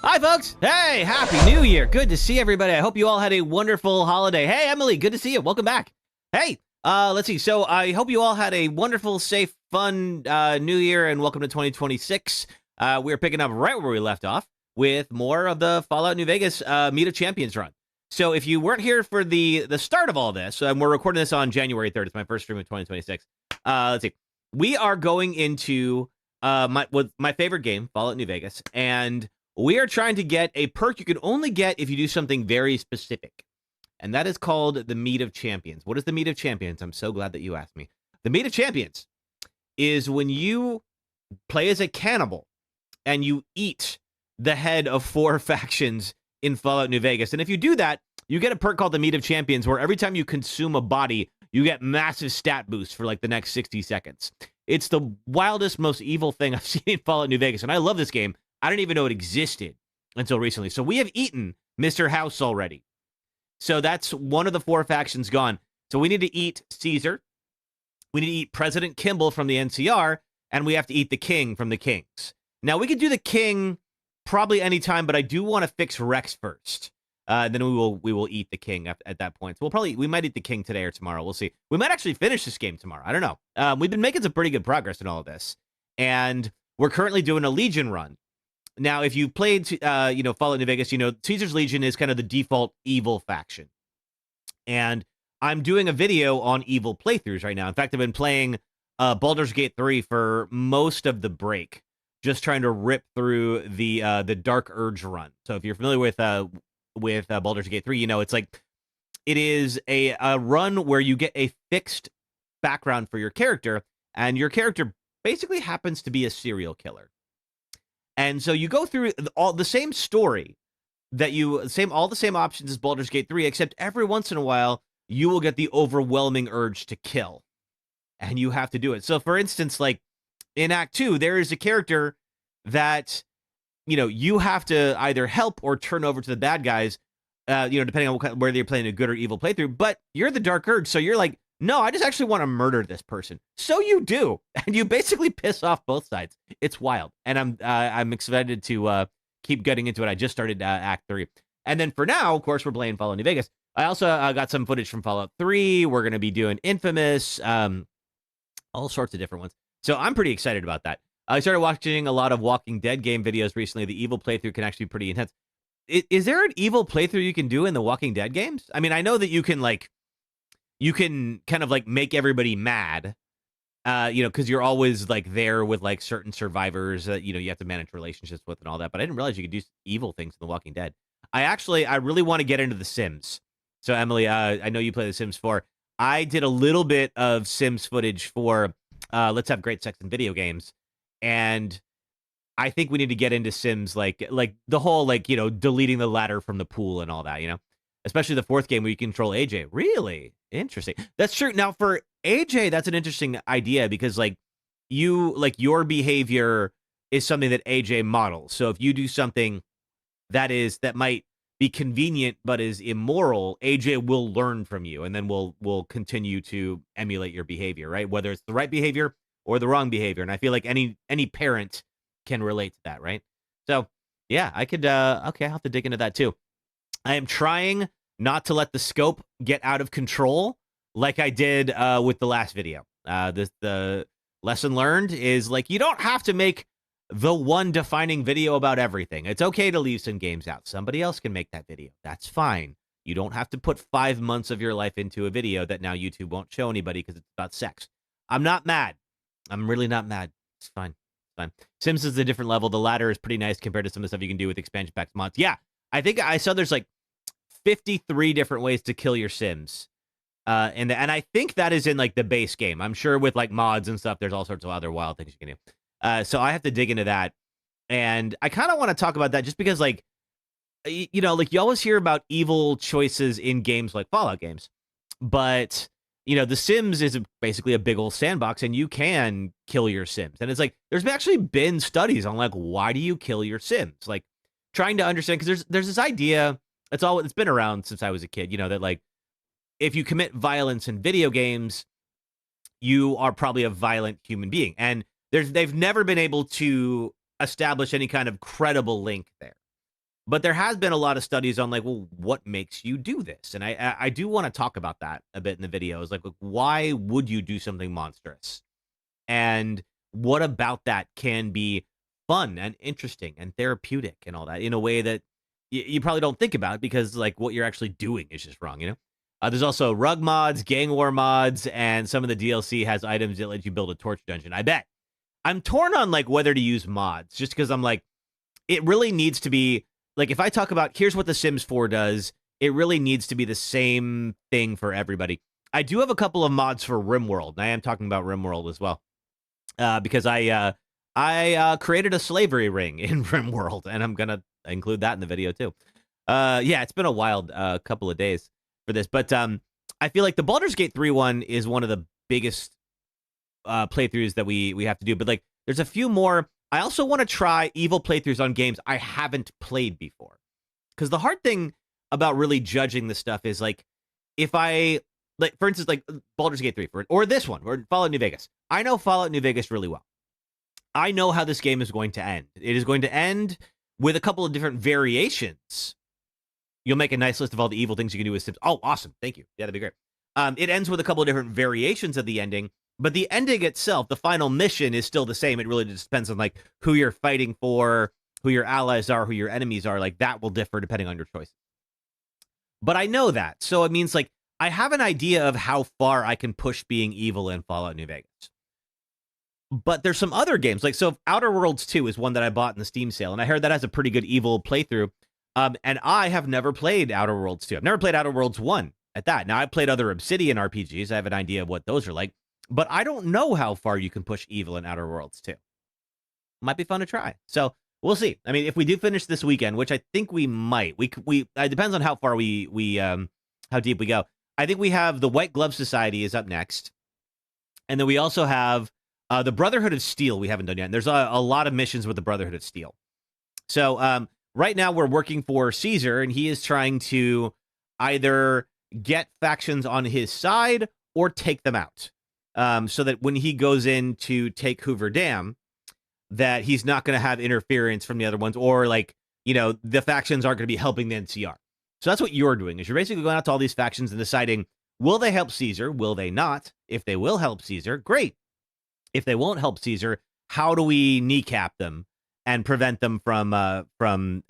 Hi, folks. Hey, Happy New Year. Good to see everybody. I hope you all had a wonderful holiday. Hey, Emily, good to see you. Welcome back. Hey, let's see. So I hope you all had a wonderful, safe, fun New Year, and welcome to 2026. We're picking up right where we left off with more of the Fallout New Vegas Meet of Champions run. So if you weren't here for the start of all this, and we're recording this on January 3rd. It's my first stream of 2026. Let's see. We are going into my favorite game, Fallout New Vegas, and we are trying to get a perk you can only get if you do something very specific. And that is called the Meet of Champions. What is the Meet of Champions? I'm so glad that you asked me. The Meet of Champions is when you play as a cannibal and you eat the head of 4 factions in Fallout New Vegas. And if you do that, you get a perk called the Meet of Champions, where every time you consume a body, you get massive stat boosts for like the next 60 seconds. It's the wildest, most evil thing I've seen in Fallout New Vegas. And I love this game. I didn't even know it existed until recently. So we have eaten Mr. House already. So that's one of the 4 factions gone. So we need to eat Caesar. We need to eat President Kimball from the NCR. And we have to eat the King from the Kings. Now, we could do the King probably anytime, but I do want to fix Rex first. Then we will eat the King at that point. So we might eat the King today or tomorrow. We'll see. We might actually finish this game tomorrow. I don't know. We've been making some pretty good progress in all of this. And we're currently doing a Legion run. Now, if you've played, Fallout New Vegas, Caesar's Legion is kind of the default evil faction. And I'm doing a video on evil playthroughs right now. In fact, I've been playing Baldur's Gate 3 for most of the break, just trying to rip through the Dark Urge run. So if you're familiar with Baldur's Gate 3, it is a run where you get a fixed background for your character, and your character basically happens to be a serial killer. And so you go through all the same story all the same options as Baldur's Gate 3, except every once in a while you will get the overwhelming urge to kill, and you have to do it. So for instance, like in Act 2, there is a character that, you have to either help or turn over to the bad guys, depending on whether you're playing a good or evil playthrough, but you're the Dark Urge. So you're like, no, I just actually want to murder this person. So you do, and you basically piss off both sides. It's wild, and I'm excited to keep getting into it. I just started Act 3, and then for now, of course, we're playing Fallout New Vegas. I also got some footage from Fallout 3. We're going to be doing Infamous, all sorts of different ones. So I'm pretty excited about that. I started watching a lot of Walking Dead game videos recently. The evil playthrough can actually be pretty intense. Is there an evil playthrough you can do in the Walking Dead games? I mean, I know that you can kind of like make everybody mad, because you're always like there with like certain survivors that, you have to manage relationships with and all that. But I didn't realize you could do evil things in The Walking Dead. I really want to get into The Sims. So Emily, I know you play The Sims 4. I did a little bit of Sims footage for Let's Have Great Sex in Video Games. And I think we need to get into Sims, like the whole, deleting the ladder from the pool and all that, especially the 4th game where you control AJ. Really interesting. That's true. Now for AJ, that's an interesting idea, because your behavior is something that AJ models. So if you do something that might be convenient but is immoral, AJ will learn from you, and then will continue to emulate your behavior, right? Whether it's the right behavior or the wrong behavior. And I feel like any parent can relate to that, right? So yeah, I could okay, I'll have to dig into that too. I am trying not to let the scope get out of control like I did with the last video. The lesson learned is, you don't have to make the one defining video about everything. It's okay to leave some games out. Somebody else can make that video. That's fine. You don't have to put 5 months of your life into a video that now YouTube won't show anybody because it's about sex. I'm not mad. I'm really not mad. It's fine. Sims is a different level. The ladder is pretty nice compared to some of the stuff you can do with expansion packs mods. Yeah, I think I saw there's 53 different ways to kill your Sims. And I think that is in the base game. I'm sure with mods and stuff, there's all sorts of other wild things you can do. So I have to dig into that. And I kind of want to talk about that just because you always hear about evil choices in games like Fallout games. But The Sims is basically a big old sandbox, and you can kill your Sims. And it's there's actually been studies on why do you kill your Sims? Trying to understand, because there's this idea, it's been around since I was a kid, that if you commit violence in video games, you are probably a violent human being. And they've never been able to establish any kind of credible link there. But there has been a lot of studies on like, well, what makes you do this? And I do want to talk about that a bit in the videos. Like, why would you do something monstrous? And what about that can be fun and interesting and therapeutic and all that in a way that you probably don't think about because like what you're actually doing is just wrong, you know? There's also rug mods, gang war mods, and some of the DLC has items that let you build a torch dungeon. I bet. I'm torn on like whether to use mods just because I'm like, it really needs to be like if I talk about here's what The Sims 4 does, it really needs to be the same thing for everybody. I do have a couple of mods for RimWorld, and I am talking about RimWorld as well. Because I created a slavery ring in RimWorld, and I'm gonna include that in the video too. Yeah, it's been a wild couple of days for this, but I feel like the Baldur's Gate 3 one is one of the biggest playthroughs that we have to do. But like, there's a few more. I also want to try evil playthroughs on games I haven't played before, because the hard thing about really judging this stuff is like, if I like, for instance, like Baldur's Gate 3 or this one or Fallout New Vegas. I know Fallout New Vegas really well. I know how this game is going to end. It is going to end with a couple of different variations. You'll make a nice list of all the evil things you can do with Sims. Oh, awesome. Thank you. Yeah, that'd be great. It ends with a couple of different variations of the ending, but the ending itself, the final mission is still the same. It really just depends on like who you're fighting for, who your allies are, who your enemies are. Like that will differ depending on your choices. But I know that. So it means like I have an idea of how far I can push being evil in Fallout New Vegas. But there's some other games, like, so Outer Worlds 2 is one that I bought in the Steam sale, and I heard that has a pretty good evil playthrough, and I have never played Outer Worlds 2. I've never played Outer Worlds 1 at that. Now, I've played other Obsidian RPGs. I have an idea of what those are like, but I don't know how far you can push evil in Outer Worlds 2. Might be fun to try. So, we'll see. I mean, if we do finish this weekend, which I think we might, it depends on how far how deep we go. I think we have the White Glove Society is up next, and then we also have the Brotherhood of Steel we haven't done yet. And there's a lot of missions with the Brotherhood of Steel. So right now we're working for Caesar, and he is trying to either get factions on his side or take them out. So that when he goes in to take Hoover Dam, that he's not going to have interference from the other ones, or like, you know, the factions aren't going to be helping the NCR. So that's what you're doing, is you're basically going out to all these factions and deciding, will they help Caesar? Will they not? If they will help Caesar, great. If they won't help Caesar, how do we kneecap them and prevent them from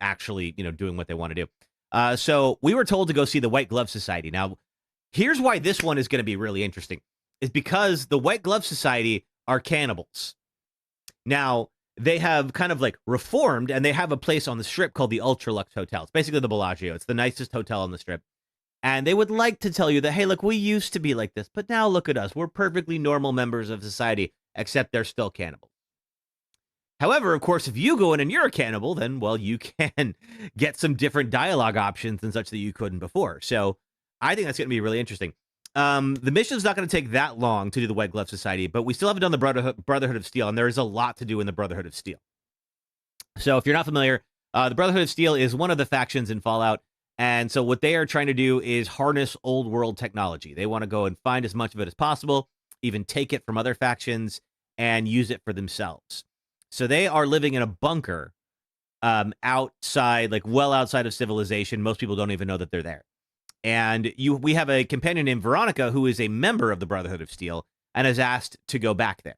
actually, you know, doing what they want to do? So we were told to go see the White Glove Society. Now, here's why this one is going to be really interesting, is because the White Glove Society are cannibals. Now, they have kind of like reformed, and they have a place on the Strip called the Ultralux Hotel. It's basically the Bellagio. It's the nicest hotel on the Strip. And they would like to tell you that, hey, look, we used to be like this, but now look at us. We're perfectly normal members of society, except they're still cannibals. However, of course, if you go in and you're a cannibal, then, well, you can get some different dialogue options and such that you couldn't before. So I think that's going to be really interesting. The mission's not going to take that long to do the White Glove Society, but we still haven't done the Brotherhood of Steel, and there is a lot to do in the Brotherhood of Steel. So if you're not familiar, the Brotherhood of Steel is one of the factions in Fallout, and so what they are trying to do is harness old world technology. They want to go and find as much of it as possible, even take it from other factions and use it for themselves. So they are living in a bunker outside, like well outside of civilization. Most people don't even know that they're there. And we have a companion named Veronica who is a member of the Brotherhood of Steel and has asked to go back there.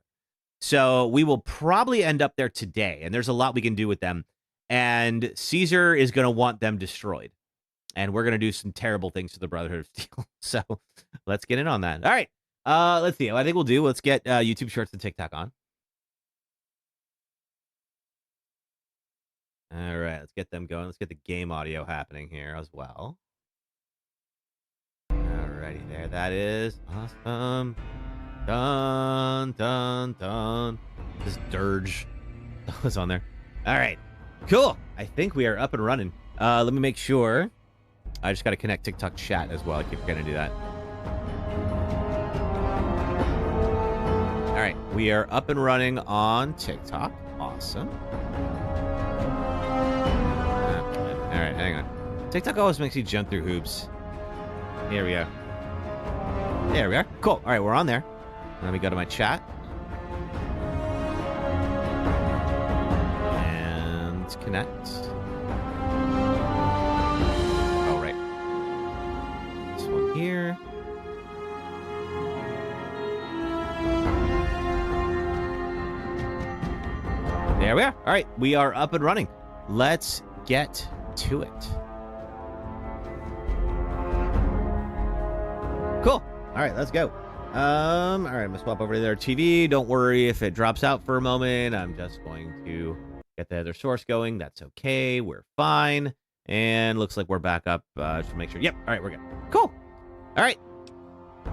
So we will probably end up there today, and there's a lot we can do with them. And Caesar is going to want them destroyed. And we're going to do some terrible things to the Brotherhood of Steel. So let's get in on that. All right. Let's see. What I think we'll do, let's get YouTube Shorts and TikTok on. All right. Let's get them going. Let's get the game audio happening here as well. Alrighty, there that is. Awesome. Dun, dun, dun. This dirge was on there. All right, cool. I think we are up and running. Let me make sure. I just got to connect TikTok chat as well. I keep forgetting to do that. All right, we are up and running on TikTok. Awesome. Okay. All right, hang on. TikTok always makes you jump through hoops. Here we go. There we are. Cool. All right, we're on there. Let me go to my chat. And connect. There we are. All right, we are up and running. Let's get to it. Cool. All right, let's go. All right, I'm gonna swap over to their TV. Don't worry if it drops out for a moment. I'm just going to get the other source going. That's okay. We're fine. And looks like we're back up. Just to make sure. Yep. All right, we're good. Cool. All right.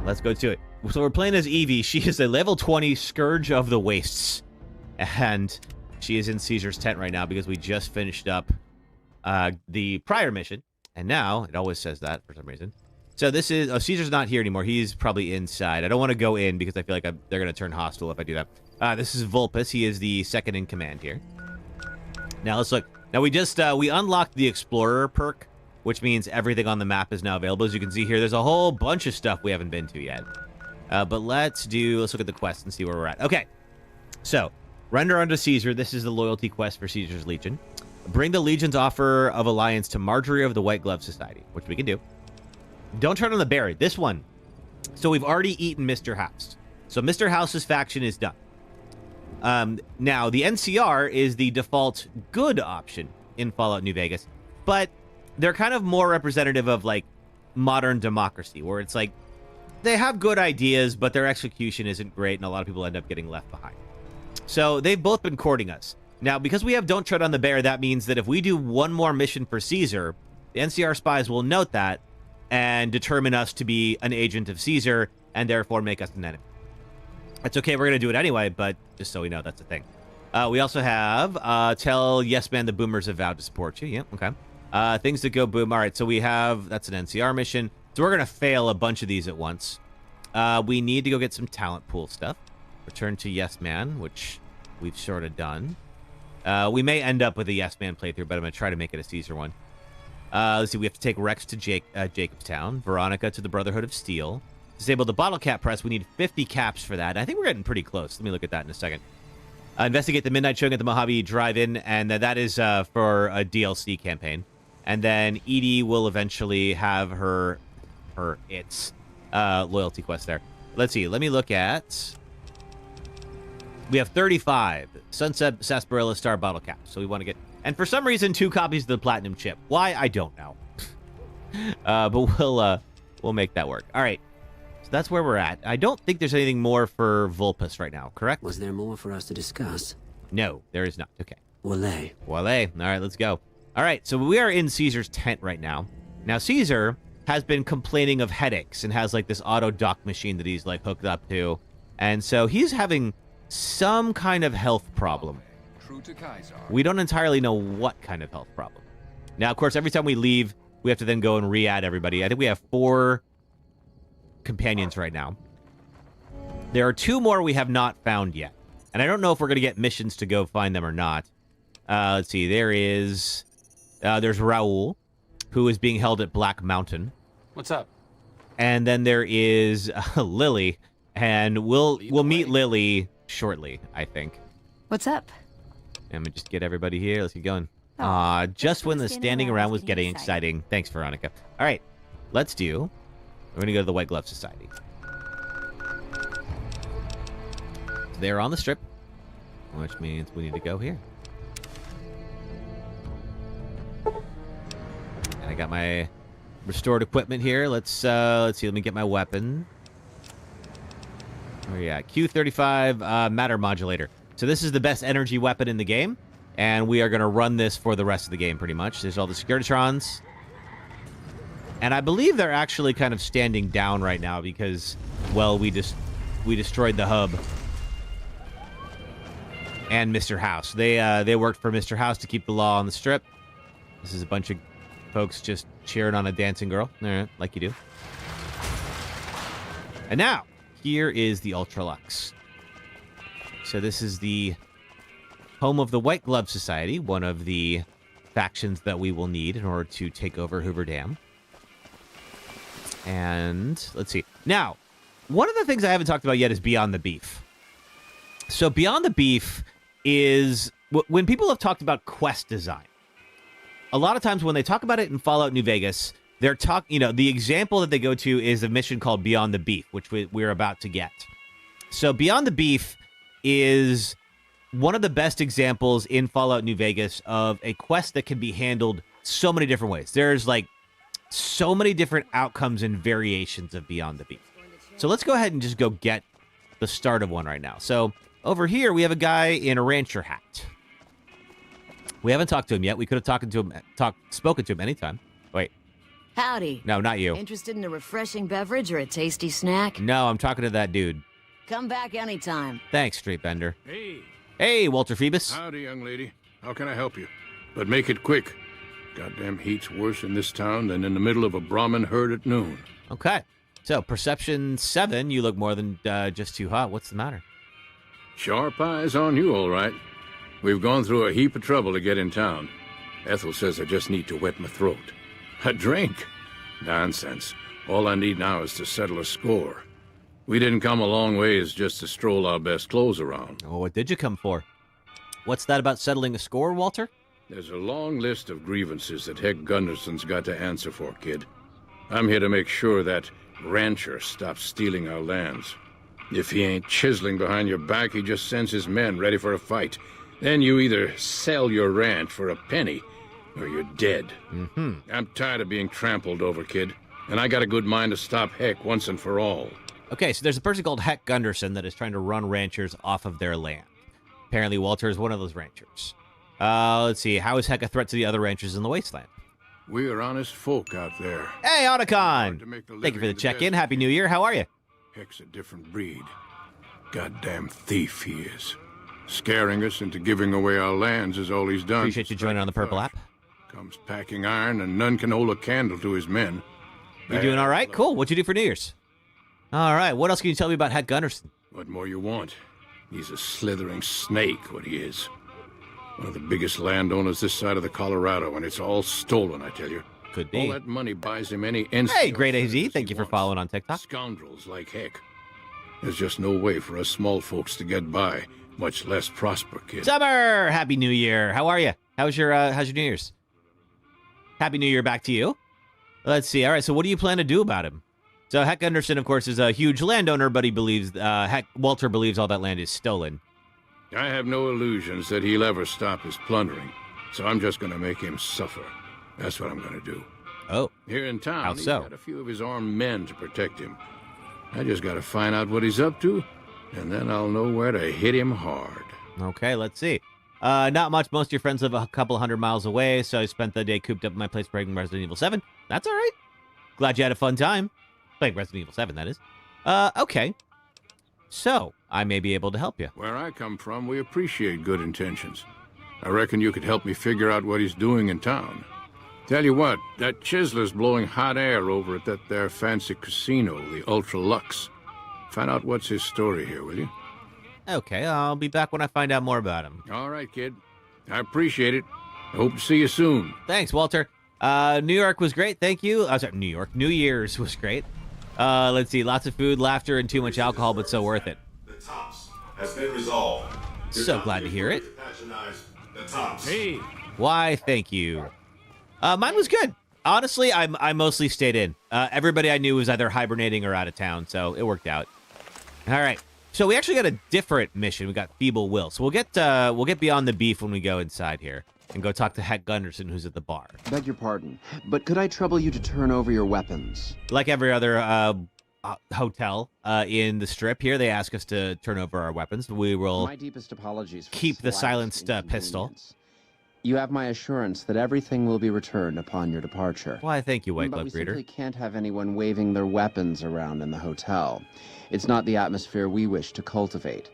Let's go to it. So we're playing as Evie. She is a level 20 Scourge of the Wastes. And she is in Caesar's tent right now because we just finished up the prior mission. And now, it always says that for some reason. So this is... Oh, Caesar's not here anymore. He's probably inside. I don't want to go in because I feel like they're going to turn hostile if I do that. This is Vulpus. He is the second in command here. Now, let's look. Now, we just... we unlocked the Explorer perk, which means everything on the map is now available. As you can see here, there's a whole bunch of stuff we haven't been to yet. But let's look at the quest and see where we're at. Okay. So, render unto Caesar. This is the loyalty quest for Caesar's Legion. Bring the Legion's offer of alliance to Marjorie of the White Glove Society, which we can do. Don't turn on the berry. This one. So we've already eaten Mr. House. So Mr. House's faction is done. Now, the NCR is the default good option in Fallout New Vegas. But they're kind of more representative of, like, modern democracy, where it's like, they have good ideas, but their execution isn't great, and a lot of people end up getting left behind. So they've both been courting us. Now, because we have Don't Tread on the Bear, that means that if we do one more mission for Caesar, the NCR spies will note that and determine us to be an agent of Caesar, and therefore make us an enemy. That's okay, we're going to do it anyway, but just so we know, that's a thing. We also have, tell Yes Man the Boomers have vowed to support you. Yep, okay. Things that go boom. All right, so we have, that's an NCR mission. So we're going to fail a bunch of these at once. We need to go get some talent pool stuff. Return to Yes Man, which we've sort of done. We may end up with a Yes Man playthrough, but I'm going to try to make it a Caesar one. Let's see, we have to take Rex to Jacobstown, Veronica to the Brotherhood of Steel. Disable the bottle cap press. We need 50 caps for that. I think we're getting pretty close. Let me look at that in a second. Investigate the Midnight Showing at the Mojave Drive-In, and that is for a DLC campaign. And then Edie will eventually have her loyalty quest there. Let's see. Let me look at... We have 35 Sunset Sarsaparilla Star bottle caps. So we want to get... And for some reason, 2 copies of the Platinum Chip. Why? I don't know. But we'll make that work. All right. So that's where we're at. I don't think there's anything more for Vulpus right now, correct? Was there more for us to discuss? No, there is not. Okay. Wale. All right, let's go. All right, so we are in Caesar's tent right now. Now, Caesar has been complaining of headaches and has, like, this auto dock machine that he's, like, hooked up to. And so he's having some kind of health problem. We don't entirely know what kind of health problem. Now, of course, every time we leave, we have to then go and re-add everybody. I think we have 4 companions right now. There are 2 more we have not found yet. And I don't know if we're going to get missions to go find them or not. Let's see. There's Raul, who is being held at Black Mountain. What's up? And then there is Lily. And we'll meet Lily shortly, I think. What's up? Let me just get everybody here. Let's get going. Oh, just when the standing around was getting exciting. Thanks, Veronica. All right, let's do... We're going to go to the White Glove Society. They're on the strip, which means we need to go here. And I got my restored equipment here. Let's see. Let me get my weapon. Where are you at? Q35 matter modulator. So this is the best energy weapon in the game, and we are going to run this for the rest of the game, pretty much. There's all the Securitrons. And I believe they're actually kind of standing down right now because, well, we destroyed the hub. And Mr. House. They worked for Mr. House to keep the law on the strip. This is a bunch of folks just cheering on a dancing girl. All right, like you do. And now, here is the Ultralux. So this is the home of the White Glove Society, one of the factions that we will need in order to take over Hoover Dam. And let's see. Now, one of the things I haven't talked about yet is Beyond the Beef. So Beyond the Beef is when people have talked about quest design. A lot of times when they talk about it in Fallout New Vegas, they're the example that they go to is a mission called Beyond the Beef, which we're about to get. So Beyond the Beef is one of the best examples in Fallout New Vegas of a quest that can be handled so many different ways. There's like so many different outcomes and variations of Beyond the Beat. So let's go ahead and just go get the start of one right now. So over here, we have a guy in a rancher hat. We haven't talked to him yet. We could have spoken to him anytime. Wait. Howdy. No, not you. Interested in a refreshing beverage or a tasty snack? No, I'm talking to that dude. Come back anytime. Thanks, Street Bender. Hey. Hey, Walter Phoebus. Howdy, young lady. How can I help you? But make it quick. Goddamn heat's worse in this town than in the middle of a Brahmin herd at noon. Okay. So, Perception 7, you look more than just too hot. What's the matter? Sharp eyes on you, all right. We've gone through a heap of trouble to get in town. Ethel says I just need to wet my throat. A drink? Nonsense. All I need now is to settle a score. We didn't come a long ways just to stroll our best clothes around. Oh, what did you come for? What's that about settling a score, Walter? There's a long list of grievances that Heck Gunderson's got to answer for, kid. I'm here to make sure that rancher stops stealing our lands. If he ain't chiseling behind your back, he just sends his men ready for a fight. Then you either sell your ranch for a penny, or you're dead. Mm-hmm. I'm tired of being trampled over, kid. And I got a good mind to stop Heck once and for all. Okay, so there's a person called Heck Gunderson that is trying to run ranchers off of their land. Apparently, Walter is one of those ranchers. Let's see. How is Heck a threat to the other ranchers in the wasteland? We are honest folk out there. Hey, Otacon! To make the Thank you for the living check-in. best. Happy New Year. How are you? Heck's a different breed. Goddamn thief he is. Scaring us into giving away our lands is all he's done. Appreciate you joining on the Purple app. Comes packing iron, and none can hold a candle to his men. You doing all right? Cool. What'd you do for New Year's? All right. What else can you tell me about Heck Gunderson? What more you want? He's a slithering snake, what he is. One of the biggest landowners this side of the Colorado, and it's all stolen, I tell you. Could All be. that money buys him any instant. Hey, Great AZ. Thank you for following on TikTok. Scoundrels like Heck. There's just no way for us small folks to get by, much less prosper, kid. Summer! Happy New Year. How are you? How's your New Year's? Happy New Year back to you. Let's see. All right, so what do you plan to do about him? So Heck Gunderson, of course, is a huge landowner, but he believes, Walter believes all that land is stolen. I have no illusions that he'll ever stop his plundering, so I'm just going to make him suffer. That's what I'm going to do. Oh, Here in town, How he's so? got a few of his armed men to protect him. I just got to find out what he's up to, and then I'll know where to hit him hard. okay, let's see. Not much. Most of your friends live a couple hundred miles away, so I spent the day cooped up in my place playing Resident Evil 7. That's all right. Glad you had a fun time. Playing Resident Evil 7, that is. Okay. So, I may be able to help you. Where I come from, we appreciate good intentions. I reckon you could help me figure out what he's doing in town. Tell you what, that chiseler's blowing hot air over at that there fancy casino, the Ultra Lux. Find out what's his story here, will you? Okay, I'll be back when I find out more about him. All right, kid. I appreciate it. I hope to see you soon. Thanks, Walter. New York was great, thank you. Sorry, New York. New Year's was great. Let's see, lots of food, laughter, and too much alcohol, but so worth it. The tops has been resolved. So glad to hear it. Patronize the tops. Hey, Why, thank you. Mine was good. Honestly, I mostly stayed in. Everybody I knew was either hibernating or out of town, so it worked out. All right. So we actually got a different mission. We got Feeble Will. So we'll get beyond the beef when we go inside here and go talk to Heck Gunderson, who's at the bar. Beg your pardon, but could I trouble you to turn over your weapons? Like every other hotel in the strip here, they ask us to turn over our weapons. We will My deepest apologies for keep the slightest silenced pistol. inconvenience. You have my assurance that everything will be returned upon your departure. Why, thank you, White But Glove we Greeter. simply can't have anyone waving their weapons around in the hotel. It's not the atmosphere we wish to cultivate.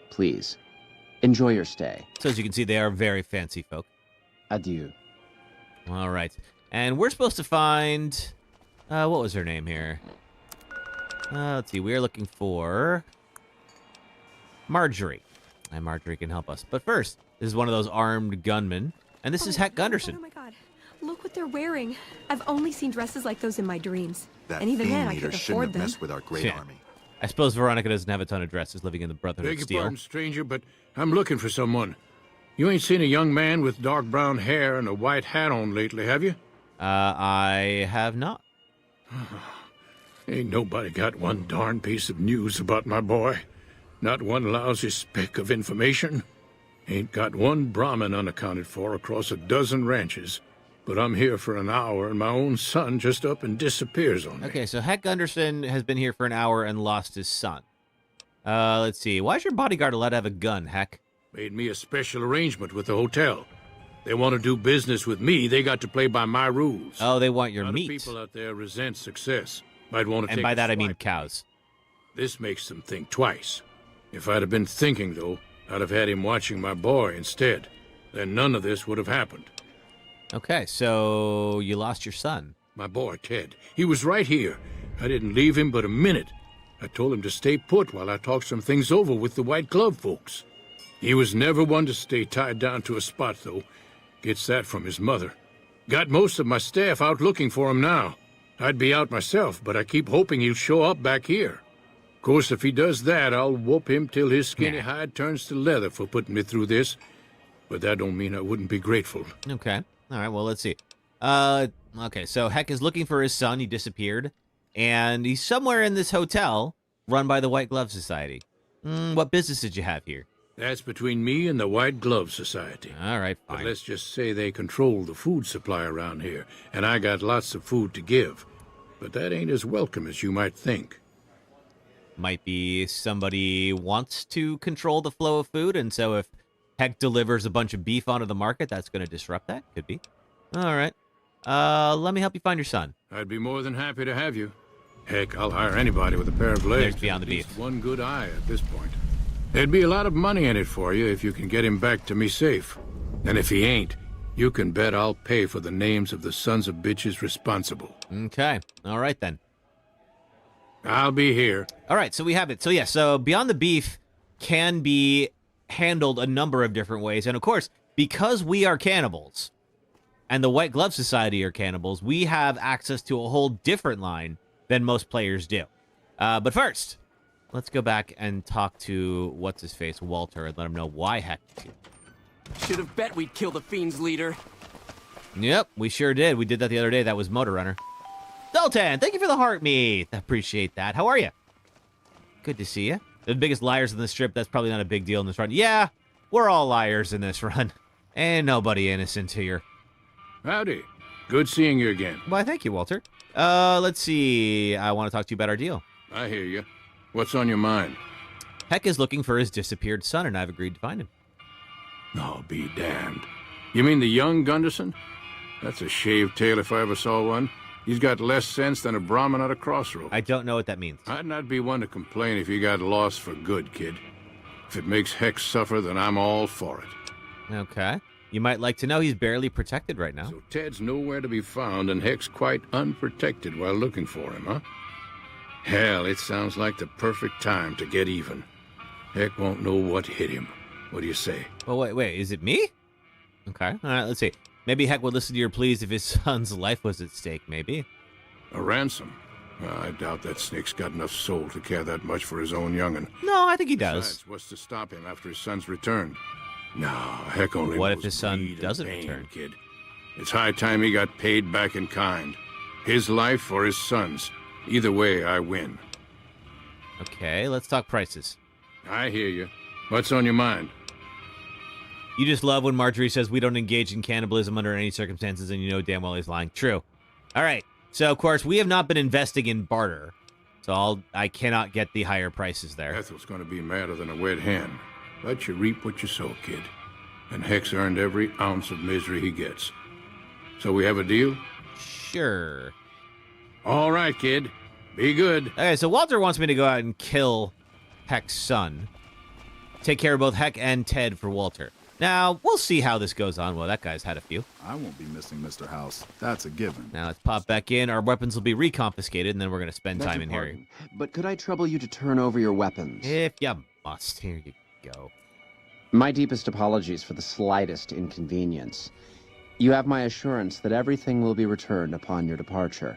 Please, enjoy your stay. So as you can see, they are very fancy folk. Adieu. All right. And we're supposed to find... what was her name here? Let's see. We're looking for... Marjorie. And Marjorie can help us. But first, this is one of those armed gunmen. And this is Heck Gunderson. Oh my god. Look what they're wearing. I've only seen dresses like those in my dreams. That and even then, theme I leader can't shouldn't afford have them. messed with our great Yeah. army. I suppose Veronica doesn't have a ton of dresses living in the Brotherhood beg of your Steel. pardon, stranger, but I'm looking for someone. You ain't seen a young man with dark brown hair and a white hat on lately, have you? I have not. Ain't nobody got one darn piece of news about my boy. Not one lousy speck of information. Ain't got one Brahmin unaccounted for across a dozen ranches. But I'm here for an hour, and my own son just up and disappears on me. Okay, so Heck Gunderson has been here for an hour and lost his son. Let's see. Why is your bodyguard allowed to have a gun, Heck? Made me a special arrangement with the hotel. They want to do business with me, they got to play by my rules. Oh, they want your A lot meat. of people out there resent success. Might want to And take by a that I mean swipe. cows. This makes them think twice. If I'd have been thinking, though, I'd have had him watching my boy instead. Then none of this would have happened. Okay, so you lost your son. My boy, Ted. He was right here. I didn't leave him but a minute. I told him to stay put while I talked some things over with the White Glove folks. He was never one to stay tied down to a spot, though. Gets that from his mother. Got most of my staff out looking for him now. I'd be out myself, but I keep hoping he'll show up back here. Of course, if he does that, I'll whoop him till his skinny hide turns to leather for putting me through this. But that don't mean I wouldn't be grateful. Okay. All right, well, let's see. Okay, so Heck is looking for his son. He disappeared. And he's somewhere in this hotel run by the White Glove Society. What business did you have here? That's between me and the White Glove Society. All right, But fine. let's just say they control the food supply around here, and I got lots of food to give. But that ain't as welcome as you might think. Might be somebody wants to control the flow of food, and so if Heck delivers a bunch of beef onto the market, that's going to disrupt that. Could be. All right. Let me help you find your son. I'd be more than happy to have you. Heck, I'll hire anybody with a pair of legs. There's Beyond the and at least Beef. one good eye at this point. There'd be a lot of money in it for you if you can get him back to me safe. And if he ain't, you can bet I'll pay for the names of the sons of bitches responsible. Okay. All right, then. I'll be here. All right, so we have it. So, yeah, so Beyond the Beef can be handled a number of different ways. And, of course, because we are cannibals and the White Glove Society are cannibals, we have access to a whole different line than most players do. But first, let's go back and talk to what's-his-face, Walter, and let him know why Heck. Should have bet we'd kill the Fiend's leader. Yep, we sure did. We did that the other day. That was Motor Runner. Sultan, thank you for the heart meat. Appreciate that. How are you? Good to see you. The biggest liars in the strip, that's probably not a big deal in this run. Yeah, we're all liars in this run. Ain't nobody innocent here. Howdy. Good seeing you again. Why, thank you, Walter. Let's see. I want to talk to you about our deal. I hear you. What's on your mind? Heck is looking for his disappeared son, and I've agreed to find him. Oh, be damned. You mean the young Gunderson? That's a shaved tail if I ever saw one. He's got less sense than a Brahmin at a crossroad. I don't know what that means. I'd not be one to complain if he got lost for good, kid. If it makes Heck suffer, then I'm all for it. Okay. You might like to know he's barely protected right now. So Ted's nowhere to be found, and Heck's quite unprotected while looking for him, huh? Hell, it sounds like the perfect time to get even. Heck won't know what hit him. What do you say? Well, wait, is it me? Okay, all right, let's see. Maybe Heck would listen to your pleas if his son's life was at stake, maybe. A ransom? I doubt that snake's got enough soul to care that much for his own young'un. No, I think he does. Besides, what's to stop him after his son's return? No, Heck only What if knows his son greed and doesn't pain, return? Kid. It's high time he got paid back in kind. His life or his son's. Either way, I win. Okay, let's talk prices. I hear you. What's on your mind? You just love when Marjorie says we don't engage in cannibalism under any circumstances, and you know damn well he's lying. True. All right. So, of course, we have not been investing in barter, so I cannot get the higher prices there. Ethel's going to be madder than a wet hen. But you reap what you sow, kid. And Heck's earned every ounce of misery he gets. So we have a deal? Sure. All right, kid. Be good. Okay, so Walter wants me to go out and kill Heck's son. Take care of both Heck and Ted for Walter. Now, we'll see how this goes on. Well, that guy's had a few. I won't be missing Mr. House. That's a given. Now, let's pop back in. Our weapons will be reconfiscated, and then we're going to spend Beg time your in here. pardon, but could I trouble you to turn over your weapons? If you must. Here you go. My deepest apologies for the slightest inconvenience. You have my assurance that everything will be returned upon your departure.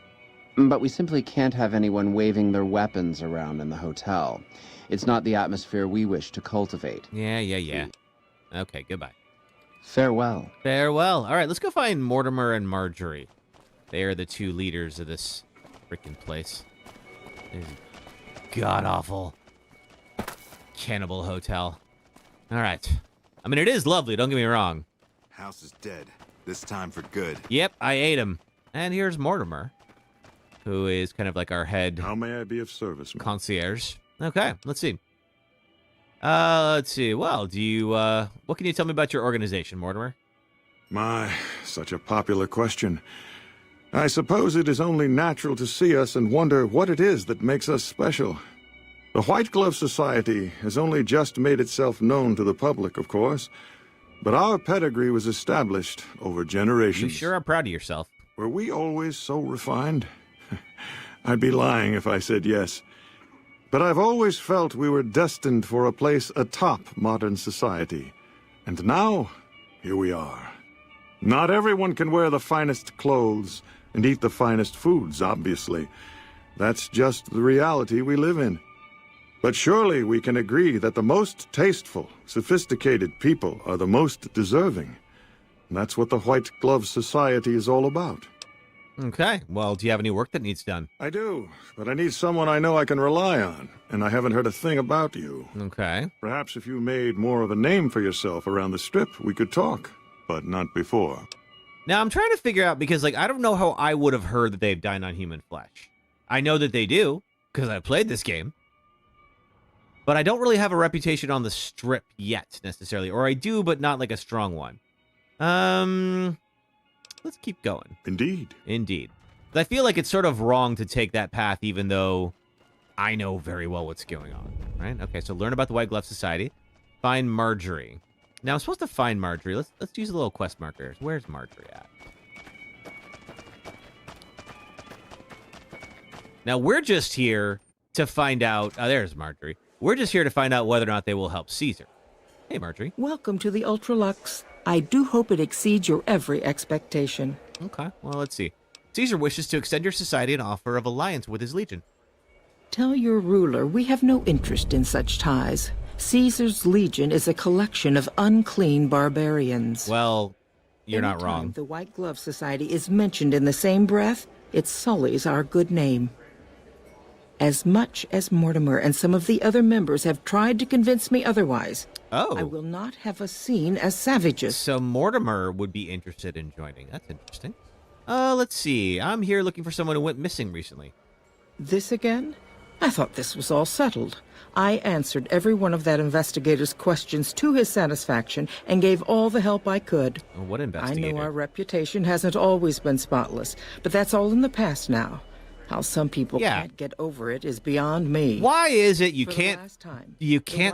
But we simply can't have anyone waving their weapons around in the hotel. It's not the atmosphere we wish to cultivate. Yeah. Okay, goodbye. Farewell. Farewell. All right, let's go find Mortimer and Marjorie. They are the two leaders of this freaking place. This god-awful cannibal hotel. All right. I mean, it is lovely, don't get me wrong. House is dead. This time for good. Yep, I ate him. And here's Mortimer, who is kind of like our head... How may I be of service, ma'am? Concierge. Okay, let's see. Well, do you, what can you tell me about your organization, Mortimer? My, such a popular question. I suppose it is only natural to see us and wonder what it is that makes us special. The White Glove Society has only just made itself known to the public, of course, but our pedigree was established over generations. You sure are proud of yourself. Were we always so refined? I'd be lying if I said yes. But I've always felt we were destined for a place atop modern society. And now, here we are. Not everyone can wear the finest clothes and eat the finest foods, obviously. That's just the reality we live in. But surely we can agree that the most tasteful, sophisticated people are the most deserving. And that's what the White Glove Society is all about. Okay, well, do you have any work that needs done? I do, but I need someone I know I can rely on, and I haven't heard a thing about you. Okay. Perhaps if you made more of a name for yourself around the Strip, we could talk, but not before. Now, I'm trying to figure out, because, like, I don't know how I would have heard that they've dined on human flesh. I know that they do, because I played this game. But I don't really have a reputation on the Strip yet, necessarily. Or I do, but not like a strong one. Let's keep going. Indeed. Indeed. But I feel like it's sort of wrong to take that path, even though I know very well what's going on. Right? Okay, so learn about the White Glove Society. Find Marjorie. Now, I'm supposed to find Marjorie. Let's use a little quest marker. Where's Marjorie at? Now, we're just here to find out... Oh, there's Marjorie. We're just here to find out whether or not they will help Caesar. Hey, Marjorie. Welcome to the Ultralux. I do hope it exceeds your every expectation. Okay, well, let's see. Caesar wishes to extend your society an offer of alliance with his legion. Tell your ruler we have no interest in such ties. Caesar's legion is a collection of unclean barbarians. Well, you're not wrong. Anytime the White Glove Society is mentioned in the same breath, it sullies our good name. As much as Mortimer and some of the other members have tried to convince me otherwise, I will not have us seen as savages. So Mortimer would be interested in joining. That's interesting. Let's see. I'm here looking for someone who went missing recently. This again? I thought this was all settled. I answered every one of that investigator's questions to his satisfaction and gave all the help I could. Well, what investigator? I know our reputation hasn't always been spotless, but that's all in the past now. How some people can't get over it is beyond me. Why is it you can't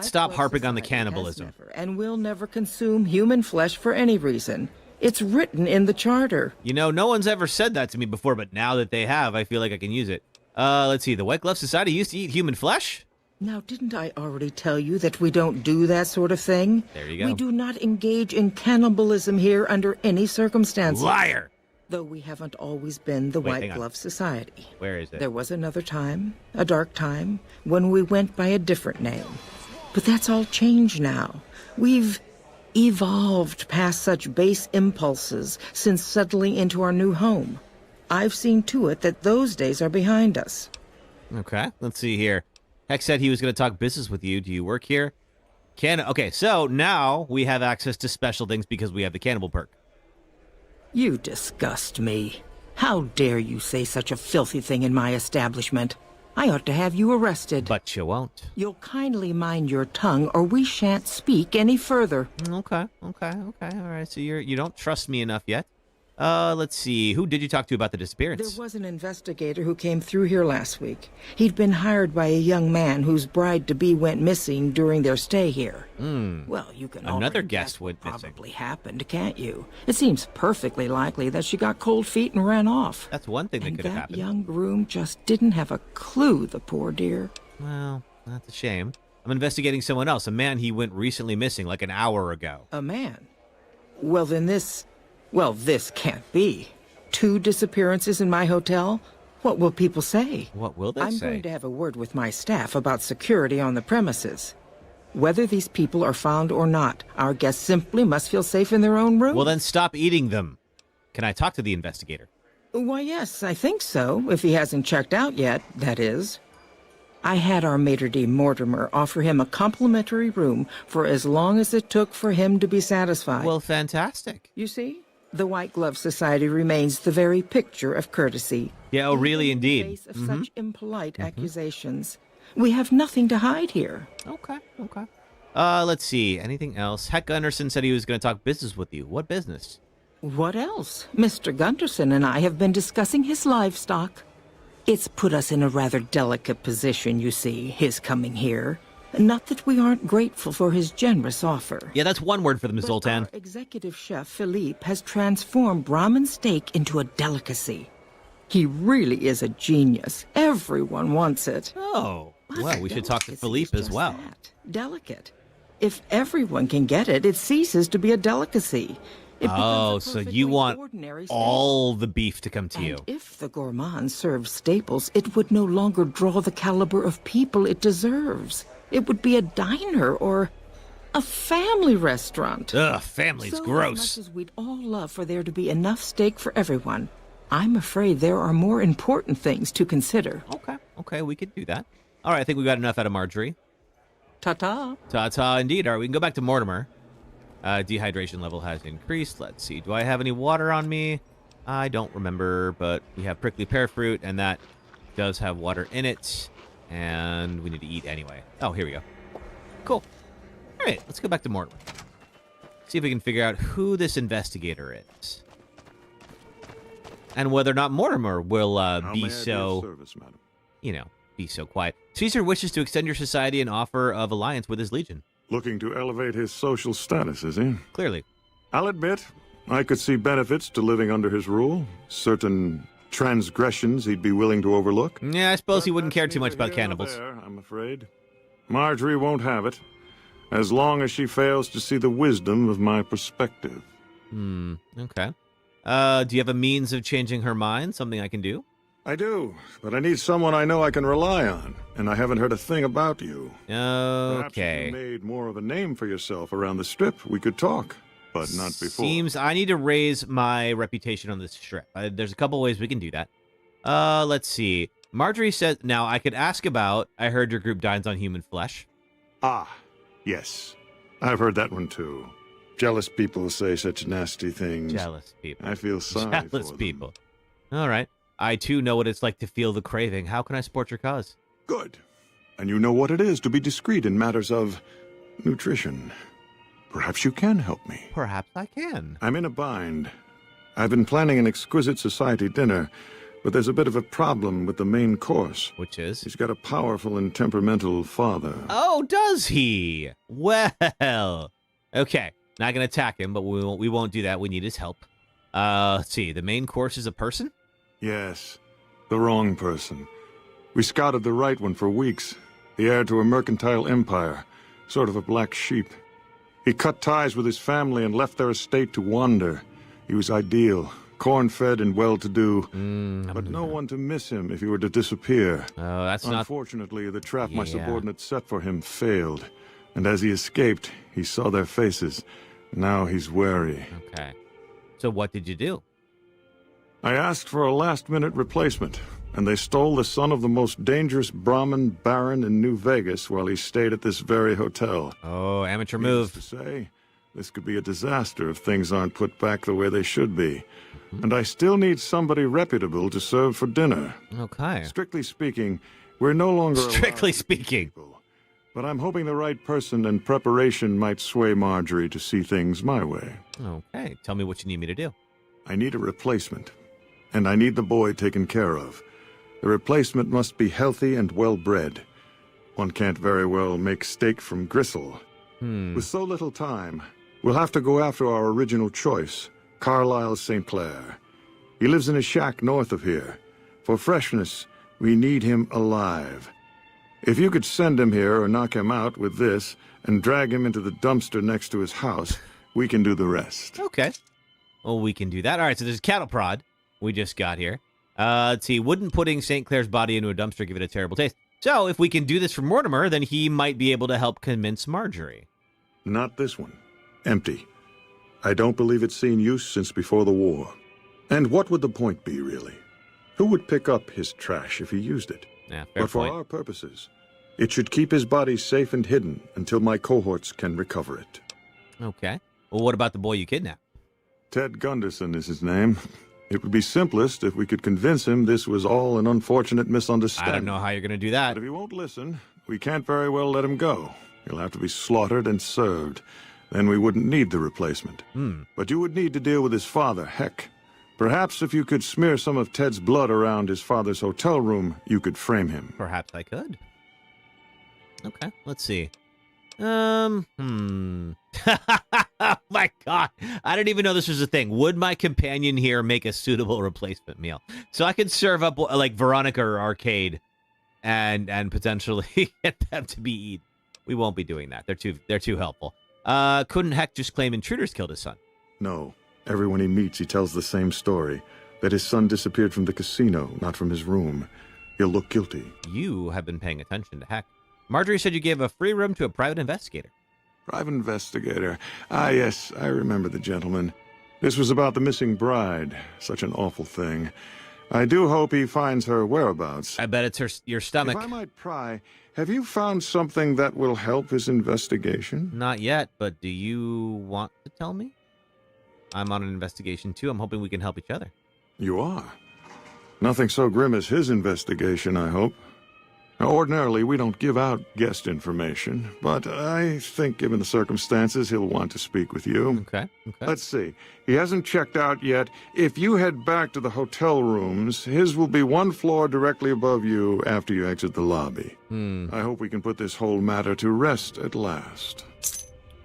stop harping on the cannibalism? And will never consume human flesh for any reason. It's written in the charter. You know, no one's ever said that to me before, but now that they have, I feel like I can use it. Let's see. The White Glove Society used to eat human flesh? Now, didn't I already tell you that we don't do that sort of thing? There you go. We do not engage in cannibalism here under any circumstances. Liar! Though we haven't always been the White Glove Society. Where is it? There was another time, a dark time, when we went by a different name. But that's all changed now. We've evolved past such base impulses since settling into our new home. I've seen to it that those days are behind us. Okay, let's see here. Heck said he was going to talk business with you. Do you work here? Okay, so now we have access to special things because we have the cannibal perk. You disgust me. How dare you say such a filthy thing in my establishment? I ought to have you arrested. But you won't. You'll kindly mind your tongue, or we shan't speak any further. Okay. All right, so you don't trust me enough yet. Let's see. Who did you talk to about the disappearance? There was an investigator who came through here last week. He'd been hired by a young man whose bride-to-be went missing during their stay here. Well, you can another guest went missing. Probably happened, can't you? It seems perfectly likely that she got cold feet and ran off. That's one thing that could have happened. That young groom just didn't have a clue, the poor dear. Well, that's a shame. I'm investigating someone else, a man he went recently missing, like an hour ago. A man? Well, then this can't be. 2 disappearances in my hotel? What will people say? What will they say? I'm going to have a word with my staff about security on the premises. Whether these people are found or not, our guests simply must feel safe in their own room. Well, then stop eating them. Can I talk to the investigator? Why, yes, I think so, if he hasn't checked out yet, that is. I had our maitre d' Mortimer offer him a complimentary room for as long as it took for him to be satisfied. Well, fantastic. You see, the White Glove Society remains the very picture of courtesy. Yeah, oh, really, In the indeed. face of such impolite accusations. We have nothing to hide here. Okay, okay. Let's see. Anything else? Heck Gunderson said he was going to talk business with you. What business? What else? Mr. Gunderson and I have been discussing his livestock. It's put us in a rather delicate position, you see, his coming here. Not that we aren't grateful for his generous offer. Yeah, that's one word for them, Zoltan. Our executive chef, Philippe, has transformed Brahmin steak into a delicacy. He really is a genius. Everyone wants it. Oh, But well, we should talk to Philippe as just well. that, delicate. If everyone can get it, it ceases to be a delicacy. It Oh, becomes a so you perfectly want ordinary staple. all the beef to come to you. And if the gourmand served staples, it would no longer draw the caliber of people it deserves. It would be a diner or a family restaurant. Ugh, family's So gross. as much as we'd all love for there to be enough steak for everyone, I'm afraid there are more important things to consider. Okay, we could do that. All right, I think we got enough out of Marjorie. Ta-ta. Ta-ta, indeed. All right, we can go back to Mortimer. Dehydration level has increased. Let's see. Do I have any water on me? I don't remember, but we have prickly pear fruit, and that does have water in it. And we need to eat anyway. Oh, here we go. Cool. All right, let's go back to Mortimer. See if we can figure out who this investigator is. And whether or not Mortimer will be so, be so quiet. Caesar wishes to extend your society an offer of alliance with his legion. Looking to elevate his social status, is he? Clearly. I'll admit, I could see benefits to living under his rule. Certain transgressions he'd be willing to overlook. Yeah, I suppose he wouldn't care too much about cannibals. There, I'm afraid. Marjorie won't have it, as long as she fails to see the wisdom of my perspective. Okay. Do you have a means of changing her mind? Something I can do? I do, but I need someone I know I can rely on, and I haven't heard a thing about you. Perhaps if you made more of a name for yourself around the Strip, we could talk, but not before. Seems I need to raise my reputation on this strip. There's a couple ways we can do that. Let's see. Marjorie said, now I could ask about, I heard your group dines on human flesh. Ah, yes. I've heard that one too. Jealous people say such nasty things. Jealous people. I feel sorry Jealous for people. All right. I, too, know what it's like to feel the craving. How can I support your cause? Good. And you know what it is to be discreet in matters of nutrition. Perhaps you can help me. Perhaps I can. I'm in a bind. I've been planning an exquisite society dinner, but there's a bit of a problem with the main course. Which is? He's got a powerful and temperamental father. Oh, does he? Well, okay. Not going to attack him, but we won't do that. We need his help. Let's see. The main course is a person? Yes, the wrong person. We scouted the right one for weeks. The heir to a mercantile empire, sort of a black sheep. He cut ties with his family and left their estate to wander. He was ideal, corn-fed and well-to-do, but no one to miss him if he were to disappear. Oh, that's not... Unfortunately, the trap my subordinates set for him failed, and as he escaped, he saw their faces. Now he's wary. Okay. So what did you do? I asked for a last-minute replacement, and they stole the son of the most dangerous Brahmin baron in New Vegas while he stayed at this very hotel. Oh, amateur move. Needless to say, this could be a disaster if things aren't put back the way they should be. And I still need somebody reputable to serve for dinner. Okay. Strictly speaking, we're no longer Strictly speaking. But I'm hoping the right person and preparation might sway Marjorie to see things my way. Okay. Tell me what you need me to do. I need a replacement. And I need the boy taken care of. The replacement must be healthy and well-bred. One can't very well make steak from gristle. With so little time, we'll have to go after our original choice, Carlisle St. Clair. He lives in a shack north of here. For freshness, we need him alive. If you could send him here or knock him out with this and drag him into the dumpster next to his house, we can do the rest. Okay. Well, we can do that. All right, so there's a cattle prod we just got here. Let's see. Wouldn't putting St. Clair's body into a dumpster give it a terrible taste? So if we can do this for Mortimer, then he might be able to help convince Marjorie. Not this one. Empty. I don't believe it's seen use since before the war. And what would the point be, really? Who would pick up his trash if he used it? Yeah, fair but for point. our purposes, It should keep his body safe and hidden until my cohorts can recover it. Okay. Well, what about the boy you kidnapped? Ted Gunderson is his name. It would be simplest if we could convince him this was all an unfortunate misunderstanding. I don't know how you're going to do that. But if he won't listen, we can't very well let him go. He'll have to be slaughtered and served. Then we wouldn't need the replacement. But you would need to deal with his father, Heck. Perhaps if you could smear some of Ted's blood around his father's hotel room, you could frame him. Perhaps I could. Okay, let's see. Oh my God. I didn't even know this was a thing. Would my companion here make a suitable replacement meal? So I could serve up like Veronica or Arcade and potentially get them to be eaten. We won't be doing that. They're too helpful. Couldn't Heck just claim intruders killed his son? No. Everyone he meets, he tells the same story. That his son disappeared from the casino, not from his room. He'll look guilty. You have been paying attention to Heck. Marjorie said you gave a free room to a private investigator. Private investigator. Ah, yes, I remember the gentleman. This was about the missing bride. Such an awful thing. I do hope he finds her whereabouts. I bet it's your stomach. If I might pry, have you found something that will help his investigation? Not yet, but do you want to tell me? I'm on an investigation, too. I'm hoping we can help each other. You are? Nothing so grim as his investigation, I hope. Now, ordinarily, we don't give out guest information, but I think, given the circumstances, he'll want to speak with you. Okay. Let's see. He hasn't checked out yet. If you head back to the hotel rooms, his will be one floor directly above you after you exit the lobby. I hope we can put this whole matter to rest at last.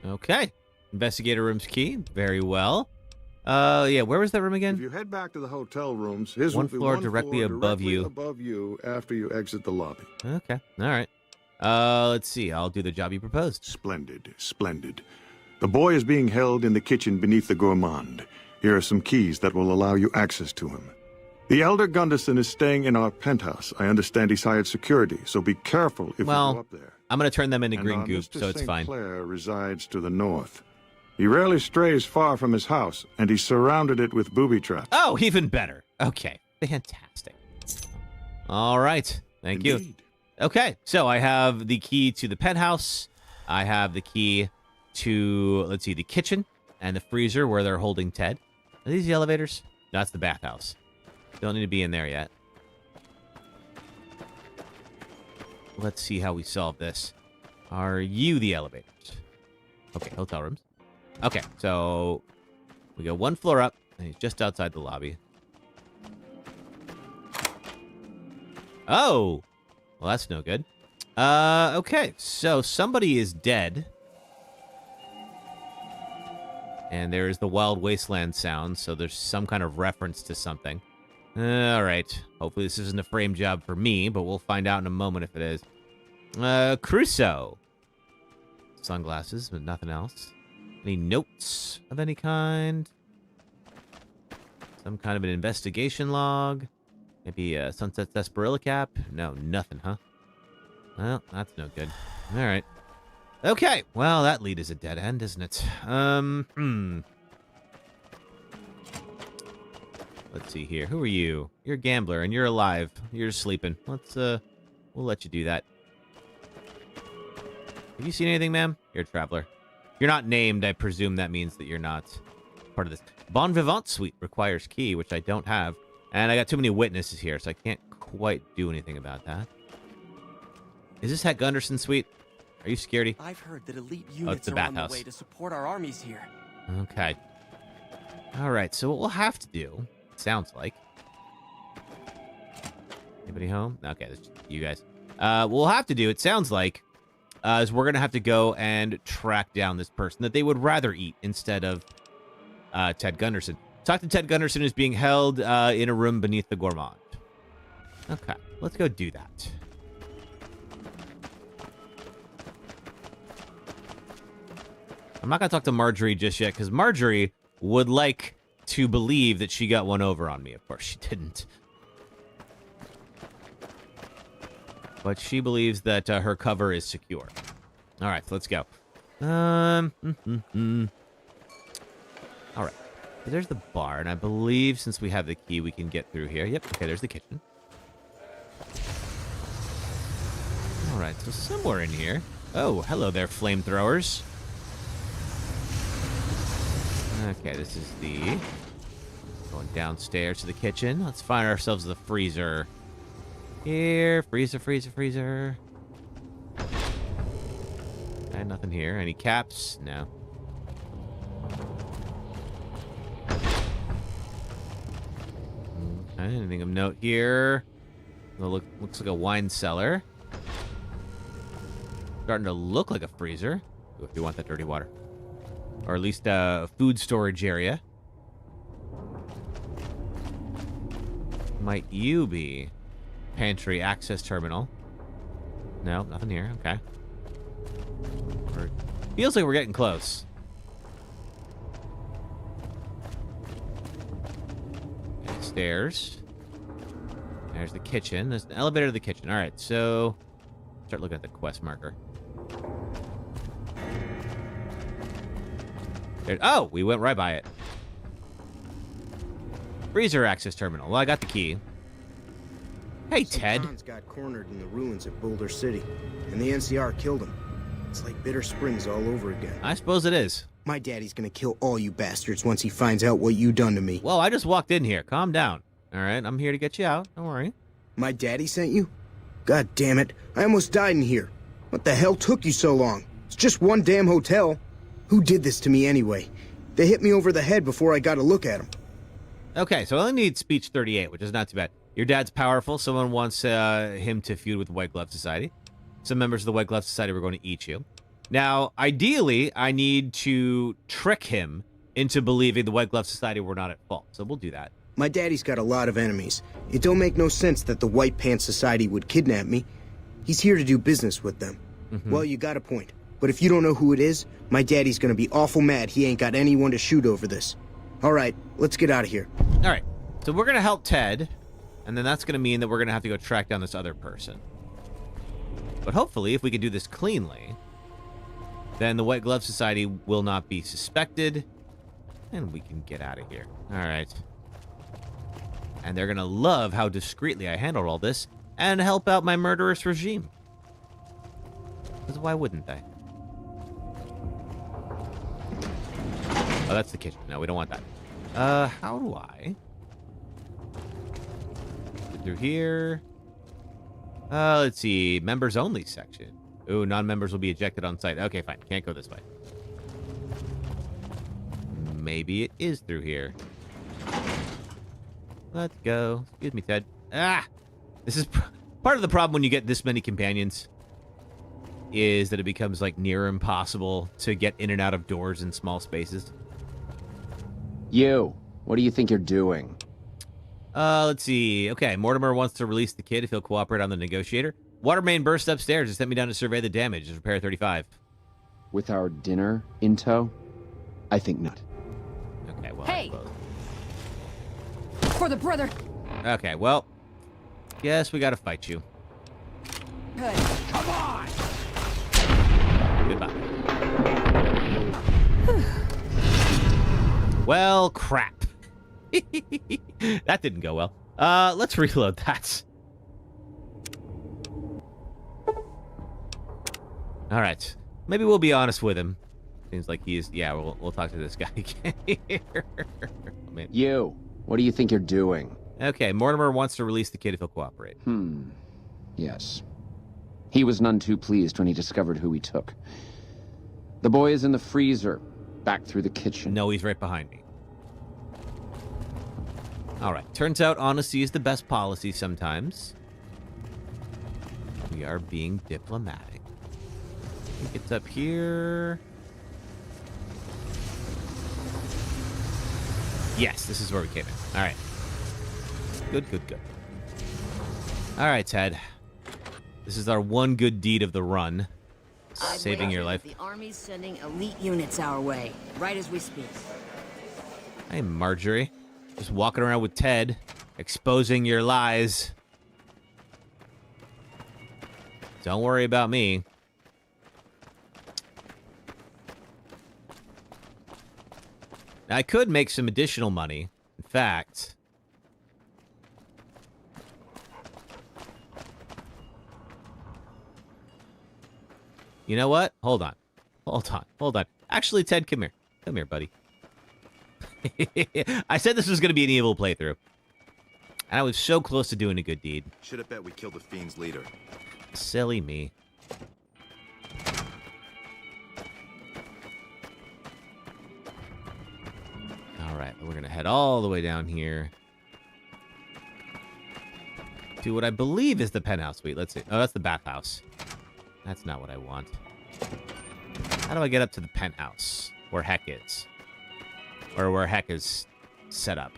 Okay. Investigator room's key. Very well. Yeah, where was that room again? If you head back to the hotel rooms, his one will be floor one directly floor above you. Above you after you exit the lobby. Okay. All right. Let's see. I'll do the job you proposed. Splendid. Splendid. The boy is being held in the kitchen beneath the gourmand. Here are some keys that will allow you access to him. The elder Gunderson is staying in our penthouse. I understand he's hired security, so be careful if you go up there. I'm going to turn them into And green goop, Mr. so it's St. fine. Clair resides to the north. He rarely strays far from his house, and he surrounded it with booby traps. Oh, even better. Okay. Fantastic. All right. Thank you. Okay. So I have the key to the penthouse. I have the key to, let's see, the kitchen and the freezer where they're holding Ted. Are these the elevators? No, that's the bathhouse. Don't need to be in there yet. Let's see how we solve this. Are you the elevators? Okay, hotel rooms. Okay, so we go one floor up, and he's just outside the lobby. Oh! Well, that's no good. Okay, so somebody is dead. And there's the Wild Wasteland sound, so there's some kind of reference to something. All right. Hopefully this isn't a frame job for me, but we'll find out in a moment if it is. Crusoe. Sunglasses, but nothing else. Any notes of any kind? Some kind of an investigation log? Maybe a Sunset Sarsaparilla cap? No, nothing, huh? Well, that's no good. All right. Okay, well, that lead is a dead end, isn't it? Let's see here. Who are you? You're a gambler, and you're alive. You're sleeping. Let's, we'll let you do that. Have you seen anything, ma'am? You're a traveler. You're not named. I presume that means that you're not part of this. Bon Vivant Suite requires key, which I don't have. And I got too many witnesses here, so I can't quite do anything about that. Is this Heck Gunderson Suite? Are you scaredy? I've heard that elite units are on the way to support our armies here. Okay. All right, so what we'll have to do, it sounds like. Anybody home? Okay, that's just you guys. What we'll have to do, it sounds like, is we're going to have to go and track down this person that they would rather eat instead of Ted Gunderson. Talk to Ted Gunderson, who's being held in a room beneath the gourmand. Okay, let's go do that. I'm not going to talk to Marjorie just yet, because Marjorie would like to believe that she got one over on me. Of course, she didn't. But she believes that her cover is secure. All right, so let's go. All right. So there's the bar, and I believe since we have the key, we can get through here. Yep, okay, there's the kitchen. All right, so somewhere in here. Oh, hello there, flamethrowers. Okay, this is the... Going downstairs to the kitchen. Let's find ourselves the freezer. Here, freezer, freezer, freezer. Okay, nothing here. Any caps? No. Okay, anything of note here? Looks like a wine cellar. Starting to look like a freezer. Ooh, if you want that dirty water. Or at least a food storage area. Might you be? Pantry access terminal. No, nothing here. Okay. Feels like we're getting close. Okay, stairs. There's the kitchen. There's an elevator to the kitchen. All right, so start looking at the quest marker. Oh, we went right by it. Freezer access terminal. Well, I got the key. Hey, Ted. Hans got cornered in the ruins at Boulder City, and the NCR killed him. It's like Bitter Springs all over again. I suppose it is. My daddy's gonna kill all you bastards once he finds out what you done to me. Well, I just walked in here. Calm down. All right, I'm here to get you out. Don't worry. My daddy sent you? God damn it. I almost died in here. What the hell took you so long? It's just one damn hotel. Who did this to me anyway? They hit me over the head before I got a look at him. Okay, so I only need speech 38, which is not too bad. Your dad's powerful. Someone wants him to feud with the White Glove Society. Some members of the White Glove Society were going to eat you. Now, ideally, I need to trick him into believing the White Glove Society were not at fault. So we'll do that. My daddy's got a lot of enemies. It don't make no sense that the White Pants Society would kidnap me. He's here to do business with them. Well, you got a point. But if you don't know who it is, my daddy's gonna be awful mad he ain't got anyone to shoot over this. All right, let's get out of here. All right, so we're gonna help Ted, and then that's gonna mean that we're gonna have to go track down this other person. But hopefully, if we can do this cleanly, then the White Glove Society will not be suspected, and we can get out of here. All right. And they're gonna love how discreetly I handled all this, and help out my murderous regime. Because why wouldn't they? Oh, that's the kitchen. No, we don't want that. How do I? Through here. Let's see. Members only section. Ooh, non-members will be ejected on site. Okay, fine. Can't go this way. Maybe it is through here. Let's go. Excuse me, Ted. Ah! This is part of the problem when you get this many companions. Is that it becomes, like, near impossible to get in and out of doors in small spaces. You. What do you think you're doing? Let's see. Okay, Mortimer wants to release the kid if he'll cooperate on the negotiator. Water main burst upstairs and sent me down to survey the damage. It's repair 35. With our dinner in tow? I think not. Okay, well, hey! For the brother! Okay, well, guess we gotta fight you. Good. Come on! Goodbye. Well, crap. That didn't go well. Let's reload that. All right. Maybe we'll be honest with him. Seems like he's... Yeah, we'll talk to this guy again here. Oh, man. You. What do you think you're doing? Okay, Mortimer wants to release the kid if he'll cooperate. Yes. He was none too pleased when he discovered who he took. The boy is in the freezer, back through the kitchen. No, he's right behind me. All right. Turns out honesty is the best policy sometimes. We are being diplomatic. I think it's up here. Yes, this is where we came in. All right. Good, good, good. All right, Ted. This is our one good deed of the run. Saving your life. The Army's sending elite units our way, right as we speak. Hey, Marjorie. Just walking around with Ted, exposing your lies. Don't worry about me. Now, I could make some additional money. In fact... You know what? Hold on. Actually, Ted, come here. Come here, buddy. I said this was going to be an evil playthrough. And I was so close to doing a good deed. Should have bet we killed the Fiend's leader. Silly me. Alright, we're going to head all the way down here to what I believe is the penthouse suite. Let's see. Oh, that's the bathhouse. That's not what I want. How do I get up to the penthouse? Where Heck is. Or where Heck is set up.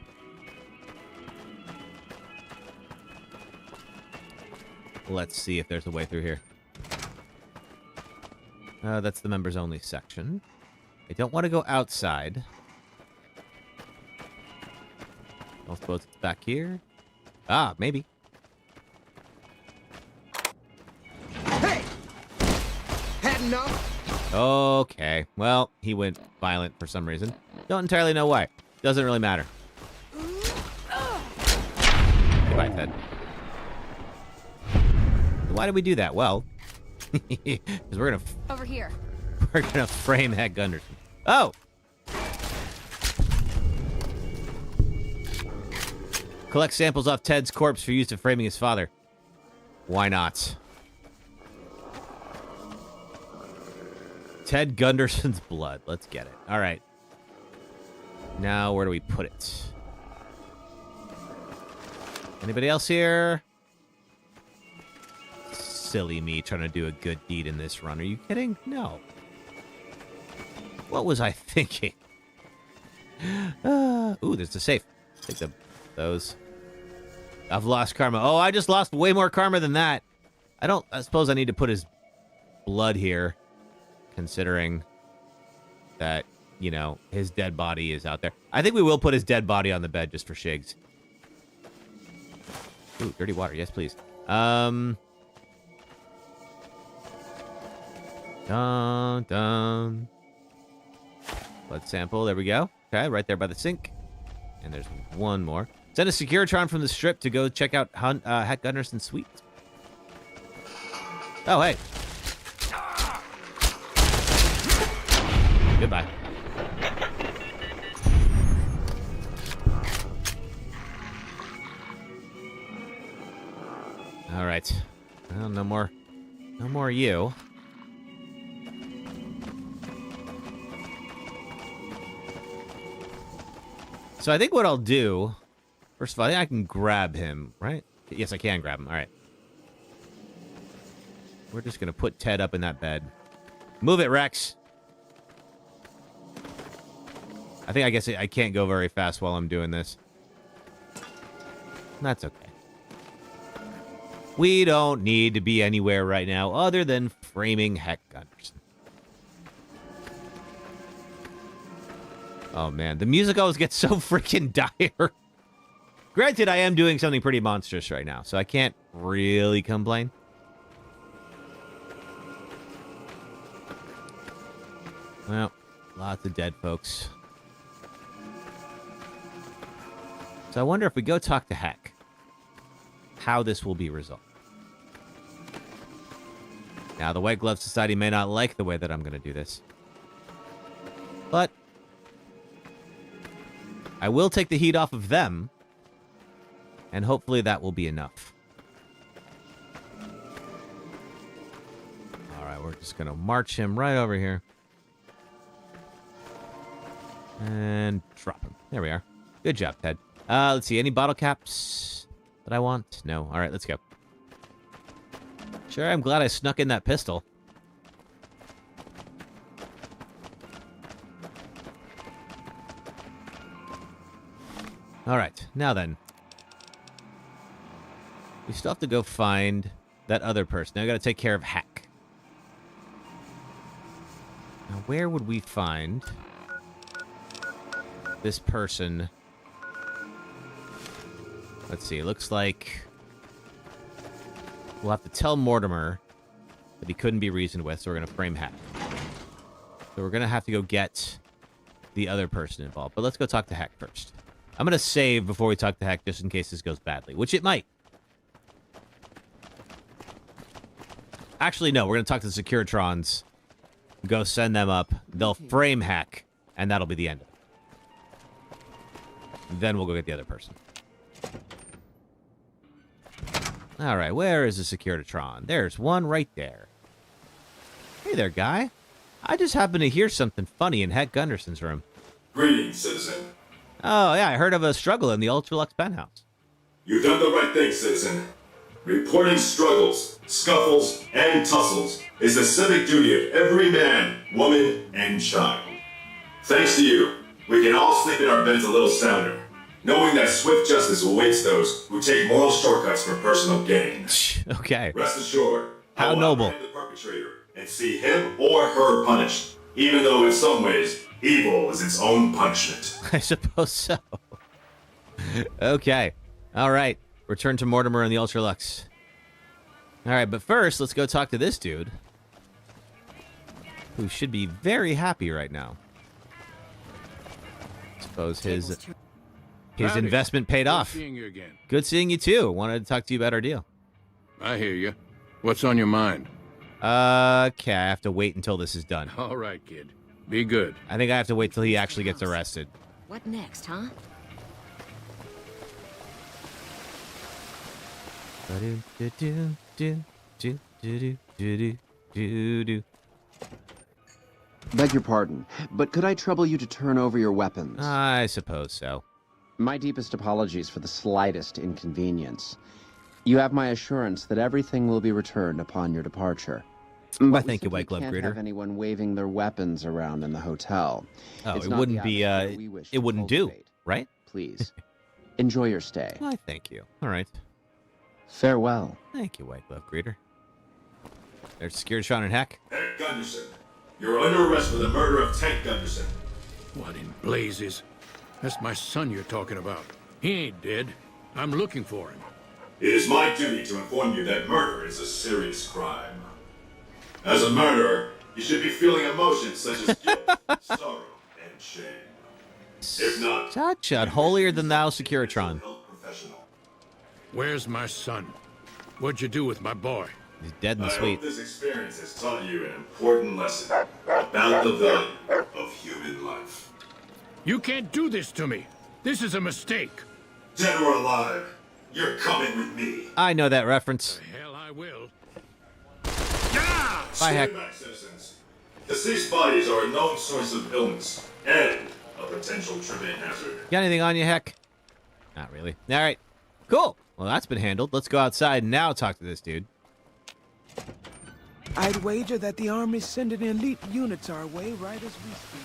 Let's see if there's a way through here. That's the members only section. I don't want to go outside. I suppose it's back here. Ah, maybe. Hey! Had enough? Okay. Well, he went violent for some reason. Don't entirely know why. Doesn't really matter. Goodbye, Ted. Why did we do that? Well, because we're gonna over here. We're gonna frame Heck Gunderson. Oh. Collect samples off Ted's corpse for use in framing his father. Why not? Ted Gunderson's blood. Let's get it. All right. Now, where do we put it? Anybody else here? Silly me trying to do a good deed in this run. Are you kidding? No. What was I thinking? Ooh, there's the safe. Take those. I've lost karma. Oh, I just lost way more karma than that. I suppose I need to put his blood here, considering that, you know, his dead body is out there. I think we will put his dead body on the bed just for shigs. Ooh, dirty water. Yes, please. Dun. Blood sample. There we go. Okay, right there by the sink. And there's one more. Send a Securitron from the strip to go check out Heck Gunderson's suite. Oh, hey. Goodbye. All right. Well, no more you. So I think what I'll do, first of all, I think I can grab him, right? Yes, I can grab him. All right. We're just going to put Ted up in that bed. Move it, Rex. I guess I can't go very fast while I'm doing this. That's okay. We don't need to be anywhere right now other than framing Heck Gunderson. Oh, man. The music always gets so freaking dire. Granted, I am doing something pretty monstrous right now, so I can't really complain. Well, lots of dead folks. So I wonder if we go talk to Heck, how this will be resolved. Now, the White Glove Society may not like the way that I'm going to do this, but I will take the heat off of them, and hopefully that will be enough. All right, we're just going to march him right over here. And drop him. There we are. Good job, Ted. Let's see. Any bottle caps that I want? No. All right, let's go. Sure, I'm glad I snuck in that pistol. All right, now then. We still have to go find that other person. Now I got to take care of Heck. Now, where would we find this person? Let's see. It looks like we'll have to tell Mortimer that he couldn't be reasoned with, so we're going to frame Heck. So we're going to have to go get the other person involved. But let's go talk to Heck first. I'm going to save before we talk to Heck just in case this goes badly, which it might. Actually, no. We're going to talk to the Securitrons. Go send them up. They'll frame hack, and that'll be the end of it. Then we'll go get the other person. All right, where is the Securitron? There's one right there. Hey there, guy. I just happened to hear something funny in Heck Gunderson's room. Greetings, citizen. Oh, yeah, I heard of a struggle in the Ultralux penthouse. You've done the right thing, citizen. Reporting struggles, scuffles, and tussles is the civic duty of every man, woman, and child. Thanks to you, we can all sleep in our beds a little sounder, knowing that swift justice awaits those who take moral shortcuts for personal gain. Okay. Rest assured, how I will noble. apprehend the perpetrator and see him or her punished, even though in some ways, evil is its own punishment. I suppose so. Okay. All right. Return to Mortimer and the Ultralux. All right, but first, let's go talk to this dude, who should be very happy right now. Suppose his investment paid off. Good seeing you again. Good seeing you too. Wanted to talk to you about our deal. I hear you. What's on your mind? Okay, I have to wait until this is done. All right, kid. Be good. I think I have to wait till he actually gets arrested. What next, huh? Beg your pardon, but could I trouble you to turn over your weapons? I suppose so. My deepest apologies for the slightest inconvenience. You have my assurance that everything will be returned upon your departure. Why, thank you, White Glove Can't Greeter. have anyone waving their weapons around in the hotel. Oh, It's it not wouldn't the be, atmosphere we wish it to wouldn't do, cultivate. right? Please, enjoy your stay. Why, thank you. All right. Farewell. Thank you, White Glove Greeter. There's Securitron and Heck. Ted Gunderson, you're under arrest for the murder of Ted Gunderson. What in blazes? That's my son you're talking about. He ain't dead. I'm looking for him. It is my duty to inform you that murder is a serious crime. As a murderer, you should be feeling emotions such as guilt, sorrow, and shame. If not, Such a holier-than-thou Securitron. Where's my son? What'd you do with my boy? He's dead in the I suite. hope this experience has taught you an important lesson about the value of human life. You can't do this to me. This is a mistake. Dead or alive, you're coming with me. I know that reference. Hell, I will. Bye, Heck. Stand back, citizens. Deceased bodies are a known source of illness and a potential tripping hazard. Got anything on you, Heck? Not really. All right. Cool. Well, that's been handled. Let's go outside and now talk to this dude. I'd wager that the Army's sending elite units our way right as we speak.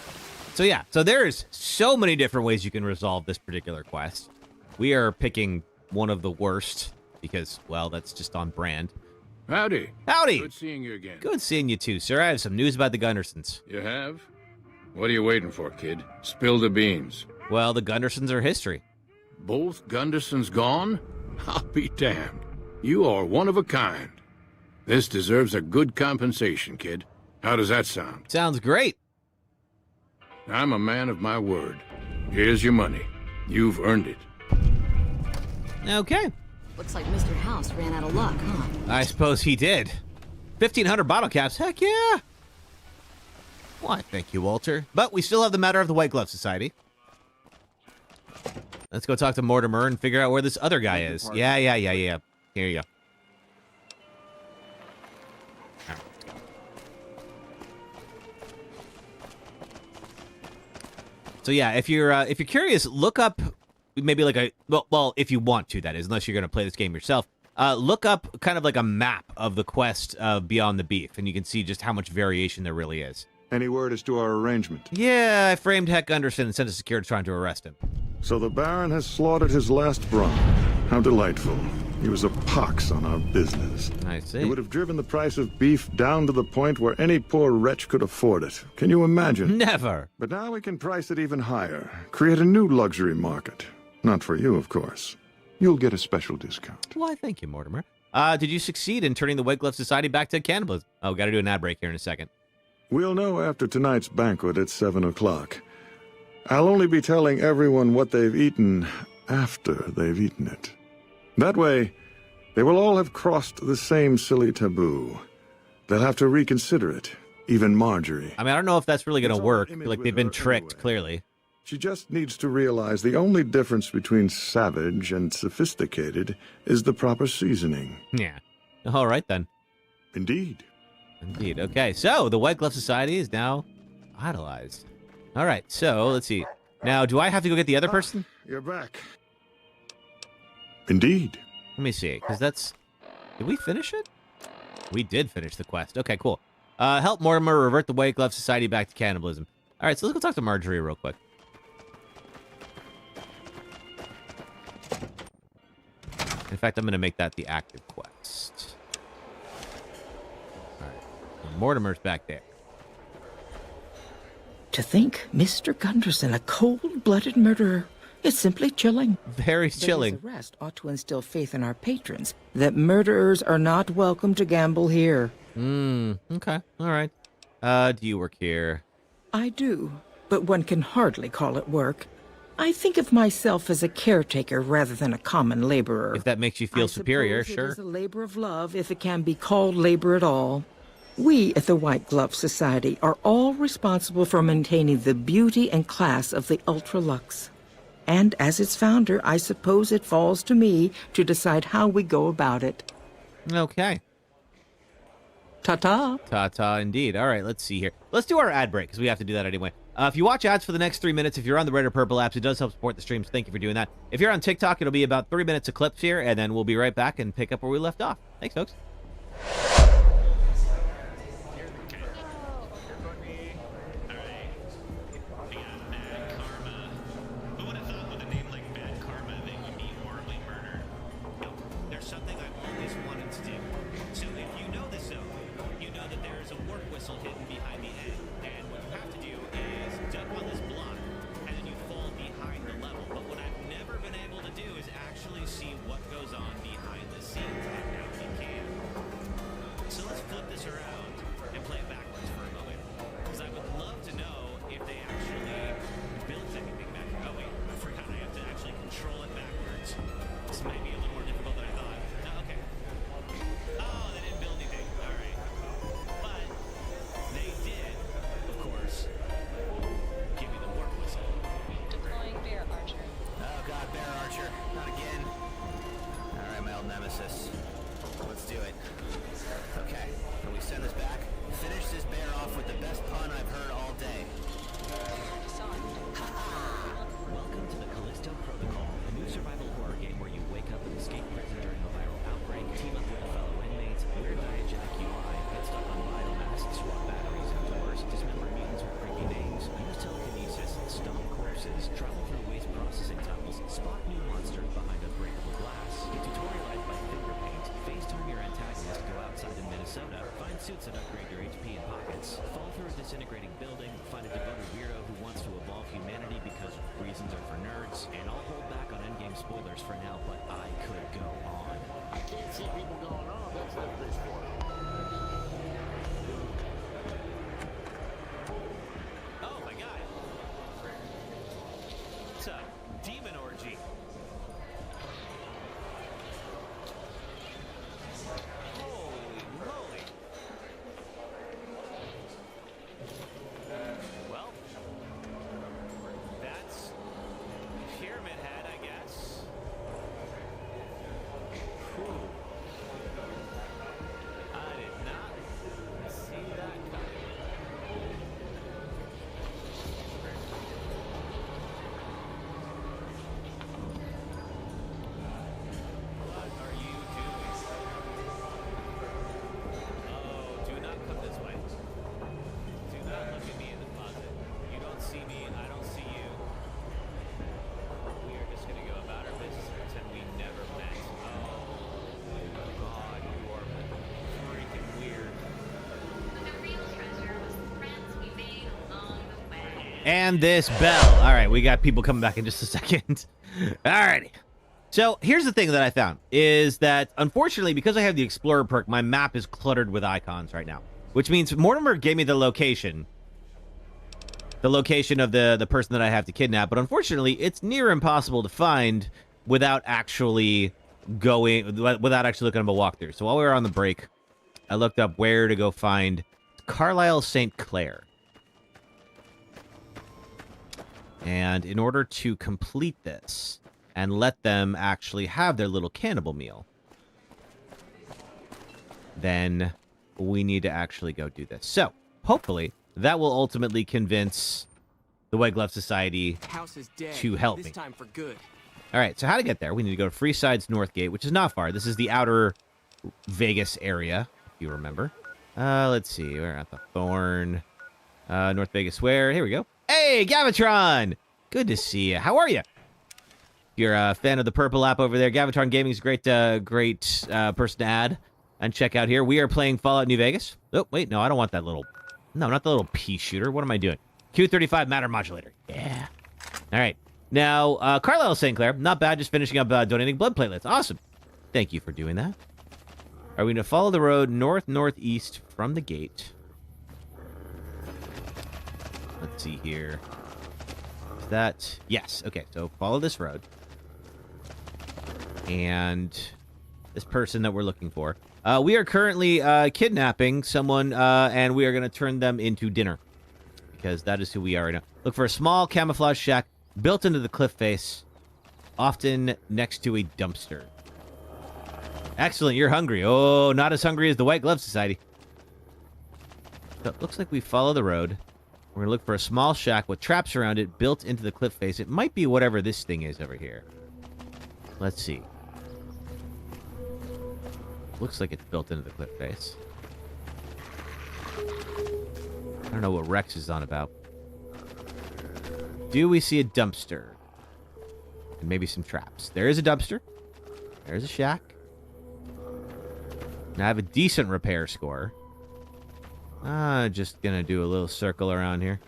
So yeah, so there's so many different ways you can resolve this particular quest. We are picking one of the worst because, well, that's just on brand. Howdy. Howdy. Good seeing you again. Good seeing you too, sir. I have some news about the Gundersons. You have? What are you waiting for, kid? Spill the beans. Well, the Gundersons are history. Both Gundersons gone? I'll be damned. You are one of a kind. This deserves a good compensation, kid. How does that sound? Sounds great. I'm a man of my word. Here's your money. You've earned it. Okay. Looks like Mr. House ran out of luck, huh? I suppose he did. 1,500 bottle caps. Heck yeah. Why, thank you, Walter. But we still have the matter of the White Glove Society. Let's go talk to Mortimer and figure out where this other guy is. Yeah. Here you go. All right, let's go. So yeah, if you're curious, look up maybe like a well, if you want to, that is, unless you're going to play this game yourself. Look up kind of like a map of the quest of Beyond the Beef, and you can see just how much variation there really is. Any word as to our arrangement? Yeah, I framed Heck Gunderson and sent a security trying to arrest him. So the Baron has slaughtered his last brawn. How delightful. He was a pox on our business. I see. He would have driven the price of beef down to the point where any poor wretch could afford it. Can you imagine? Never. But now we can price it even higher. Create a new luxury market. Not for you, of course. You'll get a special discount. Why, thank you, Mortimer. Did you succeed in turning the White Glove Society back to cannibalism? Oh, got to do an ad break here in a second. We'll know after tonight's banquet at 7 o'clock. I'll only be telling everyone what they've eaten after they've eaten it. That way, they will all have crossed the same silly taboo. They'll have to reconsider it. Even Marjorie. I mean, I don't know if that's really going to work. I feel like with they've been her tricked, anyway. clearly. She just needs to realize the only difference between savage and sophisticated is the proper seasoning. Yeah. All right, then. Indeed. Indeed. Okay, so the White Glove Society is now idolized. All right, so let's see. Now, do I have to go get the other person? You're back. Indeed. Let me see, because that's... Did we finish it? We did finish the quest. Okay, cool. Help Mortimer revert the White Glove Society back to cannibalism. All right, so let's go talk to Marjorie real quick. In fact, I'm going to make that the active quest. All right. Mortimer's back there. To think Mr. Gunderson, a cold-blooded murderer. It's simply chilling. Very chilling. But his arrest ought to instill faith in our patrons that murderers are not welcome to gamble here. Okay. All right. Do you work here? I do, but one can hardly call it work. I think of myself as a caretaker rather than a common laborer. If that makes you feel superior, sure. It is a labor of love, if it can be called labor at all. We at the White Glove Society are all responsible for maintaining the beauty and class of the ultra-luxe. And as its founder, I suppose it falls to me to decide how we go about it. Okay. Ta-ta. Ta-ta, indeed. All right, let's see here. Let's do our ad break, because we have to do that anyway. If you watch ads for the next 3 minutes, if you're on the Red or Purple apps, it does help support the streams. Thank you for doing that. If you're on TikTok, it'll be about 3 minutes of clips here, and then we'll be right back and pick up where we left off. Thanks, folks. suits that upgrade your HP and pockets. Fall through a disintegrating building, find a devoted weirdo who wants to evolve humanity because reasons are for nerds, and I'll hold back on endgame spoilers for now, but I could go on. I can't see people going on. That's that fish for it. Oh my god. It's a demon orgy. Holy moly. Well, that's Pyramid Head, I guess. Whew. I did not see that coming. What are you doing? Oh, do not come this way. Do not look at me in the closet. You don't see me, I don't see you. We are just gonna go about our business and pretend we never met. Oh god, you are freaking weird. And this bell. All right, we got people coming back in just a second. All righty. So here's the thing that I found is that, unfortunately, because I have the Explorer perk, my map is cluttered with icons right now, which means Mortimer gave me the location of the person that I have to kidnap, but unfortunately, it's near impossible to find without actually looking at a walkthrough. So while we were on the break, I looked up where to go find Carlisle St. Clair. And in order to complete this and let them actually have their little cannibal meal, then we need to actually go do this. So, hopefully, that will ultimately convince the White Glove Society to help me. Time for good. All right, so how to get there? We need to go to Freeside's North Gate, which is not far. This is the outer Vegas area, if you remember. Let's see. We're at the Thorn. North Vegas Square. Here we go. Hey, Gavitron! Good to see you. How are you? If you're a fan of the purple app over there, Gavitron Gaming is a great person to add and check out here. We are playing Fallout New Vegas. Oh, wait, no, I don't want that little... No, not the little pea shooter. What am I doing? Q35 matter modulator. Yeah. All right. Now, Carlisle St. Clair, not bad. Just finishing up donating blood platelets. Awesome. Thank you for doing that. Are we going to follow the road northeast from the gate? Let's see here. Is that... Yes. Okay, so follow this road. And this person that we're looking for. We are currently kidnapping someone, and we are going to turn them into dinner. Because that is who we are right now. Look for a small camouflage shack built into the cliff face, often next to a dumpster. Excellent, you're hungry. Oh, not as hungry as the White Glove Society. So it looks like we follow the road. We're going to look for a small shack with traps around it built into the cliff face. It might be whatever this thing is over here. Let's see. Looks like it's built into the cliff face. I don't know what Rex is on about. Do we see a dumpster? And maybe some traps. There is a dumpster. There's a shack. Now I have a decent repair score. Just gonna do a little circle around here.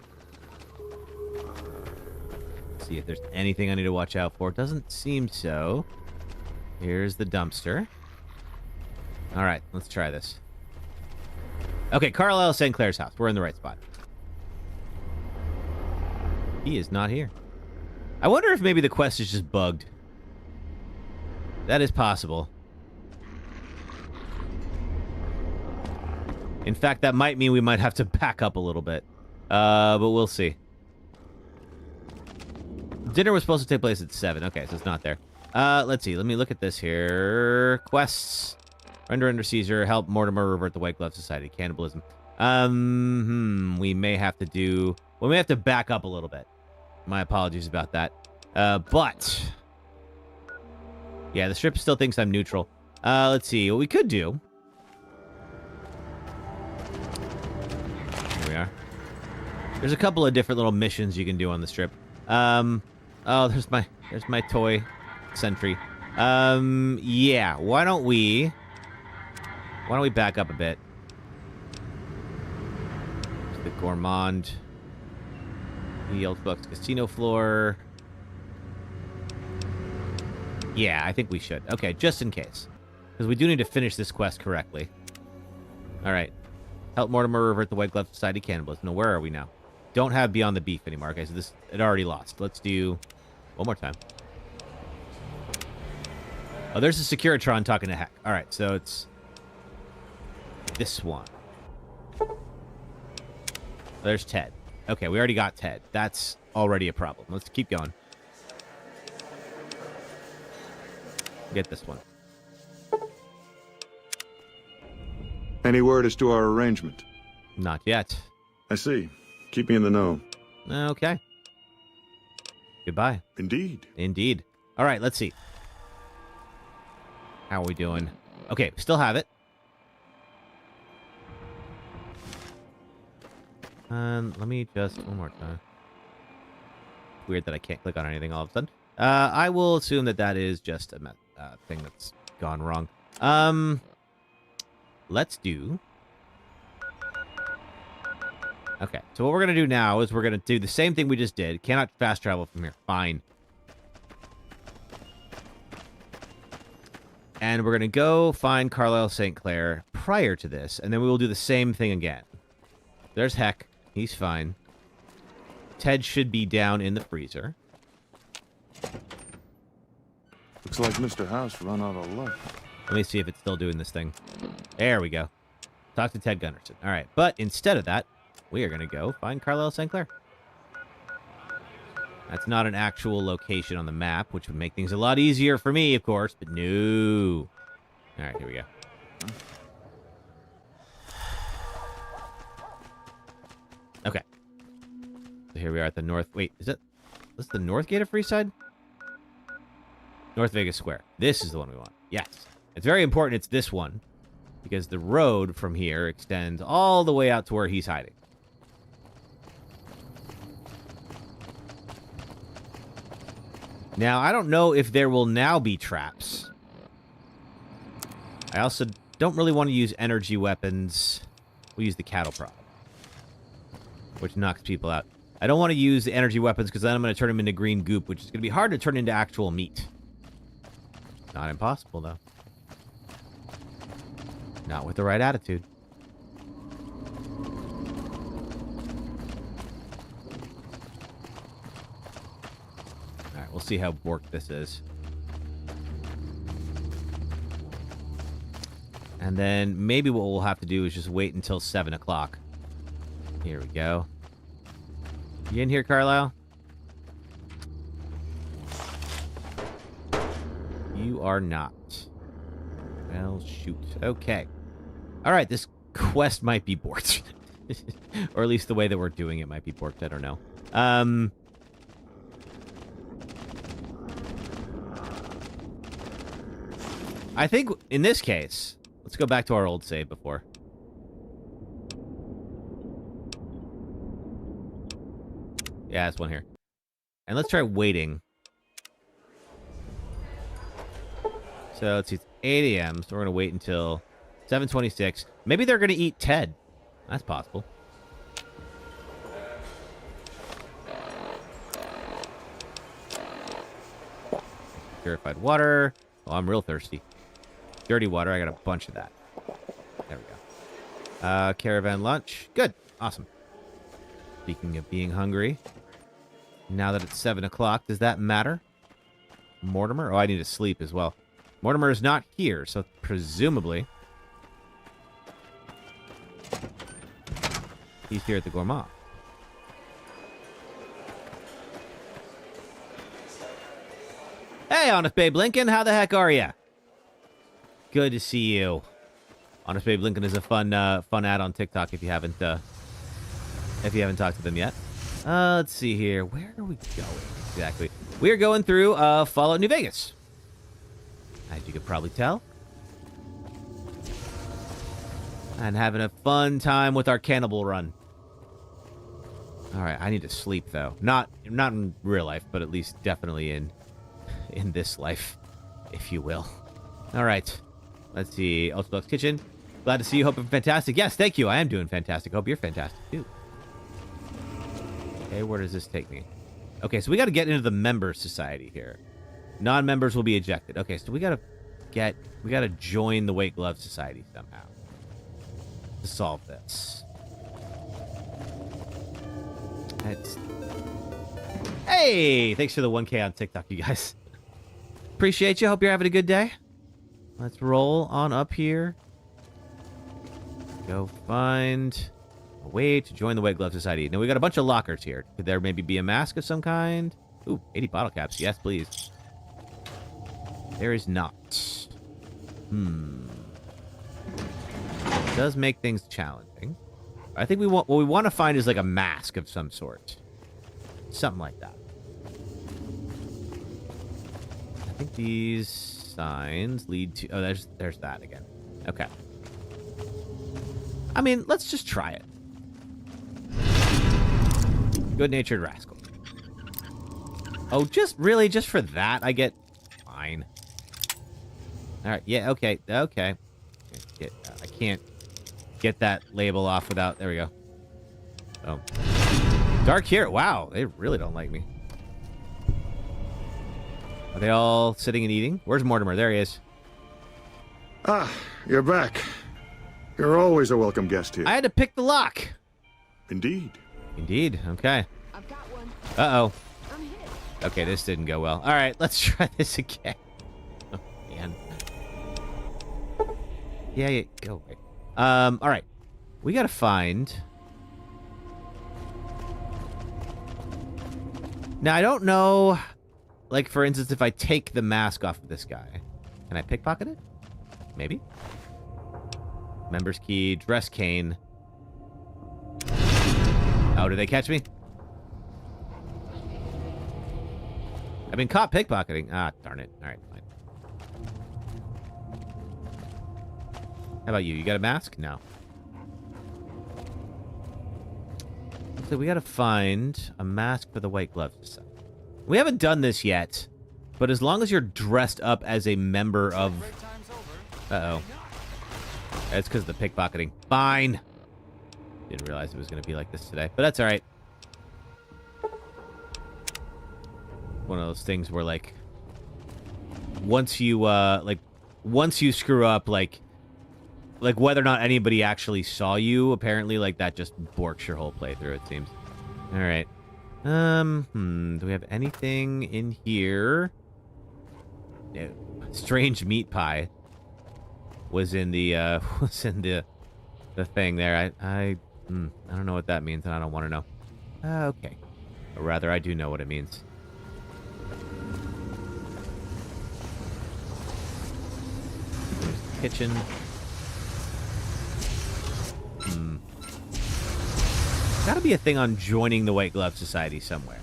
See if there's anything I need to watch out for. Doesn't seem so. Here's the dumpster. Alright, let's try this. Okay, Carlisle St. Clair's house. We're in the right spot. He is not here. I wonder if maybe the quest is just bugged. That is possible. In fact, that might mean we might have to back up a little bit. But we'll see. Dinner was supposed to take place at 7. Okay, so it's not there. Let's see. Let me look at this here. Quests. Render under Caesar. Help Mortimer revert the White Glove Society. Cannibalism. We may have to do... We may have to back up a little bit. My apologies about that. But... Yeah, the strip still thinks I'm neutral. Let's see. What we could do... Here we are. There's a couple of different little missions you can do on the strip. Oh, there's my toy sentry. Yeah, why don't we back up a bit? There's the Gourmand. The Elgato casino floor. Yeah, I think we should. Okay, just in case. Because we do need to finish this quest correctly. Alright. Help Mortimer revert the White Glove Society cannibalism. No, where are we now? Don't have Beyond the Beef anymore. Okay, so it already lost. Let's do one more time. Oh, there's a Securitron talking to Heck. Alright, so it's this one. There's Ted. Okay, we already got Ted. That's already a problem. Let's keep going. Get this one. Any word as to our arrangement? Not yet. I see. Keep me in the know. Okay. Goodbye. Indeed. Indeed. All right, let's see. How are we doing? Okay, still have it. Let me just... One more time. Weird that I can't click on anything all of a sudden. I will assume that is just a thing that's gone wrong. Let's do... Okay, so what we're going to do now is we're going to do the same thing we just did. Cannot fast travel from here. Fine. And we're going to go find Carlisle St. Clair prior to this, and then we will do the same thing again. There's Heck. He's fine. Ted should be down in the freezer. Looks like Mr. House run out of luck. Let me see if it's still doing this thing. There we go. Talk to Ted Gunderson. All right, but instead of that, we are going to go find Carlisle St. Clair. That's not an actual location on the map, which would make things a lot easier for me, of course, but no. All right, here we go. Okay. So here we are at the north. Wait, is this the north gate of Freeside? North Vegas Square. This is the one we want. Yes. It's very important it's this one, because the road from here extends all the way out to where he's hiding. Now, I don't know if there will now be traps. I also don't really want to use energy weapons. We'll use the cattle prod, which knocks people out. I don't want to use the energy weapons because then I'm going to turn them into green goop, which is going to be hard to turn into actual meat. Not impossible, though. Not with the right attitude. Alright, we'll see how borked this is. And then maybe what we'll have to do is just wait until 7 o'clock. Here we go. You in here, Carlisle? You are not. Well, shoot. Okay. All right, this quest might be borked. Or at least the way that we're doing it might be borked. I don't know. I think in this case, let's go back to our old save before. Yeah, that's one here. And let's try waiting. So let's see, it's 8 a.m., so we're going to wait until 7:26. Maybe they're going to eat Ted. That's possible. Purified water. Oh, I'm real thirsty. Dirty water, I got a bunch of that. There we go. Caravan lunch. Good. Awesome. Speaking of being hungry, now that it's 7 o'clock, does that matter? Mortimer? Oh, I need to sleep as well. Mortimer is not here, so presumably he's here at the Gourmand. Hey, Honest Babe Lincoln, how the heck are you? Good to see you. Honest Babe Lincoln is a fun ad on TikTok if you haven't talked to them yet. Let's see here. Where are we going exactly? We are going through Fallout New Vegas. As you could probably tell. And having a fun time with our cannibal run. Alright, I need to sleep though. Not in real life, but at least definitely in this life, if you will. Alright. Let's see. Ultrabox Kitchen. Glad to see you. Hope you're fantastic. Yes, thank you. I am doing fantastic. Hope you're fantastic too. Okay, where does this take me? Okay, so we got to get into the member society here. Non-members will be ejected. Okay, so we got to join the White Glove Society somehow to solve this. Hey, thanks for the 1K on TikTok, you guys. Appreciate you. Hope you're having a good day. Let's roll on up here. Go find a way to join the White Glove Society. Now, we got a bunch of lockers here. Could there maybe be a mask of some kind? Ooh, 80 bottle caps. Yes, please. There is not. It does make things challenging. I think what we want to find is like a mask of some sort. Something like that. I think these signs lead to... Oh, there's that again. Okay. I mean, let's just try it. Good-natured rascal. Oh, just for that, I get... Fine. Alright, yeah, okay. I can't get that label off without... There we go. Oh. Dark here. Wow, they really don't like me. Are they all sitting and eating? Where's Mortimer? There he is. Ah, you're back. You're always a welcome guest here. I had to pick the lock. Indeed. Indeed. Okay. I've got one. Uh-oh. I'm hit. Okay, this didn't go well. All right, let's try this again. Oh, man. Yeah, go away. All right. We gotta find... Now, I don't know... Like, for instance, if I take the mask off of this guy, can I pickpocket it? Maybe. Member's key, dress cane. Oh, did they catch me? I've been caught pickpocketing. Ah, darn it. All right, fine. How about you? You got a mask? No. So we got to find a mask for the white gloves. We haven't done this yet, but as long as you're dressed up as a member of... Uh-oh. That's because of the pickpocketing. Fine. Didn't realize it was going to be like this today, but that's all right. One of those things where, like, once you screw up, like whether or not anybody actually saw you, apparently, like, that just borks your whole playthrough, it seems. All right. Do we have anything in here? No. Strange meat pie was in the thing there. I don't know what that means, and I don't want to know. Okay. Or rather, I do know what it means. There's the kitchen. Gotta be a thing on joining the White Glove Society somewhere.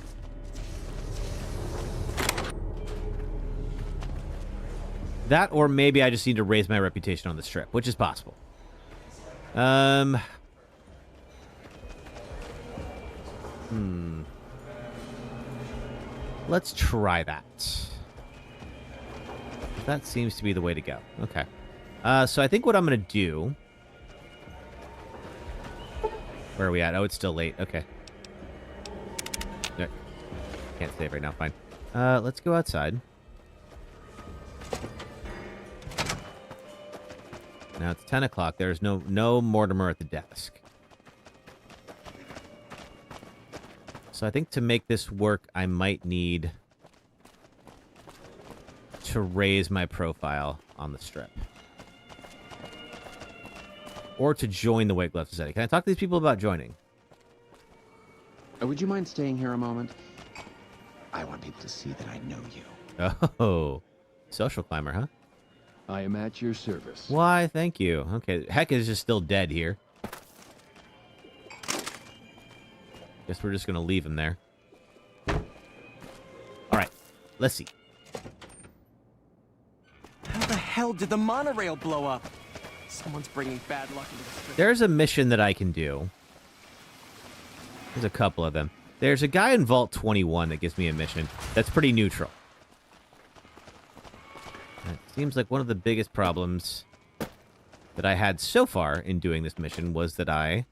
That, or maybe I just need to raise my reputation on the strip, which is possible. Let's try that. That seems to be the way to go. Okay. So I think what I'm going to do... Where are we at? Oh, it's still late. Okay. No, can't save right now. Fine. Let's go outside. Now it's 10 o'clock. There's no Mortimer at the desk. So I think to make this work, I might need to raise my profile on the strip. Or to join the White Glove Society. Can I talk to these people about joining? Would you mind staying here a moment? I want people to see that I know you. Oh, social climber, huh? I am at your service. Why, thank you. Okay, Heck is just still dead here. Guess we're just going to leave him there. All right, let's see. How the hell did the monorail blow up? Someone's bringing bad luck into the strip. There's a mission that I can do. There's a couple of them. There's a guy in Vault 21 that gives me a mission that's pretty neutral. It seems like one of the biggest problems that I had so far in doing this mission was that I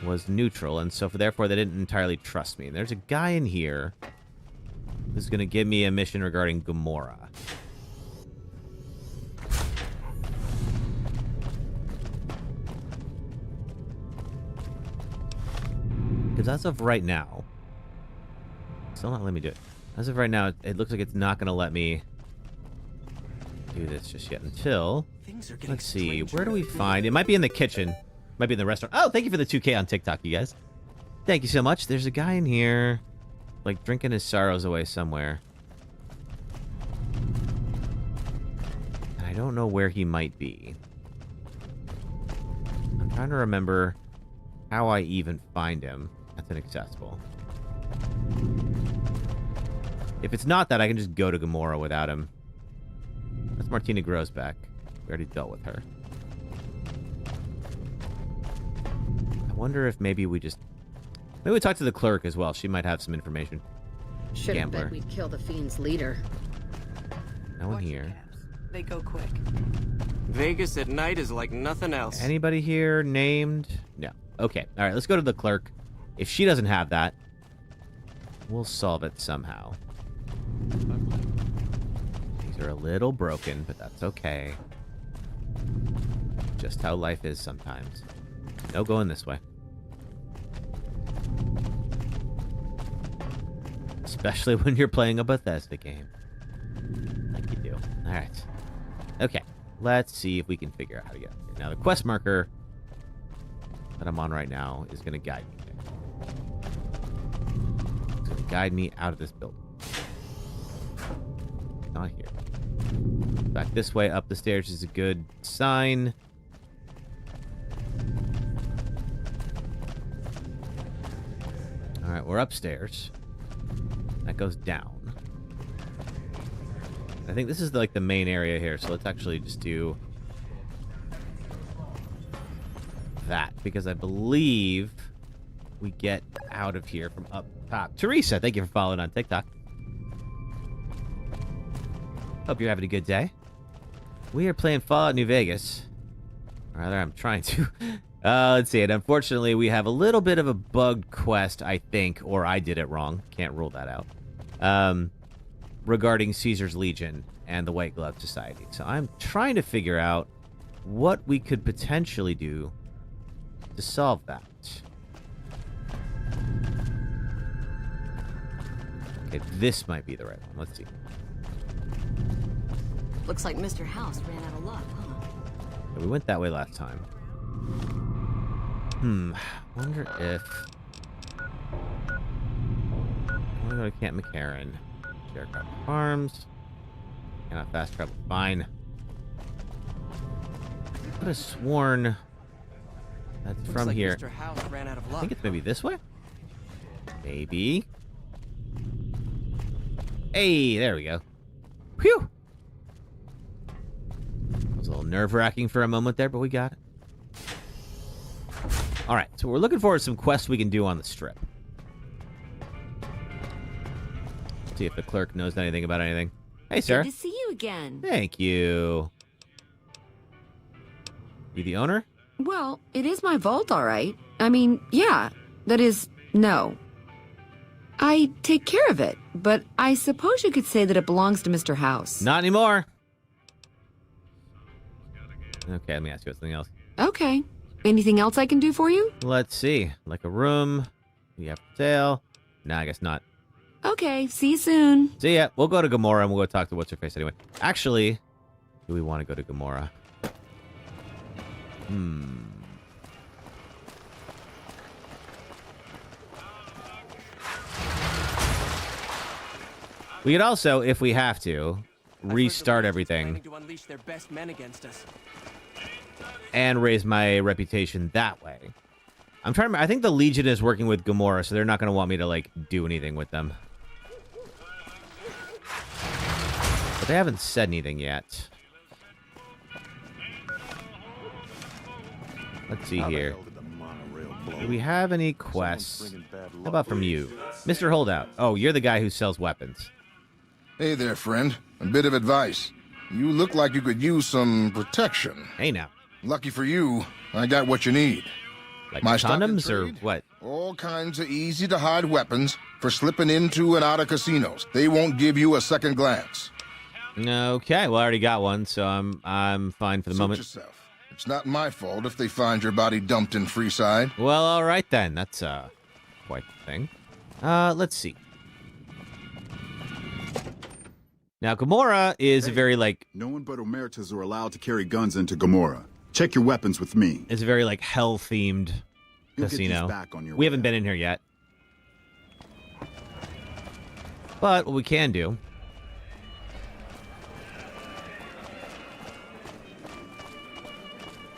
was neutral, and so therefore they didn't entirely trust me. And there's a guy in here who's going to give me a mission regarding Gamora. Because as of right now, still not letting me do it. As of right now, it looks like it's not going to let me do this just yet until... Let's see, where do we find... It might be in the kitchen. Might be in the restaurant. Oh, thank you for the 2K on TikTok, you guys. Thank you so much. There's a guy in here, like, drinking his sorrows away somewhere. And I don't know where he might be. I'm trying to remember how I even find him. That's inaccessible. If it's not that, I can just go to Gamora without him. That's Martina Grosbeck. We already dealt with her. I wonder if maybe we just... Maybe we talk to the clerk as well. She might have some information. Should have bet we'd kill the Fiend's leader. No one here. They go quick. Vegas at night is like nothing else. Anybody here named? No. Okay. All right, let's go to the clerk. If she doesn't have that, we'll solve it somehow. Things are a little broken, but that's okay. Just how life is sometimes. No going this way. Especially when you're playing a Bethesda game. Like you do. Alright. Okay. let's see if we can figure out how to get out here. Now, the quest marker that I'm on right now is going to guide me there. It's going to guide me out of this building. Not here. Back this way, up the stairs is a good sign. Alright, we're upstairs. That goes down. I think this is like the main area here, so let's actually just do that, because I believe we get out of here from up top. Teresa, thank you for following on TikTok. Hope you're having a good day. We are playing Fallout New Vegas. Or rather, I'm trying to. Let's see. And unfortunately, we have a little bit of a bugged quest, I think, or I did it wrong. Can't rule that out. Regarding Caesar's Legion and the White Glove Society. So I'm trying to figure out what we could potentially do to solve that. Okay, this might be the right one. Let's see. Looks like Mr. House ran out of luck, huh? Yeah, we went that way last time. Wonder if... I want to go to Camp McCarran. Sharecropper Farms. Cannot fast travel. Fine. I could have sworn that's Looks from like here. Mr. House ran out of I luck. think it's maybe this way? Maybe. Hey, there we go. Phew! It was a little nerve-wracking for a moment there, but we got it. Alright, so we're looking for some quests we can do on the strip. See if the clerk knows anything about anything. Hey, sir. Good to see you again. Thank you. You the owner? Well, it is my vault, all right. I mean, yeah. That is, no. I take care of it, but I suppose you could say that it belongs to Mr. House. Not anymore. Okay, let me ask you something else. Okay. Anything else I can do for you? Let's see. Like a room. You have for sale. Nah, I guess not. Okay, see you soon. See ya. We'll go to Gamora and we'll go talk to What's-Her-Face anyway. Actually, do we want to go to Gamora? We could also, if we have to, restart everything To unleash their best men against us. and raise my reputation that way. I'm trying to remember. I think the Legion is working with Gamora, so they're not going to want me to, like, do anything with them. But they haven't said anything yet. Let's see here. Do we have any quests? How about from you? Mr. Holdout. Oh, you're the guy who sells weapons. Hey there, friend. A bit of advice. You look like you could use some protection. Hey, now. Lucky for you, I got what you need. Like My stock in condoms or trade? what? All kinds of easy-to-hide weapons for slipping into and out of casinos. They won't give you a second glance. Okay, well, I already got one, so I'm fine for the Suit moment. yourself. It's not my fault if they find your body dumped in Freeside. Well, all right then. That's quite the thing. Let's see. Now, Gamora is a very, like... No one but Emeritus are allowed to carry guns into Gamora. Check your weapons with me. It's a very, like, hell-themed You'll get casino. these back on your We haven't been in here yet. But what we can do...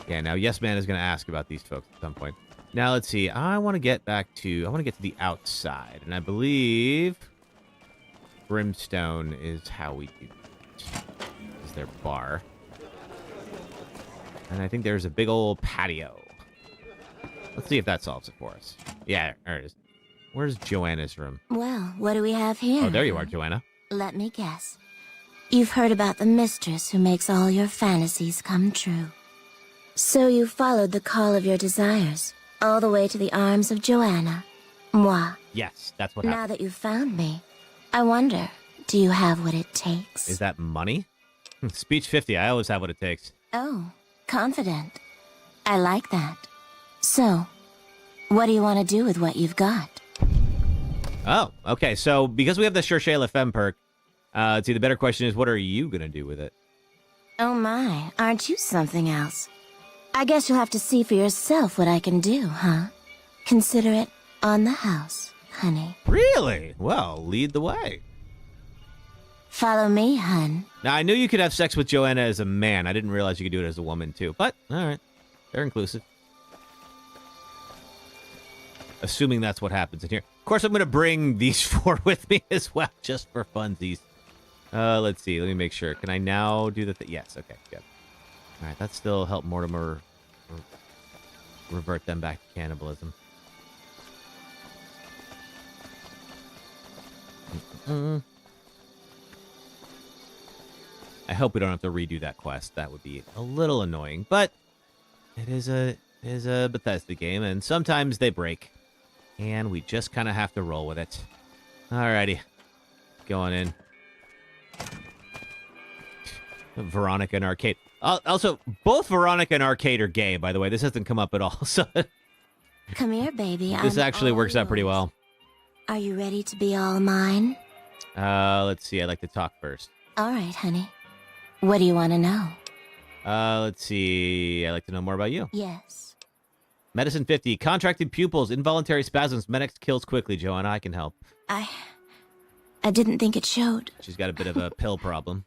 Yeah, now Yes Man is going to ask about these folks at some point. Now, let's see. I want to get to the outside. And I believe Brimstone is how we do it. Is their bar. And I think there's a big old patio. Let's see if that solves it for us. Yeah, there it is. Where's Joanna's room? Well, what do we have here? Oh, there you are, Joanna. Let me guess. You've heard about the mistress who makes all your fantasies come true. So you followed the call of your desires, all the way to the arms of Joanna. Moi. Yes, that's what Now happened. that you've found me, I wonder, do you have what it takes? Is that money? Speech 50, I always have what it takes. Oh, confident. I like that. So, what do you want to do with what you've got? Oh, okay. So, because we have the Cherchez La Femme perk, see, the better question is, what are you going to do with it? Oh my, aren't you something else? I guess you'll have to see for yourself what I can do, huh? Consider it on the house, honey. Really? Well, lead the way. Follow me, hun. Now, I knew you could have sex with Joanna as a man. I didn't realize you could do it as a woman, too. But, all right. They're inclusive. Assuming that's what happens in here. Of course, I'm going to bring these 4 with me as well, just for funsies. Let's see. Let me make sure. Can I now do the thing? Yes. Okay, good. All right, that still helped Mortimer revert them back to cannibalism. I hope we don't have to redo that quest. That would be a little annoying, but it is a Bethesda game, and sometimes they break, and we just kind of have to roll with it. Alrighty, going in. Veronica and Arcade. Also, both Veronica and Arcade are gay, by the way. This hasn't come up at all, so Come here, baby. this actually works out pretty well. Are you ready to be all mine? Let's see. I'd like to talk first. All right, honey. What do you want to know? Let's see. I'd like to know more about you. Yes. Medicine 50. Contracted pupils. Involuntary spasms. Medex kills quickly, Joanna. I can help. I didn't think it showed. She's got a bit of a pill problem.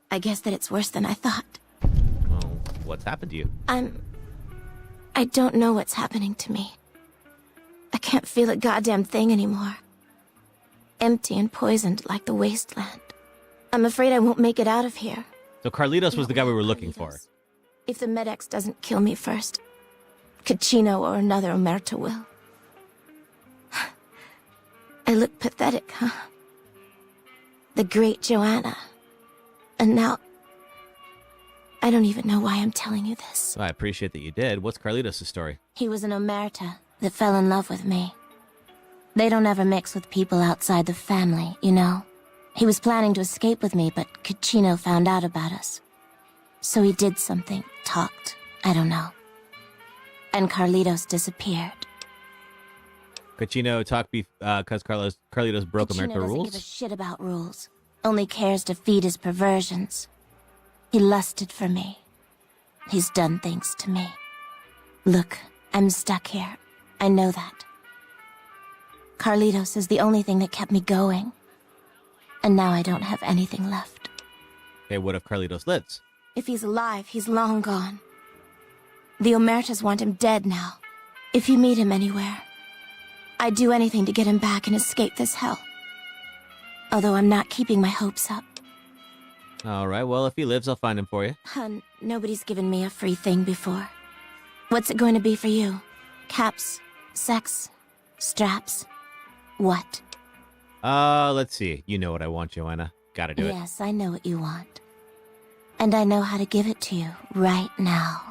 I guess that it's worse than I thought. Oh, what's happened to you? I don't know what's happening to me. I can't feel a goddamn thing anymore. Empty and poisoned like the wasteland. I'm afraid I won't make it out of here. So Carlitos was the guy we were looking for. If the Medex doesn't kill me first, Caccino or another Omerta will. I look pathetic, huh? The great Joanna. And now, I don't even know why I'm telling you this. Well, I appreciate that you did. What's Carlitos' story? He was an Omerta that fell in love with me. They don't ever mix with people outside the family, you know? He was planning to escape with me, but Caccino found out about us. So he did something, talked, I don't know. And Carlitos disappeared. Caccino talked because Carlitos broke Caccino America doesn't rules? give a shit about rules. Only cares to feed his perversions. He lusted for me. He's done things to me. Look, I'm stuck here. I know that. Carlitos is the only thing that kept me going. And now I don't have anything left. Okay, what if Carlitos lives? If he's alive, he's long gone. The Omertas want him dead now. If you meet him anywhere, I'd do anything to get him back and escape this hell. Although I'm not keeping my hopes up. All right, well, if he lives, I'll find him for you. Hun, nobody's given me a free thing before. What's it going to be for you? Caps? Sex? Straps? What? Let's see. You know what I want, Joanna. Gotta do it. Yes, I know what you want. And I know how to give it to you right now.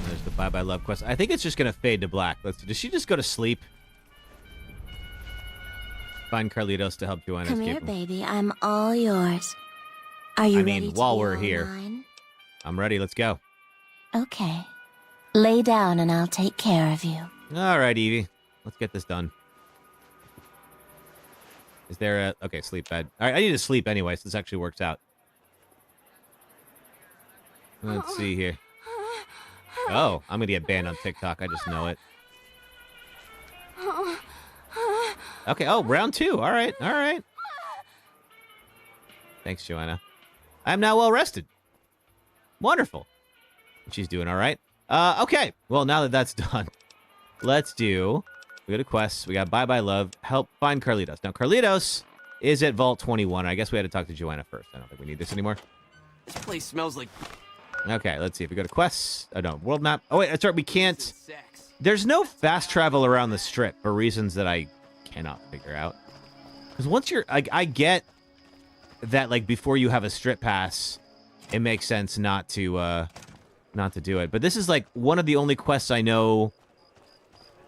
There's the Bye Bye Love quest. I think it's just gonna fade to black. Let's see. Does she just go to sleep? Find Carlitos to help Joanna Come escape here, him. baby. I'm all yours. Are you ready to while be we're all here. mine? I'm ready. Let's go. Okay. Lay down and I'll take care of you. All right, Evie. Let's get this done. Is there a... Okay, sleep bed. All right, I need to sleep anyway, so this actually works out. Let's see here. Oh, I'm going to get banned on TikTok. I just know it. Okay, oh, round 2. All right, all right. Thanks, Joanna. I'm now well rested. Wonderful. She's doing all right. Okay, well, now that that's done, let's do... We got a quest. We got Bye Bye Love. Help find Carlitos. Now, Carlitos is at Vault 21. I guess we had to talk to Joanna first. I don't think we need this anymore. This place smells like... Okay, let's see. If we go to quests... Oh, no. World map. Oh, wait. That's right. We can't... There's no fast travel around the strip for reasons that I cannot figure out. Because once you're... I get that, like, before you have a strip pass, it makes sense not to do it. But this is, like, one of the only quests I know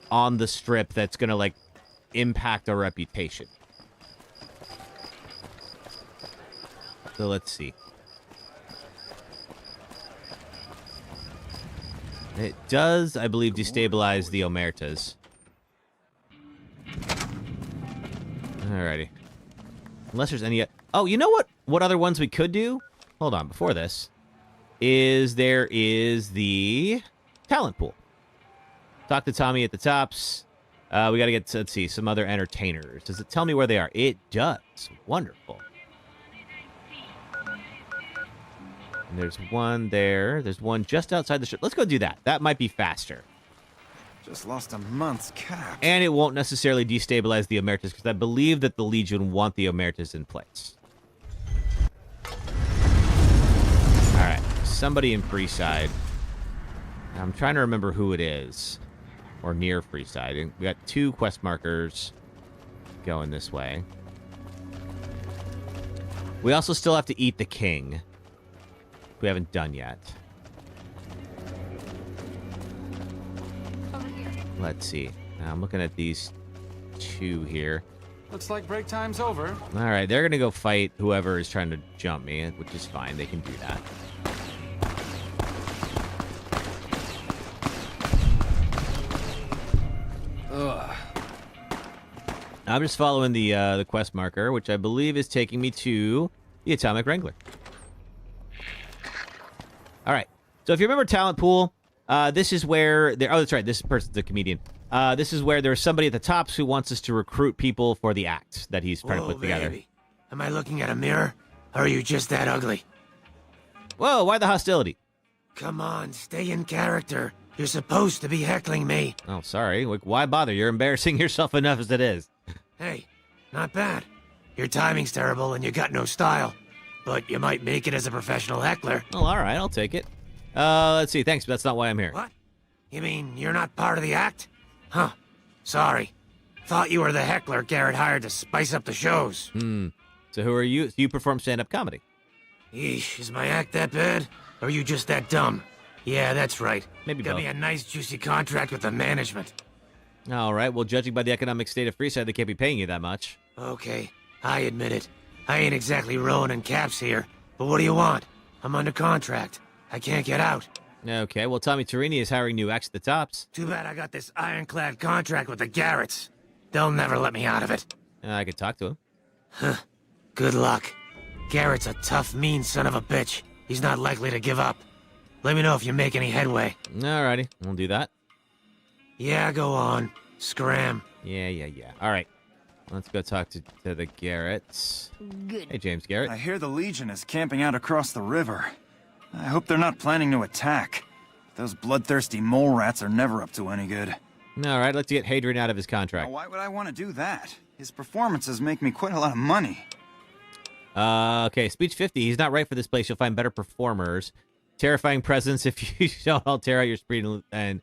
on the strip that's gonna, like, impact our reputation. So let's see. It does, I believe, destabilize the Omertas. Alrighty. Unless there's any... Oh, you know what? What other ones we could do? Hold on, before this. There is the talent pool. Talk to Tommy at the tops. We got to get, let's see, some other entertainers. Does it tell me where they are? It does. Wonderful. And there's one there. There's one just outside the ship. Let's go do that. That might be faster. Just lost a month's cap. And it won't necessarily destabilize the Emeritus, because I believe that the Legion want the Emeritus in place. Alright, somebody in Freeside. I'm trying to remember who it is. Or near Freeside. And we got 2 quest markers going this way. We also still have to eat the king. We haven't done yet. Let's see. Now I'm looking at these 2 here. Looks like break time's over. All right, they're going to go fight whoever is trying to jump me, which is fine. They can do that. Ugh. I'm just following the quest marker, which I believe is taking me to the Atomic Wrangler. All right. So if you remember Talent Pool, this is where... Oh, that's right. This person's a comedian. This is where there's somebody at the tops who wants us to recruit people for the act that he's trying to put together. Baby. Am I looking at a mirror? Or are you just that ugly? Whoa, why the hostility? Come on, stay in character. You're supposed to be heckling me. Oh, sorry. Like, why bother? You're embarrassing yourself enough as it is. Hey, not bad. Your timing's terrible and you got no style. But you might make it as a professional heckler. Oh, all right. I'll take it. Let's see. Thanks, but that's not why I'm here. What? You mean you're not part of the act? Huh. Sorry. Thought you were the heckler Garrett hired to spice up the shows. So who are you? You perform stand-up comedy. Yeesh, is my act that bad? Or are you just that dumb? Yeah, that's right. Maybe Got both. me a nice juicy contract with the management. All right. Well, judging by the economic state of Freeside, they can't be paying you that much. Okay, I admit it. I ain't exactly rolling caps here. But what do you want? I'm under contract. I can't get out. Okay, well, Tommy Torini is hiring new acts at the tops. Too bad I got this ironclad contract with the Garretts. They'll never let me out of it. I could talk to him. Huh. Good luck. Garrett's a tough, mean son of a bitch. He's not likely to give up. Let me know if you make any headway. Alrighty, we'll do that. Yeah, go on. Scram. Yeah. All right. Let's go talk to the Garretts. Good. Hey, James Garrett. I hear the Legion is camping out across the river. I hope they're not planning to attack. Those bloodthirsty mole rats are never up to any good. All right, let's get Hadrian out of his contract. Now, why would I want to do that? His performances make me quite a lot of money. Okay, speech 50. He's not right for this place. You'll find better performers. Terrifying presence if you don't. I'll tear out your spleen and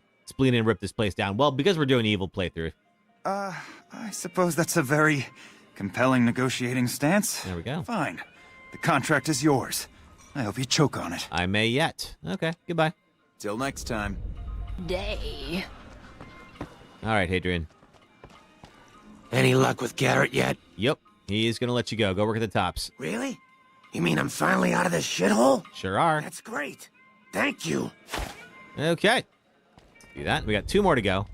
rip this place down. Well, because we're doing evil playthrough. I suppose that's a very compelling negotiating stance. There we go. Fine. The contract is yours. I hope you choke on it. I may yet. Okay, goodbye. Till next time. Day. All right, Hadrian. Any luck with Garrett yet? Yep. He's going to let you go. Go work at the tops. Really? You mean I'm finally out of this shithole? Sure are. That's great. Thank you. Okay. Do that. We got 2 more to go.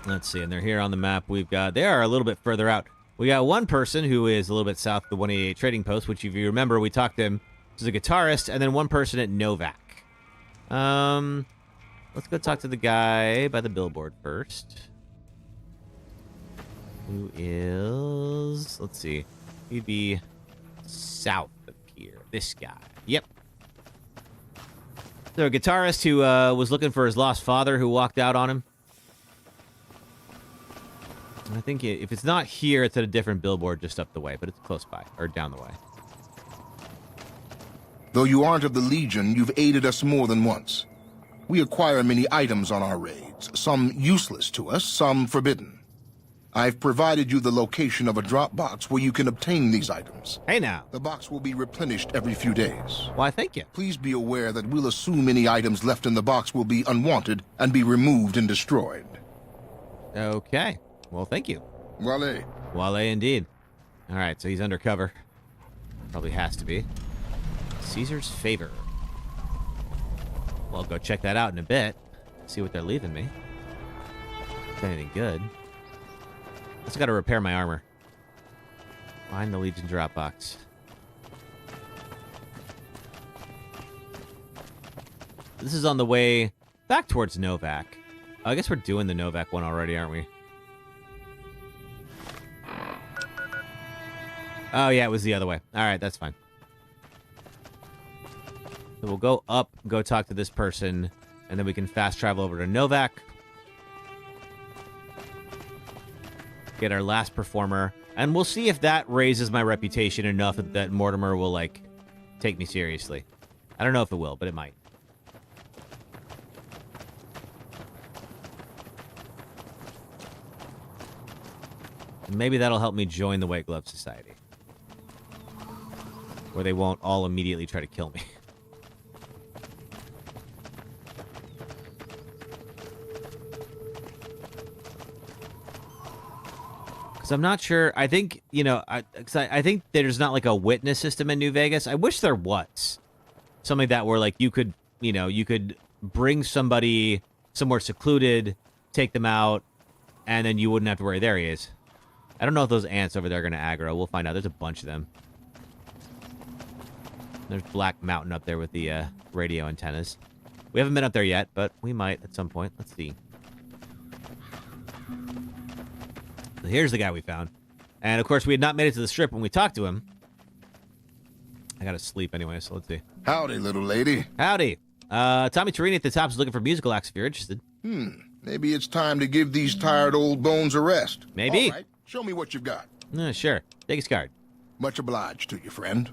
Let's see. And they're here on the map. They are a little bit further out. We got one person who is a little bit south of the 188 Trading Post, which if you remember, we talked to him. This is a guitarist, and then one person at Novak. Let's go talk to the guy by the billboard first. Who is... Let's see. He'd be south of here. This guy. Yep. So a guitarist who was looking for his lost father who walked out on him. I think if it's not here, it's at a different billboard just up the way, but it's close by, or down the way. Though you aren't of the Legion, you've aided us more than once. We acquire many items on our raids, some useless to us, some forbidden. I've provided you the location of a drop box where you can obtain these items. Hey now. The box will be replenished every few days. Why, thank you. Please be aware that we'll assume any items left in the box will be unwanted and be removed and destroyed. Okay. Well, thank you. Wale. Wale indeed. All right, so he's undercover. Probably has to be. Caesar's favor. Well, I'll go check that out in a bit. See what they're leaving me. If anything good. just got to repair my armor. Find the Legion drop box. This is on the way back towards Novak. I guess we're doing the Novak one already, aren't we? Oh, yeah, it was the other way. All right, that's fine. So we'll go up, go talk to this person, and then we can fast travel over to Novak. Get our last performer, and we'll see if that raises my reputation enough that Mortimer will, like, take me seriously. I don't know if it will, but it might. Maybe that'll help me join the White Glove Society. Where they won't all immediately try to kill me. Because I'm not sure. I think, you know, I think there's not like a witness system in New Vegas. I wish there was. Something that where like you could, you know, you could bring somebody somewhere secluded, take them out, and then you wouldn't have to worry. There he is. I don't know if those ants over there are going to aggro. We'll find out. There's a bunch of them. There's Black Mountain up there with the radio antennas. We haven't been up there yet, but we might at some point. Let's see. So here's the guy we found. And, of course, we had not made it to the strip when we talked to him. I got to sleep anyway, so let's see. Howdy, little lady. Howdy. Tommy Torini at the top is looking for musical acts if you're interested. Maybe it's time to give these tired old bones a rest. Maybe. All right, show me what you've got. Sure. Take his card. Much obliged to you, friend.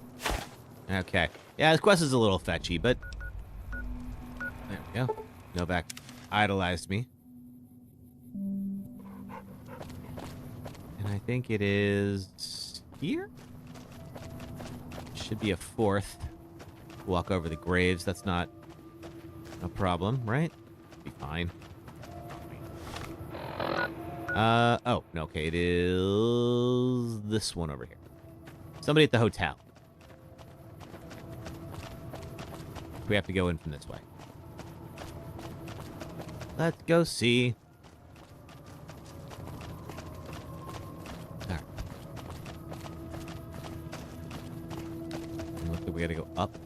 Okay. Yeah, this quest is a little fetchy, but... There we go. Novak idolized me. And I think it is... here? Should be a fourth. Walk over the graves. That's not a problem, right? Be fine. Oh, no, okay, it is this one over here. Somebody at the hotel. We have to go in from this way. Let's go see. All right. Looks like we gotta go up.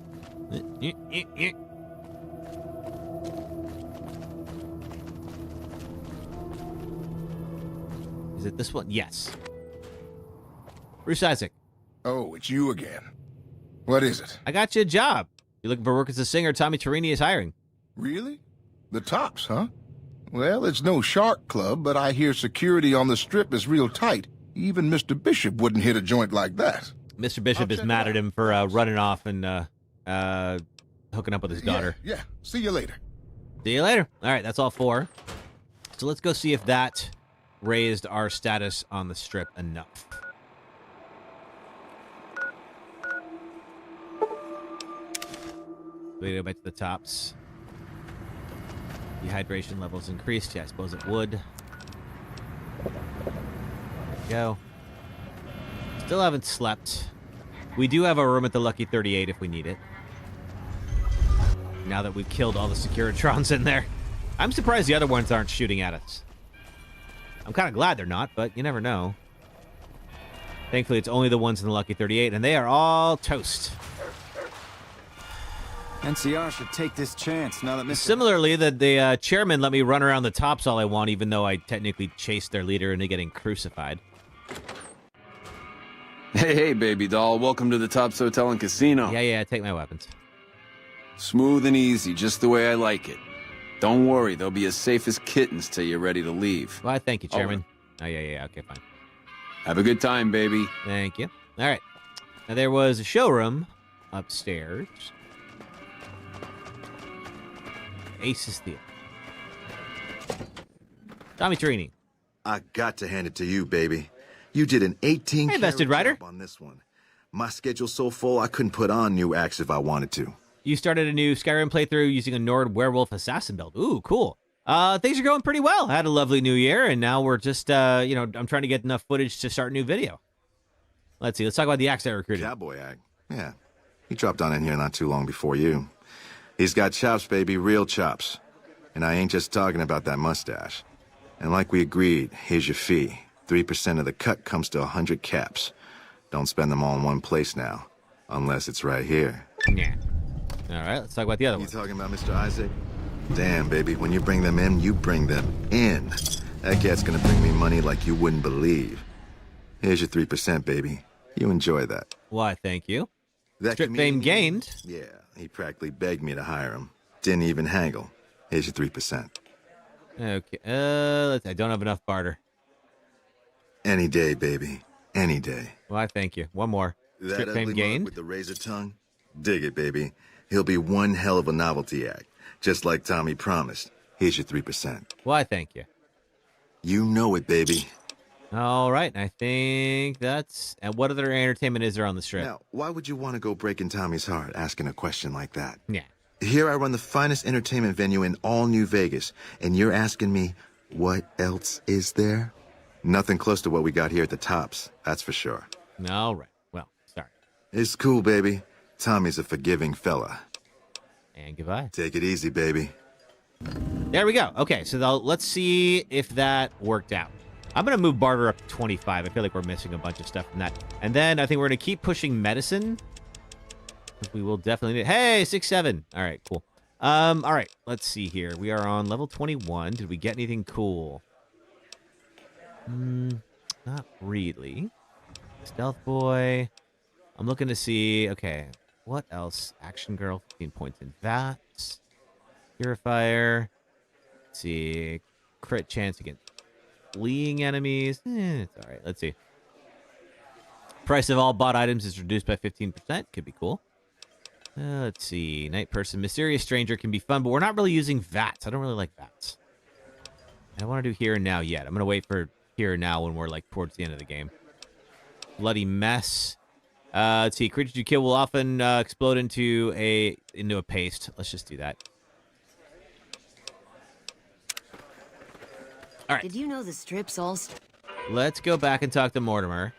Is it this one? Yes. Bruce Isaac. Oh, it's you again. What is it? I got you a job. You're looking for work as a singer. Tommy Torini is hiring. Really? The Tops, huh? Well, it's no shark club, but I hear security on the strip is real tight. Even Mr. Bishop wouldn't hit a joint like that. Mr. Bishop is mad at him for running off and hooking up with his daughter. Yeah. See you later. See you later. All right, that's all four. So let's go see if that raised our status on the strip enough. We go back to the Tops. Dehydration levels increased. Yeah, I suppose it would. There we go. Still haven't slept. We do have a room at the Lucky 38 if we need it. Now that we've killed all the Securitrons in there. I'm surprised the other ones aren't shooting at us. I'm kind of glad they're not, but you never know. Thankfully, it's only the ones in the Lucky 38, and they are all toast. NCR should take this chance now that Mr. Similarly, the chairman let me run around the Tops all I want, even though I technically chased their leader into getting crucified. Hey, baby doll. Welcome to the Tops Hotel and Casino. Yeah, take my weapons. Smooth and easy, just the way I like it. Don't worry, they'll be as safe as kittens till you're ready to leave. Why, thank you, Chairman. Oh, yeah, okay, fine. Have a good time, baby. Thank you. All right. Now, there was a showroom upstairs. Ace's Theater. Tommy Torini. I got to hand it to you, baby. You did an 18 Vested Rider job on this one. My schedule's so full I couldn't put on new acts if I wanted to. You started a new Skyrim playthrough using a Nord Werewolf Assassin build. Ooh, cool. Things are going pretty well. Had a lovely new year, and now we're just, I'm trying to get enough footage to start a new video. Let's see. Let's talk about the axe I recruited. Cowboy act. Yeah. He dropped on in here not too long before you. He's got chops, baby, real chops. And I ain't just talking about that mustache. And like we agreed, here's your fee. 3% of the cut comes to 100 caps. Don't spend them all in one place now, unless it's right here. Yeah. All right, let's talk about the other one. You talking about Mr. Isaac? Damn, baby, when you bring them in, you bring them in. That cat's gonna bring me money like you wouldn't believe. Here's your 3%, baby. You enjoy that. Why, thank you. That Strip fame gained. Yeah, he practically begged me to hire him. Didn't even haggle. Here's your 3%. Okay, I don't have enough barter. Any day, baby. Any day. Why, thank you. One more. That Strip ugly fame mug gained. with the razor tongue? Dig it, baby. He'll be one hell of a novelty act. Just like Tommy promised. Here's your 3%. Why, thank you. You know it, baby. All right, I think that's... And what other entertainment is there on the strip? Now, why would you want to go breaking Tommy's heart asking a question like that? Yeah. Here I run the finest entertainment venue in all New Vegas, and you're asking me, what else is there? Nothing close to what we got here at the Tops, that's for sure. All right. Well, sorry. It's cool, baby. Tommy's a forgiving fella. And goodbye. Take it easy, baby. There we go. Okay, so let's see if that worked out. I'm going to move barter up to 25. I feel like we're missing a bunch of stuff from that. And then I think we're going to keep pushing medicine. We will definitely need... Hey, 6-7. All right, cool. All right, let's see here. We are on level 21. Did we get anything cool? Not really. Stealth boy. I'm looking to see... Okay, what else? Action girl, 15 points in VATS. Purifier. Let's see. Crit chance against fleeing enemies. It's all right. Let's see. Price of all bought items is reduced by 15%. Could be cool. Let's see. Night person. Mysterious stranger can be fun, but we're not really using VATS. I don't really like VATS. I don't want to do here and now yet. I'm going to wait for here and now when we're like towards the end of the game. Bloody mess. Let's see. Creatures you kill will often explode into a paste. Let's just do that. All right. Did you know the strips all... Let's go back and talk to Mortimer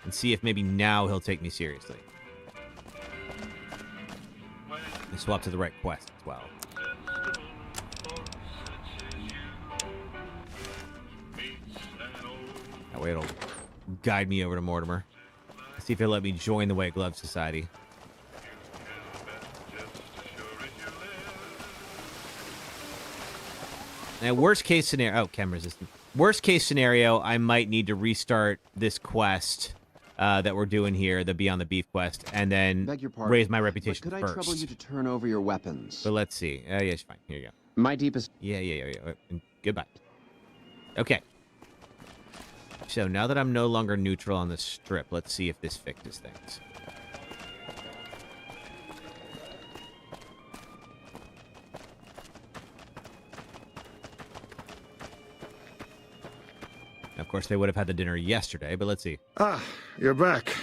and see if maybe now he'll take me seriously. I swap to the right quest as well. That way it'll guide me over to Mortimer. See if he'll let me join the White Glove Society. Now, worst case scenario... Oh, chem resistant. Worst case scenario, I might need to restart this quest that we're doing here, the Beyond the Beef quest, and then raise my reputation but could first. I trouble you to turn over your weapons? But let's see. Yes, fine. Here you go. My deepest... Yeah. Goodbye. Okay. So now that I'm no longer neutral on the strip, let's see if this fixes things. Of course, they would have had the dinner yesterday, but let's see. Ah, you're back.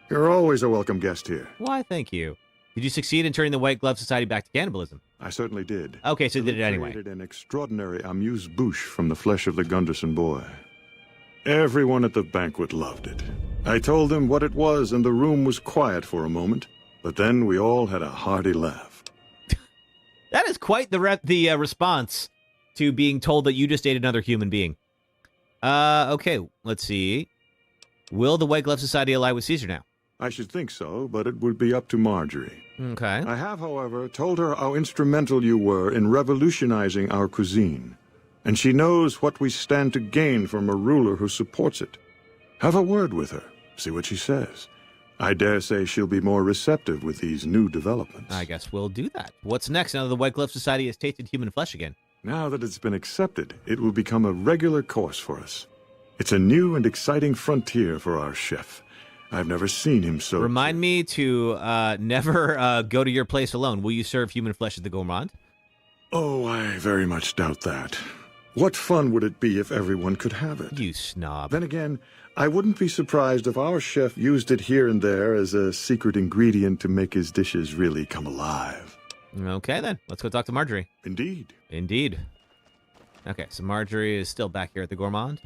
You're always a welcome guest here. Why, thank you. Did you succeed in turning the White Glove Society back to cannibalism? I certainly did. Okay, so you did it anyway. Created an extraordinary amuse-bouche from the flesh of the Gunderson boy. Everyone at the banquet loved it. I told them what it was, and the room was quiet for a moment. But then we all had a hearty laugh. That is quite the response to being told that you just ate another human being. Okay, let's see. Will the White Glove Society ally with Caesar now? I should think so, but it would be up to Marjorie. Okay. I have, however, told her how instrumental you were in revolutionizing our cuisine. And she knows what we stand to gain from a ruler who supports it. Have a word with her. See what she says. I dare say she'll be more receptive with these new developments. I guess we'll do that. What's next now that the White Glove Society has tasted human flesh again? Now that it's been accepted, it will become a regular course for us. It's a new and exciting frontier for our chef. I've never seen him so... Remind me to never go to your place alone. Will you serve human flesh at the Gourmand? Oh, I very much doubt that. What fun would it be if everyone could have it? You snob. Then again, I wouldn't be surprised if our chef used it here and there as a secret ingredient to make his dishes really come alive. Okay, then. Let's go talk to Marjorie. Indeed. Indeed. Okay, so Marjorie is still back here at the Gourmand.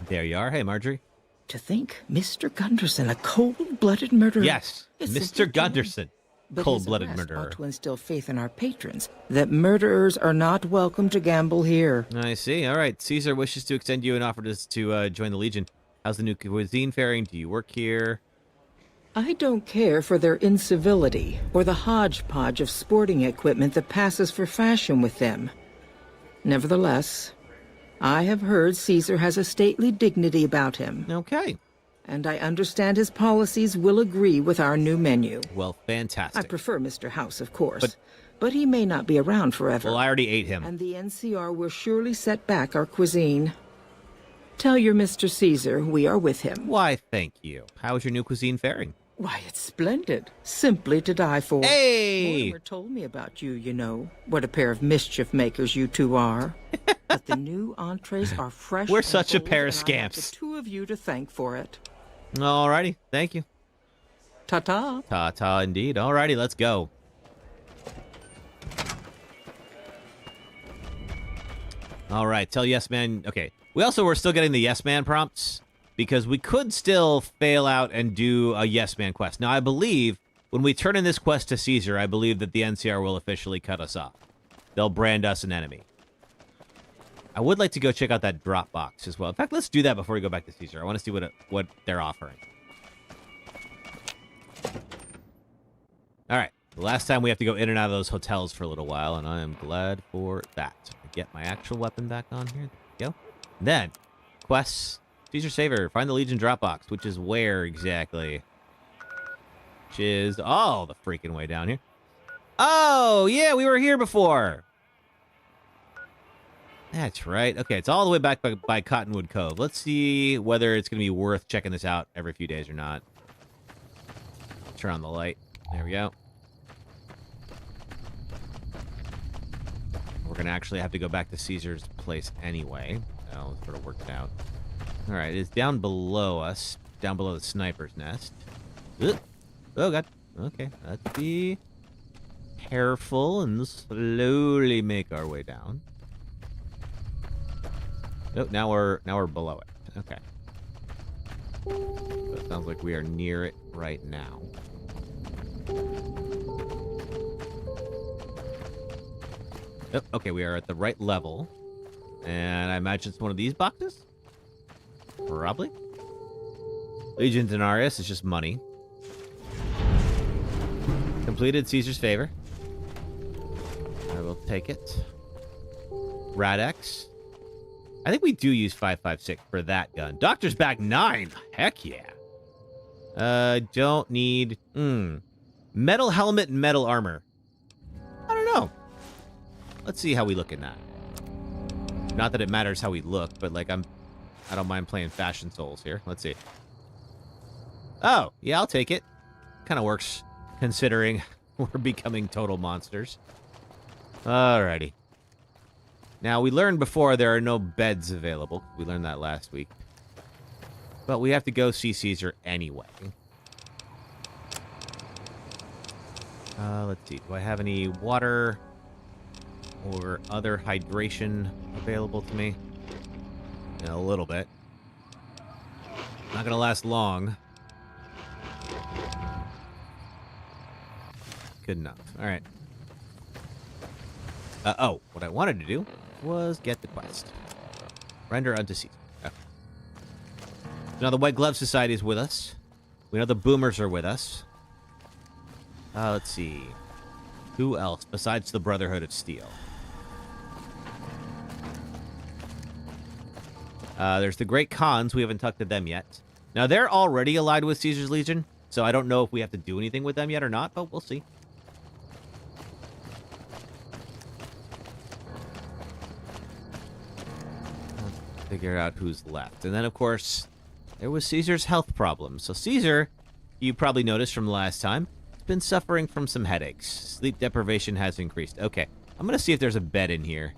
There you are. Hey, Marjorie. To think, Mr. Gunderson, a cold-blooded murderer. Yes, Mr. Gunderson. But cold-blooded his arrest murderer. ought to instill faith in our patrons that murderers are not welcome to gamble here. I see. All right. Caesar wishes to extend you an offer to join the Legion. How's the new cuisine faring? Do you work here? I don't care for their incivility or the hodgepodge of sporting equipment that passes for fashion with them. Nevertheless, I have heard Caesar has a stately dignity about him. Okay. And I understand his policies will agree with our new menu. Well, fantastic. I prefer Mr. House, of course, but he may not be around forever. Well, I already ate him. And the NCR will surely set back our cuisine. Tell your Mr. Caesar we are with him. Why, thank you. How's your new cuisine faring? Why, it's splendid. Simply to die for. Hey! Mortimer told me about you, you know. What a pair of mischief makers you two are. But the new entrees are fresh. We're such a pair of and I have scamps. the two of you to thank for it. Alrighty. Thank you. Ta-ta. Ta-ta indeed. Alrighty, let's go. Alright, tell Yes Man. Okay. We also were still getting the Yes Man prompts because we could still fail out and do a Yes Man quest. Now, I believe when we turn in this quest to Caesar, I believe that the NCR will officially cut us off. They'll brand us an enemy. I would like to go check out that drop box as well. In fact, let's do that before we go back to Caesar. I want to see what they're offering. All right. The last time we have to go in and out of those hotels for a little while, and I am glad for that. Get my actual weapon back on here. There we go. Then, quests. Caesar Saver. Find the Legion drop box, which is where exactly? Which is all the freaking way down here. Oh, yeah, we were here before. That's right. Okay, it's all the way back by Cottonwood Cove. Let's see whether it's going to be worth checking this out every few days or not. Turn on the light. There we go. We're going to actually have to go back to Caesar's place anyway. That'll sort of work it out. All right, it's down below us. Down below the sniper's nest. Ugh. Oh, God. Okay, let's be careful and slowly make our way down. Oh, now we're below it. Okay. So it sounds like we are near it right now. Oh, okay, we are at the right level. And I imagine it's one of these boxes? Probably. Legion Denarius is just money. Completed Caesar's favor. I will take it. Radex. I think we do use 5.56 for that gun. Doctor's back 9. Heck yeah. Don't need... Metal helmet and metal armor. I don't know. Let's see how we look in that. Not that it matters how we look, but like I don't mind playing Fashion Souls here. Let's see. Oh, yeah, I'll take it. Kind of works considering we're becoming total monsters. Alrighty. Now, we learned before there are no beds available. We learned that last week. But we have to go see Caesar anyway. Let's see. Do I have any water or other hydration available to me? In a little bit. Not going to last long. Good enough. All right. Oh, what I wanted to do was get the quest. Render unto Caesar. Okay. Now the White Glove Society is with us. We know the Boomers are with us. Let's see. Who else besides the Brotherhood of Steel? There's the Great Khans. We haven't talked to them yet. Now, they're already allied with Caesar's Legion, so I don't know if we have to do anything with them yet or not, but we'll see. Let's figure out who's left. And then, of course, there was Caesar's health problems. So Caesar, you probably noticed from last time, has been suffering from some headaches. Sleep deprivation has increased. Okay, I'm going to see if there's a bed in here,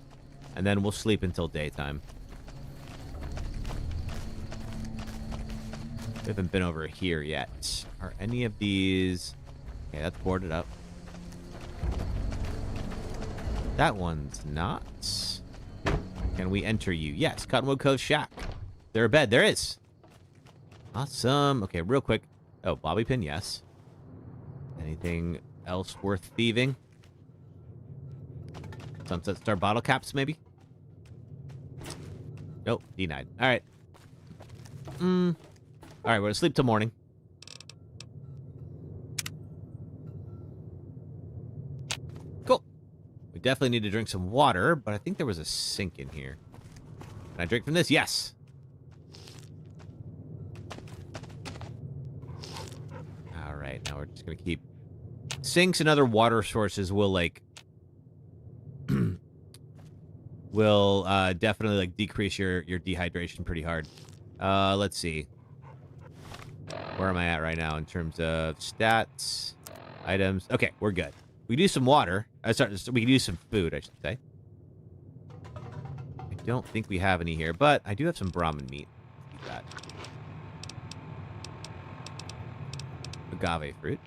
and then we'll sleep until daytime. We haven't been over here yet. Are any of these... Okay, that's boarded up. That one's not. Can we enter you? Yes, Cottonwood Cove Shack. There a bed? There is. Awesome. Okay, real quick. Oh, bobby pin, yes. Anything else worth thieving? Sunset Star bottle caps, maybe? Nope, denied. All right. All right, we're gonna sleep till morning. Cool. We definitely need to drink some water, but I think there was a sink in here. Can I drink from this? Yes. All right, now we're just gonna keep sinks and other water sources will like will definitely like decrease your dehydration pretty hard. Let's see. Where am I at right now in terms of stats, items? Okay, we're good. We can do some water. We can use some food, I should say. I don't think we have any here, but I do have some Brahmin meat. Let's eat that. Agave fruit.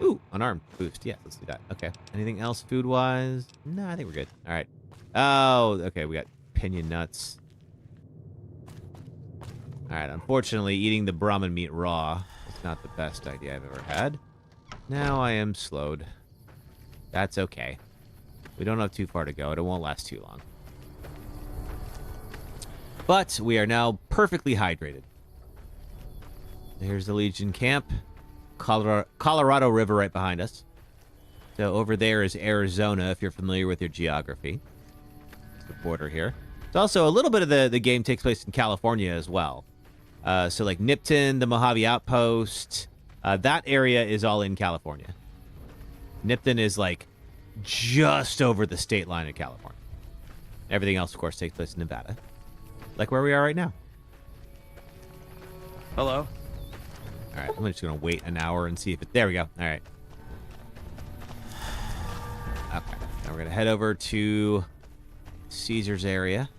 Ooh, unarmed boost. Yeah, let's do that. Okay. Anything else food-wise? No, I think we're good. All right. Oh, okay. We got pinion nuts. All right. Unfortunately, eating the Brahmin meat raw is not the best idea I've ever had. Now I am slowed. That's okay. We don't have too far to go. It won't last too long. But we are now perfectly hydrated. There's the Legion camp. Colorado River right behind us. So over there is Arizona, if you're familiar with your geography. It's the border here. It's also a little bit of the game takes place in California as well. So like Nipton, the Mojave Outpost, that area is all in California. Nipton is like just over the state line of California. Everything else, of course, takes place in Nevada. Like where we are right now. Hello. All right, I'm just going to wait an hour and see if it... There we go. All right. Okay. Now we're going to head over to Caesar's area.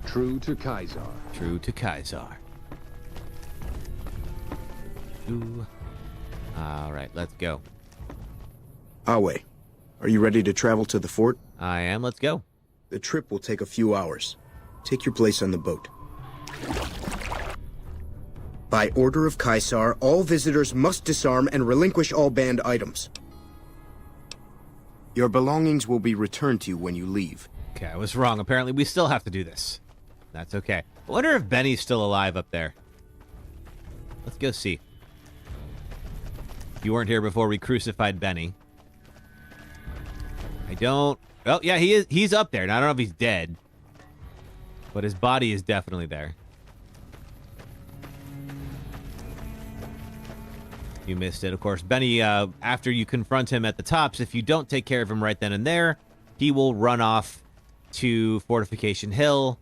True to Kaiser. True to Kaiser. Ooh. All right, let's go. Awe, are you ready to travel to the fort? I am. Let's go. The trip will take a few hours. Take your place on the boat. By order of Caesar, all visitors must disarm and relinquish all banned items. Your belongings will be returned to you when you leave. Okay, I was wrong. Apparently, we still have to do this. That's okay. I wonder if Benny's still alive up there. Let's go see. You weren't here before we crucified Benny. I don't... Oh, yeah, he is. He's up there. Now, I don't know if he's dead. But his body is definitely there. You missed it, of course. Benny, after you confront him at the tops, if you don't take care of him right then and there, he will run off to Fortification Hill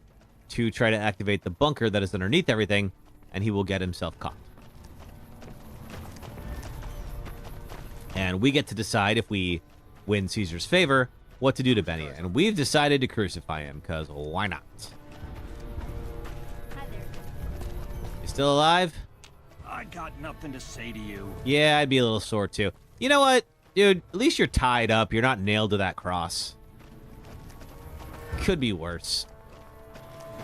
to try to activate the bunker that is underneath everything, and he will get himself caught. And we get to decide, if we win Caesar's favor, what to do to Benny. And we've decided to crucify him, because why not? Hi there. You still alive? I got nothing to say to you. Yeah, I'd be a little sore too. You know what, dude? At least you're tied up. You're not nailed to that cross. Could be worse.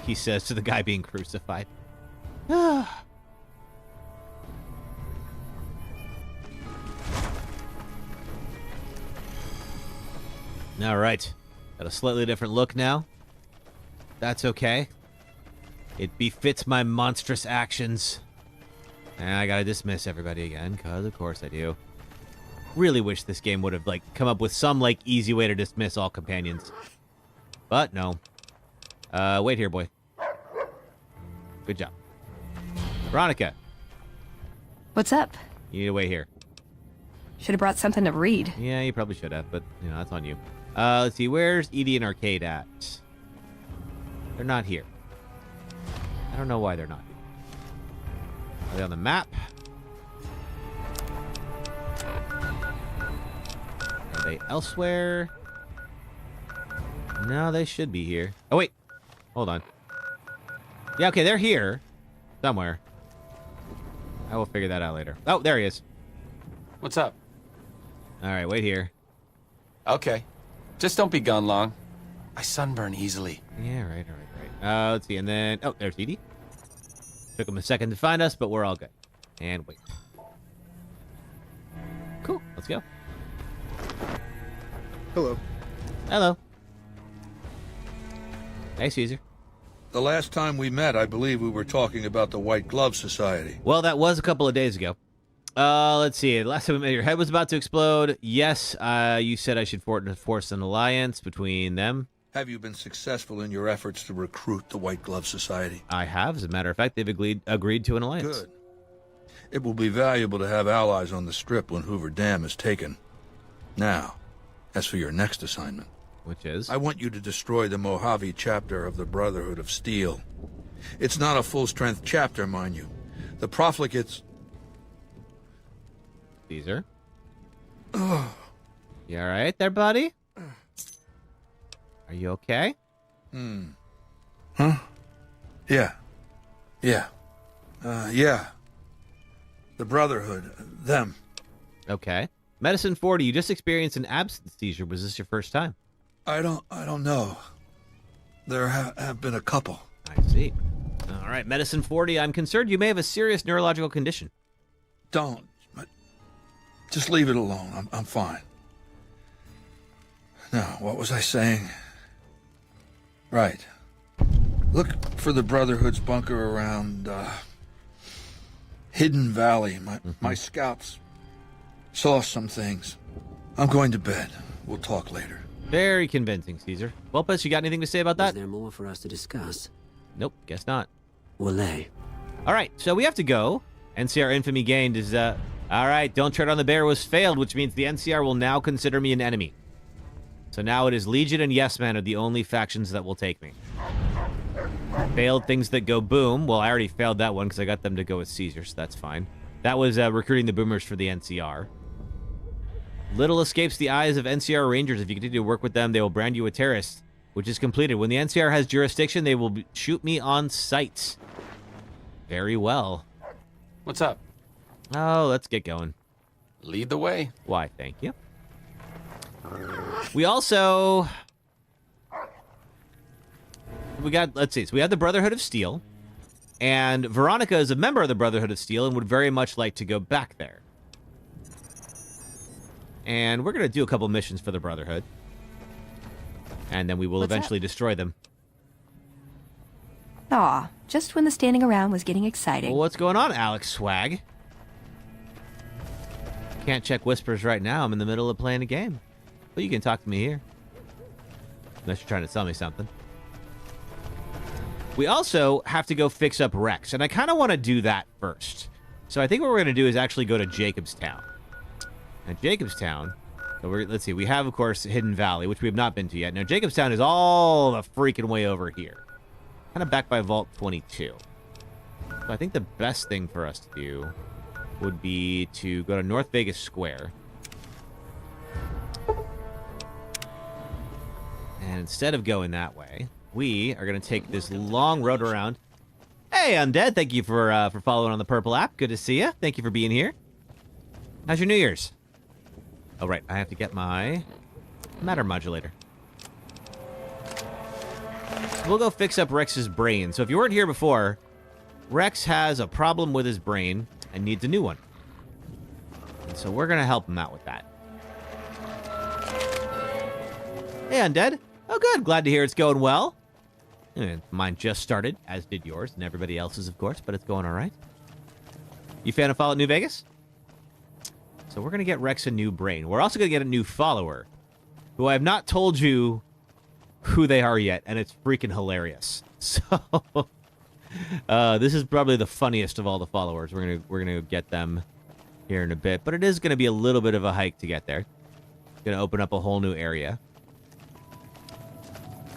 He says to the guy being crucified. All right. Got a slightly different look now. That's okay. It befits my monstrous actions. And I gotta dismiss everybody again, because of course I do. Really wish this game would have, like, come up with some, like, easy way to dismiss all companions. But, no. Wait here, boy. Good job. Veronica. What's up? You need to wait here. Should have brought something to read. Yeah, you probably should have, but, you know, that's on you. Let's see, where's Edie and Arcade at? They're not here. I don't know why they're not here. Are they on the map? Are they elsewhere? No, they should be here. Oh, wait. Hold on. Yeah, okay, they're here. Somewhere. I will figure that out later. Oh, there he is. What's up? All right, wait here. Okay. Just don't be gone long. I sunburn easily. Yeah, right, all right, right. Let's see, and then... Oh, there's Edie. Took him a second to find us, but we're all good. And wait. Cool. Let's go. Hello. Hello. Hey, Caesar. The last time we met, I believe we were talking about the White Glove Society. Well, that was a couple of days ago. Let's see. Last time we met, your head was about to explode. Yes, you said I should force an alliance between them. Have you been successful in your efforts to recruit the White Glove Society? I have. As a matter of fact, they've agreed to an alliance. Good. It will be valuable to have allies on the Strip when Hoover Dam is taken. Now, as for your next assignment. Which is? I want you to destroy the Mojave chapter of the Brotherhood of Steel. It's not a full-strength chapter, mind you. The profligates... Caesar? You alright there, buddy? Are you okay? Huh? Yeah. Yeah. Yeah. The Brotherhood. Them. Okay. Medicine 40, you just experienced an absence seizure. Was this your first time? I don't know. There have been a couple. I see. All right, Medicine 40, I'm concerned you may have a serious neurological condition. Don't. Just leave it alone. I'm fine. Now, what was I saying? Right. Look for the Brotherhood's bunker around, Hidden Valley. My scouts saw some things. I'm going to bed. We'll talk later. Very convincing, Caesar. Welpus, you got anything to say about that? Is there more for us to discuss? Nope, guess not. Will they? All right, so we have to go. NCR infamy gained is, all right, don't tread on the bear was failed, which means the NCR will now consider me an enemy. So now it is Legion and Yes Man are the only factions that will take me. Failed things that go boom. Well, I already failed that one because I got them to go with Caesar, so that's fine. That was recruiting the boomers for the NCR. Little escapes the eyes of NCR Rangers. If you continue to work with them, they will brand you a terrorist, which is completed. When the NCR has jurisdiction, they will shoot me on sight. Very well. What's up? Oh, let's get going. Lead the way. Why, thank you. We also... let's see, so we have the Brotherhood of Steel, and Veronica is a member of the Brotherhood of Steel and would very much like to go back there. And we're going to do a couple missions for the Brotherhood, and then we will eventually destroy them. Aw, just when the standing around was getting exciting. Well, what's going on, Alex Swag? Can't check whispers right now. I'm in the middle of playing a game. But you can talk to me here. Unless you're trying to sell me something. We also have to go fix up Rex, and I kind of want to do that first. So I think what we're going to do is actually go to Jacobstown. At Jacobstown, so let's see, we have, of course, Hidden Valley, which we have not been to yet. Now, Jacobstown is all the freaking way over here. Kind of back by Vault 22. So I think the best thing for us to do would be to go to North Vegas Square. And instead of going that way, we are going to take this long road around. Hey, Undead, thank you for following on the Purple app. Good to see you. Thank you for being here. How's your New Year's? Oh, right. I have to get my matter modulator. We'll go fix up Rex's brain. So if you weren't here before, Rex has a problem with his brain and needs a new one. And so we're going to help him out with that. Hey, Undead. Oh, good. Glad to hear it's going well. Mine just started, as did yours, and everybody else's, of course, but it's going all right. You fan of Fallout New Vegas? So we're going to get Rex a new brain. We're also going to get a new follower, who I have not told you who they are yet, and it's freaking hilarious. So this is probably the funniest of all the followers. We're gonna get them here in a bit, but it is going to be a little bit of a hike to get there. It's going to open up a whole new area.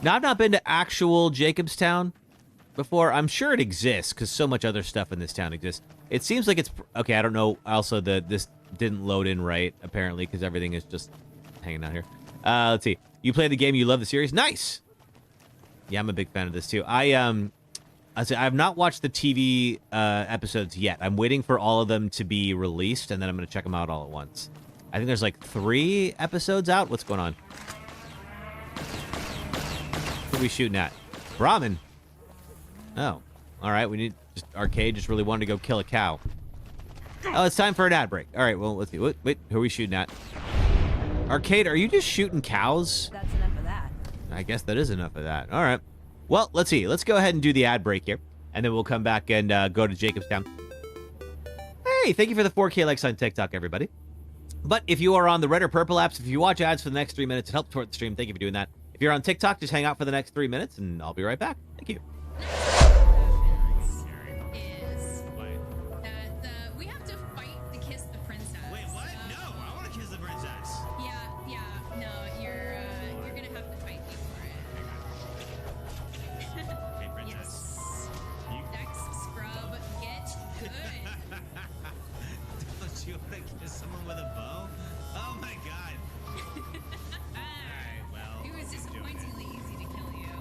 Now, I've not been to actual Jacobstown before. I'm sure it exists because so much other stuff in this town exists. It seems like it's... Okay, I don't know. Also, this didn't load in right, apparently, because everything is just hanging out here. Let's see. You play the game, you love the series? Nice! Yeah, I'm a big fan of this, too. I have not watched the TV episodes yet. I'm waiting for all of them to be released, and then I'm going to check them out all at once. I think there's like 3 episodes out. What's going on? What are we shooting at? Brahmin. Oh. Alright, we need... Arcade just really wanted to go kill a cow. Oh, it's time for an ad break. All right, well, let's see. Wait, who are we shooting at? Arcade, are you just shooting cows? That's enough of that. I guess that is enough of that. All right. Well, let's see. Let's go ahead and do the ad break here, and then we'll come back and go to Jacobstown. Hey, thank you for the 4K likes on TikTok, everybody. But if you are on the red or purple apps, if you watch ads for the next 3 minutes, it helps support the stream. Thank you for doing that. If you're on TikTok, just hang out for the next 3 minutes, and I'll be right back. Thank you. We have to fight to kiss the princess. Wait, what? No, I want to kiss the princess. Yeah, no, you're gonna have to fight me for it. Okay, princess. Yes. Next scrub, get good. Don't you want to kiss someone with a bow? Oh my god. Alright, well. It was disappointingly easy to kill you.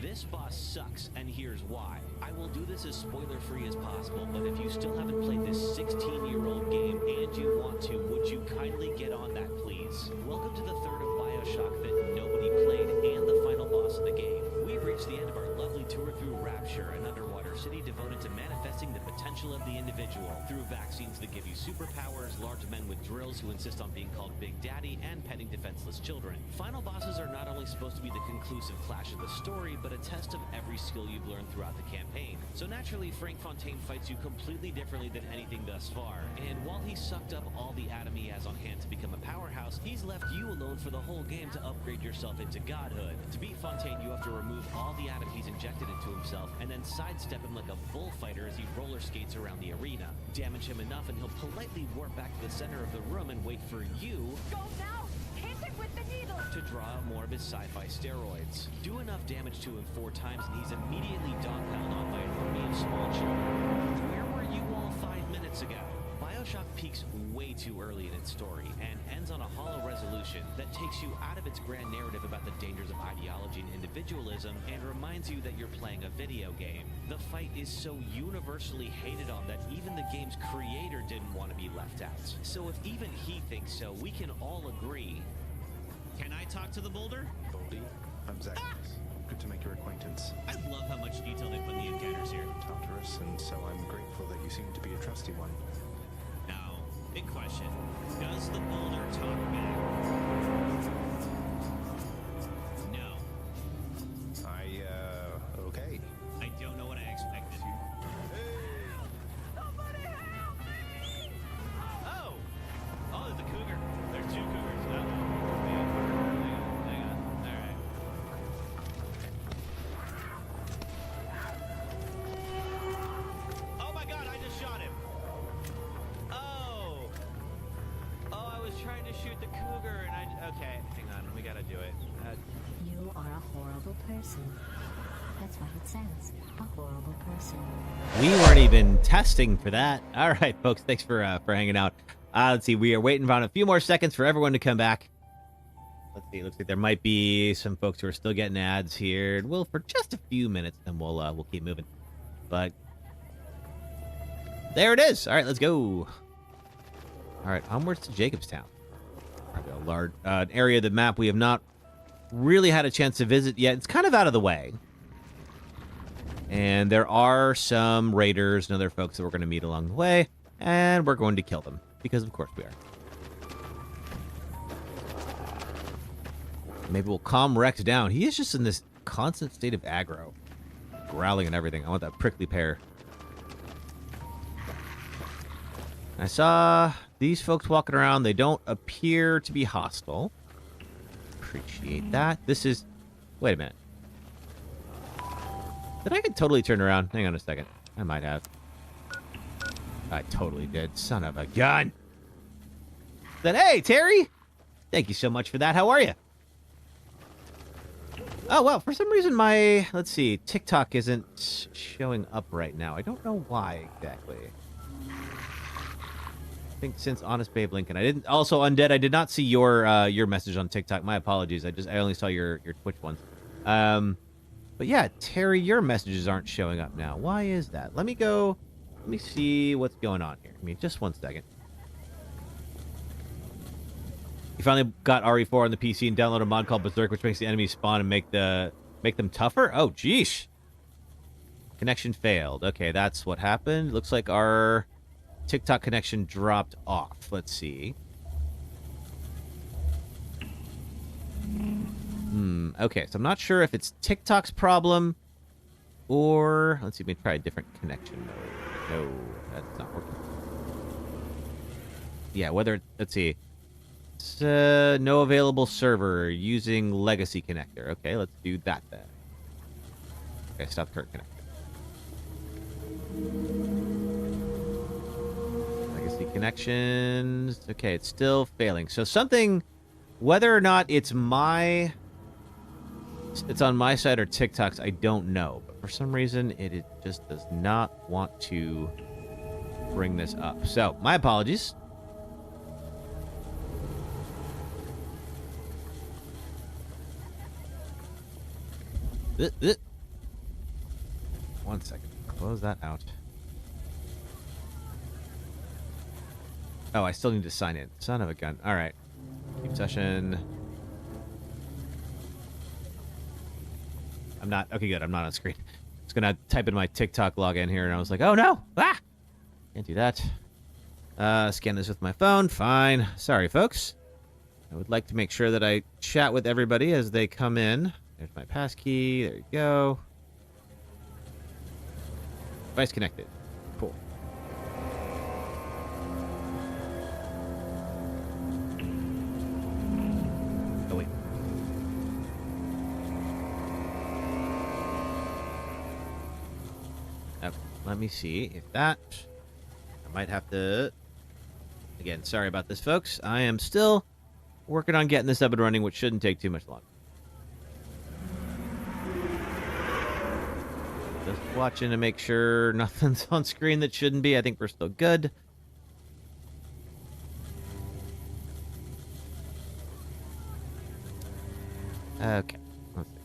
This boss sucks, and here's why. I will do this as spoiler-free as possible, but if you still haven't played this 16-year-old game and you want to, would you kindly get on that, please? Welcome to the third of BioShock that nobody played and the final boss of the game. We've reached the end of our lovely tour through Rapture, an underwater city devoted to manifesting the potential of the individual through vaccines that give you superpowers, large men with drills who insist on being called Big Daddy, and petting defenseless children. Final bosses are not only supposed to be the conclusive clash of the story, but a test of every skill you've learned throughout the campaign. So naturally, Frank Fontaine fights you completely differently than anything thus far. And while he sucked up all the atom he has on hand to become a powerhouse, he's left you alone for the whole game to upgrade yourself into godhood. To beat Fontaine, you have to remove all the atom he's injected into himself, and then sidestep him like a bullfighter as he roller skates around the arena. Damage him enough, and he'll politely warp back to the center of the room and wait for you Go now! Hit it with the needle! to draw out more of his sci-fi steroids. Do enough damage to him 4 times, and he's immediately dogpiled on by an army of small children. Where were you all 5 minutes ago? BioShock peaks way too early in its story and ends on a hollow resolution that takes you out of its grand narrative about the dangers of ideology and individualism and reminds you that you're playing a video game. The fight is so universally hated on that even the game's creator didn't want to be left out. So if even he thinks so, we can all agree. Can I talk to the boulder? Goldie, I'm Zach. Good to make your acquaintance. I love how much detail they put in the encounters here. Tartarus, and so I'm grateful that you seem to be a trusty one. Now, big question. Does the boulder talk back? No. Okay. I don't know what I expected. Oh! Oh, there's a cougar. There's 2 cougars. Hang on. Alright. Oh my god, I just shot him. Oh, I was trying to shoot the cougar and okay, hang on, we gotta do it. You are a horrible person. That's what it says. A horrible person. We weren't even testing for that. All right, folks, thanks for hanging out. Let's see, we are waiting on a few more seconds for everyone to come back. Let's see, looks like there might be some folks who are still getting ads here. Well, for just a few minutes, then we'll keep moving. But there it is. All right, let's go. All right, onwards to Jacobstown. Probably a large an area of the map we have not really had a chance to visit yet. It's kind of out of the way. And there are some raiders and other folks that we're going to meet along the way. And we're going to kill them. Because of course we are. Maybe we'll calm Rex down. He is just in this constant state of aggro. Growling and everything. I want that prickly pear. I saw these folks walking around. They don't appear to be hostile. Appreciate that. This is... Wait a minute. Did I get totally turned around? Hang on a second. I might have. I totally did. Son of a gun. Then, hey, Terry. Thank you so much for that. How are you? Oh, well, for some reason my... Let's see. TikTok isn't showing up right now. I don't know why exactly. I think since Honest Babe Lincoln. I didn't... Also, Undead, I did not see your message on TikTok. My apologies. I only saw your Twitch ones. But yeah, Terry, your messages aren't showing up now. Why is that? Let me go... Let me see what's going on here. Give me just 1 second. You finally got RE4 on the PC and downloaded a mod called Berserk, which makes the enemies spawn and make them tougher? Oh, geesh. Connection failed. Okay, that's what happened. Looks like our TikTok connection dropped off. Let's see. Okay, so I'm not sure if it's TikTok's problem or... Let's see, maybe try a different connection mode. No, that's not working. Yeah, whether... Let's see. It's, no available server using legacy connector. Okay, let's do that then. Okay, stop current connector. Legacy connections. Okay, it's still failing. So something... Whether or not it's on my side or TikTok's, I don't know. But for some reason, it just does not want to bring this up. So, my apologies. One second. Close that out. Oh, I still need to sign in. Son of a gun. All right. Keep session. I'm not... Okay, good. I'm not on screen. I was going to type in my TikTok login here, and I was like, oh, no! Ah! Can't do that. Scan this with my phone. Fine. Sorry, folks. I would like to make sure that I chat with everybody as they come in. There's my passkey. There you go. Device connected. Cool. Oh, wait. Let me see if that... I might have to... Again, sorry about this, folks. I am still working on getting this up and running, which shouldn't take too much longer. Just watching to make sure nothing's on screen that shouldn't be. I think we're still good. Okay. Let's see.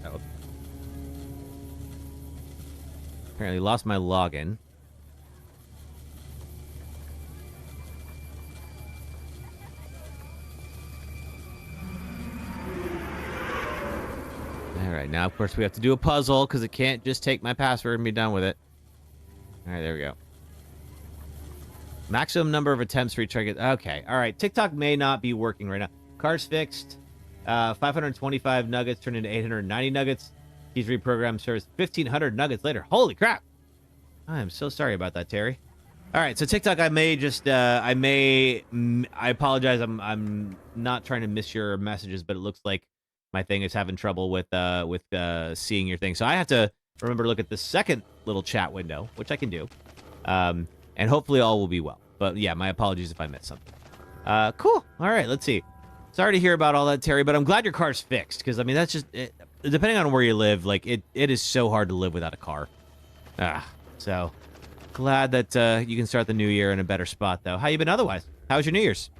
Oh. Apparently lost my login. Alright, now of course we have to do a puzzle because it can't just take my password and be done with it. Alright, there we go. Maximum number of attempts for each target. Okay, alright. TikTok may not be working right now. Car's fixed. 525 nuggets turned into 890 nuggets. Keys reprogrammed serves 1,500 nuggets later. Holy crap! I am so sorry about that, Terry. Alright, so TikTok, I may just, I apologize. I'm not trying to miss your messages, but it looks like my thing is having trouble with seeing your thing. So I have to remember to look at the second little chat window, which I can do. And hopefully all will be well. But yeah, my apologies if I missed something. Cool. All right, let's see. Sorry to hear about all that, Terry, but I'm glad your car's fixed. Because, I mean, that's just... depending on where you live, like, it is so hard to live without a car. So, glad that you can start the new year in a better spot, though. How you been otherwise? How was your New Year's?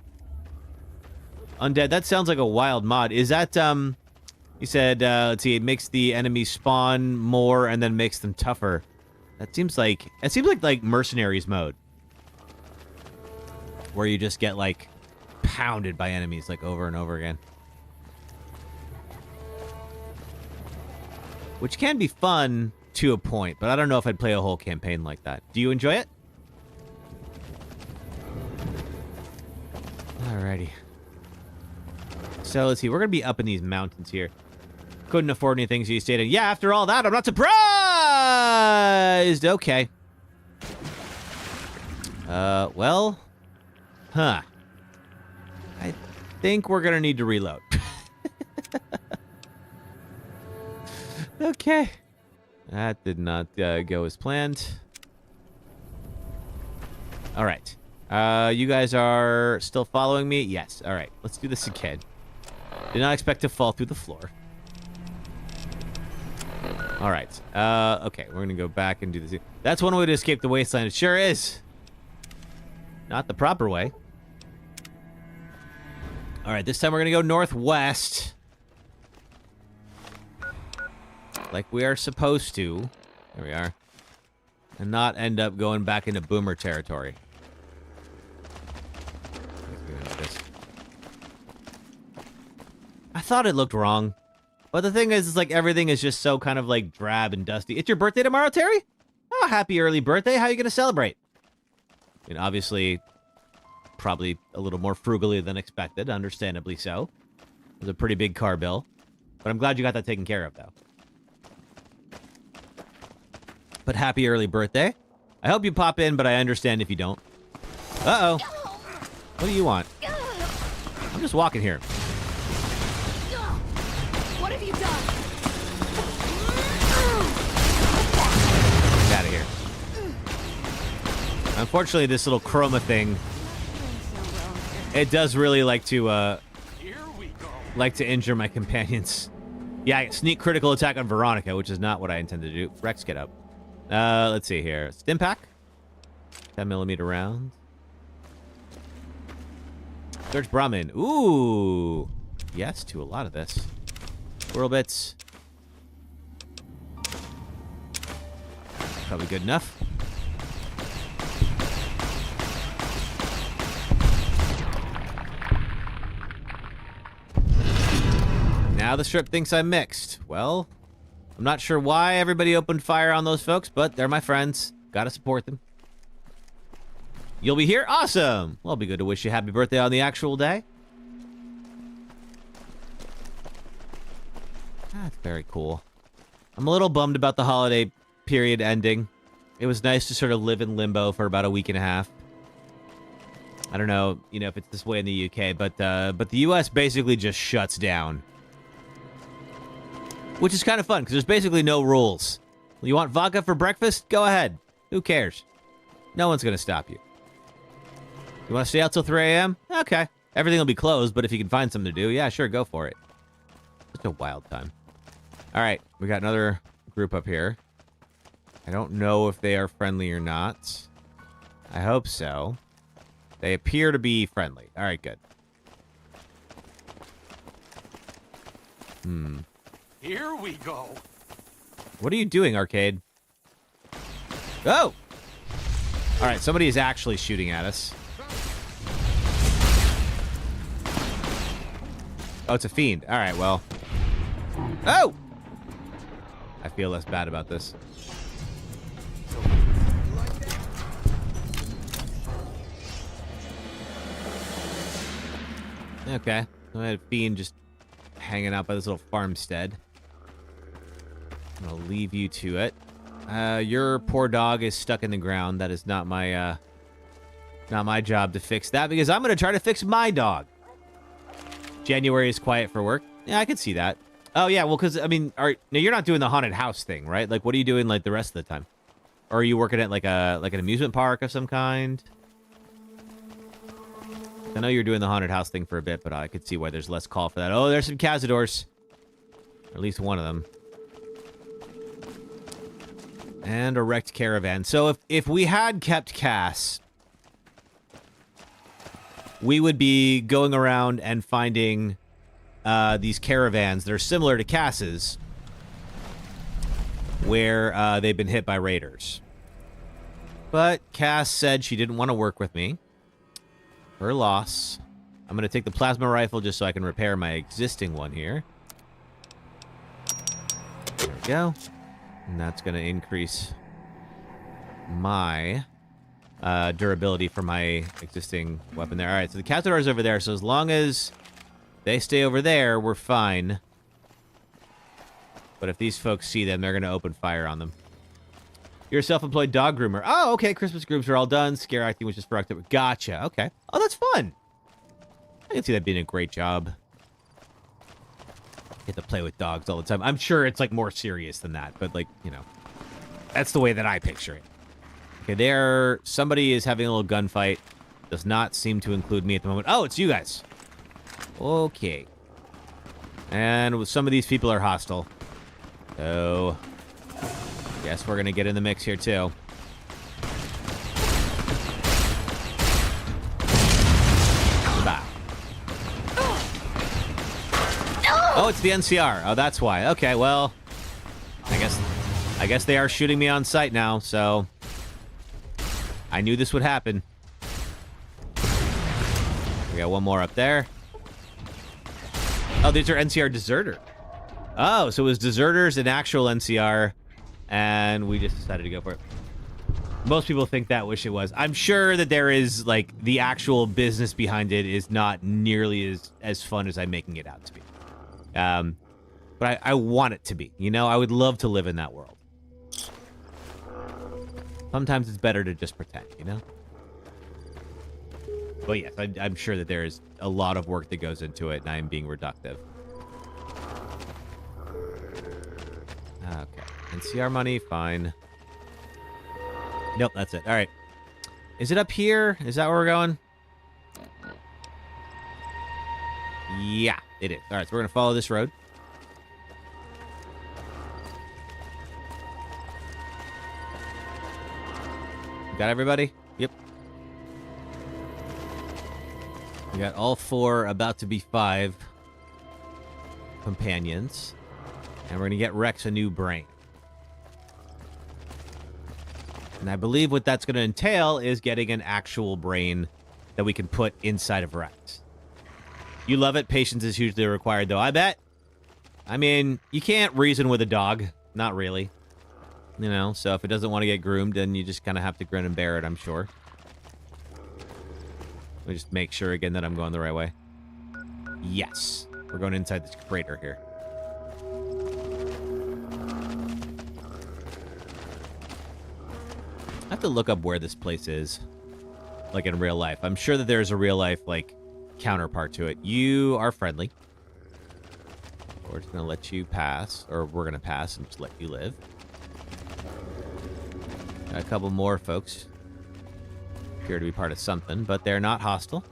Undead, that sounds like a wild mod. Is that, you said, let's see, it makes the enemies spawn more and then makes them tougher. That seems like... It seems like Mercenaries mode. Where you just get, like, pounded by enemies, like, over and over again. Which can be fun to a point, but I don't know if I'd play a whole campaign like that. Do you enjoy it? Alrighty. So, let's see. We're going to be up in these mountains here. Couldn't afford anything, so you stayed in. Yeah, after all that, I'm not surprised! Okay. Well... Huh. I think we're going to need to reload. Okay. That did not go as planned. All right. You guys are still following me? Yes. All right. Let's do this again. Did not expect to fall through the floor. All right. Okay. We're going to go back and do this. That's one way to escape the wasteland. It sure is. Not the proper way. All right. This time we're going to go northwest. Like we are supposed to. There we are. And not end up going back into boomer territory. thought it looked wrong. But the thing is, it's like everything is just so kind of like drab and dusty. It's your birthday tomorrow, Terry? Oh, happy early birthday. How are you going to celebrate? I mean, obviously, probably a little more frugally than expected, understandably so. It was a pretty big car bill. But I'm glad you got that taken care of, though. But happy early birthday. I hope you pop in, but I understand if you don't. Uh-oh. What do you want? I'm just walking here. What have you done? Get out of here. Unfortunately, this little chroma thing, it does really like to injure my companions. Yeah, I get sneak critical attack on Veronica, which is not what I intend to do. Rex, get up. Let's see here. Stim pack. 10mm rounds. Search Brahmin. Ooh. Yes to a lot of this. Squirrel bits. Probably good enough. Now the strip thinks I'm mixed. Well, I'm not sure why everybody opened fire on those folks, but they're my friends. Gotta support them. You'll be here? Awesome! Well, it'll be good to wish you happy birthday on the actual day. That's very cool. I'm a little bummed about the holiday period ending. It was nice to sort of live in limbo for about a week and a half. I don't know, if it's this way in the UK, but the US basically just shuts down. Which is kind of fun, because there's basically no rules. You want vodka for breakfast? Go ahead. Who cares? No one's going to stop you. You want to stay out till 3 a.m.? Okay. Everything will be closed, but if you can find something to do, yeah, sure, go for it. Such a wild time. All right, we got another group up here. I don't know if they are friendly or not. I hope so. They appear to be friendly. All right, good. Here we go. What are you doing, Arcade? Oh! All right, somebody is actually shooting at us. Oh, it's a fiend. All right, well. Oh! I feel less bad about this. Okay. I had a fiend just hanging out by this little farmstead. I'm gonna leave you to it. Your poor dog is stuck in the ground. That is not my job to fix that, because I'm gonna try to fix my dog. January is quiet for work. Yeah, I could see that. Oh yeah, well, because now you're not doing the haunted house thing, right? Like, what are you doing like the rest of the time? Or are you working at like an amusement park of some kind? I know you're doing the haunted house thing for a bit, but I could see why there's less call for that. Oh, there's some Cazadors. Or at least one of them. And a wrecked caravan. So if we had kept Cass, we would be going around and finding these caravans that are similar to Cass's, where they've been hit by raiders. But Cass said she didn't want to work with me. Her loss. I'm going to take the plasma rifle just so I can repair my existing one here. There we go. And that's going to increase my durability for my existing weapon there. All right, so the Cazador's over there, so as long as they stay over there, we're fine. But if these folks see them, they're going to open fire on them. You're a self-employed dog groomer. Oh, okay. Christmas groups are all done. Scare acting was just for October. Gotcha. Okay. Oh, that's fun. I can see that being a great job. Get to play with dogs all the time. I'm sure it's like more serious than that, but like, that's the way that I picture it. Okay, somebody is having a little gunfight. Does not seem to include me at the moment. Oh, it's you guys. Okay. And some of these people are hostile. So guess we're gonna get in the mix here too. Goodbye. Oh, it's the NCR. Oh, that's why. Okay, well, I guess they are shooting me on sight now, so I knew this would happen. We got one more up there. Oh, these are NCR Deserter. Oh, so it was Deserters and actual NCR, and we just decided to go for it. Most people think that wish it was. I'm sure that there is, like, the actual business behind it is not nearly as fun as I'm making it out to be. But I want it to be. You know, I would love to live in that world. Sometimes it's better to just pretend, you know? But yes, I'm sure that there is a lot of work that goes into it, and I am being reductive. Okay. NCR money, fine. Nope, that's it. All right. Is it up here? Is that where we're going? Yeah, it is. All right, so we're going to follow this road. Got everybody? Yep. We got all 4, about to be 5 companions. And we're going to get Rex a new brain. And I believe what that's going to entail is getting an actual brain that we can put inside of Rex. You love it. Patience is hugely required, though, I bet. I mean, you can't reason with a dog. Not really. You know, so if it doesn't want to get groomed, then you just kind of have to grin and bear it, I'm sure. Let me just make sure again that I'm going the right way. Yes. We're going inside this crater here. I have to look up where this place is, like in real life. I'm sure that there's a real life, like, counterpart to it. You are friendly. We're just going to let you pass, or we're going to pass and just let you live. Got a couple more folks appear to be part of something, but they're not hostile.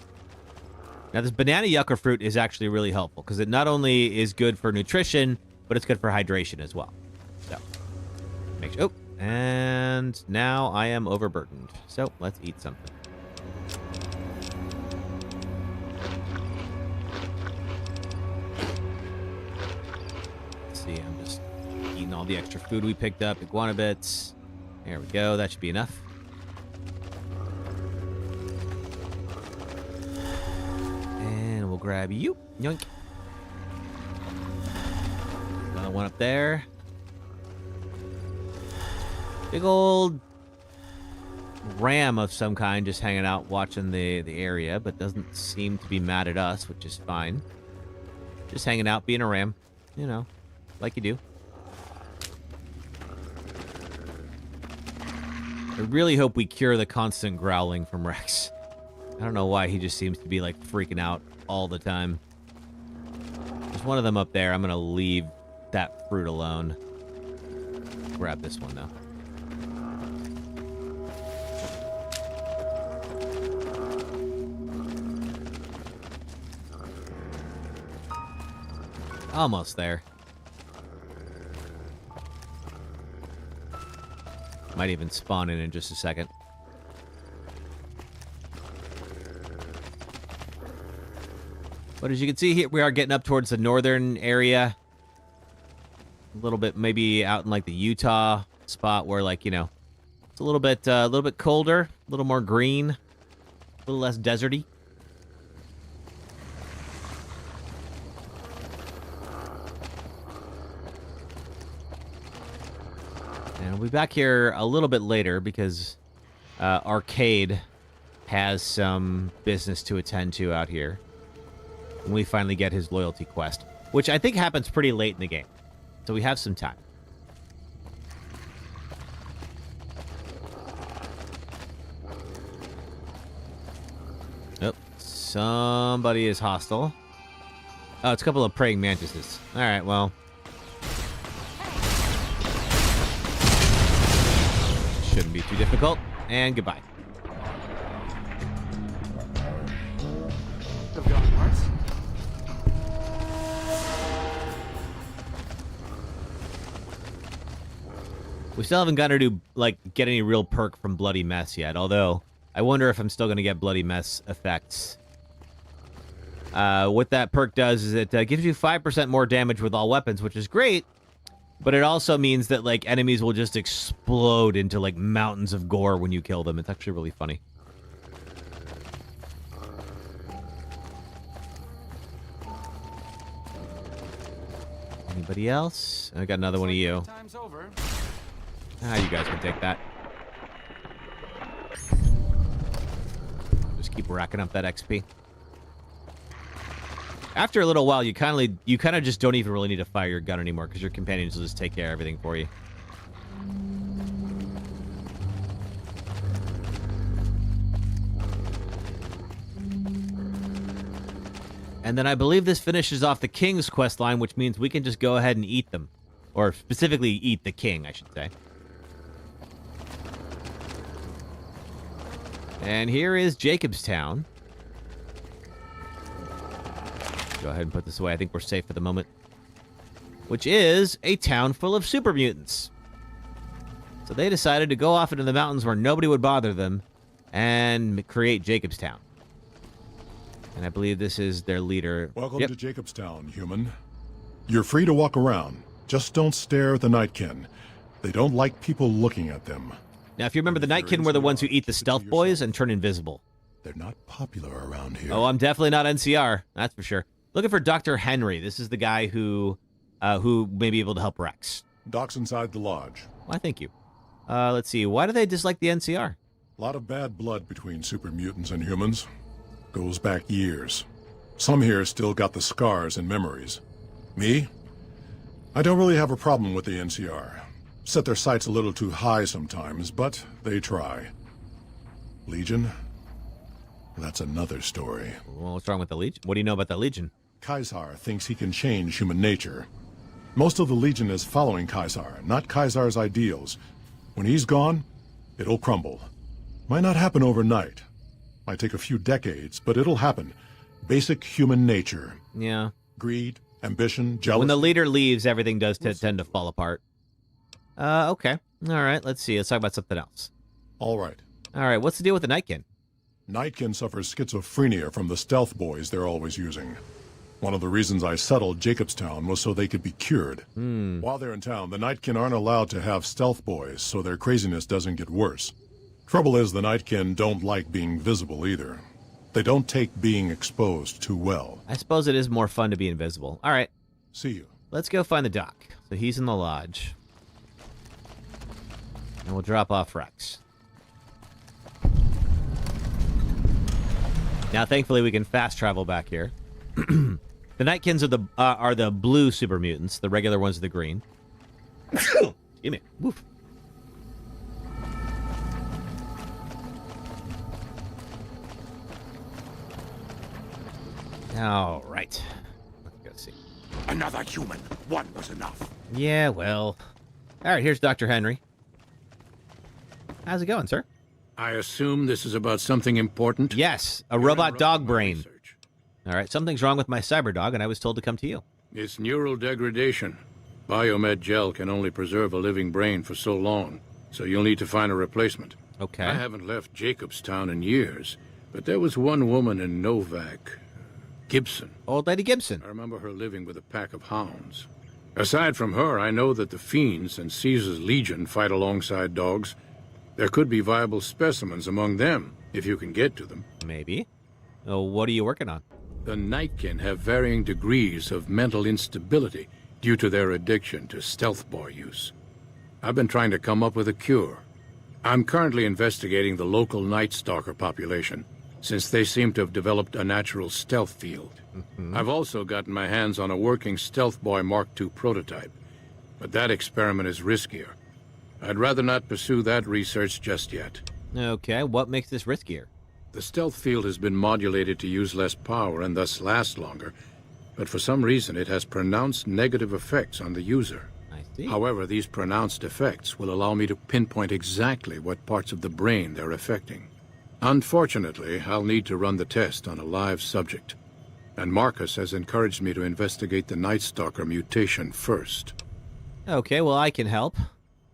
Now, this banana yucca fruit is actually really helpful because it not only is good for nutrition, but it's good for hydration as well. So, make sure. Oh, and now I am overburdened. So, let's eat something. Let's see, I'm just eating all the extra food we picked up. Iguana bits. There we go. That should be enough. And we'll grab you. Yoink. Another one up there. Big old ram of some kind just hanging out watching the area, but doesn't seem to be mad at us, which is fine. Just hanging out, being a ram. You know, like you do. I really hope we cure the constant growling from Rex. I don't know why he just seems to be, like, freaking out all the time. There's one of them up there. I'm going to leave that fruit alone. Grab this one, though. Almost there. Might even spawn in just a second. But as you can see here, we are getting up towards the northern area. A little bit, maybe out in like the Utah spot where, like, you know, it's a little bit colder, a little more green, a little less deserty. And we'll be back here a little bit later because Arcade has some business to attend to out here. When we finally get his loyalty quest, which I think happens pretty late in the game. So we have some time. Oh, somebody is hostile. Oh, it's a couple of praying mantises. All right, well. Shouldn't be too difficult. And goodbye. We still haven't gotten to, like, get any real perk from Bloody Mess yet, although I wonder if I'm still going to get Bloody Mess effects. What that perk does is it gives you 5% more damage with all weapons, which is great, but it also means that, like, enemies will just explode into, like, mountains of gore when you kill them. It's actually really funny. Anybody else? I got another one of you. Time's over. Ah, you guys can take that. Just keep racking up that XP. After a little while, you kind of just don't even really need to fire your gun anymore because your companions will just take care of everything for you. And then I believe this finishes off the King's quest line, which means we can just go ahead and eat them. Or specifically eat the King, I should say. And here is Jacobstown. Go ahead and put this away. I think we're safe for the moment. Which is a town full of super mutants. So they decided to go off into the mountains where nobody would bother them and create Jacobstown. And I believe this is their leader. Welcome to Jacobstown, human. You're free to walk around. Just don't stare at the Nightkin. They don't like people looking at them. Now, if you remember, the Nightkin were the ones who eat the stealth boys and turn invisible. They're not popular around here. Oh, I'm definitely not NCR. That's for sure. Looking for Dr. Henry. This is the guy who may be able to help Rex. Doc's inside the lodge. Why, thank you. Let's see. Why do they dislike the NCR? A lot of bad blood between super mutants and humans. Goes back years. Some here still got the scars and memories. Me? I don't really have a problem with the NCR. Set their sights a little too high sometimes, but they try. Legion? That's another story. Well, what's wrong with the Legion? What do you know about the Legion? Kaisar thinks he can change human nature. Most of the Legion is following Kaisar, not Kaisar's ideals. When he's gone, it'll crumble. Might not happen overnight. Might take a few decades, but it'll happen. Basic human nature. Yeah. Greed, ambition, jealousy. When the leader leaves, everything does tend to fall apart. Okay. All right, let's see. Let's talk about something else. All right. All right, what's the deal with the Nightkin? Nightkin suffers schizophrenia from the stealth boys they're always using. One of the reasons I settled Jacobstown was so they could be cured. While they're in town, the Nightkin aren't allowed to have stealth boys, so their craziness doesn't get worse. Trouble is, the Nightkin don't like being visible either. They don't take being exposed too well. I suppose it is more fun to be invisible. All right. See you. Let's go find the doc. So he's in the lodge. And we'll drop off Rex. Now, thankfully, we can fast travel back here. The Nightkins are the blue super mutants. The regular ones are the green. Excuse me. Woof. All right. Let's go see. Another human. One was enough. Yeah, well. All right, here's Dr. Henry. How's it going, sir? I assume this is about something important? Yes, a robot dog brain. All right, something's wrong with my cyber dog, and I was told to come to you. It's neural degradation. Biomed gel can only preserve a living brain for so long, so you'll need to find a replacement. Okay. I haven't left Jacobstown in years, but there was one woman in Novak, Gibson. Old Lady Gibson. I remember her living with a pack of hounds. Aside from her, I know that the Fiends and Caesar's Legion fight alongside dogs. There could be viable specimens among them, if you can get to them. Maybe. Oh, what are you working on? The Nightkin have varying degrees of mental instability due to their addiction to stealth boy use. I've been trying to come up with a cure. I'm currently investigating the local Night Stalker population, since they seem to have developed a natural stealth field. I've also gotten my hands on a working Stealth Boy Mark II prototype, but that experiment is riskier. I'd rather not pursue that research just yet. Okay, what makes this riskier? The stealth field has been modulated to use less power and thus last longer, but for some reason it has pronounced negative effects on the user. I see. However, these pronounced effects will allow me to pinpoint exactly what parts of the brain they're affecting. Unfortunately, I'll need to run the test on a live subject, and Marcus has encouraged me to investigate the Night Stalker mutation first. Okay, well, I can help.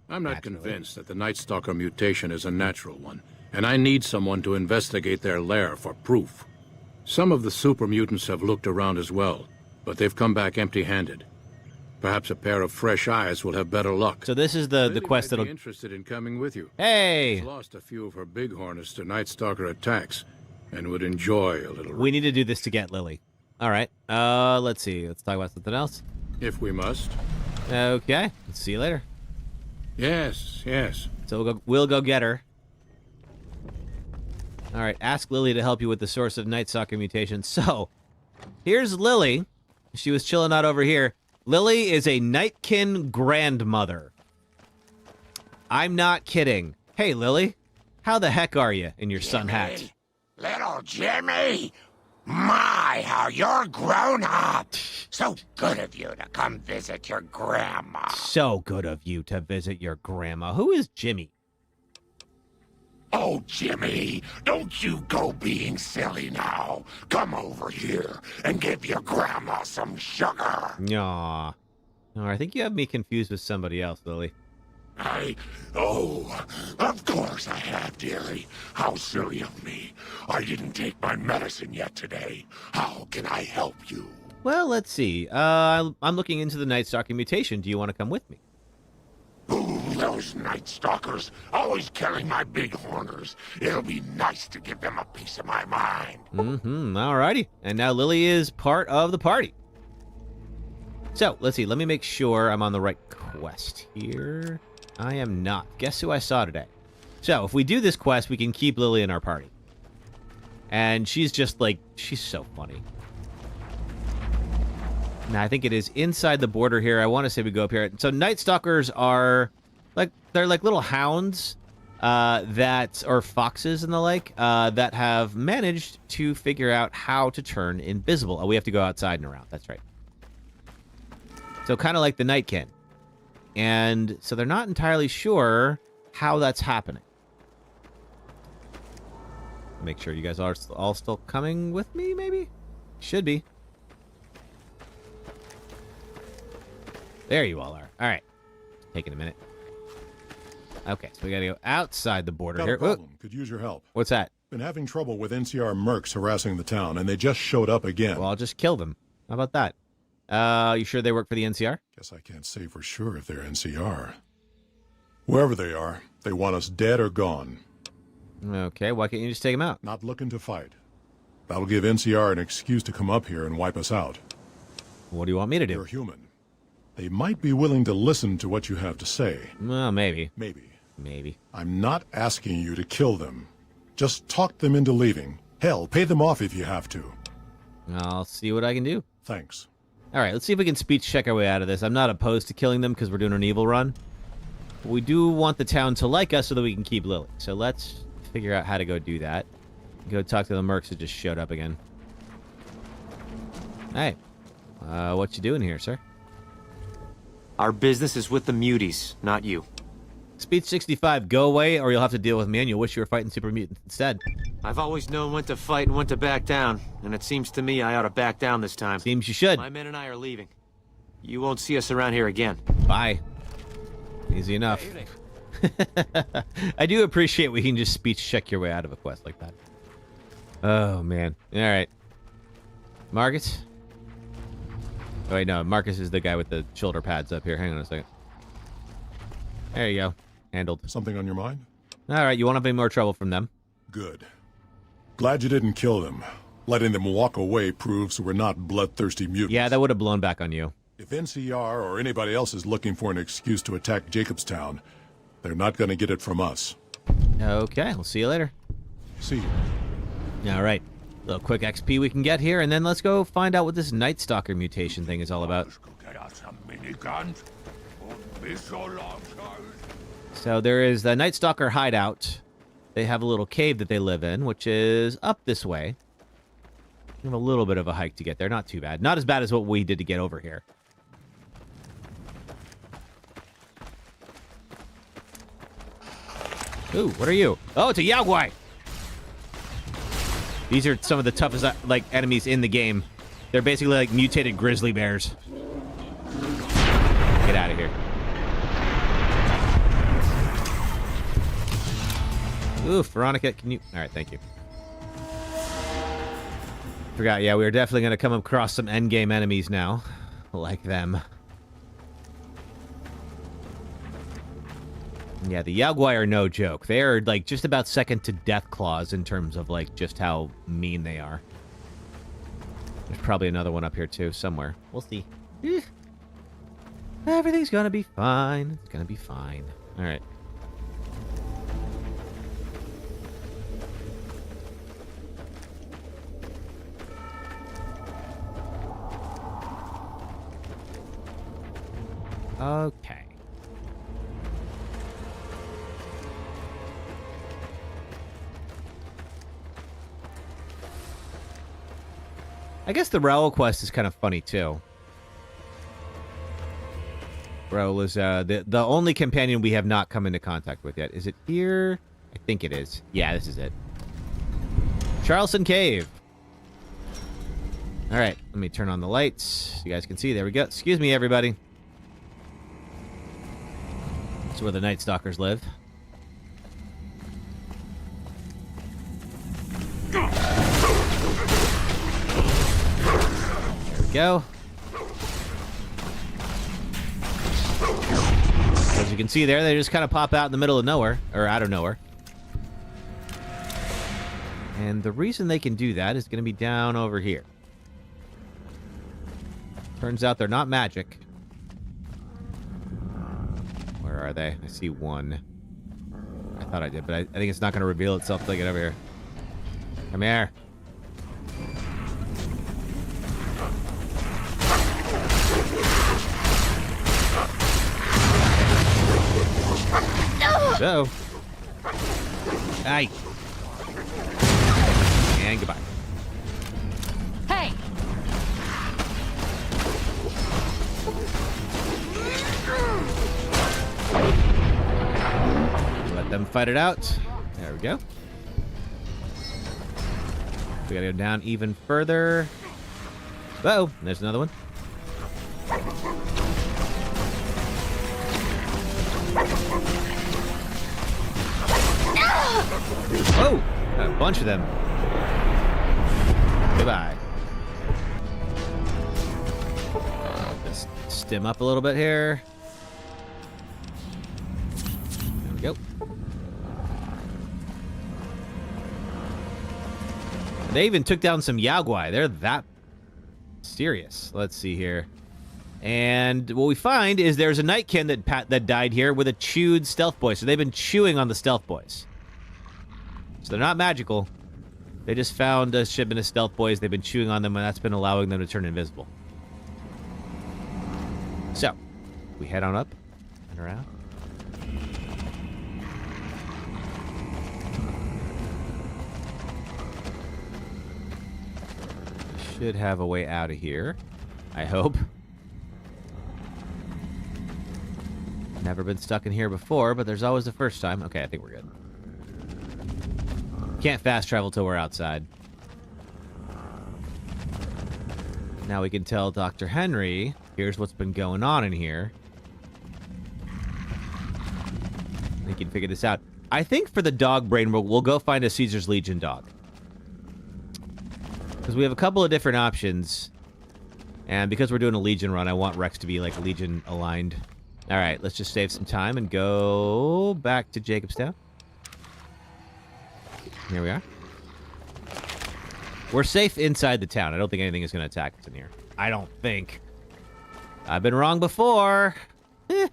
I'm not convinced that the Night Stalker mutation is a natural one, and I need someone to investigate their lair for proof. Some of the super mutants have looked around as well, but they've come back empty-handed. Perhaps a pair of fresh eyes will have better luck. So this is the quest that'll... Be interested in coming with you. Hey! She's lost a few of her bighorners to Night Stalker attacks, and would enjoy a little... We need to do this to get Lily. All right. Let's see. Let's talk about something else. If we must. Okay. See you later. Yes, yes. So we'll go get her. All right, ask Lily to help you with the source of Night Stalker mutation. So, here's Lily. She was chilling out over here. Lily is a Nightkin grandmother. I'm not kidding. Hey, Lily. How the heck are you in your sun hat? Little Jimmy! My, how you're grown up! So good of you to come visit your grandma. So good of you to visit your grandma. Who is Jimmy? Oh, Jimmy, don't you go being silly now. Come over here and give your grandma some sugar. Aw. No, I think you have me confused with somebody else, Lily. Oh, of course I have, dearie. How silly of me. I didn't take my medicine yet today. How can I help you? Well, let's see. I'm looking into the Night Stalker mutation. Do you want to come with me? Ooh, those Night Stalkers, always killing my bighorners. It'll be nice to give them a piece of my mind. Mm-hmm, alrighty. And now Lily is part of the party. So, let's see. Let me make sure I'm on the right quest here. I am not. Guess who I saw today? So, if we do this quest, we can keep Lily in our party. And she's just like, she's so funny. Now, I think it is inside the border here. I want to say we go up here. So, Night Stalkers are like, they're like little hounds or foxes and the like that have managed to figure out how to turn invisible. Oh, we have to go outside and around. That's right. So, kind of like the Nightkin. And so they're not entirely sure how that's happening. Make sure you guys are all still coming with me, maybe? Should be. There you all are. All right. Taking a minute. Okay, so we gotta go outside the border Got here. a problem. Could use your help. What's that? Been having trouble with NCR mercs harassing the town, and they just showed up again. Well, I'll just kill them. How about that? You sure they work for the NCR? Guess I can't say for sure if they're NCR. Wherever they are, they want us dead or gone. Okay, why can't you just take them out? Not looking to fight. That'll give NCR an excuse to come up here and wipe us out. What do you want me to do? You're human. They might be willing to listen to what you have to say. Well, maybe. Maybe. I'm not asking you to kill them. Just talk them into leaving. Hell, pay them off if you have to. I'll see what I can do. Thanks. All right, let's see if we can speech check our way out of this. I'm not opposed to killing them because we're doing an evil run. But we do want the town to like us so that we can keep Lily. So let's figure out how to go do that. Go talk to the mercs that just showed up again. Hey, what you doing here, sir? Our business is with the muties, not you. Speech 65, go away or you'll have to deal with me and you'll wish you were fighting super mutants instead. I've always known when to fight and when to back down, and it seems to me I ought to back down this time. Seems you should. My men and I are leaving. You won't see us around here again. Bye. Easy enough. I do appreciate we can just speech check your way out of a quest like that. Oh, man. All right. Marcus? Oh, wait, no. Marcus is the guy with the shoulder pads up here. Hang on a second. There you go. Handled. Something on your mind? All right, you won't have any more trouble from them. Good. Glad you didn't kill them. Letting them walk away proves we're not bloodthirsty mutants. Yeah, that would have blown back on you. If NCR or anybody else is looking for an excuse to attack Jacobstown, they're not going to get it from us. Okay, we'll see you later. See you. All right. A little quick XP we can get here, and then let's go find out what this Night Stalker mutation thing is all about. So there is the Night Stalker hideout. They have a little cave that they live in, which is up this way. We have a little bit of a hike to get there. Not too bad. Not as bad as what we did to get over here. Ooh, what are you? Oh, it's a Yaogwai! These are some of the toughest like enemies in the game. They're basically like mutated grizzly bears. Get out of here. Ooh, Veronica, can you... All right, thank you. Forgot, yeah, we are definitely going to come across some endgame enemies now. Like them. Yeah, the Yaogwai are no joke. They are, like, just about second to Deathclaws in terms of, like, just how mean they are. There's probably another one up here, too, somewhere. We'll see. Everything's gonna be fine. It's gonna be fine. All right. Okay. I guess the Raoul quest is kind of funny too. Raoul is the only companion we have not come into contact with yet. Is it here? I think it is. Yeah, this is it. Charleston Cave. All right, let me turn on the lights so you guys can see. There we go. Excuse me, everybody. That's where the Night Stalkers live. There we go. As you can see there, they just kind of pop out in the middle of nowhere, or out of nowhere. And the reason they can do that is going to be down over here. Turns out they're not magic. Where are they? I see one. I thought I did, but I think it's not going to reveal itself until I get over here. Come here. So. Aye. And goodbye. Hey! Let them fight it out. There we go. We gotta go down even further. Uh-oh, there's another one. Oh, got a bunch of them. Goodbye. Just stim up a little bit here. There we go. They even took down some Yaguai. They're that serious. Let's see here. And what we find is there's a Nightkin that died here with a chewed Stealth Boy. So they've been chewing on the Stealth Boys. So they're not magical. They just found a shipment of Stealth Boys. They've been chewing on them, and that's been allowing them to turn invisible. So, we head on up and around. We should have a way out of here. I hope. Never been stuck in here before, but there's always the first time. Okay, I think we're good. Can't fast travel till we're outside. Now we can tell Dr. Henry, here's what's been going on in here. He can figure this out. I think for the dog brain, we'll go find a Caesar's Legion dog. Because we have a couple of different options. And because we're doing a Legion run, I want Rex to be like Legion aligned. Alright, let's just save some time and go back to Jacobstown. Here we are. We're safe inside the town. I don't think anything is going to attack us in here. I don't think. I've been wrong before. Eh.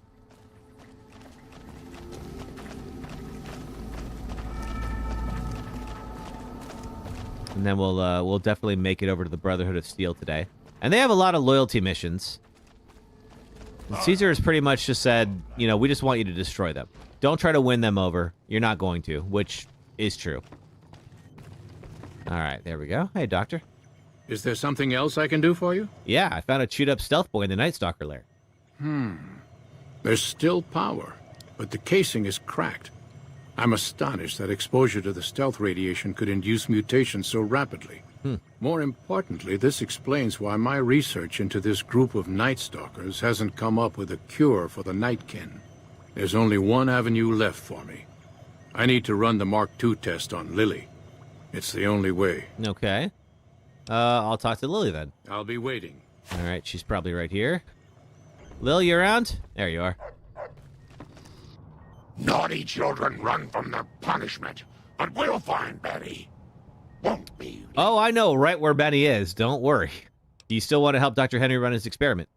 And then we'll definitely make it over to the Brotherhood of Steel today. And they have a lot of loyalty missions. And Caesar has pretty much just said, you know, we just want you to destroy them. Don't try to win them over. You're not going to, which is true. All right, there we go. Hey, Doctor. Is there something else I can do for you? Yeah, I found a chewed-up Stealth Boy in the Night Stalker lair. There's still power, but the casing is cracked. I'm astonished that exposure to the stealth radiation could induce mutations so rapidly. More importantly, this explains why my research into this group of Night Stalkers hasn't come up with a cure for the Nightkin. There's only one avenue left for me. I need to run the Mark II test on Lily. It's the only way. Okay. I'll talk to Lily then. I'll be waiting. All right, she's probably right here. Lil, you around? There you are. Naughty children run from their punishment, but we'll find Betty. Won't we? Oh, I know right where Benny is. Don't worry. Do you still want to help Dr. Henry run his experiment?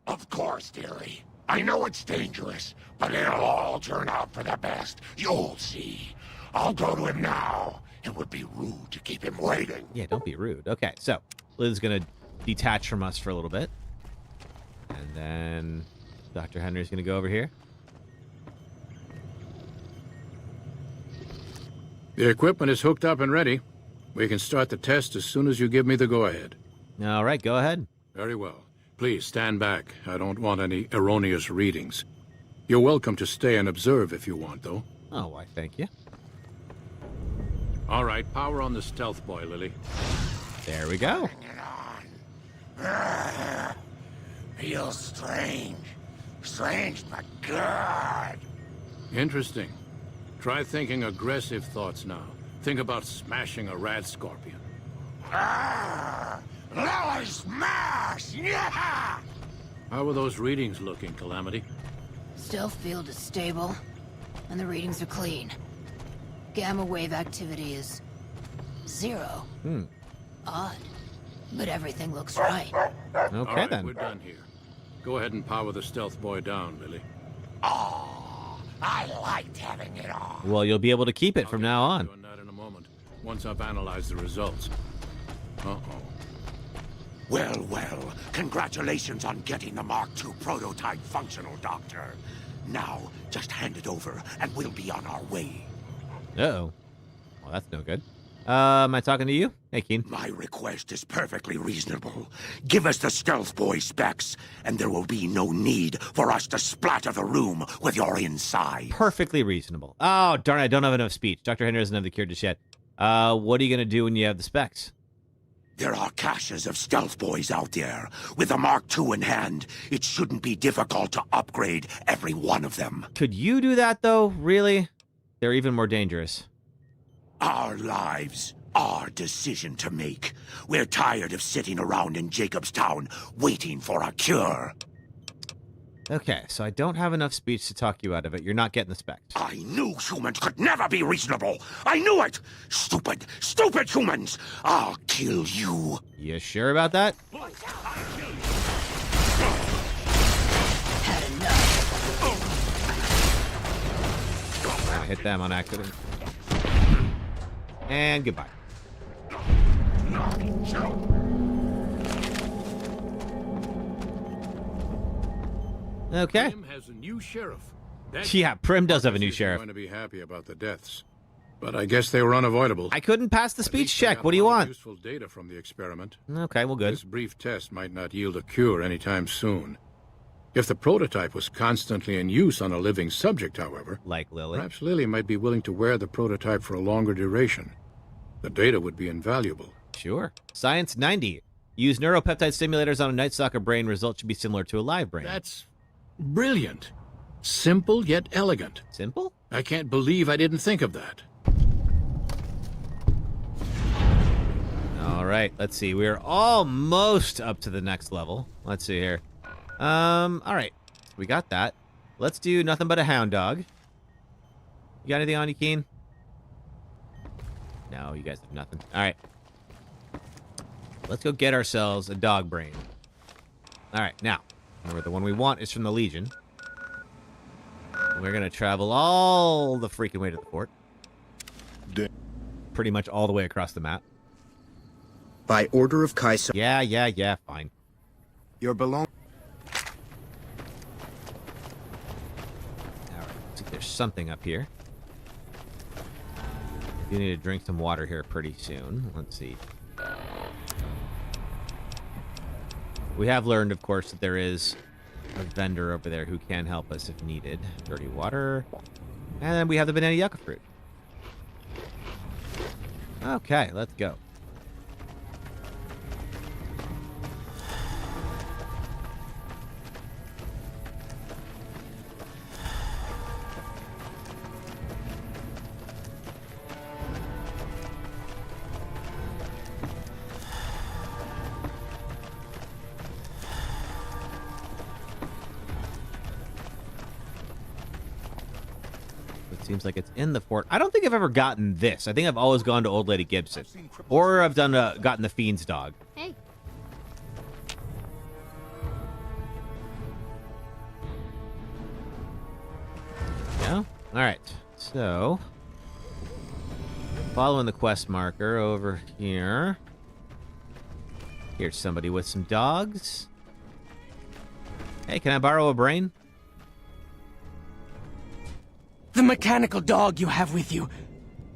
Of course, dearie. I know it's dangerous, but it'll all turn out for the best. You'll see. I'll go to him now. It would be rude to keep him waiting. Yeah, don't be rude. Okay, so Liv's gonna detach from us for a little bit. And then Dr. Henry's gonna go over here. The equipment is hooked up and ready. We can start the test as soon as you give me the go-ahead. All right, go ahead. Very well. Please stand back. I don't want any erroneous readings. You're welcome to stay and observe if you want, though. Oh, why, thank you. All right, power on the stealth boy, Lily. There we go. Feels strange. Strange, but good. Interesting. Try thinking aggressive thoughts now. Think about smashing a rad scorpion. Lily smash! Yeah! How are those readings looking, Calamity? Stealth field is stable, and the readings are clean. Gamma wave activity is 0. Odd, but everything looks right. Okay, All right, then. We're done here. Go ahead and power the stealth boy down, Lily. Oh, I liked having it on. Well, you'll be able to keep it from now on. Doing that in a moment, once I've analyzed the results. Uh-oh. Well, well, congratulations on getting the Mark II prototype functional, Doctor. Now, just hand it over, and we'll be on our way. Uh-oh. Well, that's no good. Am I talking to you? Hey, Keen. My request is perfectly reasonable. Give us the stealth boy specs, and there will be no need for us to splatter the room with your inside. Perfectly reasonable. Oh, darn, I don't have enough speech. Dr. Henry doesn't have the cure just yet. What are you going to do when you have the specs? There are caches of stealth boys out there. With the Mark II in hand, it shouldn't be difficult to upgrade every one of them. Could you do that, though? Really? They're even more dangerous. Our lives, our decision to make. We're tired of sitting around in Jacobstown waiting for a cure. Okay, so I don't have enough speech to talk you out of it. You're not getting the specs. I knew humans could never be reasonable. I knew it. Stupid, stupid humans. I'll kill you. You sure about that? Had enough. I hit them on accident. And goodbye. Okay. Prim has a new sheriff. Yeah, Prim does have a new sheriff. Going to be happy about the deaths, but I guess they were unavoidable. I couldn't pass the speech check. What do you want? Useful data from the experiment. Okay, well, good. This brief test might not yield a cure anytime soon. If the prototype was constantly in use on a living subject, however, like Lily, perhaps Lily might be willing to wear the prototype for a longer duration. The data would be invaluable. Sure. Science 90. Use neuropeptide stimulators on a Night Stalker brain. Results should be similar to a live brain. That's brilliant. Simple yet elegant. Simple? I can't believe I didn't think of that. All right, let's see. We're almost up to the next level. Let's see here. All right. We got that. Let's do nothing but a hound dog. You got anything on you, Keen? No, you guys have nothing. All right. Let's go get ourselves a dog brain. All right, now, remember the one we want is from the Legion. We're going to travel all the freaking way to the fort. Pretty much all the way across the map. By order of Kaisar. Yeah, fine. Your belong. All right, let's see if there's something up here. You need to drink some water here pretty soon. Let's see. We have learned, of course, that there is a vendor over there who can help us if needed. Dirty water. And then we have the banana yucca fruit. Okay, let's go. Seems like it's in the fort. I don't think I've ever gotten this. I think I've always gone to Old Lady Gibson. Or I've gotten the Fiend's dog. Hey. go. All right. So, following the quest marker over here. Here's somebody with some dogs. Hey, can I borrow a brain? The mechanical dog you have with you.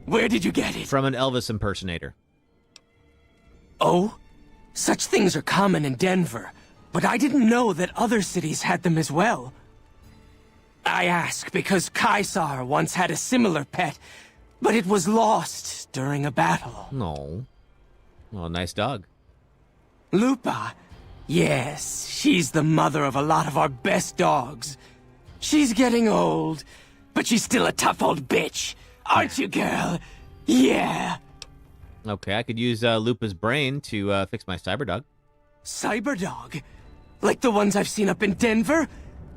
Where did you get it? From an Elvis impersonator. Oh? Such things are common in Denver, but I didn't know that other cities had them as well. I ask because Kaisar once had a similar pet, but it was lost during a battle. No. Oh, nice dog. Lupa? Yes, she's the mother of a lot of our best dogs. She's getting old, but she's still a tough old bitch. Aren't you, girl? Yeah. Okay, I could use Lupa's brain to fix my Cyberdog. Cyberdog? Like the ones I've seen up in Denver?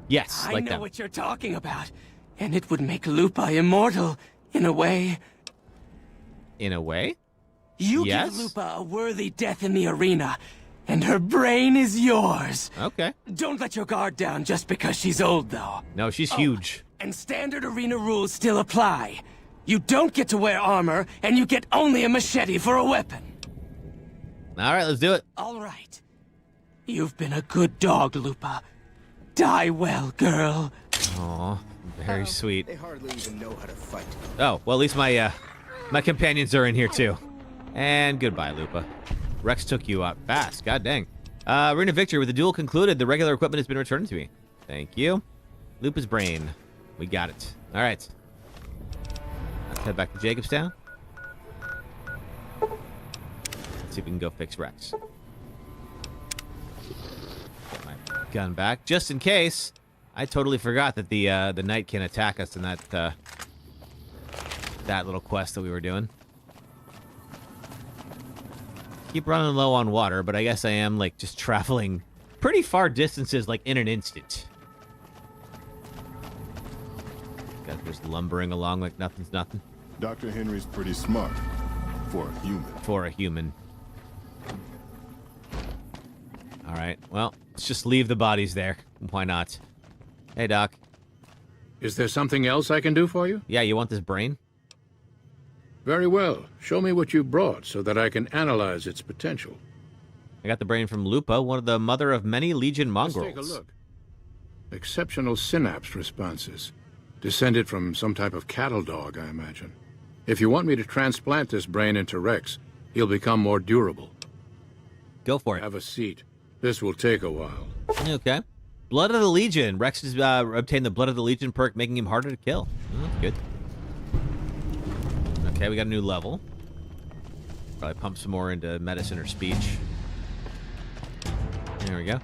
Yes, I like know them. what you're talking about. And it would make Lupa immortal, in a way. In a way? You Yes? give Lupa a worthy death in the arena, and her brain is yours. Okay. Don't let your guard down just because she's old, though. No, she's huge. And standard arena rules still apply. You don't get to wear armor, and you get only a machete for a weapon. All right, let's do it. All right. You've been a good dog, Lupa. Die well, girl. Aw, very sweet. They hardly even know how to fight. Oh, well, at least my my companions are in here too. And goodbye, Lupa. Rex took you out fast. God dang. Arena victory. With the duel concluded, the regular equipment has been returned to me. Thank you. Lupa's brain. We got it. All right. Let's head back to Jacobstown. Let's see if we can go fix Rex. Get my gun back, just in case. I totally forgot that the knight can attack us in that that little quest that we were doing. Keep running low on water, but I guess I am like just traveling pretty far distances like in an instant. Guys just lumbering along like nothing's nothing. Dr. Henry's pretty smart for a human. For a human. All right, well, let's just leave the bodies there. Why not? Hey, Doc. Is there something else I can do for you? Yeah, you want this brain? Very well. Show me what you brought so that I can analyze its potential. I got the brain from Lupa, one of the mother of many Legion mongrels. Let's take a look. Exceptional synapse responses. Descended from some type of cattle dog, I imagine. If you want me to transplant this brain into Rex, he'll become more durable. Go for it. Have a seat. This will take a while. Okay. Blood of the Legion. Rex has obtained the Blood of the Legion perk, making him harder to kill. Oh, that's good. Okay, we got a new level. Probably pump some more into medicine or speech. There we go.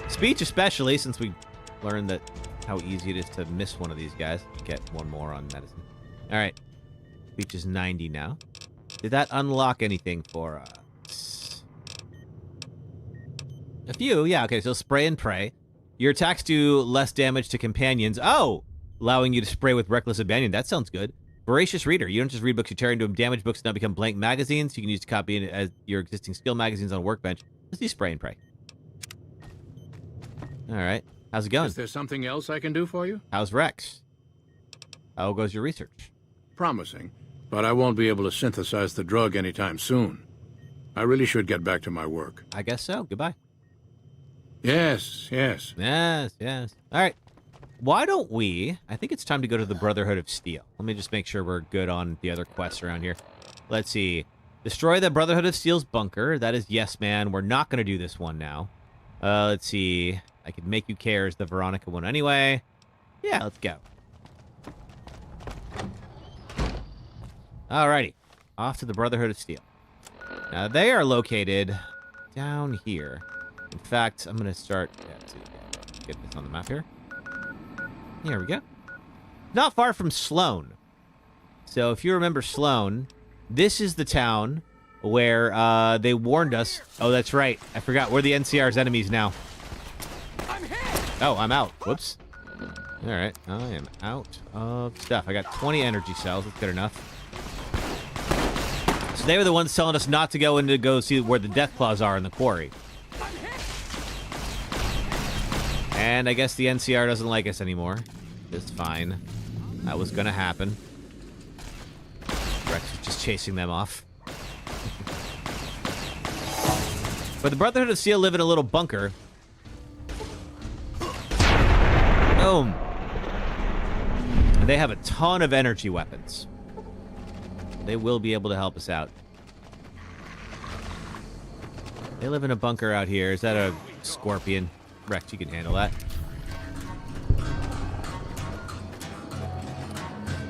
Speech especially, since we learned that how easy it is to miss one of these guys. Get one more on medicine. All right. Speech is 90 now. Did that unlock anything for us? A few, yeah. Okay, so spray and pray. Your attacks do less damage to companions. Oh! Allowing you to spray with reckless abandon. That sounds good. Voracious reader. You don't just read books, you tear into them. Damaged books now become blank magazines. You can use to copy it as your existing skill magazines on a workbench. Let's do spray and pray. All right. How's it going? Is there something else I can do for you? How's Rex? How goes your research? Promising, but I won't be able to synthesize the drug anytime soon. I really should get back to my work. I guess so. Goodbye. Yes, yes. Yes, yes. All right. Why don't we... I think it's time to go to the Brotherhood of Steel. Let me just make sure we're good on the other quests around here. Let's see. Destroy the Brotherhood of Steel's bunker. That is yes, man. We're not going to do this one now. Let's see. I could make you care as the Veronica one anyway. Yeah, let's go. Alrighty. Off to the Brotherhood of Steel. Now, they are located down here. In fact, I'm going to start... Yeah, let's see. Get this on the map here. Here we go. Not far from Sloan. So if you remember Sloan, this is the town where they warned us. Oh, that's right. I forgot. We're the NCR's enemies now. Oh, I'm out. Whoops. All right. I am out of stuff. I got 20 energy cells. That's good enough. So they were the ones telling us not to go in to go see where the death claws are in the quarry. And I guess the NCR doesn't like us anymore. It's fine. That was gonna happen. Rex was just chasing them off. But the Brotherhood of Steel live in a little bunker. Boom. And they have a ton of energy weapons. They will be able to help us out. They live in a bunker out here. Is that a scorpion? Rex, you can handle that.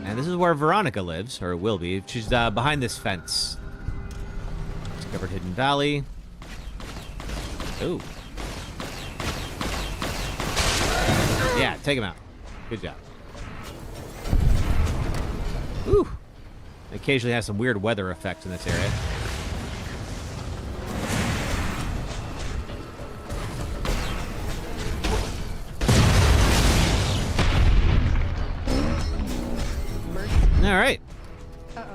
And this is where Veronica lives, or will be. She's behind this fence. Discovered Hidden Valley. Ooh. Yeah, take him out. Good job. Ooh. It occasionally has some weird weather effects in this area. All right.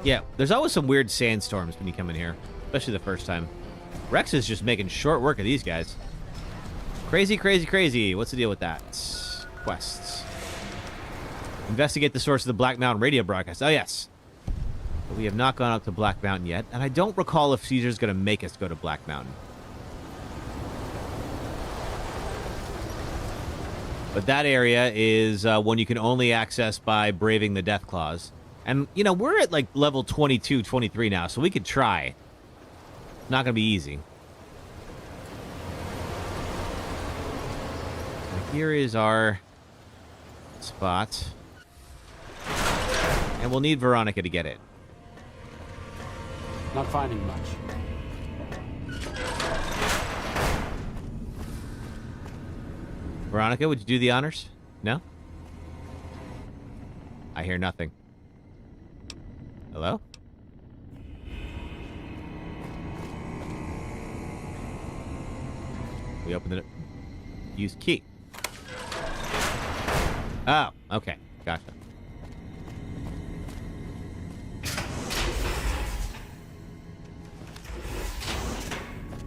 Yeah, there's always some weird sandstorms when you come in here, especially the first time. Rex is just making short work of these guys. Crazy, crazy, crazy. What's the deal with that? Quests. Investigate the source of the Black Mountain radio broadcast. Oh, yes. But we have not gone up to Black Mountain yet, and I don't recall if Caesar's going to make us go to Black Mountain. But that area is one you can only access by braving the Death Claws. And, you know, we're at, like, level 22, 23 now, so we could try. Not going to be easy. So here is our spot. And we'll need Veronica to get it. Not finding much. Veronica, would you do the honors? No? I hear nothing. Hello? We opened it. Use key. Oh, okay. Gotcha.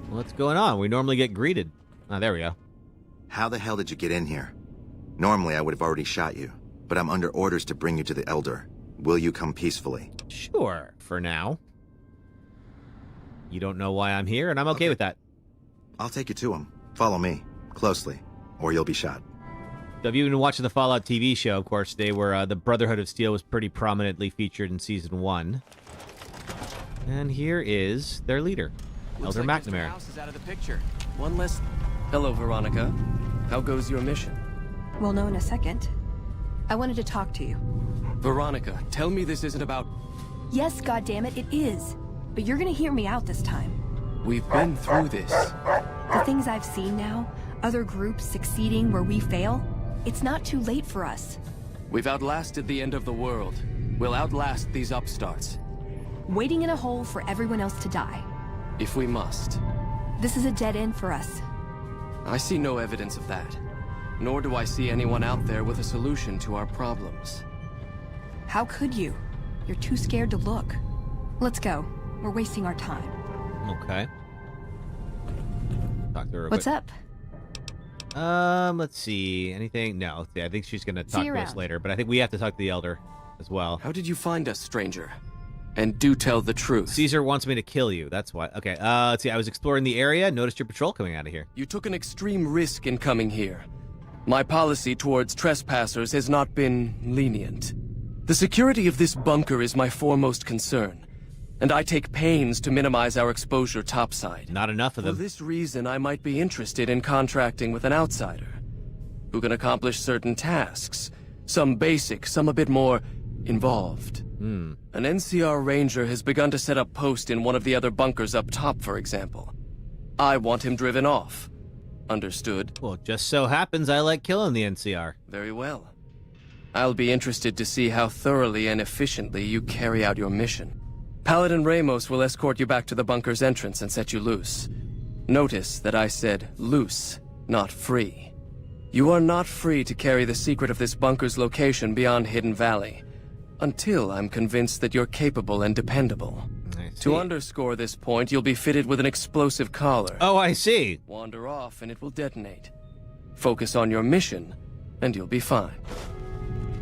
What's going on? We normally get greeted. Oh, there we go. How the hell did you get in here? Normally, I would have already shot you, but I'm under orders to bring you to the Elder. Will you come peacefully? Sure, for now. You don't know why I'm here, and I'm okay with that. I'll take you to him. Follow me, closely, or you'll be shot. So if you've been watching the Fallout TV show, of course, they were, the Brotherhood of Steel was pretty prominently featured in Season 1. And here is their leader, Elder McNamara. Mr. House is out of the picture. One less... Hello, Veronica. How goes your mission? We'll know in a second. I wanted to talk to you. Veronica, tell me this isn't about... Yes, goddammit, it is. But you're gonna hear me out this time. We've been through this. The things I've seen now, other groups succeeding where we fail, it's not too late for us. We've outlasted the end of the world. We'll outlast these upstarts. Waiting in a hole for everyone else to die. If we must. This is a dead end for us. I see no evidence of that. Nor do I see anyone out there with a solution to our problems. How could you? You're too scared to look. Let's go. We're wasting our time. Okay. Talk to her real What's quick. up? Let's see. Anything? No. Yeah, I think she's gonna talk you to us around. later, but I think we have to talk to the Elder as well. How did you find us, stranger? And do tell the truth. Caesar wants me to kill you. That's why. Okay. Let's see. I was exploring the area. Noticed your patrol coming out of here. You took an extreme risk in coming here. My policy towards trespassers has not been lenient. The security of this bunker is my foremost concern, and I take pains to minimize our exposure topside. Not enough of them. For this reason, I might be interested in contracting with an outsider who can accomplish certain tasks, some basic, some a bit more involved. An NCR ranger has begun to set up post in one of the other bunkers up top, for example. I want him driven off. Understood? Well, just so happens I like killing the NCR. Very well. I'll be interested to see how thoroughly and efficiently you carry out your mission. Paladin Ramos will escort you back to the bunker's entrance and set you loose. Notice that I said loose, not free. You are not free to carry the secret of this bunker's location beyond Hidden Valley, until I'm convinced that you're capable and dependable. To underscore this point, you'll be fitted with an explosive collar. Oh, I see. Wander off and it will detonate. Focus on your mission, and you'll be fine.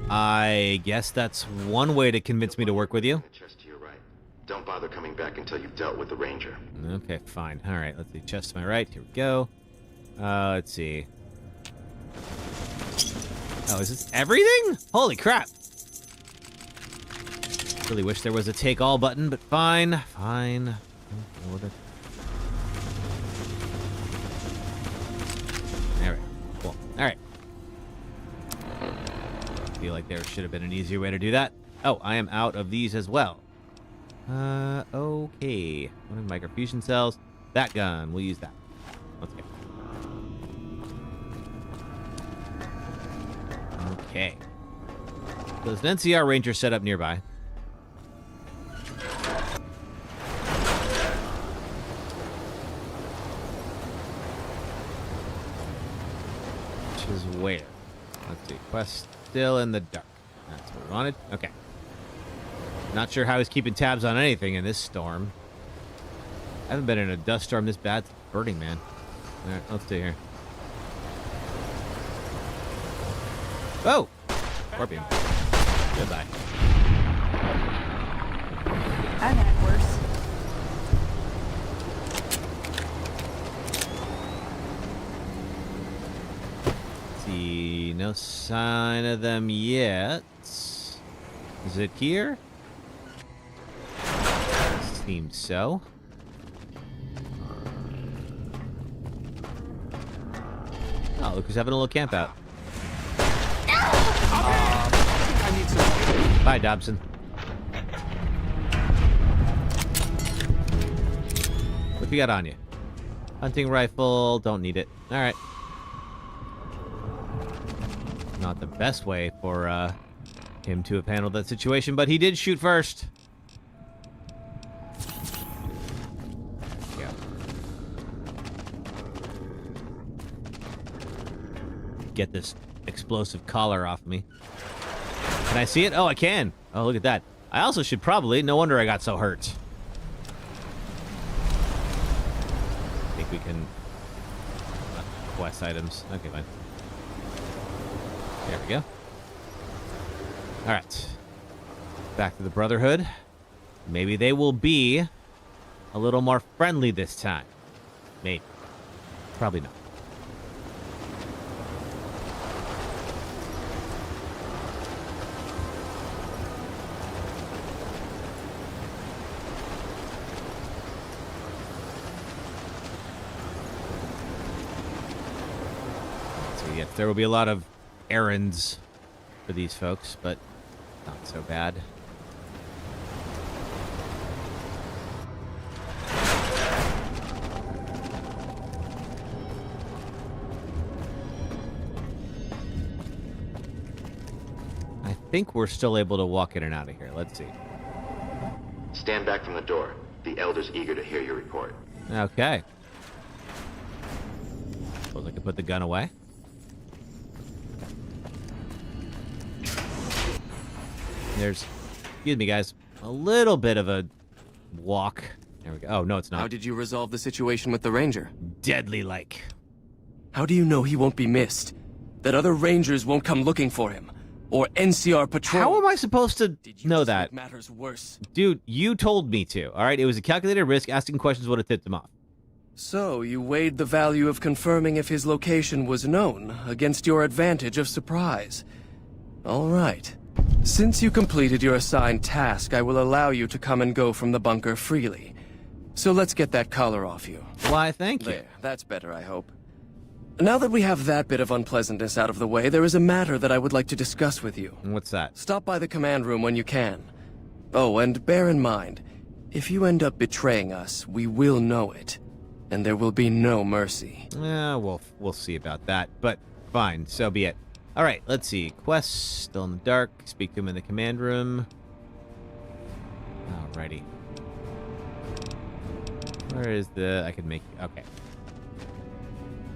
I guess that's one way to convince me to work with you. Chest to your right. Don't bother coming back until you've dealt with the Ranger. Okay, fine. All right, let's see. Chest to my right. Here we go. Let's see. Oh, is this everything? Holy crap. Really wish there was a take all button, but fine. Fine. There we go. Cool. All right. I feel like there should have been an easier way to do that. Oh, I am out of these as well. Okay. One of the microfusion cells. That gun. We'll use that. Let's go. Okay. So there's an NCR Ranger set up nearby. Which is where? Let's see. Quest still in the dark. That's what we wanted. Okay. Not sure how he's keeping tabs on anything in this storm. I haven't been in a dust storm this bad since Burning Man. Alright, let's see here. Oh! Scorpion. Goodbye. I've had worse. See, no sign of them yet. Is it here? Seems so. Oh, look who's having a little camp out. I need some... Bye, Dobson. What you got on you? Hunting rifle. Don't need it. All right. Not the best way for him to have handled that situation, but he did shoot first. Yeah. Get this explosive collar off me. Can I see it? Oh, I can. Oh, look at that. I also should probably... No wonder I got so hurt. I think we can... quest items. Okay, fine. There we go. Alright. Back to the Brotherhood. Maybe they will be a little more friendly this time. Maybe. Probably not. So yes, there will be a lot of errands for these folks, but not so bad. I think we're still able to walk in and out of here. Let's see. Stand back from the door. The Elder's eager to hear your report. Okay. Suppose I could put the gun away. There's, excuse me, guys, a little bit of a walk. There we go. Oh, no, it's not. How did you resolve the situation with the Ranger? Deadly-like. How do you know he won't be missed? That other Rangers won't come looking for him? Or NCR patrol? How am I supposed to know that? Matters worse. Dude, you told me to, all right? It was a calculated risk. Asking questions would have tipped him off. So, you weighed the value of confirming if his location was known against your advantage of surprise. All right. Since you completed your assigned task, I will allow you to come and go from the bunker freely. So let's get that collar off you. Why, thank you. There, that's better, I hope. Now that we have that bit of unpleasantness out of the way, there is a matter that I would like to discuss with you. What's that? Stop by the command room when you can. Oh, and bear in mind, if you end up betraying us, we will know it. And there will be no mercy. Yeah, we'll see about that, but fine, so be it. All right, let's see. Quest, still in the dark. Speak to him in the command room. Alrighty. Where is the... I can make... Okay.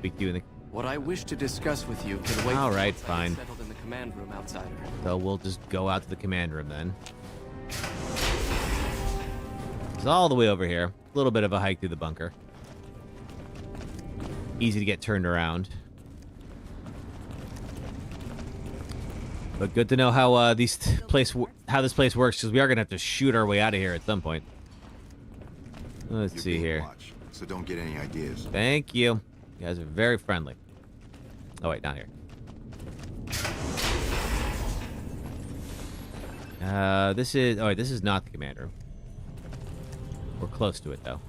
Speak to you in the... What I wish to discuss with you can wait. All right, fine. Settled in the command room, outsider. So we'll just go out to the command room then. It's all the way over here. A little bit of a hike through the bunker. Easy to get turned around. But good to know how how this place works, because we are gonna have to shoot our way out of here at some point. Let's see here. Watch, so don't get any ideas. Thank you. You guys are very friendly. Oh wait, not here. This is not the command room. We're close to it though.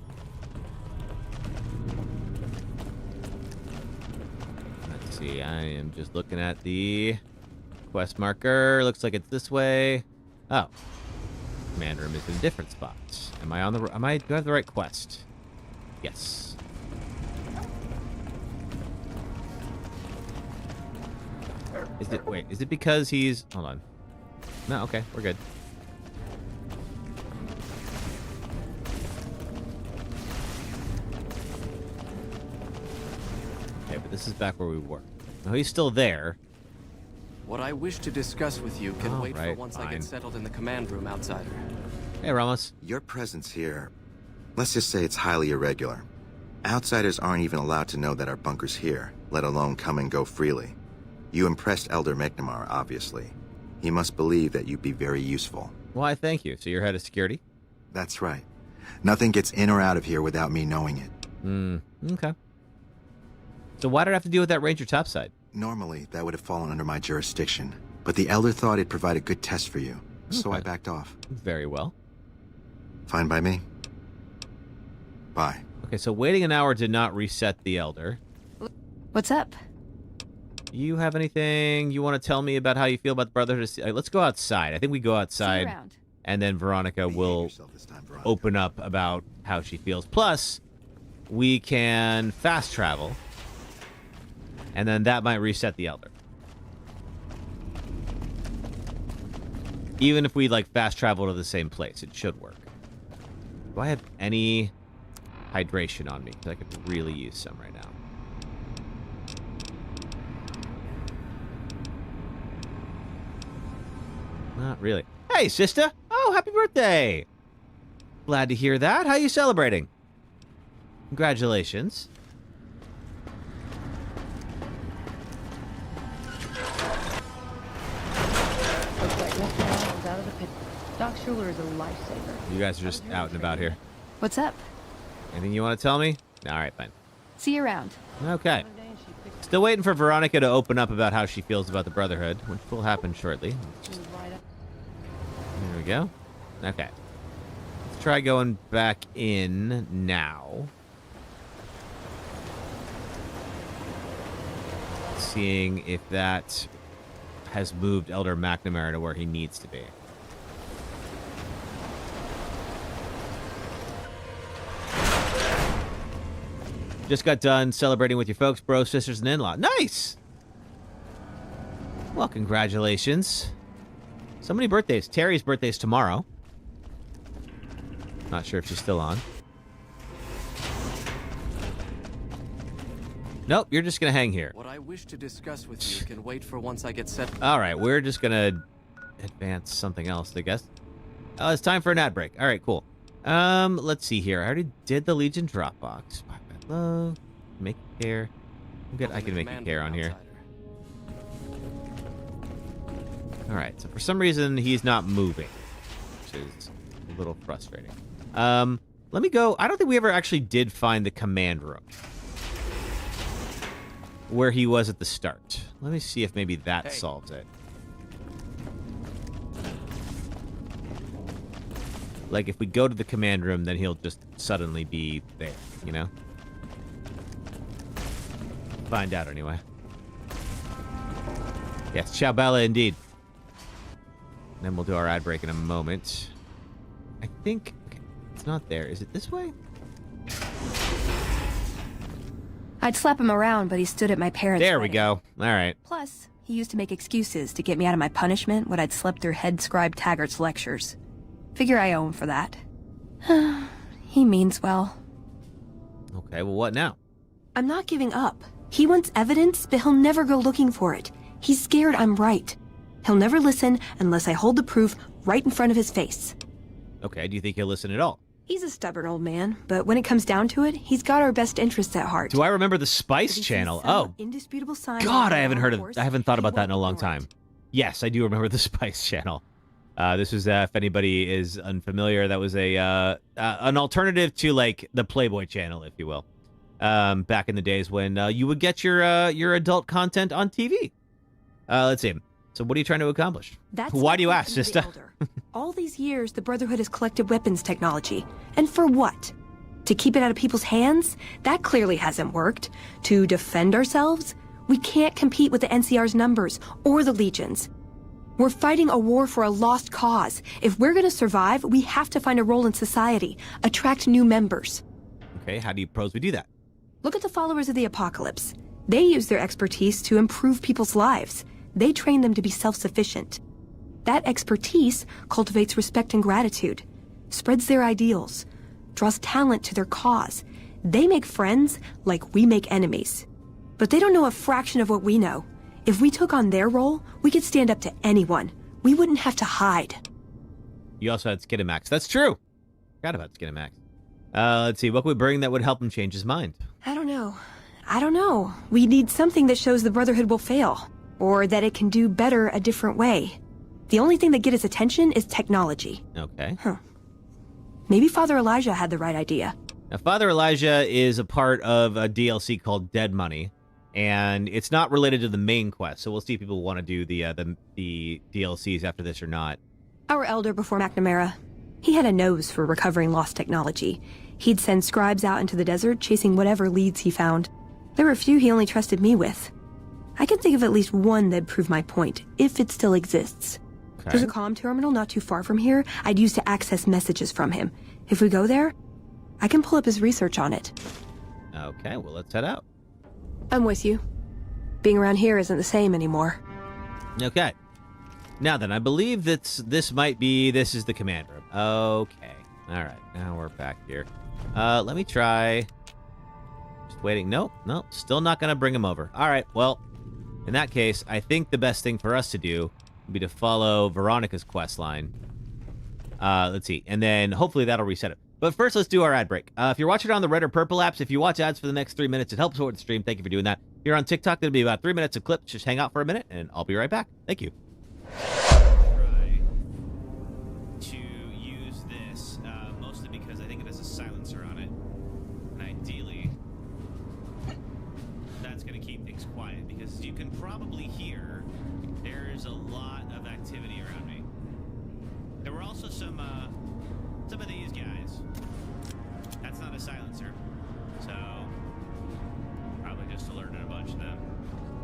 Let's see. I am just looking at the quest marker. Looks like it's this way. Oh, command room is in a different spot. Am I on the? Do I have the right quest? Yes. Is it because he's... Hold on. No, okay, we're good. Okay, but this is back where we were. No, he's still there. What I wish to discuss with you can wait for right, once I fine. get settled in the command room, outsider. Hey, Ramos. Your presence here, let's just say it's highly irregular. Outsiders aren't even allowed to know that our bunker's here, let alone come and go freely. You impressed Elder McNamara, obviously. He must believe that you'd be very useful. Why, thank you. So you're head of security? That's right. Nothing gets in or out of here without me knowing it. Okay. So why did I have to deal with that Ranger topside? Normally, that would have fallen under my jurisdiction, but the Elder thought it'd provide a good test for you, so I backed off. Very well. Fine by me. Bye. Okay, so waiting an hour did not reset the Elder. What's up? You have anything you want to tell me about how you feel about the Brotherhood? Let's go outside. I think we go outside, and then Veronica will open up about how she feels. Plus, we can fast travel, and then that might reset the Elder. Even if we like fast travel to the same place, it should work. Do I have any hydration on me? Because I could really use some right now. Not really. Hey, sister! Oh, happy birthday! Glad to hear that. How are you celebrating? Congratulations. Doc Schuler is a lifesaver. You guys are just out and about here. What's up? Anything you want to tell me? All right, fine. See you around. Okay. Still waiting for Veronica to open up about how she feels about the Brotherhood, which will happen shortly. There we go. Okay. Let's try going back in now. Seeing if that has moved Elder McNamara to where he needs to be. Just got done celebrating with your folks, bros, sisters, and in-law. Nice! Well, congratulations. So many birthdays. Terry's birthday's tomorrow. Not sure if she's still on. Nope, you're just gonna hang here. What I wish to discuss with you can wait for once I get set. All right, we're just gonna advance something else, I guess. Oh, it's time for an ad break. All right, cool. Let's see here. I already did the Legion Dropbox. Love, make care. I'm good. I can make a care on here. All right. So for some reason he's not moving, which is a little frustrating. Let me go. I don't think we ever actually did find the command room where he was at the start. Let me see if maybe that solves it. Like if we go to the command room, then he'll just suddenly be there, you know? Find out anyway. Yes, ciao bella indeed. Then we'll do our ad break in a moment. I think it's not there. Is it this way? I'd slap him around, but he stood at my parents' There we wedding. go. All right. Plus, he used to make excuses to get me out of my punishment when I'd slept through head scribe Taggart's lectures. Figure I owe him for that. He means well. Okay, well, what now? I'm not giving up. He wants evidence, but he'll never go looking for it. He's scared I'm right. He'll never listen unless I hold the proof right in front of his face. Okay, do you think he'll listen at all? He's a stubborn old man, but when it comes down to it, he's got our best interests at heart. Do I remember the Spice Channel? Oh, Indisputable sign. God, I haven't thought about that in a long time. Yes, I do remember the Spice channel. This was, if anybody is unfamiliar, that was an alternative to like the Playboy channel, if you will. Back in the days when you would get your adult content on TV. Let's see. So what are you trying to accomplish? Why do you ask, sister? All these years, the Brotherhood has collected weapons technology. And for what? To keep it out of people's hands? That clearly hasn't worked. To defend ourselves? We can't compete with the NCR's numbers or the Legions. We're fighting a war for a lost cause. If we're going to survive, we have to find a role in society, attract new members. Okay, how do you propose we do that? Look at the followers of the Apocalypse. They use their expertise to improve people's lives. They train them to be self-sufficient. That expertise cultivates respect and gratitude, spreads their ideals, draws talent to their cause. They make friends like we make enemies. But they don't know a fraction of what we know. If we took on their role, we could stand up to anyone. We wouldn't have to hide. You also had Skinamax. That's true. Forgot about Skinamax. Let's see. What could we bring that would help him change his mind? I don't know. We need something that shows the Brotherhood will fail, or that it can do better a different way. The only thing that gets his attention is technology. Okay. Maybe Father Elijah had the right idea. Now, Father Elijah is a part of a DLC called Dead Money, and it's not related to the main quest, so we'll see if people want to do the DLCs after this or not. Our elder before McNamara, he had a nose for recovering lost technology. He'd send scribes out into the desert chasing whatever leads he found. There were a few he only trusted me with. I can think of at least one that'd prove my point, if it still exists. Okay. There's a comm terminal not too far from here I'd use to access messages from him. If we go there, I can pull up his research on it. Okay, well, let's head out. I'm with you. Being around here isn't the same anymore. Okay. Now then, I believe this is the command room. Okay. All right, now we're back here. Let me try... Just waiting. Nope, still not going to bring him over. All right, well, in that case, I think the best thing for us to do would be to follow Veronica's quest line. Let's see, and then hopefully that'll reset it. But first, let's do our ad break. If you're watching on the Red or Purple apps, if you watch ads for the next 3 minutes, it helps support the stream. Thank you for doing that. If you're on TikTok, it'll be about 3 minutes of clips. Just hang out for a minute, and I'll be right back. Thank you. Try to use this, mostly because I think it has a silencer on it. And ideally, that's going to keep things quiet, because as you can probably hear, there's a lot of activity around me. There were also some of these guys. That's not a silencer, so probably just alerted a bunch of them.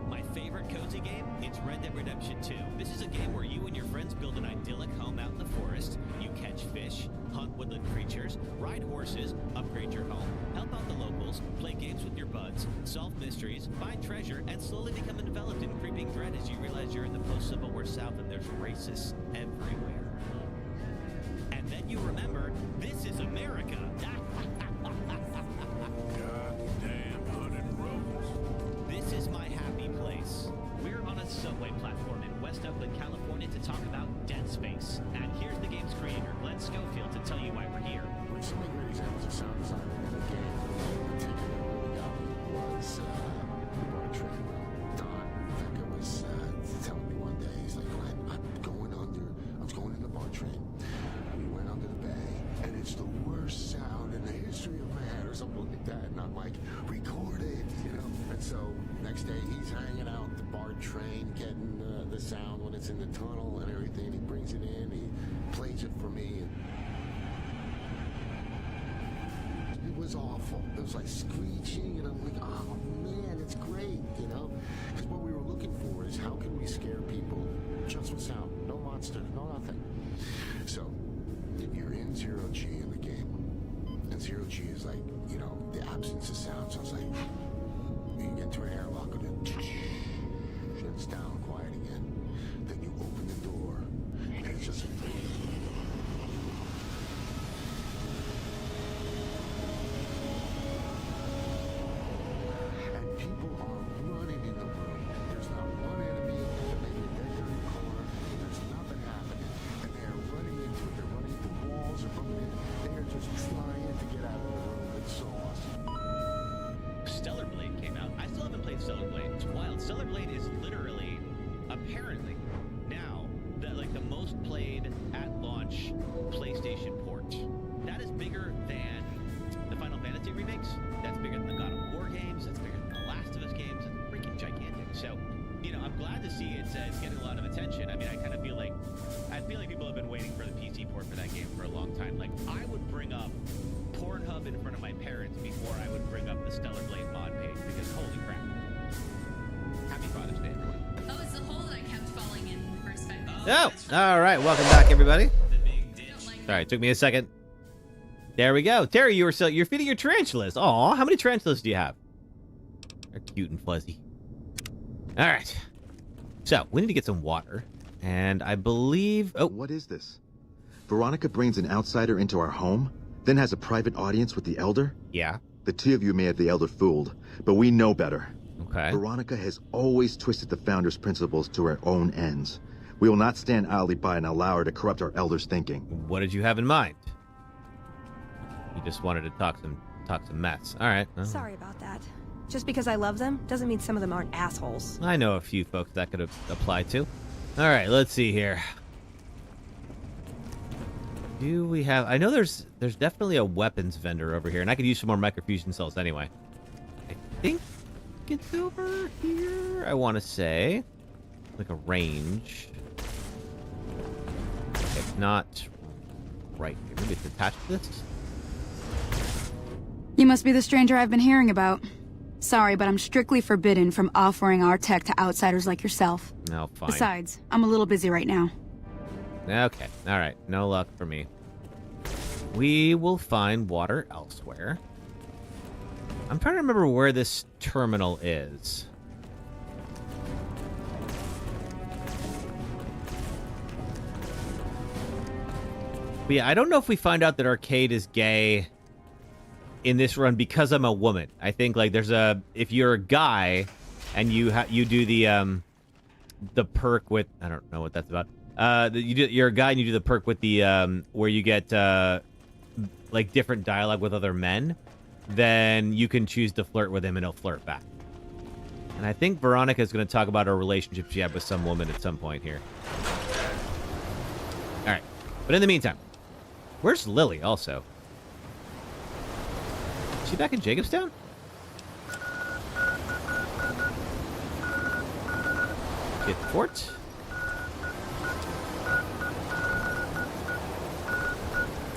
My favorite cozy game? It's Red Dead Redemption 2. This is a game where you and your friends build an idyllic home out in the forest. You catch fish, hunt woodland creatures, ride horses, upgrade your home, help out the locals, play games with your buds, solve mysteries, find treasure, and slowly become enveloped in creeping dread as you realize you're in the post-Civil War South and there's racists everywhere. And then you remember, this is America. Goddamn hooded roads. This is my happy place. We're on a subway platform in West Oakland, California to talk about Dead Space. And here's the game's creator, Glenn Schofield, to tell you why we're here. Some of the great examples of sound design in the game in particular was Bar Train. Don, in fact, it was telling me one day, he's like, Glenn, I was going in the Bar Train. We went under the bay, and it's the worst sound in the history of man, or something like that. And I'm like, record it, you know. And so next day, he's hanging out the Bar Train, getting the sound when it's in the tunnel and everything. He brings it in, he plays it for me. It was awful. It was like screeching, and I'm like, oh man, it's great, you know? Because what we were looking for is how can we scare people just with sound? No monsters, no nothing. So, you're in Zero G in the game, and Zero G is like, you know, the absence of sound. So it's like, you get to an airlock, and then shuts down, quiet again. Then you open the door, and it's just and people are running in the room. There's not one enemy, and maybe they're in the corner. There's nothing happening, and they're running into it. They're running into walls, or running in. They're just trying to get out of the room. It's so awesome. Stellar Blade came out. I still haven't played Stellar Blade. it's getting a lot of attention. I mean, I kind of feel like people have been waiting for the PC port for that game for a long time. Like, I would bring up Pornhub in front of my parents before I would bring up the Stellar Blade mod page, because holy crap. Happy Father's Day, everyone. Oh, it's the hole that I kept falling in perspective. Oh, all right. Welcome back, everybody. Sorry, it took me a second. There we go. Terry, you're feeding your tarantulas. Aw, how many tarantulas do you have? They're cute and fuzzy. All right. So, we need to get some water. And I believe... Oh. What is this? Veronica brings an outsider into our home, then has a private audience with the Elder? Yeah. The two of you may have the Elder fooled, but we know better. Okay. Veronica has always twisted the Founder's principles to her own ends. We will not stand idly by and allow her to corrupt our Elder's thinking. What did you have in mind? You just wanted to talk some mess. All right. Well. Sorry about that. Just because I love them doesn't mean some of them aren't assholes. I know a few folks that could have applied to. All right, let's see here. Do we have... I know there's definitely a weapons vendor over here, and I could use some more microfusion cells anyway. I think it's over here, I want to say. Like a range. If not right here. Maybe it's attached to this? You must be the stranger I've been hearing about. Sorry, but I'm strictly forbidden from offering our tech to outsiders like yourself. No, fine. Besides, I'm a little busy right now. Okay, all right. No luck for me. We will find water elsewhere. I'm trying to remember where this terminal is. But yeah, I don't know if we find out that Arcade is gay in this run because I'm a woman. I think like there's a... If you're a guy and you do the perk with... I don't know what that's about. You're a guy and you do the perk with the where you get like different dialogue with other men, then you can choose to flirt with him and he'll flirt back. And I think Veronica is going to talk about her relationship she had with some woman at some point here. All right, but in the meantime, where's Lily? Also, is she back in Jacobstown? Get fort.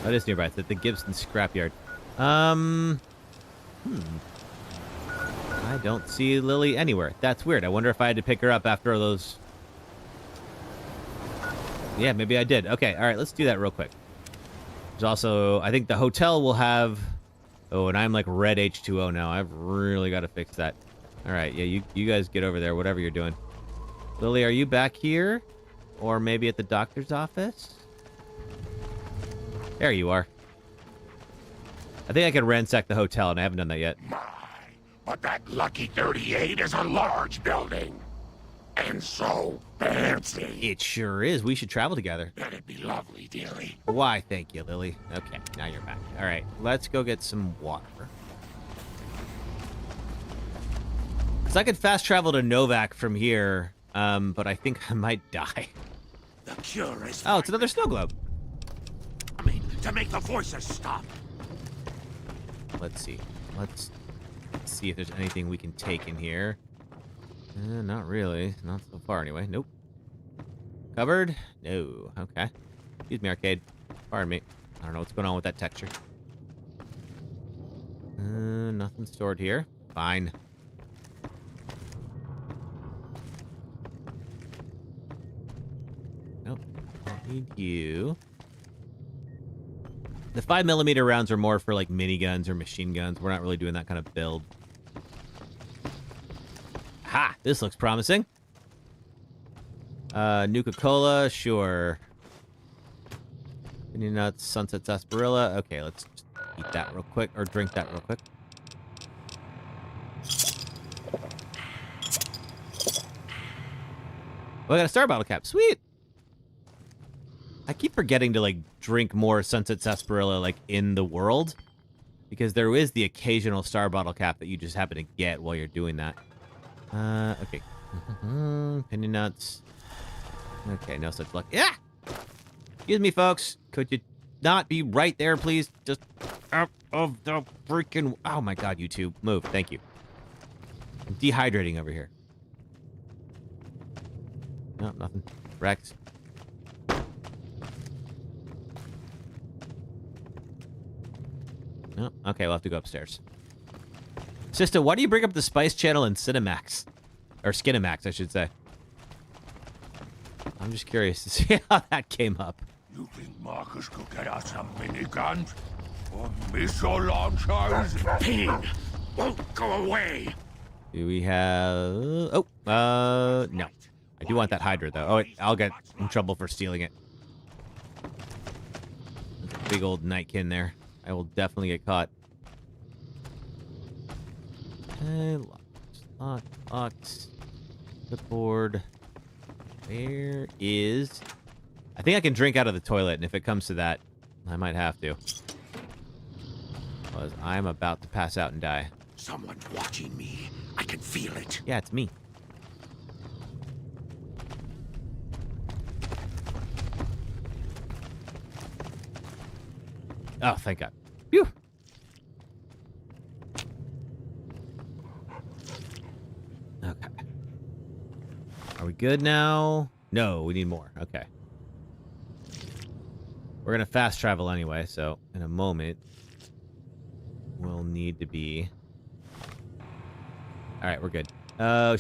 Oh, it is nearby. It's at the Gibson scrapyard. I don't see Lily anywhere. That's weird. I wonder if I had to pick her up after those... Yeah, maybe I did. Okay, all right, let's do that real quick. There's also... I think the hotel will have... Oh, and I'm like red H2O now. I've really got to fix that. All right, yeah, you guys get over there, whatever you're doing. Lily, are you back here? Or maybe at the doctor's office? There you are. I think I can ransack the hotel, and I haven't done that yet. But that lucky 38 is a large building. And so fancy. It sure is. We should travel together. That'd be lovely, dearie. Why, thank you, Lily. Okay, now you're back. All right, let's go get some water. Because I could fast travel to Novak from here, but I think I might die. The cure is... Oh, it's another snow globe. To make the voices stop. Let's see. Let's see if there's anything we can take in here. Not really. Not so far, anyway. Nope. Cupboard? No. Okay. Excuse me, arcade. Pardon me. I don't know what's going on with that texture. Nothing stored here. Fine. Nope. Don't need you. The 5mm rounds are more for like miniguns or machine guns. We're not really doing that kind of build. Ha! This looks promising. Nuka-Cola, sure. Any nuts, Sunset Sarsaparilla. Okay, let's just eat that real quick, or drink that real quick. Oh, I got a star bottle cap. Sweet! I keep forgetting to, like, drink more Sunset Sarsaparilla, like, in the world. Because there is the occasional star bottle cap that you just happen to get while you're doing that. Okay. Penny nuts. Okay, no such luck. Yeah! Excuse me, folks. Could you not be right there, please? Just out of the freaking... Oh, my God, you two. Move. Thank you. I'm dehydrating over here. No, nothing. Rex. No, okay, we'll have to go upstairs. Sister, why do you bring up the Spice Channel in Cinemax? Or Skinemax, I should say. I'm just curious to see how that came up. You think Marcus could get us some miniguns? Or missile launchers? Pain won't go away. Do we have... no. I do want that Hydra, though. Oh, wait, I'll get in trouble for stealing it. Big old nightkin there. I will definitely get caught. Okay, locked. Clipboard. Where is... I think I can drink out of the toilet, and if it comes to that, I might have to. Because I'm about to pass out and die. Someone's watching me. I can feel it. Yeah, it's me. Oh, thank God. Phew. Okay. Are we good now? No, we need more. Okay. We're going to fast travel anyway, so in a moment, we'll need to be... All right, we're good.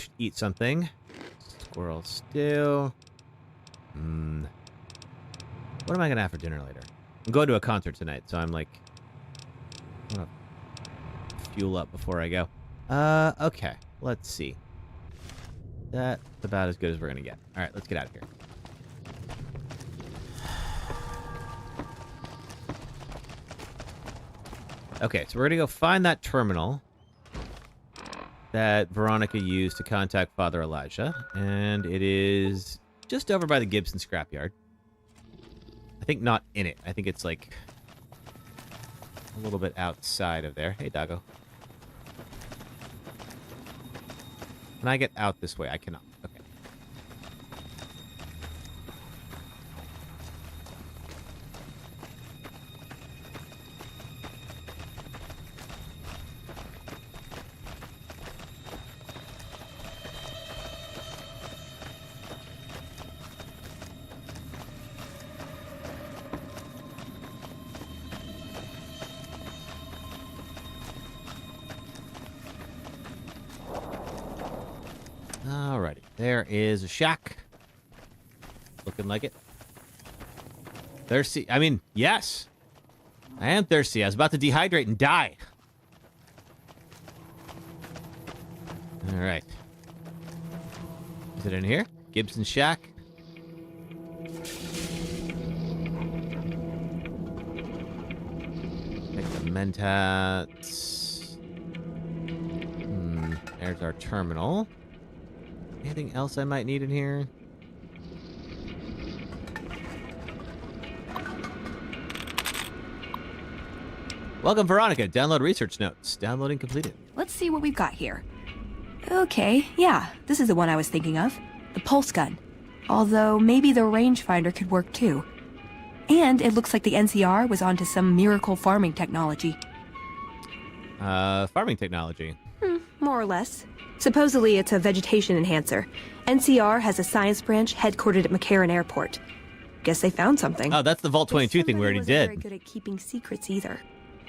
Should eat something. Squirrel stew. What am I going to have for dinner later? I'm going to a concert tonight, so I'm like... I want to fuel up before I go. Okay. Let's see. That's about as good as we're going to get. All right, let's get out of here. Okay, so we're going to go find that terminal that Veronica used to contact Father Elijah, and it is just over by the Gibson scrapyard. I think not in it. I think it's like a little bit outside of there. Hey, doggo. Can I get out this way? I cannot. Okay. Alrighty, there is a shack. Looking like it. Thirsty? I mean, yes. I am thirsty. I was about to dehydrate and die. Alright. Is it in here? Gibson shack? Take the mentats. There's our terminal. Anything else I might need in here? Welcome, Veronica. Download research notes. Downloading completed. Let's see what we've got here. Okay, yeah, this is the one I was thinking of. The pulse gun. Although, maybe the rangefinder could work too. And it looks like the NCR was onto some miracle farming technology. Farming technology? More or less. Supposedly, it's a vegetation enhancer. NCR has a science branch headquartered at McCarran Airport. Guess they found something. Oh, that's the Vault 22 thing we already did. Very good at keeping secrets either.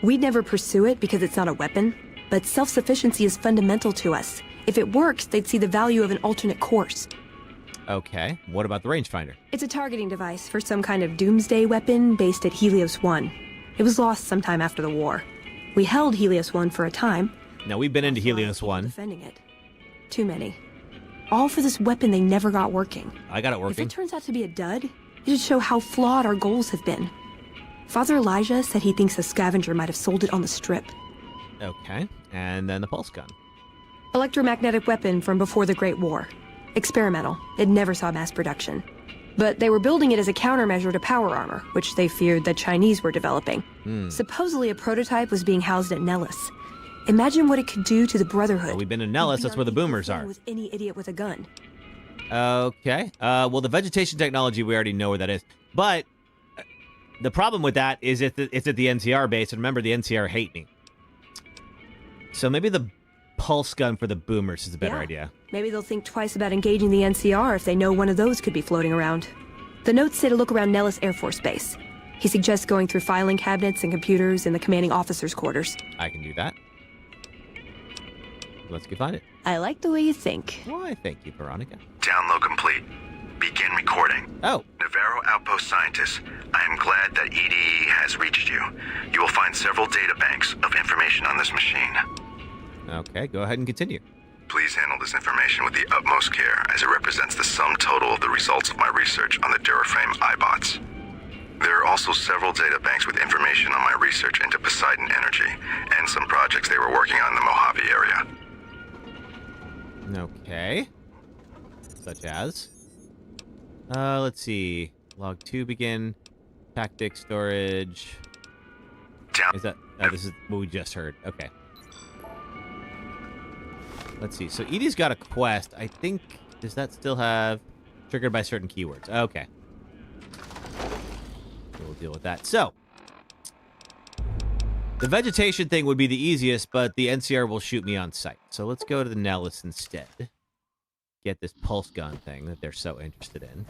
We'd never pursue it because it's not a weapon, but self-sufficiency is fundamental to us. If it works, they'd see the value of an alternate course. Okay, what about the rangefinder? It's a targeting device for some kind of doomsday weapon based at Helios 1. It was lost sometime after the war. We held Helios 1 for a time. Now, we've been into Helios 1. Defending it. Too many. All for this weapon they never got working. I got it working. If it turns out to be a dud, it'd show how flawed our goals have been. Father Elijah said he thinks a scavenger might have sold it on the strip. Okay, and then the pulse gun. Electromagnetic weapon from before the Great War. Experimental. It never saw mass production. But they were building it as a countermeasure to power armor, which they feared the Chinese were developing. Supposedly a prototype was being housed at Nellis. Imagine what it could do to the Brotherhood. Well, we've been in Nellis, that's where the boomers are. With any idiot with a gun. Okay. Well, the vegetation technology, we already know where that is. But the problem with that is it's at the NCR base, and remember, the NCR hate me. So maybe the pulse gun for the boomers is a better Yeah. idea. Maybe they'll think twice about engaging the NCR if they know one of those could be floating around. The notes say to look around Nellis Air Force Base. He suggests going through filing cabinets and computers in the commanding officer's quarters. I can do that. Let's go find it. I like the way you think. Why, thank you, Veronica. Download complete. Begin recording. Oh. Navarro Outpost scientists, I am glad that EDE has reached you. You will find several data banks of information on this machine. Okay, go ahead and continue. Please handle this information with the utmost care, as it represents the sum total of the results of my research on the Duraframe iBots. There are also several data banks with information on my research into Poseidon Energy, and some projects they were working on in the Mojave area. Okay. Such as? Let's see. Log 2 begin. Tactic storage. Is that... this is what we just heard. Okay. Let's see. So Edie's got a quest. I think... Does that still have... Triggered by certain keywords. Okay. We'll deal with that. So... The vegetation thing would be the easiest, but the NCR will shoot me on sight. So let's go to the Nellis instead. Get this pulse gun thing that they're so interested in.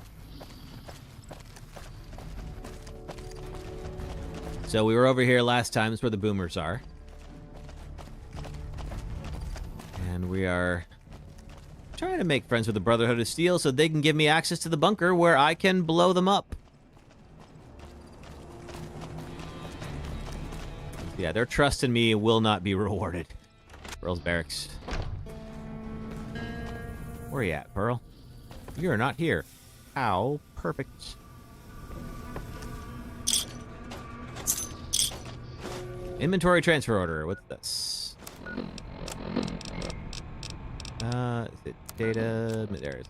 So we were over here last time. That's where the boomers are. And we are trying to make friends with the Brotherhood of Steel so they can give me access to the bunker where I can blow them up. Yeah, their trust in me will not be rewarded. Pearl's barracks. Where are you at, Pearl? You're not here. How perfect. Inventory transfer order. What's this? Is it data? There it is.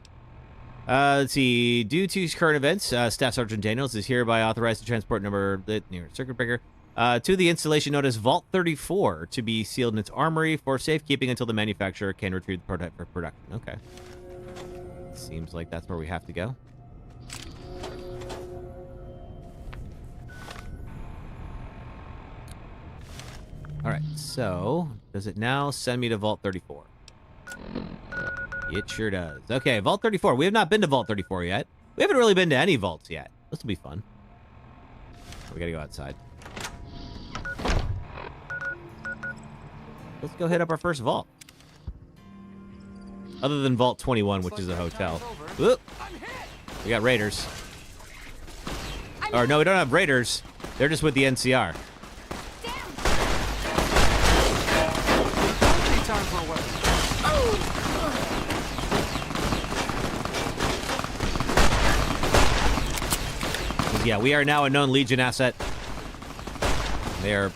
Let's see. Due to current events, Staff Sergeant Daniels is hereby authorized to transport number near circuit breaker to the installation known as Vault 34 to be sealed in its armory for safekeeping until the manufacturer can retrieve the prototype for production. Okay. Seems like that's where we have to go. All right, so does it now send me to Vault 34? It sure does. Okay, Vault 34. We have not been to Vault 34 yet. We haven't really been to any vaults yet. This will be fun. We gotta go outside. Let's go hit up our first vault. Other than Vault 21, which is a hotel. Whoop. We got raiders. Or no, we don't have raiders. They're just with the NCR. Yeah, we are now a known Legion asset. They are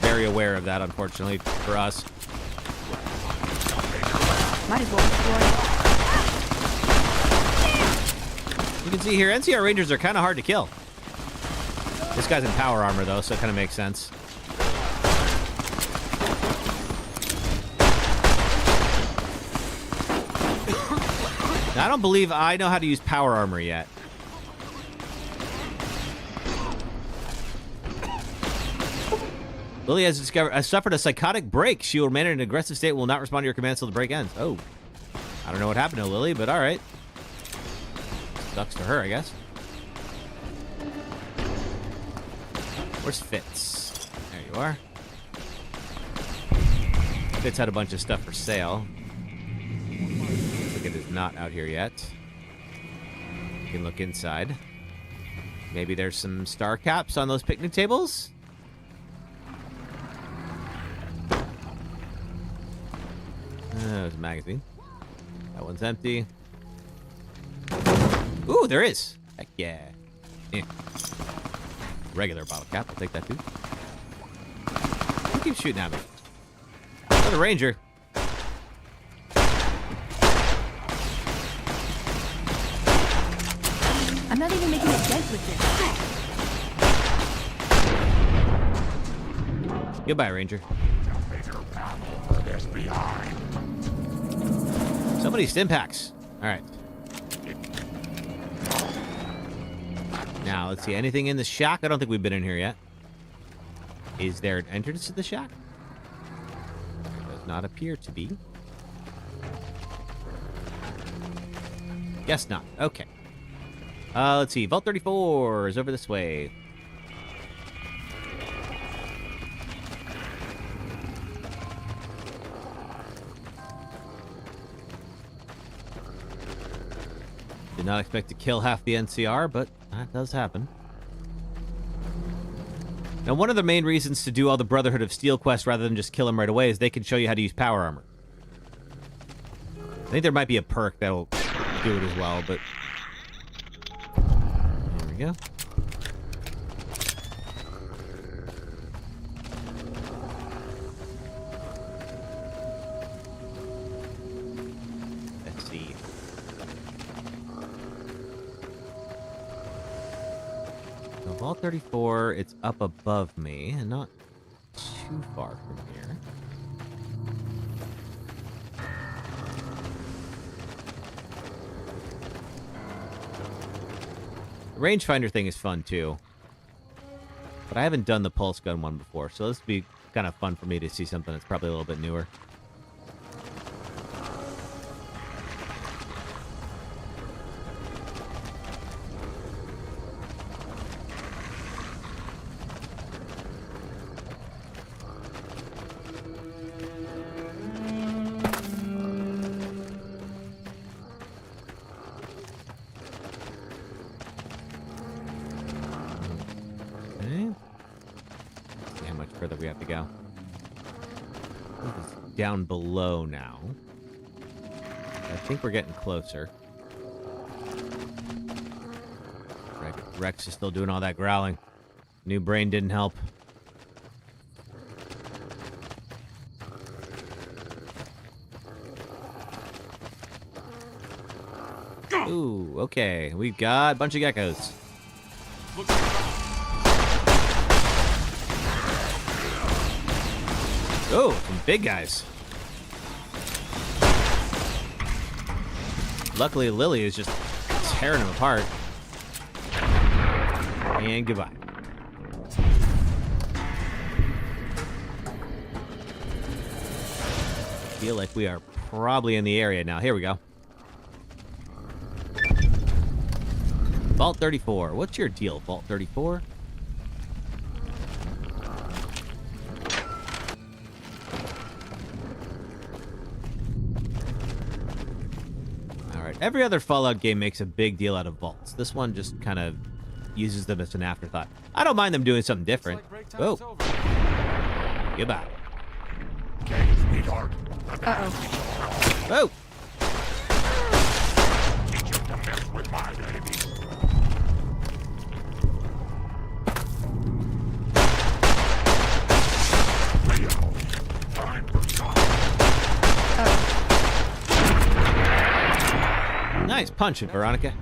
very aware of that, unfortunately, for us. Might as well You can see here, NCR Rangers are kind of hard to kill. This guy's in power armor, though, so it kind of makes sense. Now, I don't believe I know how to use power armor yet. Lily has suffered a psychotic break. She will remain in an aggressive state and will not respond to your commands until the break ends. Oh. I don't know what happened to Lily, but alright. Sucks to her, I guess. Where's Fitz? There you are. Fitz had a bunch of stuff for sale. Looks like it is not out here yet. You can look inside. Maybe there's some star caps on those picnic tables? There's a magazine. That one's empty. Ooh, there is. Heck yeah. Regular bottle cap. I'll take that too. Who keeps shooting at me? Another ranger. I'm not even making a dent with this. Goodbye, ranger. So many stim packs. All right. Now, let's see. Anything in the shack? I don't think we've been in here yet. Is there an entrance to the shack? There's not appear to be. Guess not. Okay. Let's see. Vault 34 is over this way. Did not expect to kill half the NCR, but that does happen. Now, one of the main reasons to do all the Brotherhood of Steel quests rather than just kill them right away is they can show you how to use power armor. I think there might be a perk that'll do it as well, but... There we go. Let's see. So Vault 34, it's up above me, and not too far from here. The rangefinder thing is fun, too. But I haven't done the pulse gun one before, so this would be kind of fun for me to see something that's probably a little bit newer. Further we have to go. It's down below now. I think we're getting closer. Rex is still doing all that growling. New brain didn't help. Ooh, okay. We've got a bunch of geckos. Oh, some big guys. Luckily, Lily is just tearing them apart. And goodbye. Feel like we are probably in the area now. Here we go. Vault 34. What's your deal, Vault 34? Every other Fallout game makes a big deal out of vaults. This one just kind of uses them as an afterthought. I don't mind them doing something different. Oh. Goodbye. Okay, sweetheart. Uh-oh. Oh. Teach you to mess with my baby. Time for some. Nice punching, Veronica.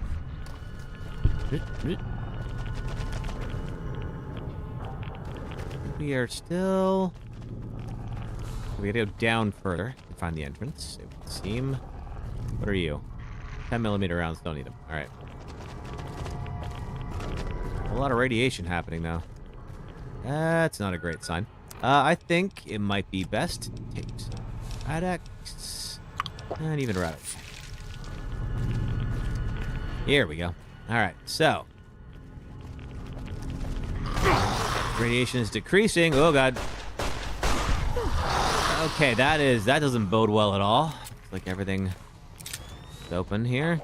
We are still... We gotta go down further to find the entrance. It would seem... What are you? 10mm rounds, don't need them. Alright. A lot of radiation happening now. That's not a great sign. I think it might be best to take some Rad-X. And even Rad-X. Here we go. Alright, so. Radiation is decreasing. Oh, God. Okay, that doesn't bode well at all. Looks like everything is open here.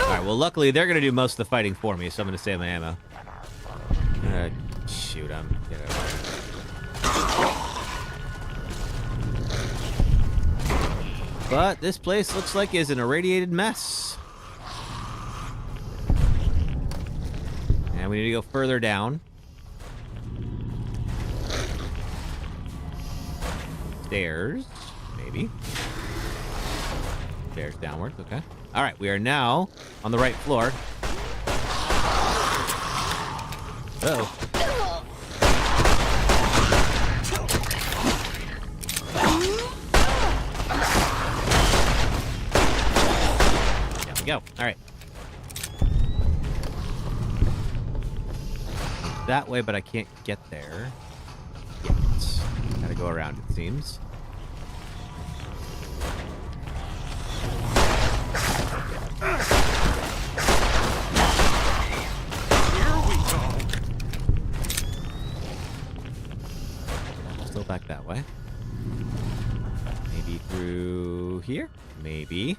Alright, well, luckily they're going to do most of the fighting for me, so I'm going to save my ammo. Shoot him. Get out of there. But this place looks like is an irradiated mess. And we need to go further down. Stairs, maybe. Stairs downwards, okay. All right, we are now on the right floor. Uh-oh. Go. All right. that way, but I can't get there. Yet. Gotta go around, it seems. Here we go. Still back that way. Maybe through here? Maybe.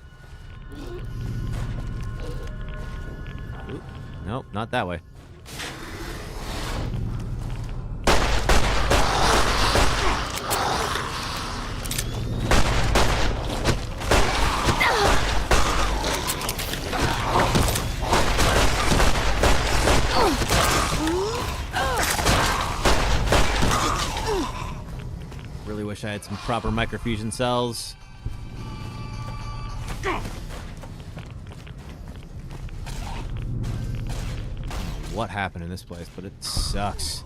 Ooh, nope, not that way. Really wish I had some proper microfusion cells. What happened in this place, but it sucks.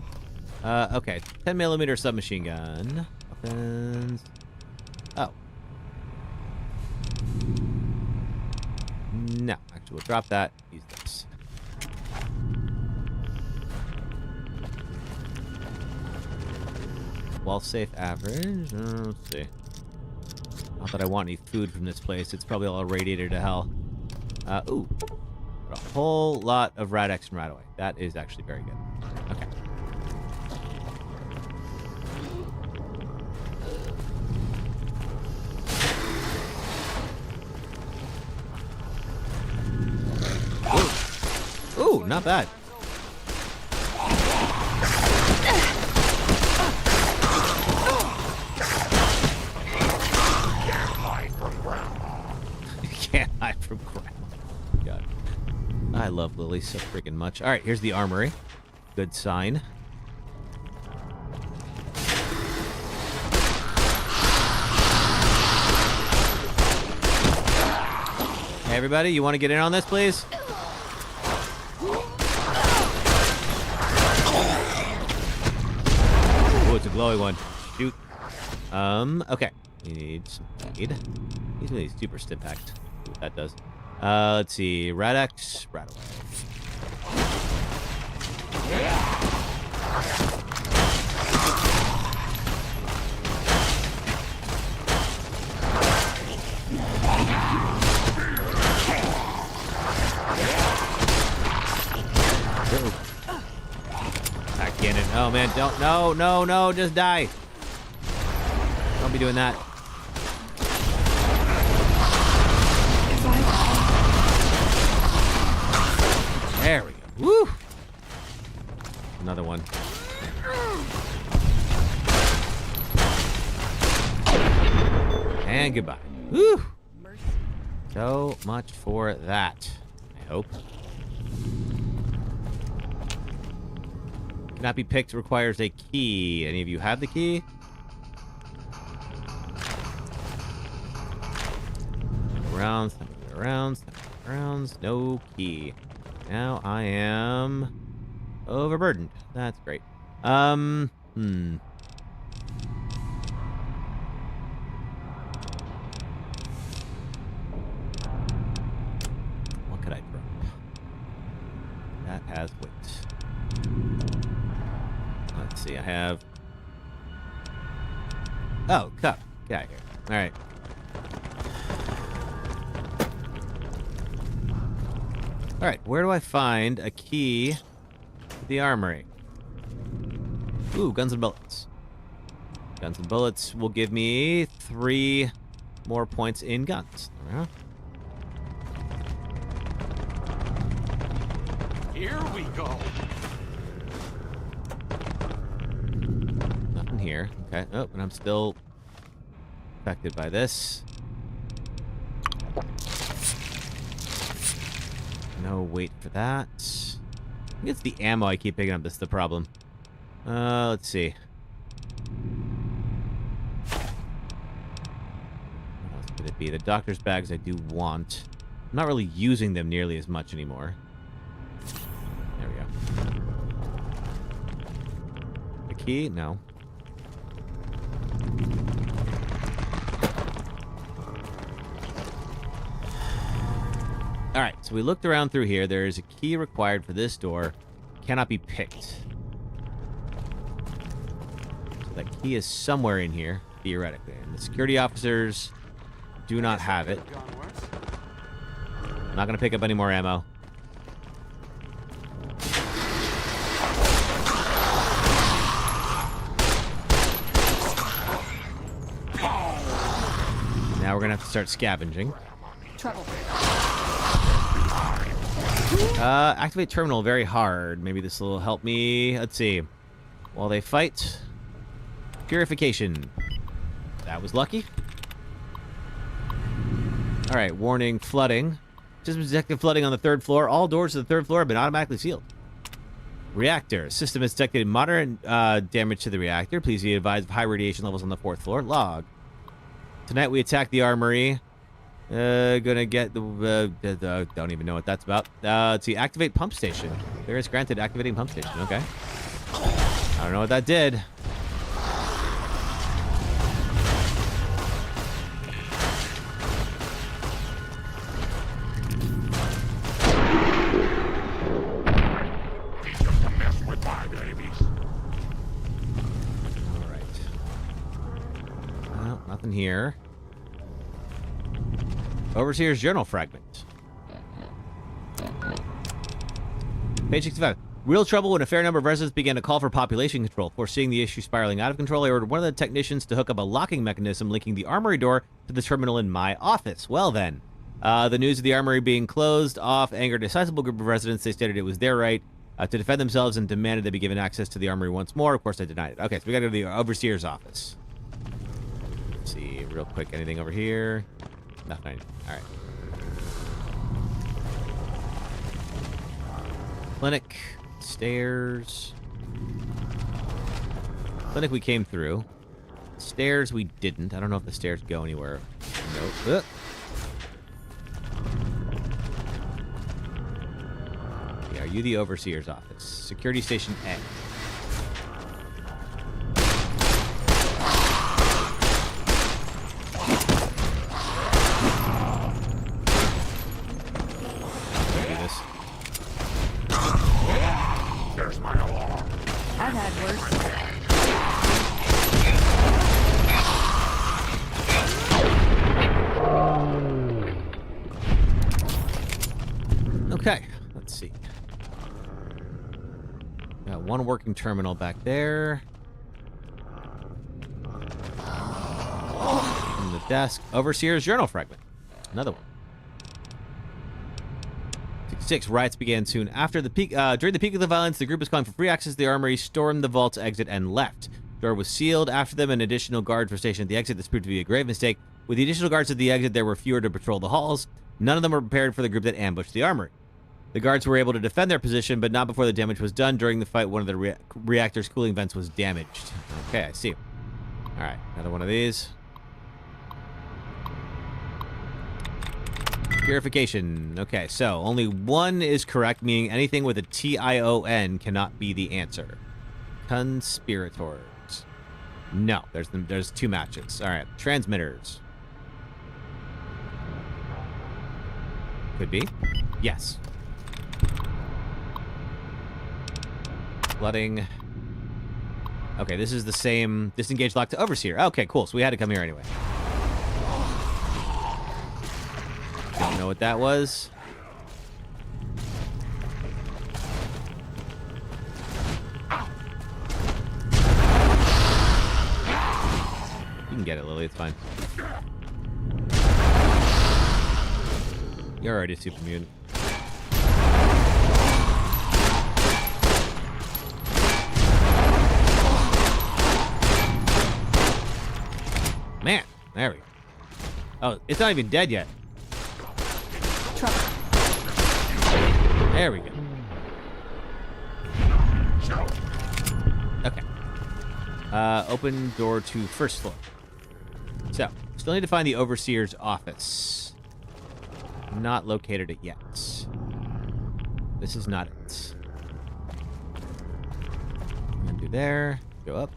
Okay, 10mm submachine gun. Weapons. Oh. No, actually, we'll drop that. Use this. Wall safe average. Let's see. Not that I want any food from this place. It's probably all radiated to hell. Ooh. A whole lot of Rad-X and Radaway. That is actually very good. Okay. Ooh, not bad. You can't hide from Grandma. God. I love Lily so freaking much. Alright, here's the armory. Good sign. Hey, everybody, you want to get in on this, please? Oh, it's a glowy one. Shoot. Okay. We need some aid. These are these super stimpact. See what that does. Let's see. Rad-X, Radaway. Back in it. Oh man, don't. No, just die. Don't be doing that. There we go. Woo! Another one. And goodbye. Woo! So much for that, I hope. Cannot be picked, requires a key. Any of you have the key? Rounds, rounds, no key. Now I am overburdened. That's great. What could I drop? That has weight. Let's see, I have... Oh, cup. Get out of here. Alright. Alright, where do I find a key to the armory? Ooh, guns and bullets. Guns and bullets will give me 3 more points in guns. Here we go. Nothing here. Okay. Oh, and I'm still affected by this. No wait for that. I think it's the ammo I keep picking up that's the problem. Let's see. What else could it be? The doctor's bags I do want. I'm not really using them nearly as much anymore. There we go. The key? No. Alright, so we looked around through here. There is a key required for this door. Cannot be picked. That key is somewhere in here, theoretically. And the security officers do not have it. I'm not going to pick up any more ammo. Now we're going to have to start scavenging. Trouble. Activate terminal very hard. Maybe this will help me. Let's see. While they fight. Purification. That was lucky. Alright, warning, flooding. System detected flooding on the 3rd floor. All doors to the 3rd floor have been automatically sealed. Reactor. System has detected moderate damage to the reactor. Please be advised of high radiation levels on the 4th floor. Log. Tonight we attack the armory. Gonna get the... don't even know what that's about. Let's see. Activate pump station. There is granted activating pump station. Okay. I don't know what that did. Well, nothing here. Overseer's journal fragment. Page 65. Real trouble when a fair number of residents began to call for population control. Foreseeing the issue spiraling out of control, I ordered one of the technicians to hook up a locking mechanism linking the armory door to the terminal in my office. Well then, the news of the armory being closed off angered a sizable group of residents. They stated it was their right to defend themselves and demanded they be given access to the armory once more. Of course, I denied it. Okay, so we gotta go to the overseer's office. Let's see, real quick, anything over here? Nothing. All right. Clinic. Stairs. Clinic we came through. Stairs we didn't. I don't know if the stairs go anywhere. Nope. Yeah, are you the overseer's office? Security station A. I've had worse. Okay, let's see. Got one working terminal back there. On the desk. Overseer's journal fragment. Another one. 6. Riots began soon after the peak. During the peak of the violence, the group was calling for free access to the armory, stormed the vault's exit, and left. The door was sealed after them, and additional guards were stationed at the exit. This proved to be a grave mistake. With the additional guards at the exit, there were fewer to patrol the halls. None of them were prepared for the group that ambushed the armory. The guards were able to defend their position, but not before the damage was done. During the fight, one of the reactor's cooling vents was damaged. Okay, I see. All right, another one of these. Purification. Okay, so only one is correct, meaning anything with a T-I-O-N cannot be the answer. Conspirators. No, there's 2 matches. All right, transmitters. Could be. Yes. Flooding. Okay, this is the same disengage lock to overseer. Okay, cool. So we had to come here anyway. Don't know what that was. You can get it, Lily. It's fine. You're already super mutant. Man, there we go. Oh, it's not even dead yet. There we go. Okay. Open door to 1st floor. So, still need to find the overseer's office. Not located it yet. This is not it. I'm gonna do there. Go up.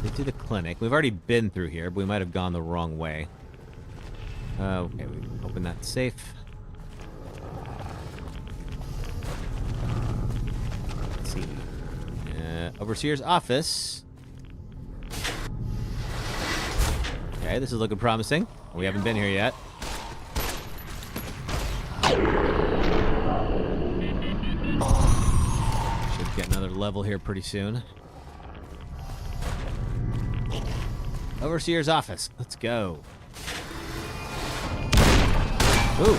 Get to the clinic. We've already been through here, but we might have gone the wrong way. Okay, we open that safe. Let's see. Overseer's office. Okay, this is looking promising. We haven't been here yet. Should get another level here pretty soon. Overseer's office. Let's go. Ooh.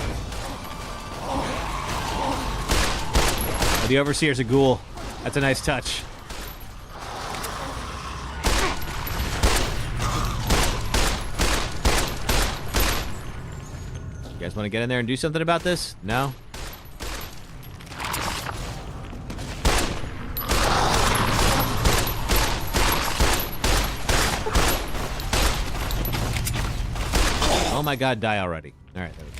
Oh, the Overseer's a ghoul. That's a nice touch. You guys want to get in there and do something about this? No? Oh my god, die already. Alright, there we go.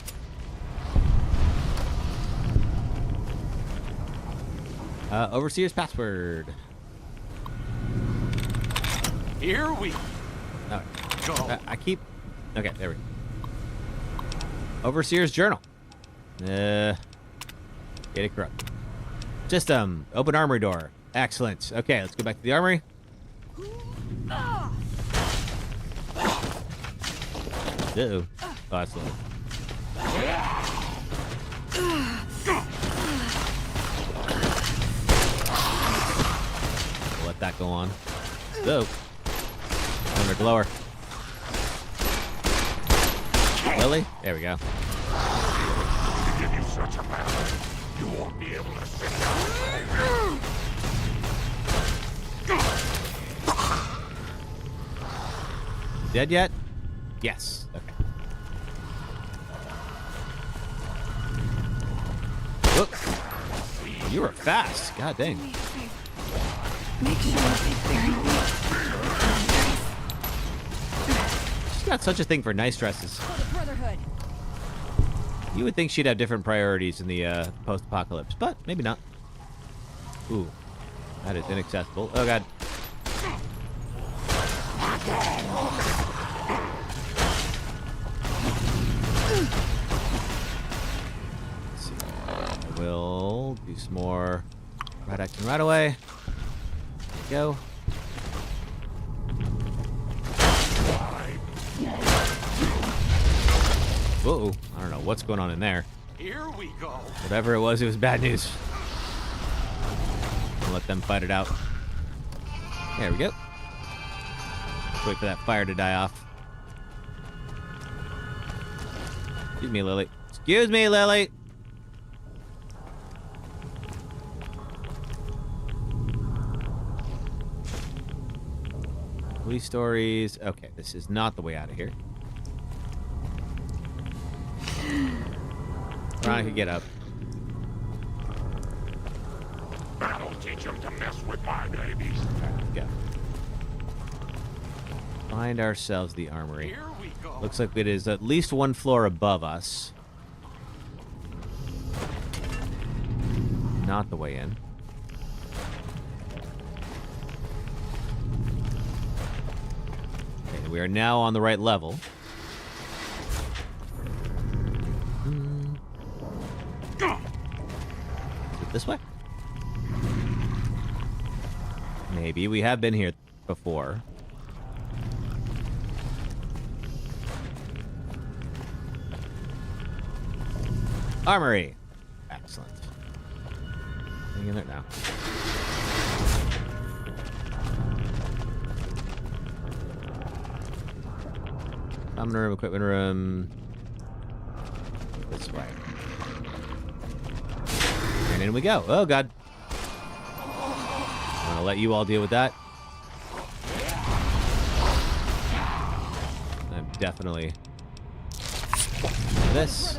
Overseer's password. Here we go. I keep... Okay, there we go. Overseer's journal. Get it corrupt. System. Open armory door. Excellent. Okay, let's go back to the armory. Uh-oh. Oh, that's low. We'll let that go on. So, under glower. Lily? There we go. Give you such a battle, you won't be able to sit down. Dead yet? Yes. Okay. Whoop. You were fast. God dang. Make sure they bury me. She's got such a thing for nice dresses. Brotherhood. You would think she'd have different priorities in the post-apocalypse, but maybe not. Ooh. That is inaccessible. Oh, God. Let's see. I will do some more right action right away. There we go. Uh-oh. I don't know what's going on in there. Here we go. Whatever it was bad news. I'll let them fight it out. There we go. Let's wait for that fire to die off. Excuse me, Lily. Excuse me, Lily. Police stories. Okay, this is not the way out of here. Veronica, get up. That'll teach him to mess with my babies. Alright, let's go. Find ourselves the armory. Here we go. Looks like it is at least one floor above us. Not the way in. Okay, we are now on the right level. Is it this way? Maybe. We have been here before. Armory. Excellent. Hang in there now. Common room, equipment room. This way. And in we go. Oh, God. I'm going to let you all deal with that. I'm definitely... this.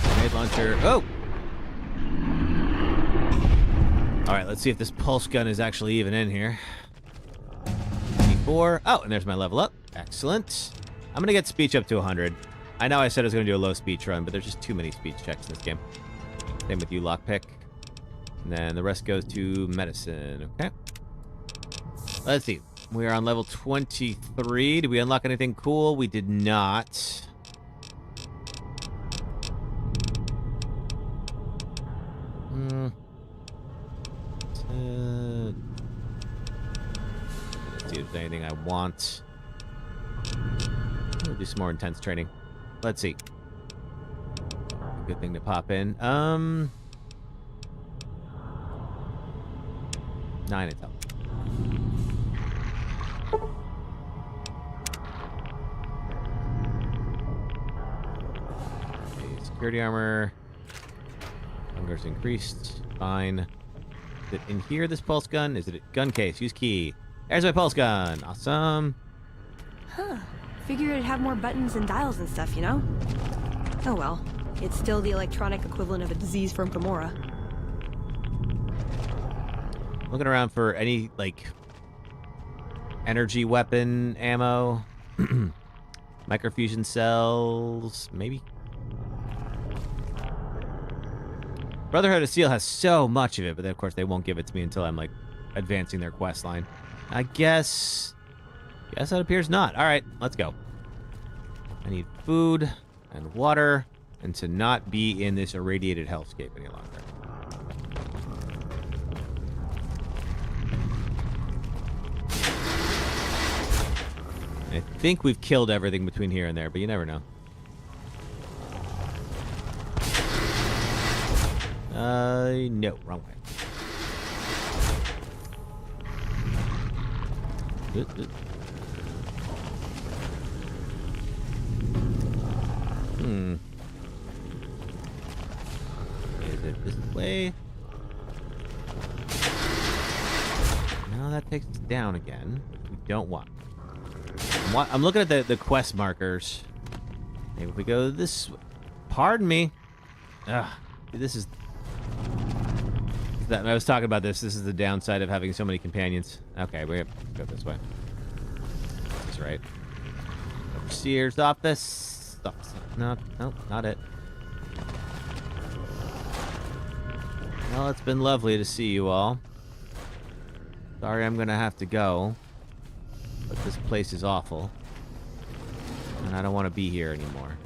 Grenade launcher. Oh! Alright, let's see if this pulse gun is actually even in here. 4. Oh, and there's my level up. Excellent. I'm going to get speech up to 100. I know I said I was going to do a low speech run, but there's just too many speech checks in this game. Same with you, lockpick. And then the rest goes to medicine. Okay. Let's see. We are on level 23. Did we unlock anything cool? We did not. Let's see if there's anything I want. We'll do some more intense training. Let's see. Good thing to pop in. 9 intel. Okay, security armor. Hunger's increased. Fine. Is it in here, this pulse gun? Is it a gun case? Use key. There's my pulse gun. Awesome. Huh. Figured it'd have more buttons and dials and stuff, you know? Oh well. It's still the electronic equivalent of a disease from Gamora. Looking around for any, like, energy weapon ammo. Microfusion cells, maybe? Brotherhood of Steel has so much of it, but then, of course, they won't give it to me until I'm, like, advancing their quest line. I guess that appears not. All right, let's go. I need food and water and to not be in this irradiated hellscape any longer. I think we've killed everything between here and there, but you never know. No, wrong way. Is it this way? No, that takes us down again. We don't want. I'm looking at the quest markers. Maybe if we go this way. Pardon me. This is... I was talking about this. This is the downside of having so many companions. Okay, we have to go this way. That's right. Overseer's office. No, not it. Well, it's been lovely to see you all. Sorry I'm gonna have to go. But this place is awful. And I don't want to be here anymore.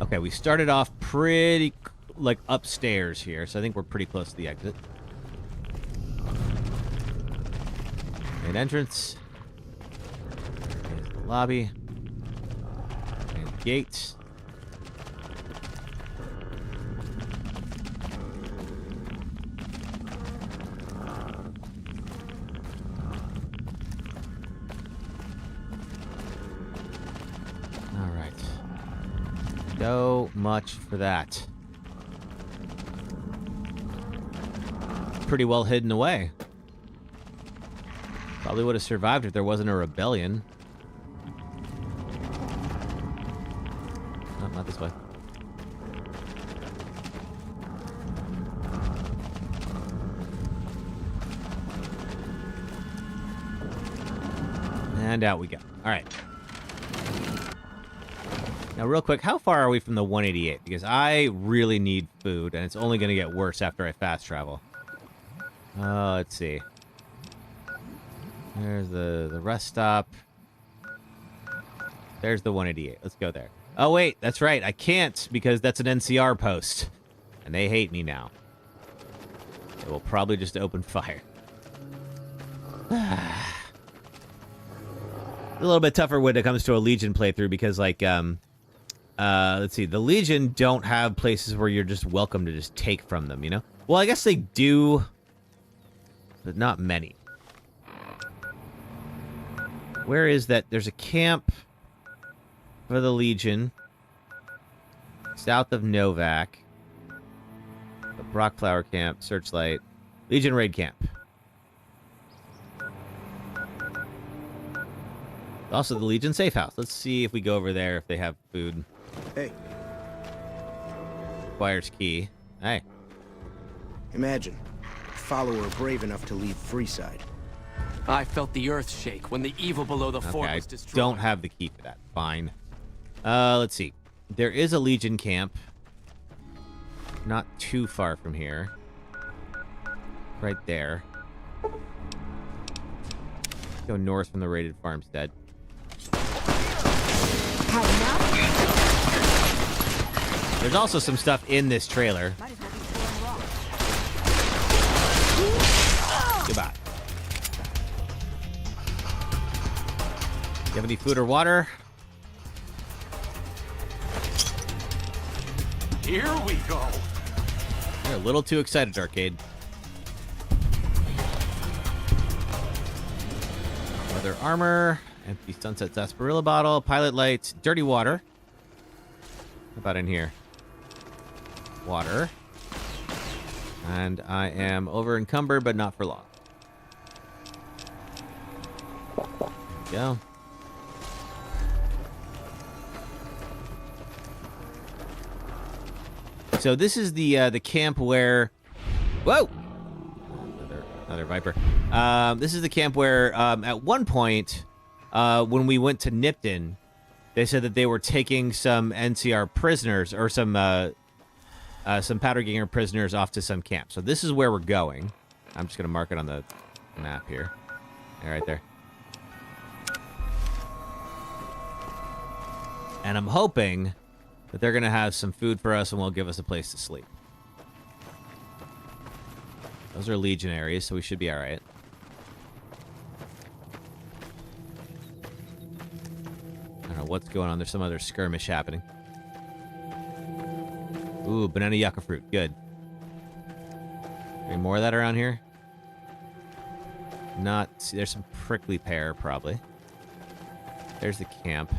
Okay, we started off pretty, like, upstairs here, so I think we're pretty close to the exit. Main entrance. There's the lobby. And the gates. So much for that. Pretty well hidden away. Probably would have survived if there wasn't a rebellion. No, not this way. And out we go. All right. Now, real quick, how far are we from the 188? Because I really need food, and it's only going to get worse after I fast travel. Let's see. There's the rest stop. There's the 188. Let's go there. Oh, wait, that's right. I can't, because that's an NCR post. And they hate me now. They will probably just open fire. A little bit tougher when it comes to a Legion playthrough, because, like, let's see. The Legion don't have places where you're just welcome to just take from them, you know? Well, I guess they do, but not many. Where is that? There's a camp for the Legion south of Novak. The Brockflower Camp, Searchlight, Legion Raid Camp. Also, the Legion Safe House. Let's see if we go over there if they have food. Hey. Requires key. Hey. Imagine. A follower brave enough to leave Freeside. I felt the earth shake when the evil below the fort was destroyed. Don't have the key for that. Fine. Let's see. There is a Legion camp. Not too far from here. Right there. Go north from the raided farmstead. There's also some stuff in this trailer. Goodbye. You have any food or water? Here we go. You're a little too excited, Arcade. Leather armor, empty Sunset Sarsaparilla bottle, pilot lights, dirty water. How about in here? Water. And I am over encumbered, but not for long. There we go. So this is the camp where, whoa, another Viper. This is the camp where at one point, when we went to Nipton, they said that they were taking some NCR prisoners or some Powderganger prisoners off to some camp. So this is where we're going. I'm just gonna mark it on the map here. Yeah, right there. And I'm hoping that they're going to have some food for us and will give us a place to sleep. Those are legionaries, so we should be all right. I don't know what's going on. There's some other skirmish happening. Ooh, banana yucca fruit. Good. Any more of that around here? Not. See, there's some prickly pear, probably. There's the camp.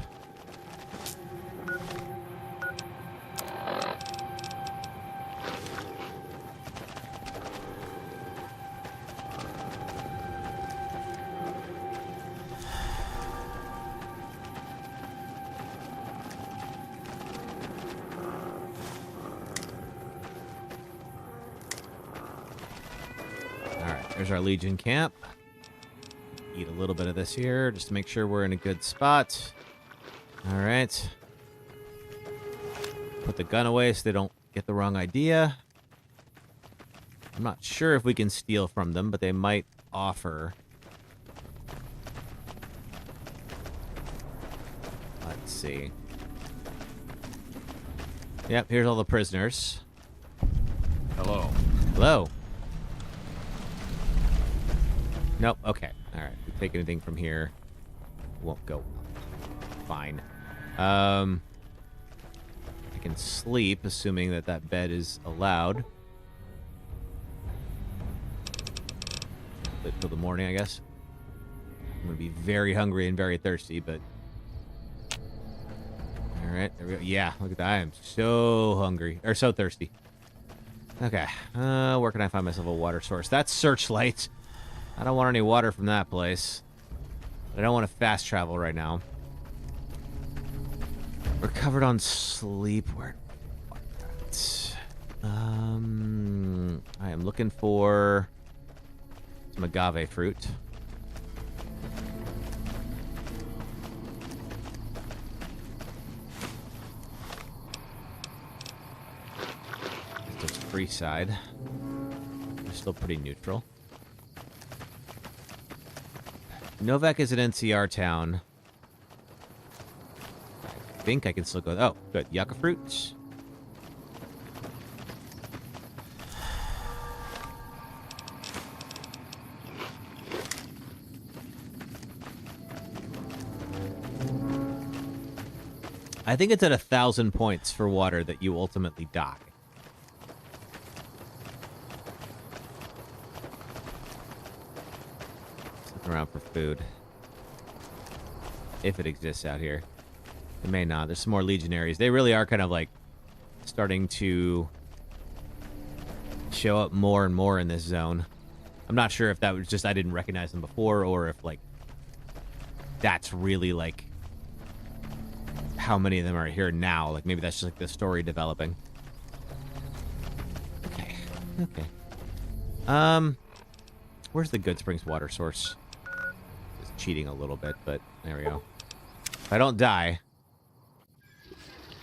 There's our Legion camp. Eat a little bit of this here just to make sure we're in a good spot. All right. Put the gun away so they don't get the wrong idea. I'm not sure if we can steal from them, but they might offer. Let's see. Yep, here's all the prisoners. Hello. Hello. Nope. Okay. All right. If we take anything from here, won't go. Fine. I can sleep, assuming that that bed is allowed. Wait till the morning, I guess. I'm gonna be very hungry and very thirsty, but all right. There we go. Yeah. Look at that. I am so hungry or so thirsty. Okay. Where can I find myself a water source? That's Searchlight. I don't want any water from that place. I don't want to fast travel right now. We're covered on sleep. Where? I am looking for some agave fruit. This is free side. They're still pretty neutral. Novak is an NCR town. I think I can still go. Oh, good. Yucca fruits. I think it's at 1,000 points for water that you ultimately die. Around for food, if it exists out here. It may not. There's some more legionaries. They really are kind of like starting to show up more and more in this zone. I'm not sure if that was just I didn't recognize them before, or if like that's really like how many of them are here now. Like maybe that's just like the story developing. Okay. Where's the Good Springs water source? Cheating a little bit, but there we go. If I don't die,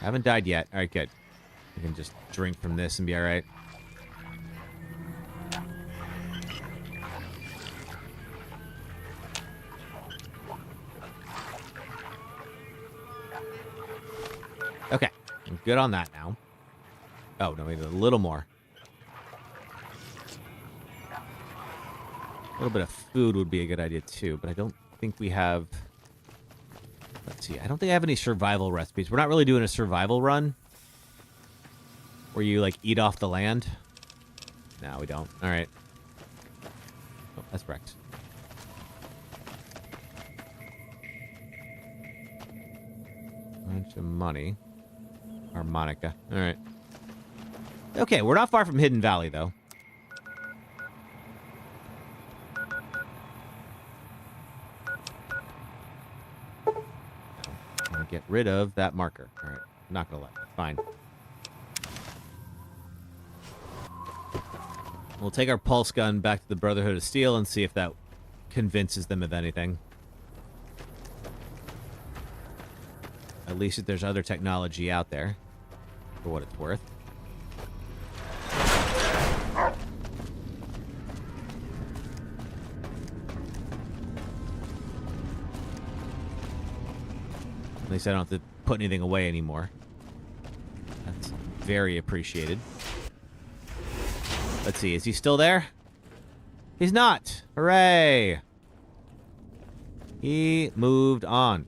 Haven't died yet. All right, good. We can just drink from this and be all right. Okay, I'm good on that now. Oh, no, maybe a little more. A little bit of food would be a good idea, too, but I don't think we have... Let's see, I don't think I have any survival recipes. We're not really doing a survival run where you, like, eat off the land. No, we don't. All right. Oh, that's wrecked. Bunch of money. Harmonica. All right. Okay, we're not far from Hidden Valley, though. I'm gonna get rid of that marker. All right, I'm not gonna let it. Fine. We'll take our pulse gun back to the Brotherhood of Steel and see if that convinces them of anything. At least if there's other technology out there, for what it's worth. At least I don't have to put anything away anymore. That's very appreciated. Let's see, is he still there? He's not! Hooray! He moved on.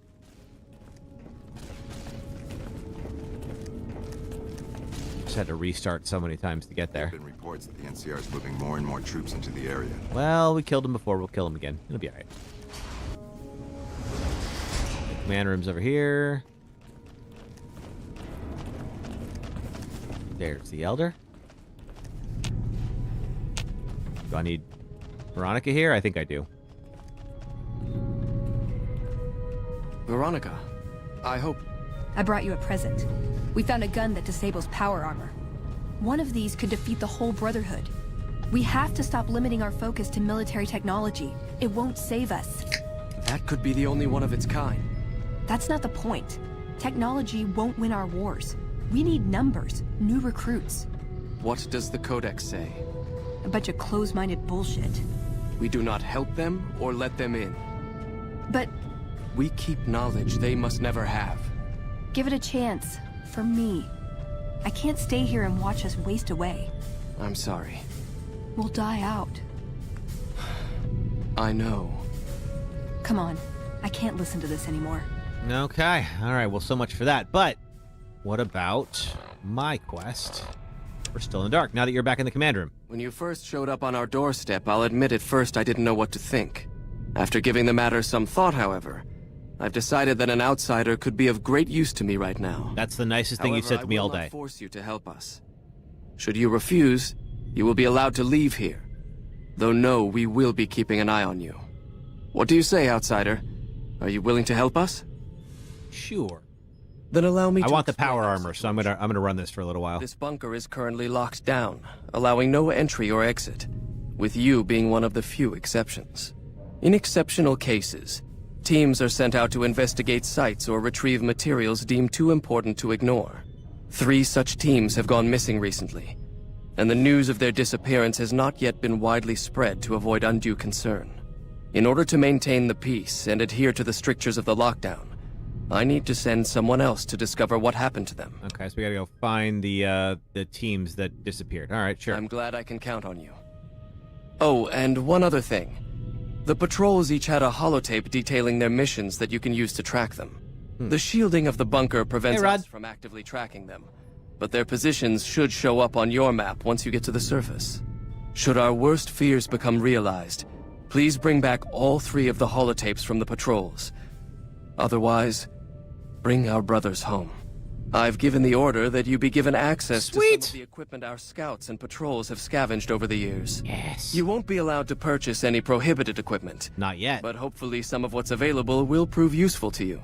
Just had to restart so many times to get there. There have been reports that the NCR is moving more and more troops into the area. Well, we killed him before. We'll kill him again. It'll be alright. Command room's over here. There's the Elder. Do I need Veronica here? I think I do. Veronica, I hope... I brought you a present. We found a gun that disables power armor. One of these could defeat the whole Brotherhood. We have to stop limiting our focus to military technology. It won't save us. That could be the only one of its kind. That's not the point. Technology won't win our wars. We need numbers, new recruits. What does the Codex say? A bunch of closed-minded bullshit. We do not help them or let them in. But... we keep knowledge they must never have. give it a chance. For me. I can't stay here and watch us waste away. I'm sorry. We'll die out. I know. Come on. I can't listen to this anymore. Okay. All right. Well, so much for that. But what about my quest? We're still in the dark now that you're back in the command room. When you first showed up on our doorstep, I'll admit at first I didn't know what to think. After giving the matter some thought, however, I've decided that an outsider could be of great use to me right now. That's the nicest thing you've said to me all day. I will not force you to help us. Should you refuse, you will be allowed to leave here. Though no, we will be keeping an eye on you. What do you say, outsider? Are you willing to help us? Sure. Then allow me to... I want the power armor, so I'm gonna run this for a little while. This bunker is currently locked down, allowing no entry or exit, with you being one of the few exceptions. In exceptional cases, teams are sent out to investigate sites or retrieve materials deemed too important to ignore. 3 such teams have gone missing recently, and the news of their disappearance has not yet been widely spread to avoid undue concern. In order to maintain the peace and adhere to the strictures of the lockdown, I need to send someone else to discover what happened to them. Okay, so we gotta go find the teams that disappeared. All right, sure. I'm glad I can count on you. Oh, and one other thing. The patrols each had a holotape detailing their missions that you can use to track them. The shielding of the bunker prevents us from actively tracking them, but their positions should show up on your map once you get to the surface. Should our worst fears become realized, please bring back all 3 of the holotapes from the patrols. Otherwise, bring our brothers home. I've given the order that you be given access to some of the equipment our scouts and patrols have scavenged over the years. Yes. You won't be allowed to purchase any prohibited equipment. Not yet. But hopefully some of what's available will prove useful to you.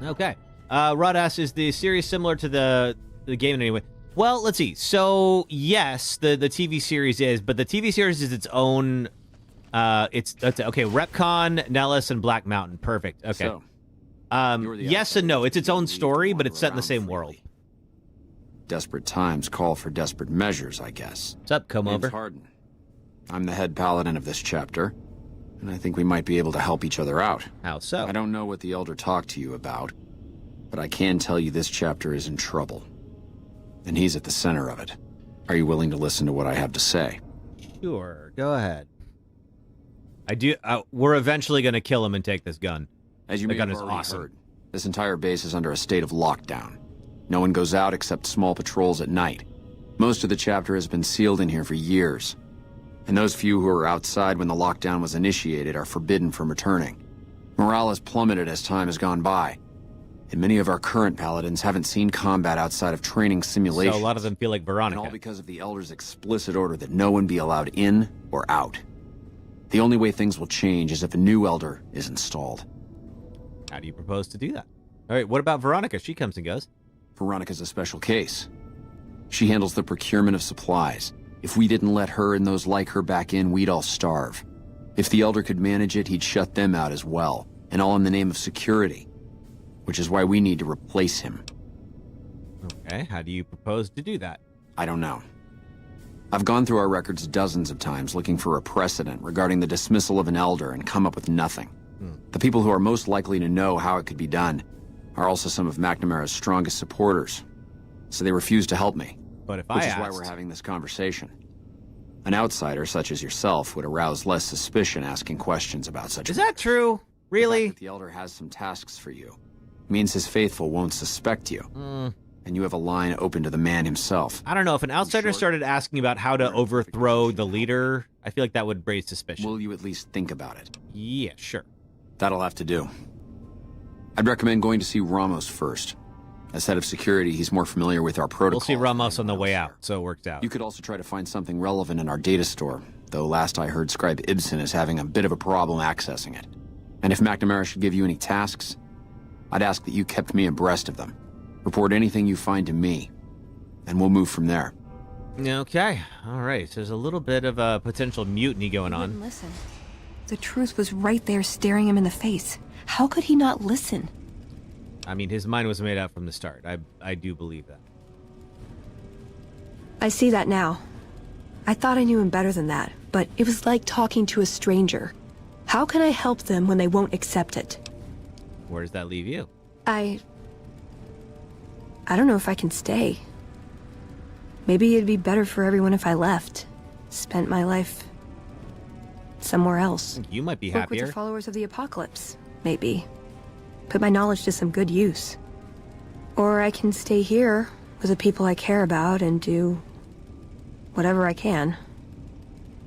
Okay. Rod asks, is the series similar to the game in any way? Well, let's see. So, yes, the TV series is, but the TV series is its own... okay, Repcon, Nellis, and Black Mountain. Perfect. Okay. So, yes and no. It's its own story, but it's set in the same world. Desperate times call for desperate measures, I guess. What's up, come over? Harden. I'm the head paladin of this chapter, and I think we might be able to help each other out. How so? I don't know what the Elder talked to you about, but I can tell you this chapter is in trouble. And he's at the center of it. Are you willing to listen to what I have to say? Sure, go ahead. We're eventually going to kill him and take this gun. As you the may gun have is already awesome. heard, this entire base is under a state of lockdown. No one goes out except small patrols at night. Most of the chapter has been sealed in here for years. And those few who were outside when the lockdown was initiated are forbidden from returning. Morale has plummeted as time has gone by. And many of our current paladins haven't seen combat outside of training simulations. So a lot of them feel like Veronica. And all because of the Elder's explicit order that no one be allowed in or out. The only way things will change is if a new Elder is installed. How do you propose to do that? All right, what about Veronica? She comes and goes. Veronica's a special case. She handles the procurement of supplies. If we didn't let her and those like her back in, we'd all starve. If the Elder could manage it, he'd shut them out as well. And all in the name of security. Which is why we need to replace him. Okay, how do you propose to do that? I don't know. I've gone through our records dozens of times looking for a precedent regarding the dismissal of an Elder and come up with nothing. The people who are most likely to know how it could be done are also some of McNamara's strongest supporters. So they refuse to help me. But if Which is why we're having this conversation. An outsider such as yourself would arouse less suspicion asking questions about such. Is that true? Really? The fact that the Elder has some tasks for you means his faithful won't suspect you. And you have a line open to the man himself. I don't know. If an outsider started asking about how to overthrow the leader, I feel like that would raise suspicion. Will you at least think about it? Yeah, sure. That'll have to do. I'd recommend going to see Ramos first. As head of security, he's more familiar with our protocol. We'll see Ramos on the way out, so it worked out. You could also try to find something relevant in our data store, though last I heard Scribe Ibsen is having a bit of a problem accessing it. And if McNamara should give you any tasks, I'd ask that you kept me abreast of them. Report anything you find to me, and we'll move from there. Okay, all right. So there's a little bit of a potential mutiny going on. Listen. The truth was right there staring him in the face. How could he not listen? I mean, his mind was made up from the start. I do believe that. I see that now. I thought I knew him better than that, but it was like talking to a stranger. How can I help them when they won't accept it? Where does that leave you? I don't know if I can stay. Maybe it'd be better for everyone if I left. Spent my life somewhere else. You might be Work with happier. the followers of the apocalypse, maybe. Put my knowledge to some good use. Or I can stay here with the people I care about and do whatever I can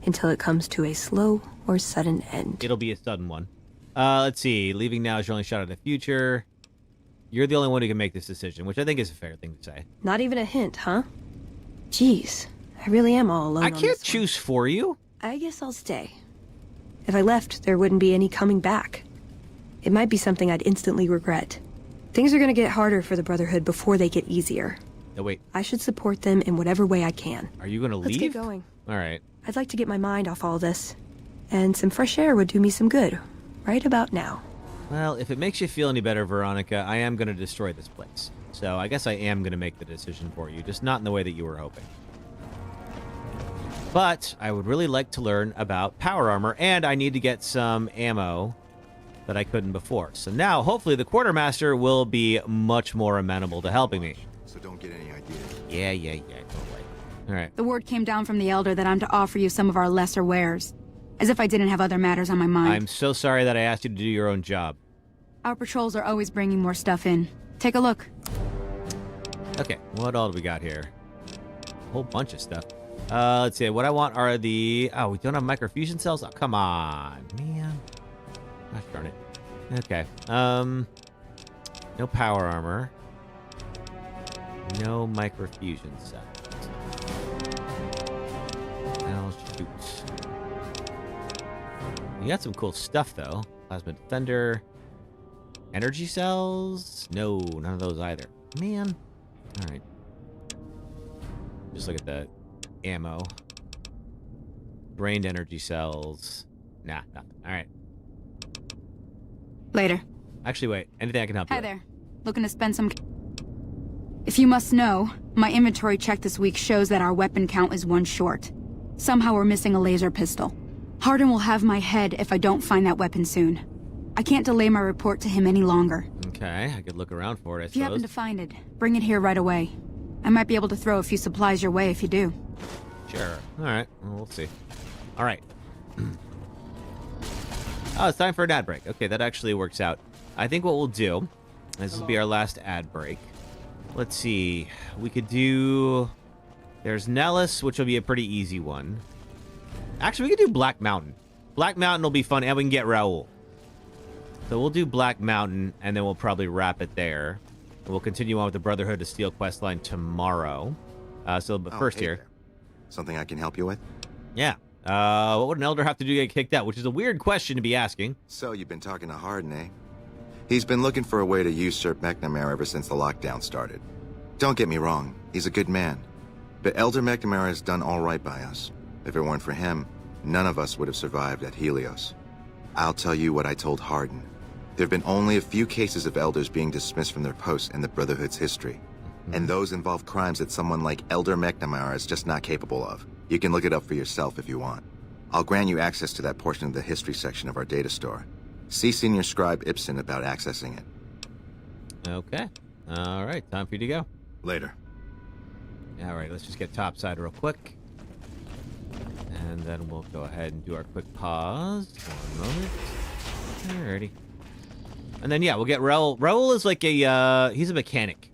until it comes to a slow or sudden end. It'll be a sudden one. Let's see. Leaving now is your only shot at the future. You're the only one who can make this decision, which I think is a fair thing to say. Not even a hint, huh? Jeez, I really am all alone. I can't choose for you. I guess I'll stay. If I left, there wouldn't be any coming back. It might be something I'd instantly regret. Things are gonna get harder for the Brotherhood before they get easier. No, wait. I should support them in whatever way I can. Are you gonna leave? Let's get going. All right. I'd like to get my mind off all this. And some fresh air would do me some good. Right about now. Well, if it makes you feel any better, Veronica, I am gonna destroy this place. So I guess I am gonna make the decision for you, just not in the way that you were hoping. But I would really like to learn about power armor, and I need to get some ammo that I couldn't before. So now, hopefully, the Quartermaster will be much more amenable to helping me. So don't get any ideas. Yeah, totally. All right. The word came down from the Elder that I'm to offer you some of our lesser wares. As if I didn't have other matters on my mind. I'm so sorry that I asked you to do your own job. Our patrols are always bringing more stuff in. Take a look. Okay, what all do we got here? A whole bunch of stuff. Let's see. What I want are the... Oh, we don't have microfusion cells? Oh, come on, man. Gosh darn it. Okay. No power armor. No microfusion cells. Oh, shoot. You got some cool stuff, though. Plasma Defender. Energy cells? No, none of those either. Man. All right. Just look at the ammo. Drained energy cells. Nah, nothing. All right. Later. Actually, wait. Anything I can help you Hi with? there. Looking to spend some... If you must know, my inventory check this week shows that our weapon count is 1 short. Somehow we're missing a laser pistol. Hardin will have my head if I don't find that weapon soon. I can't delay my report to him any longer. Okay, I could look around for it, I suppose. If you happen to find it, bring it here right away. I might be able to throw a few supplies your way if you do. Sure. Alright, well, we'll see. Alright. Oh, it's time for an ad break. Okay, that actually works out. I think what we'll do, this will be our last ad break. Let's see. We could do... There's Nellis, which will be a pretty easy one. Actually, we could do Black Mountain. Black Mountain will be fun, and we can get Raoul. So we'll do Black Mountain, and then we'll probably wrap it there. And we'll continue on with the Brotherhood of Steel questline tomorrow. But first hey here. there. Something I can help you with? Yeah. What would an elder have to do to get kicked out? Which is a weird question to be asking. So you've been talking to Hardin, eh? He's been looking for a way to usurp McNamara ever since the lockdown started. Don't get me wrong, he's a good man. But Elder McNamara has done all right by us. If it weren't for him, none of us would have survived at Helios. I'll tell you what I told Hardin. There have been only a few cases of elders being dismissed from their posts in the Brotherhood's history. And those involve crimes that someone like Elder McNamara is just not capable of. You can look it up for yourself if you want. I'll grant you access to that portion of the history section of our data store. See Senior Scribe Ibsen about accessing it. Okay. All right, time for you to go. Later. All right, let's just get topside real quick. And then we'll go ahead and do our quick pause. 1 moment. Alrighty. And then, yeah, we'll get Raoul. Raoul is like he's a mechanic.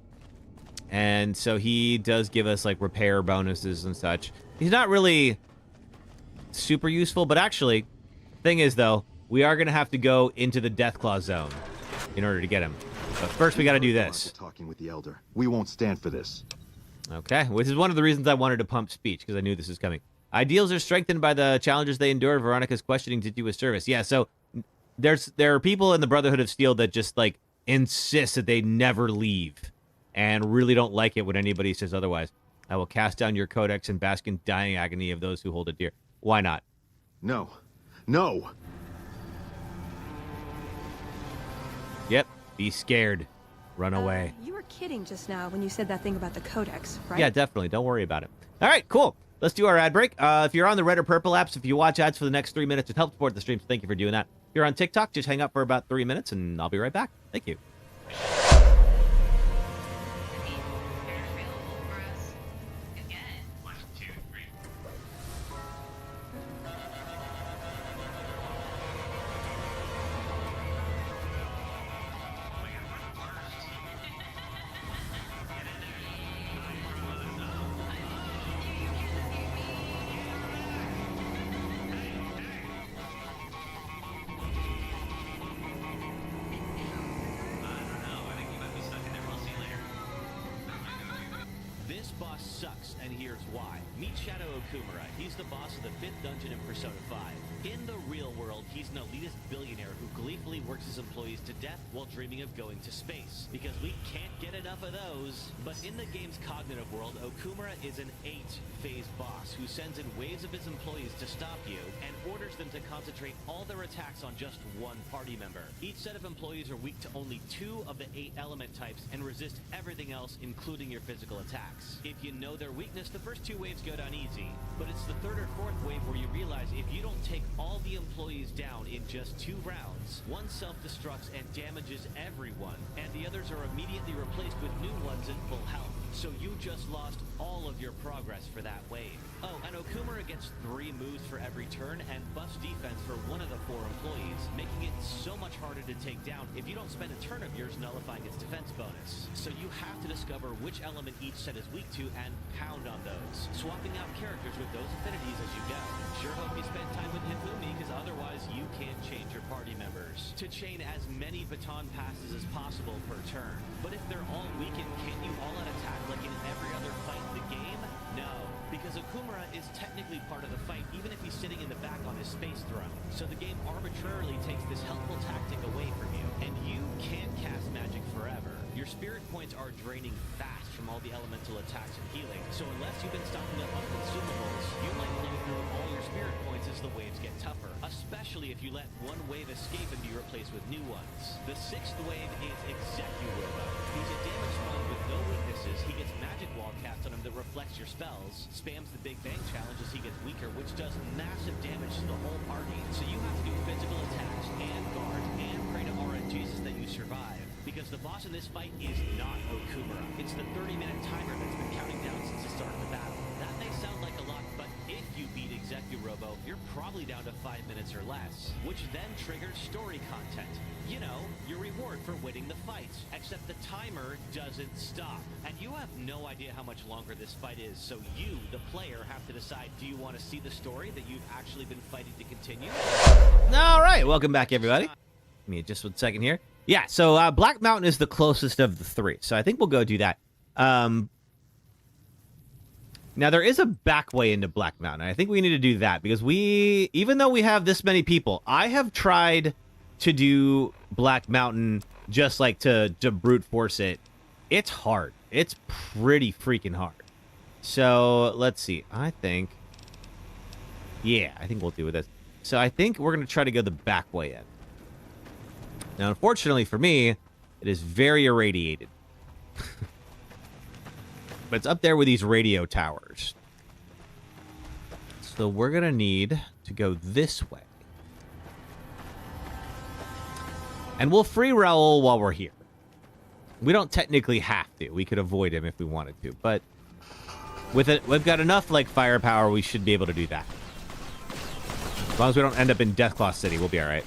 And so he does give us, like, repair bonuses and such. He's not really super useful, but actually, thing is, though, we are going to have to go into the Deathclaw zone in order to get him. But first, we got to do this. Talking with the Elder. We won't stand for this. Okay, which is one of the reasons I wanted to pump speech, because I knew this was coming. Ideals are strengthened by the challenges they endure. Veronica's questioning did you a service. Yeah, so there are people in the Brotherhood of Steel that just, like, insist that they never leave and really don't like it when anybody says otherwise. I will cast down your codex and bask in dying agony of those who hold it dear. Why not? No. No! Yep, be scared. Run away. You were kidding just now when you said that thing about the codex, right? Yeah, definitely. Don't worry about it. All right, cool. Let's do our ad break. If you're on the red or purple apps, if you watch ads for the next 3 minutes, it helps support the stream, so thank you for doing that. If you're on TikTok, just hang up for about 3 minutes, and I'll be right back. Thank you. This boss sucks, and here's why. Meet Shadow Okumura. He's the boss of the 5th dungeon in Persona 5. In the real world, he's an elitist billionaire who gleefully works his employees to death while dreaming of going to space. Because we can't get enough of those. But in the game's cognitive world, Okumura is an 8-phase boss who sends in waves of his employees to stop you and orders them to concentrate all their attacks on just one party member. Each set of employees are weak to only 2 of the 8 element types and resist everything else, including your physical attacks. If you know their weakness, the first 2 waves go down easy. But it's the 3rd or 4th wave where you realize if you don't take all the employees down in just 2 rounds, one self-destructs and damages everyone, and the others are immediately replaced with new ones in full health. So you just lost all of your progress for that wave. Oh, and Okumura gets 3 moves for every turn and buffs defense for 1 of the 4 employees, making it so much harder to take down if you don't spend a turn of yours nullifying its defense bonus. So you have to discover which element each set is weak to and pound on those, swapping out characters with those affinities as you go. Sure hope you spend time with Hifumi, because otherwise you can't change your party members to chain as many baton passes as possible per turn. But if they're all weakened, can't you all out attack like in every other fight in the game? No, because Okumura is technically part of the fight even if he's sitting in the back on his space throne. So the game arbitrarily takes this helpful tactic away from you, and you can't cast magic forever. Your spirit points are draining fast from all the elemental attacks and healing. So unless you've been stocking up on consumables, you might blow through all your spirit points as the waves get tougher, especially if you let one wave escape and be replaced with new ones. The 6th wave is Execurobo. He's a damage spawn with no weaknesses. He gets magic wall cast on him that reflects your spells, spams the Big Bang challenge as he gets weaker, which does massive damage to the whole party. So you have to do physical attacks and guard and pray to RNGs that you survive. Because the boss in this fight is not Okumura. It's the 30-minute timer that's been counting down since the start of the battle. That may sound like a lot, but if you beat Execurobo, you're probably down to 5 minutes or less, which then triggers story content. You know, your reward for winning the fights, except the timer doesn't stop. And you have no idea how much longer this fight is, so you, the player, have to decide, do you want to see the story that you've actually been fighting to continue? All right, welcome back, everybody. Give me just 1 second here. Yeah, so Black Mountain is the closest of the 3, so I think we'll go do that. Now, there is a back way into Black Mountain. I think we need to do that, because even though we have this many people, I have tried to do Black Mountain just like to brute force it. It's hard. It's pretty freaking hard. So, let's see. I think we'll do this. So, I think we're going to try to go the back way in. Now, unfortunately for me, it is very irradiated. But it's up there with these radio towers. So we're going to need to go this way. And we'll free Raoul while we're here. We don't technically have to. We could avoid him if we wanted to. But with it, we've got enough like firepower, we should be able to do that. As long as we don't end up in Deathclaw City, we'll be all right.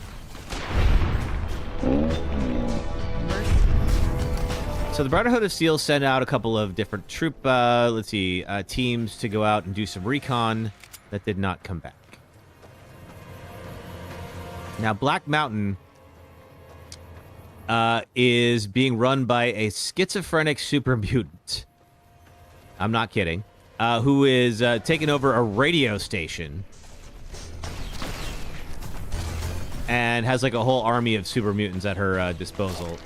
So the Brotherhood of Steel sent out a couple of different troop, teams to go out and do some recon that did not come back. Now, Black Mountain is being run by a schizophrenic super mutant. I'm not kidding. Who is taking over a radio station and has like a whole army of super mutants at her disposal.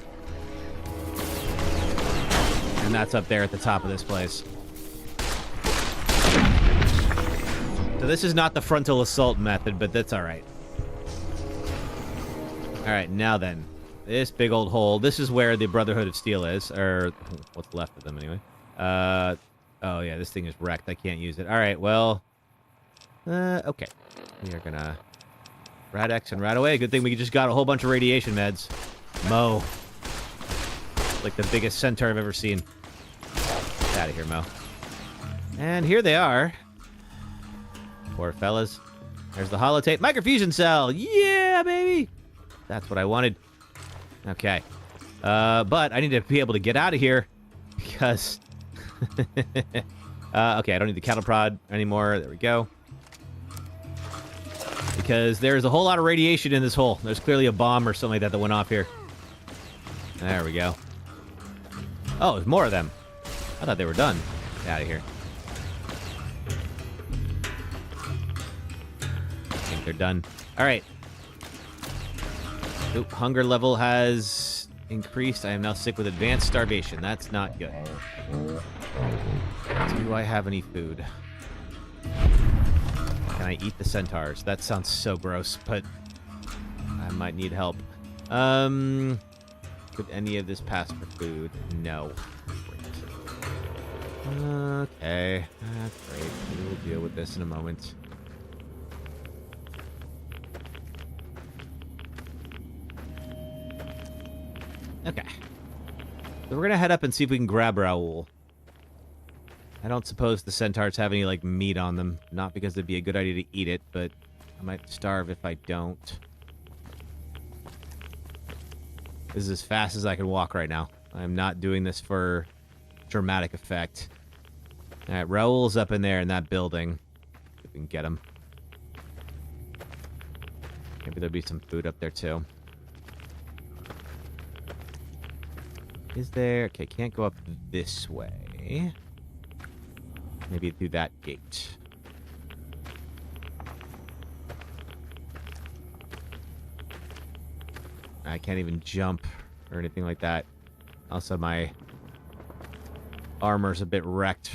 And that's up there at the top of this place. So this is not the frontal assault method, but that's all right. All right, now then. This big old hole. This is where the Brotherhood of Steel is. Or what's left of them, anyway. Oh, yeah, this thing is wrecked. I can't use it. All right, well. Okay. We are going to Rad-X and Rad-Away. Good thing we just got a whole bunch of radiation meds. Mo. Like the biggest centaur I've ever seen. Get out of here, Mo. And here they are. Poor fellas. There's the holotape. Microfusion cell! Yeah, baby! That's what I wanted. Okay. But I need to be able to get out of here. Because... okay, I don't need the cattle prod anymore. There we go. Because there's a whole lot of radiation in this hole. There's clearly a bomb or something like that went off here. There we go. Oh, there's more of them. I thought they were done. Get out of here. I think they're done. All right. Oop, hunger level has increased. I am now sick with advanced starvation. That's not good. Do I have any food? Can I eat the centaurs? That sounds so gross, but I might need help. Could any of this pass for food? No. Great. Okay. That's great. We will deal with this in a moment. Okay. So we're going to head up and see if we can grab Raoul. I don't suppose the centaurs have any, like, meat on them. Not because it'd be a good idea to eat it, but I might starve if I don't. This is as fast as I can walk right now. I'm not doing this for dramatic effect. Alright, Raoul's up in there in that building. If we can get him. Maybe there'll be some food up there, too. Is there... Okay, can't go up this way. Maybe through that gate. I can't even jump or anything like that. Also, my armor's a bit wrecked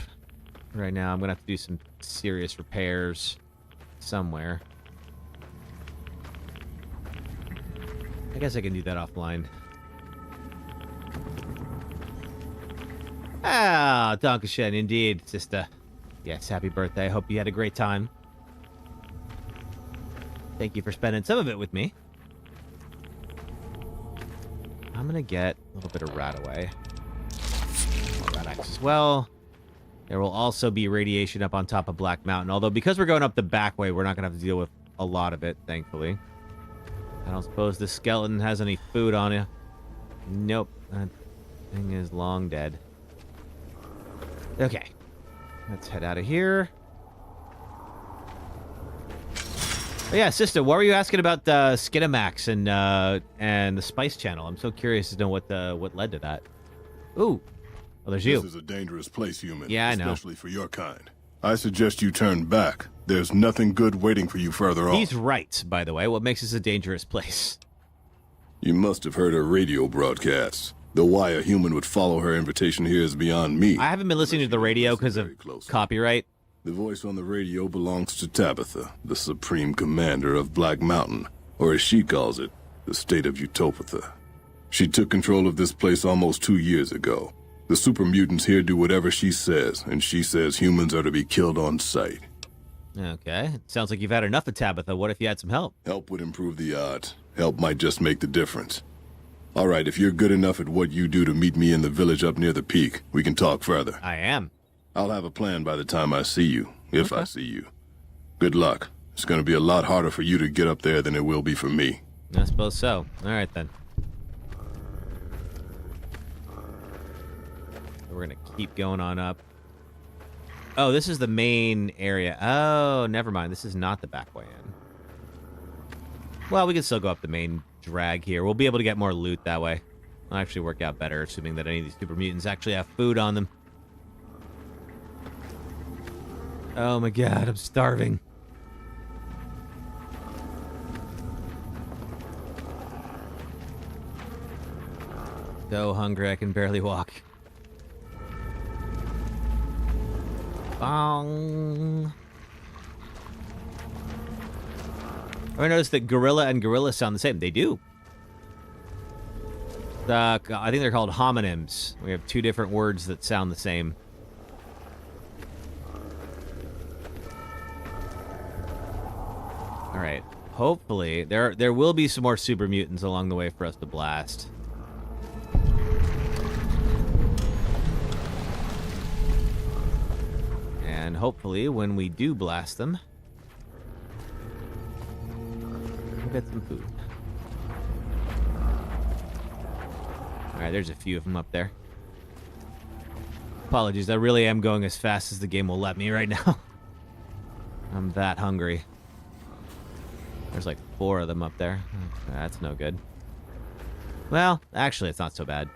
right now. I'm gonna have to do some serious repairs somewhere. I guess I can do that offline. Ah, Dankeschön, indeed, sister. Yes, happy birthday. I hope you had a great time. Thank you for spending some of it with me. I'm gonna get a little bit of rat away. Rat axe as well. There will also be radiation up on top of Black Mountain. Although, because we're going up the back way, we're not gonna have to deal with a lot of it, thankfully. I don't suppose the skeleton has any food on it. Nope. That thing is long dead. Okay. Let's head out of here. Oh, yeah, sister, what were you asking about Skinamax and the Spice Channel? I'm so curious to know what led to that. Ooh. Oh, there's you. This is a dangerous place, human. Yeah, I know. Especially for your kind. I suggest you turn back. There's nothing good waiting for you further on. He's right, by the way. What makes this a dangerous place? You must have heard her radio broadcasts. Though why a human would follow her invitation here is beyond me. I haven't been listening to the radio because of copyright. The voice on the radio belongs to Tabitha, the supreme commander of Black Mountain, or as she calls it, the state of Utopia. She took control of this place almost 2 years ago. The super mutants here do whatever she says, and she says humans are to be killed on sight. Okay. Sounds like you've had enough of Tabitha. What if you had some help? Help would improve the odds. Help might just make the difference. All right, if you're good enough at what you do to meet me in the village up near the peak, we can talk further. I am. I'll have a plan by the time I see you, if I see you. Good luck. It's going to be a lot harder for you to get up there than it will be for me. I suppose so. All right, then. We're going to keep going on up. Oh, this is the main area. Oh, never mind. This is not the back way in. Well, we can still go up the main drag here. We'll be able to get more loot that way. It'll actually work out better, assuming that any of these super mutants actually have food on them. Oh my god, I'm starving. So hungry I can barely walk. Bong. I noticed that gorilla and gorilla sound the same. They do. I think they're called homonyms. We have two different words that sound the same. All right. Hopefully, there will be some more super mutants along the way for us to blast. And hopefully, when we do blast them, we'll get some food. Alright, there's a few of them up there. Apologies, I really am going as fast as the game will let me right now. I'm that hungry. There's like 4 of them up there. That's no good. Well, actually, it's not so bad.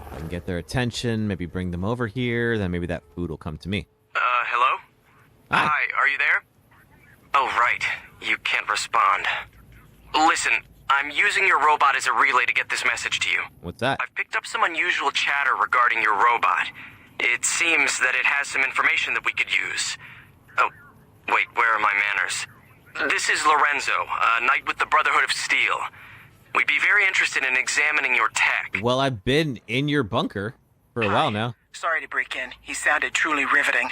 I can get their attention, maybe bring them over here, then maybe that food will come to me. Hello? Hi. Hi, are you there? Oh, right. You can't respond. Listen, I'm using your robot as a relay to get this message to you. What's that? I've picked up some unusual chatter regarding your robot. It seems that it has some information that we could use. Oh, wait, where are my manners? This is Lorenzo, a knight with the Brotherhood of Steel. We'd be very interested in examining your tech. Well, I've been in your bunker for a while now. Sorry to break in. He sounded truly riveting.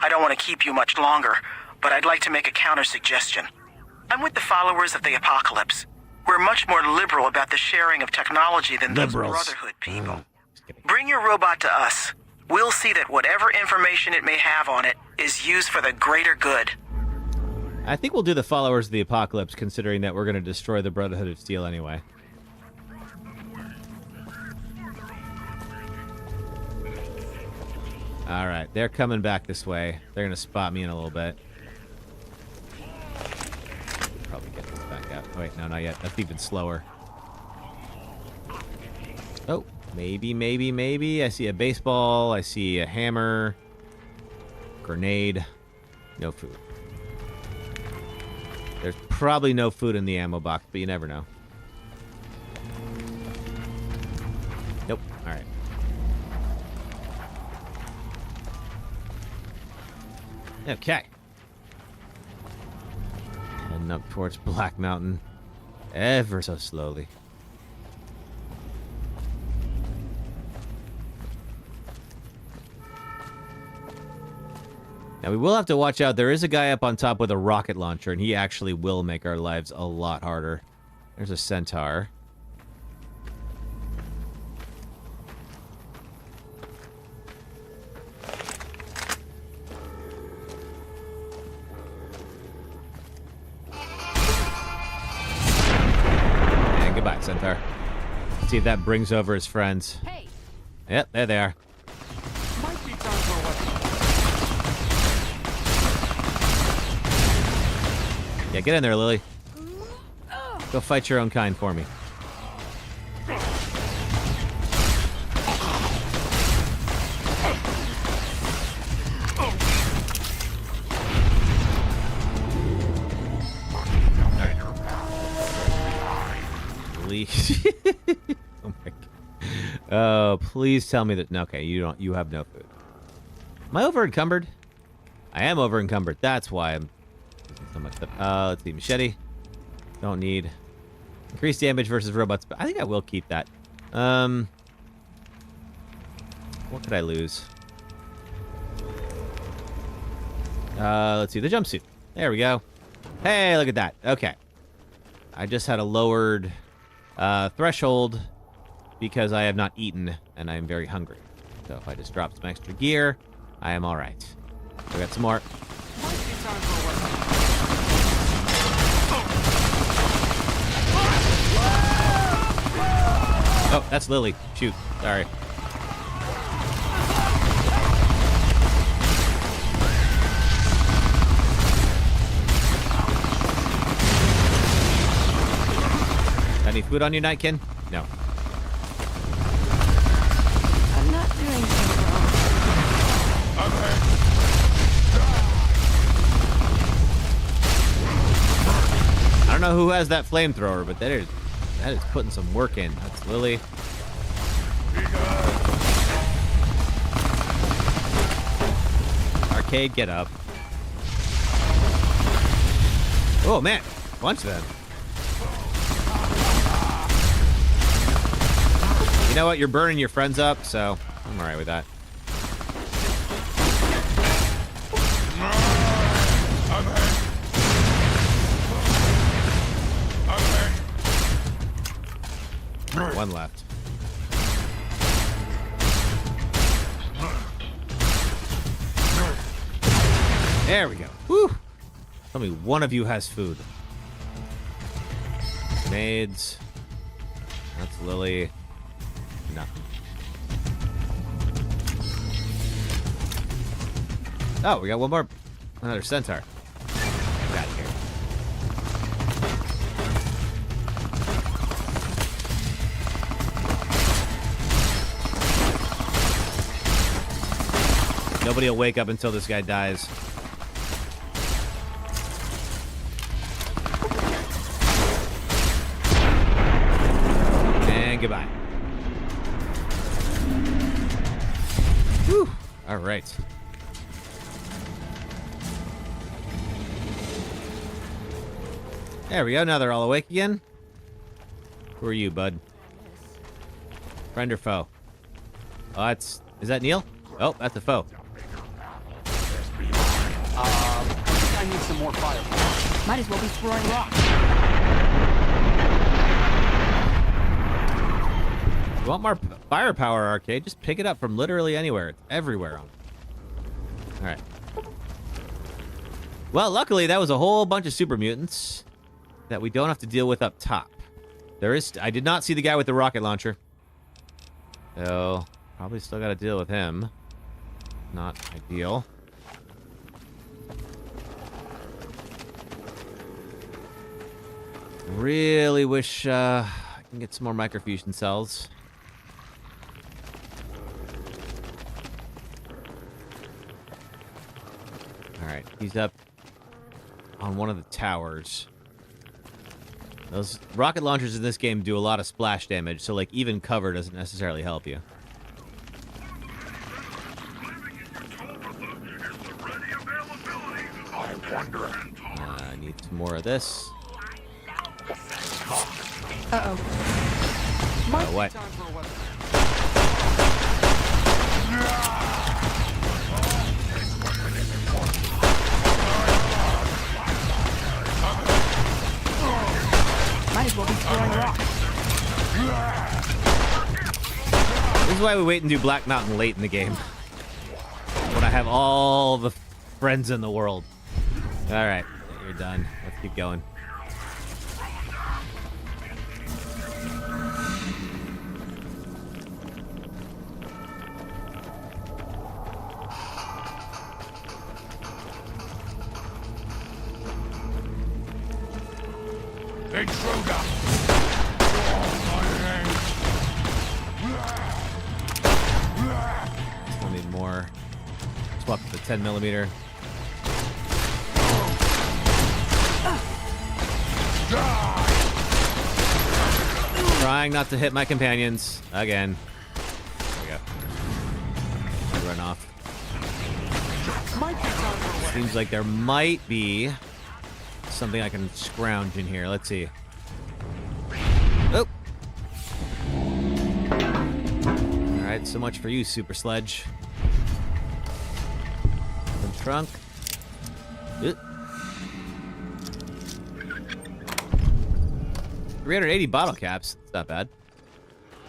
I don't want to keep you much longer, but I'd like to make a counter-suggestion. I'm with the followers of the Apocalypse. We're much more liberal about the sharing of technology than those Brotherhood people. Bring your robot to us. We'll see that whatever information it may have on it is used for the greater good. I think we'll do the followers of the Apocalypse, considering that we're going to destroy the Brotherhood of Steel anyway. Alright, they're coming back this way. They're going to spot me in a little bit. Probably get this back out. Oh, wait, no, not yet. That's even slower. Oh, maybe. I see a baseball. I see a hammer. Grenade. No food. There's probably no food in the ammo box, but you never know. Nope. All right. Okay. Heading up towards Black Mountain. Ever so slowly. Now, we will have to watch out. There is a guy up on top with a rocket launcher, and he actually will make our lives a lot harder. There's a centaur. And goodbye, centaur. Let's see if that brings over his friends. Hey. Yep, there they are. Might be time for what? Yeah, get in there, Lily. Go fight your own kind for me. Please. Oh my god. Oh, please tell me that. No, okay, you have no food. Am I over encumbered? I am over encumbered. That's why I'm so much stuff. Let's see, machete. Don't need. Increase damage versus robots, but I think I will keep that. What could I lose? Let's see, the jumpsuit. There we go. Hey, look at that. Okay. I just had a lowered threshold because I have not eaten and I am very hungry. So if I just drop some extra gear, I am all right. We got some more. Oh, that's Lily. Shoot. Sorry. Any food on you, Nightkin? No. I'm not doing so well. I don't know who has that flamethrower, but that is putting some work in. That's Lily. Arcade, get up. Oh man, bunch of them. You know what? You're burning your friends up, so I'm alright with that. One left. There we go. Woo! Tell me one of you has food. Maids. That's Lily. Nothing. Oh, we got one more. Another centaur. Get out of here. Nobody will wake up until this guy dies. And goodbye. Whew. All right. There we go. Now they're all awake again. Who are you, bud? Friend or foe? Oh, is that Neil? Oh, that's a foe. I think I need some more fire. Might as well be throwing rocks. You want more firepower, Arcade? Just pick it up from literally anywhere. It's everywhere on. All right. Well, luckily that was a whole bunch of super mutants that we don't have to deal with up top. I did not see the guy with the rocket launcher. So, probably still got to deal with him. Not ideal. Really wish I can get some more microfusion cells. Alright, he's up on one of the towers. Those rocket launchers in this game do a lot of splash damage, so, like, even cover doesn't necessarily help you. I need some more of this. Uh-oh. What? Might as well be throwing rocks. This is why we wait and do Black Mountain late in the game. When I have all the friends in the world. Alright, you're done. Let's keep going. Intruder! Still need more. Swap to the 10mm. Trying not to hit my companions again. There we go. Run off. Seems like there might be something I can scrounge in here. Let's see. Oh. All right, so much for you, Super Sledge. Some trunk. Ooh. 380 bottle caps. It's not bad.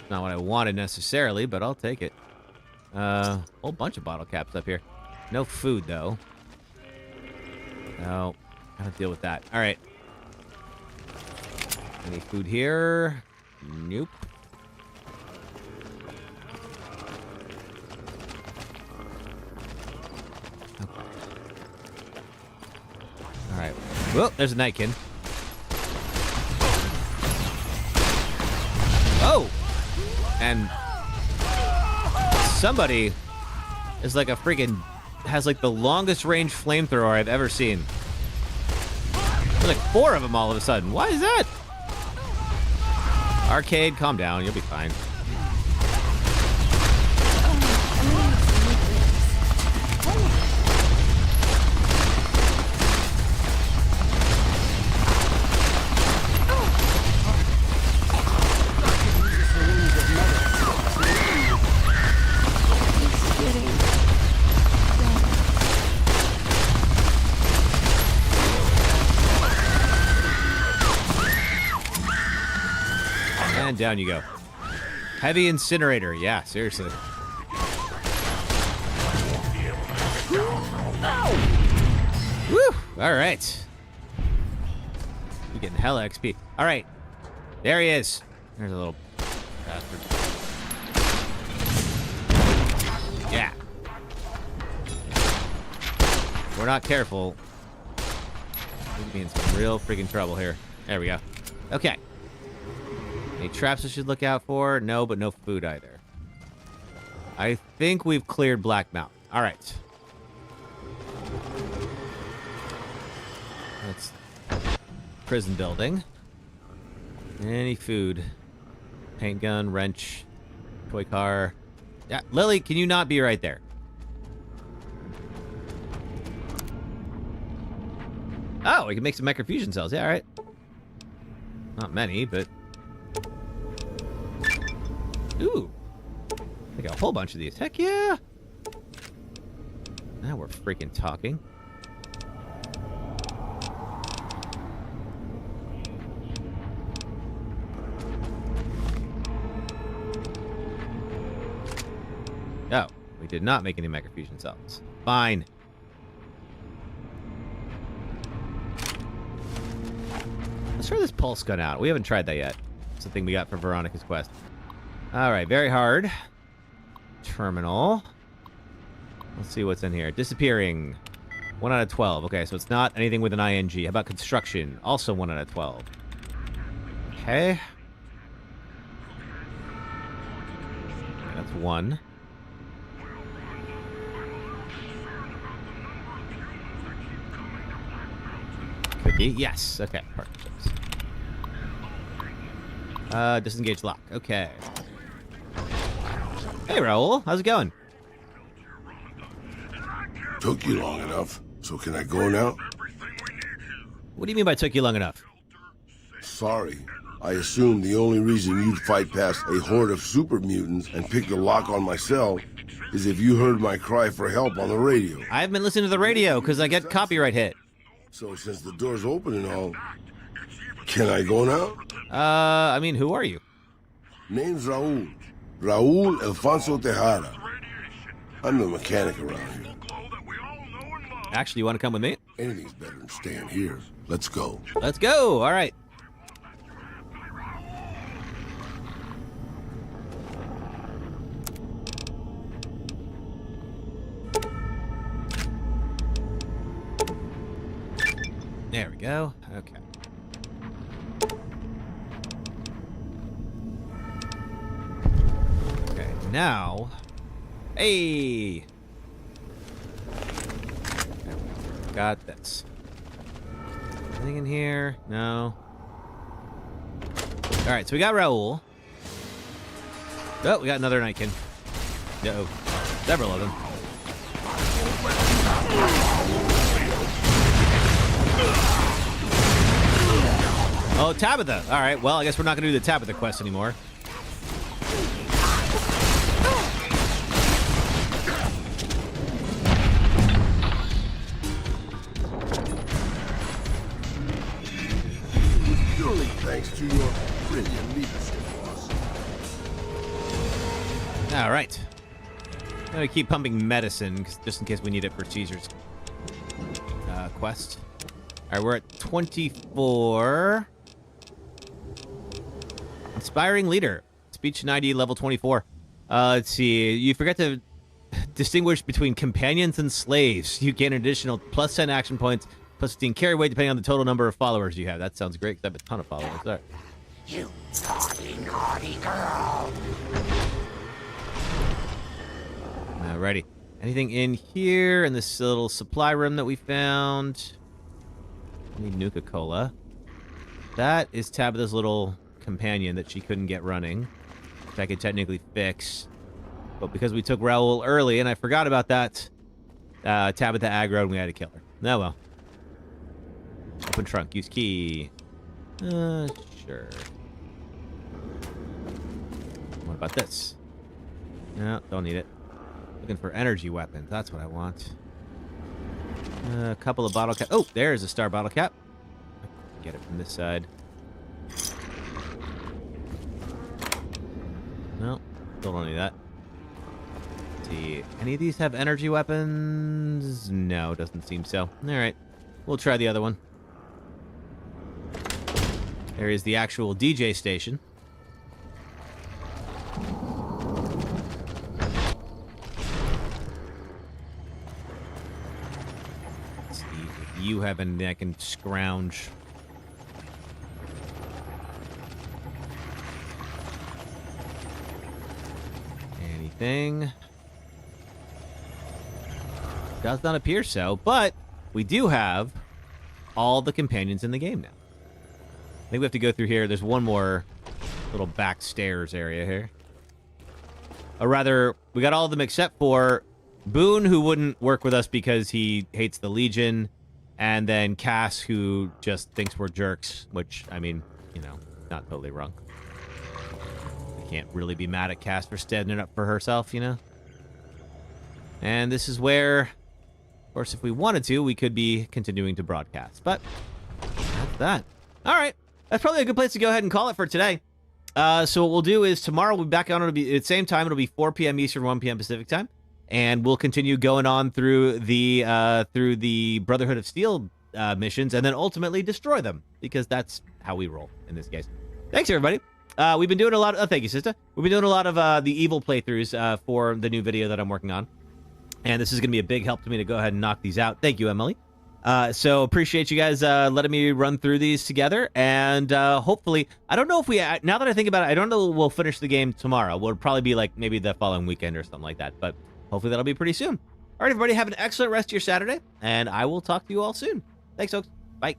Not what I wanted necessarily, but I'll take it. Whole bunch of bottle caps up here. No food, though. No. Gotta deal with that. All right. Any food here? Nope. Okay. All right. Well, there's a nightkin. Oh! And somebody is like a freaking... has like the longest range flamethrower I've ever seen. There's like 4 of them all of a sudden. Why is that? Arcade, calm down. You'll be fine. And down you go. Heavy incinerator. Yeah, seriously. Woo! All right. You're getting hella XP. All right. There he is. There's a little bastard. Yeah. If we're not careful, we'll be in some real freaking trouble here. There we go. Okay. Any traps I should look out for? No, but no food either. I think we've cleared Black Mountain. All right. That's prison building. Any food? Paint gun, wrench, toy car. Yeah, Lily, can you not be right there? Oh, we can make some microfusion cells. Yeah, all right. Not many, but... Ooh. I got a whole bunch of these. Heck yeah. Now we're freaking talking. Oh, we did not make any microfusion cells. Fine. Let's try this pulse gun out. We haven't tried that yet. It's the thing we got for Veronica's quest. Alright, very hard. Terminal. Let's see what's in here. Disappearing. 1 out of 12. Okay, so it's not anything with an ING. How about construction? Also 1 out of 12. Okay. That's 1. Cookie. Yes. Okay. Partnerships. Disengage lock. Okay. Hey, Raul. How's it going? Took you long enough, so can I go now? What do you mean by took you long enough? Sorry. I assumed the only reason you'd fight past a horde of super mutants and pick the lock on my cell is if you heard my cry for help on the radio. I haven't been listening to the radio because I get copyright hit. So since the door's open and all, can I go now? I mean, who are you? Name's Raul. Raul Alfonso Tejada. I'm the mechanic around here. Actually, you want to come with me? Anything's better than staying here. Let's go. Let's go. All right. There we go. Okay. Okay, now... Hey! Got this. Anything in here? No. Alright, so we got Raul. Oh, we got another Nightkin. No. Several of them. Oh, Tabitha. Alright, well, I guess we're not going to do the Tabitha quest anymore. Surely thanks to your brilliant leadership, boss. Alright. I'm going to keep pumping medicine, just in case we need it for Caesar's quest. Alright, we're at 24. Inspiring leader. Speech 90, level 24. Let's see. You forget to distinguish between companions and slaves. You gain an additional plus 10 action points, plus 15 carry weight, depending on the total number of followers you have. That sounds great, because I have a ton of followers. All right. You naughty girl. Alrighty. Anything in here in this little supply room that we found? I need Nuka-Cola. That is Tabitha's little companion that she couldn't get running, which I could technically fix. But because we took Raul early and I forgot about that, Tabitha aggroed and we had to kill her. Oh well. Open trunk. Use key. Sure. What about this? No, don't need it. Looking for energy weapons. That's what I want. A couple of bottle cap. Oh, there's a star bottle cap. Get it from this side. No, still don't need that. Let's see, any of these have energy weapons? No, doesn't seem so. All right, we'll try the other one. There is the actual DJ station. Let's see if you have anything I can scrounge. Anything? Does not appear so, but we do have all the companions in the game now. I think we have to go through here. There's one more little back stairs area here. Or rather, we got all of them except for Boone, who wouldn't work with us because he hates the Legion, and then Cass, who just thinks we're jerks, which, I mean, you know, not totally wrong. Can't really be mad at Cass for standing up for herself, you know? And this is where, of course, if we wanted to, we could be continuing to broadcast. But that's that. All right. That's probably a good place to go ahead and call it for today. So what we'll do is tomorrow we'll be back on. It'll be at the same time. It'll be 4 p.m. Eastern, 1 p.m. Pacific time. And we'll continue going on through the Brotherhood of Steel missions and then ultimately destroy them, because that's how we roll in this case. Thanks, everybody. We've been doing a lot of... thank you, sister. We've been doing a lot of the evil playthroughs for the new video that I'm working on. And this is going to be a big help to me to go ahead and knock these out. Thank you, Emily. So appreciate you guys letting me run through these together. And hopefully... I don't know if we... now that I think about it, I don't know if we'll finish the game tomorrow. We'll probably be like maybe the following weekend or something like that. But hopefully that'll be pretty soon. All right, everybody. Have an excellent rest of your Saturday. And I will talk to you all soon. Thanks, folks. Bye.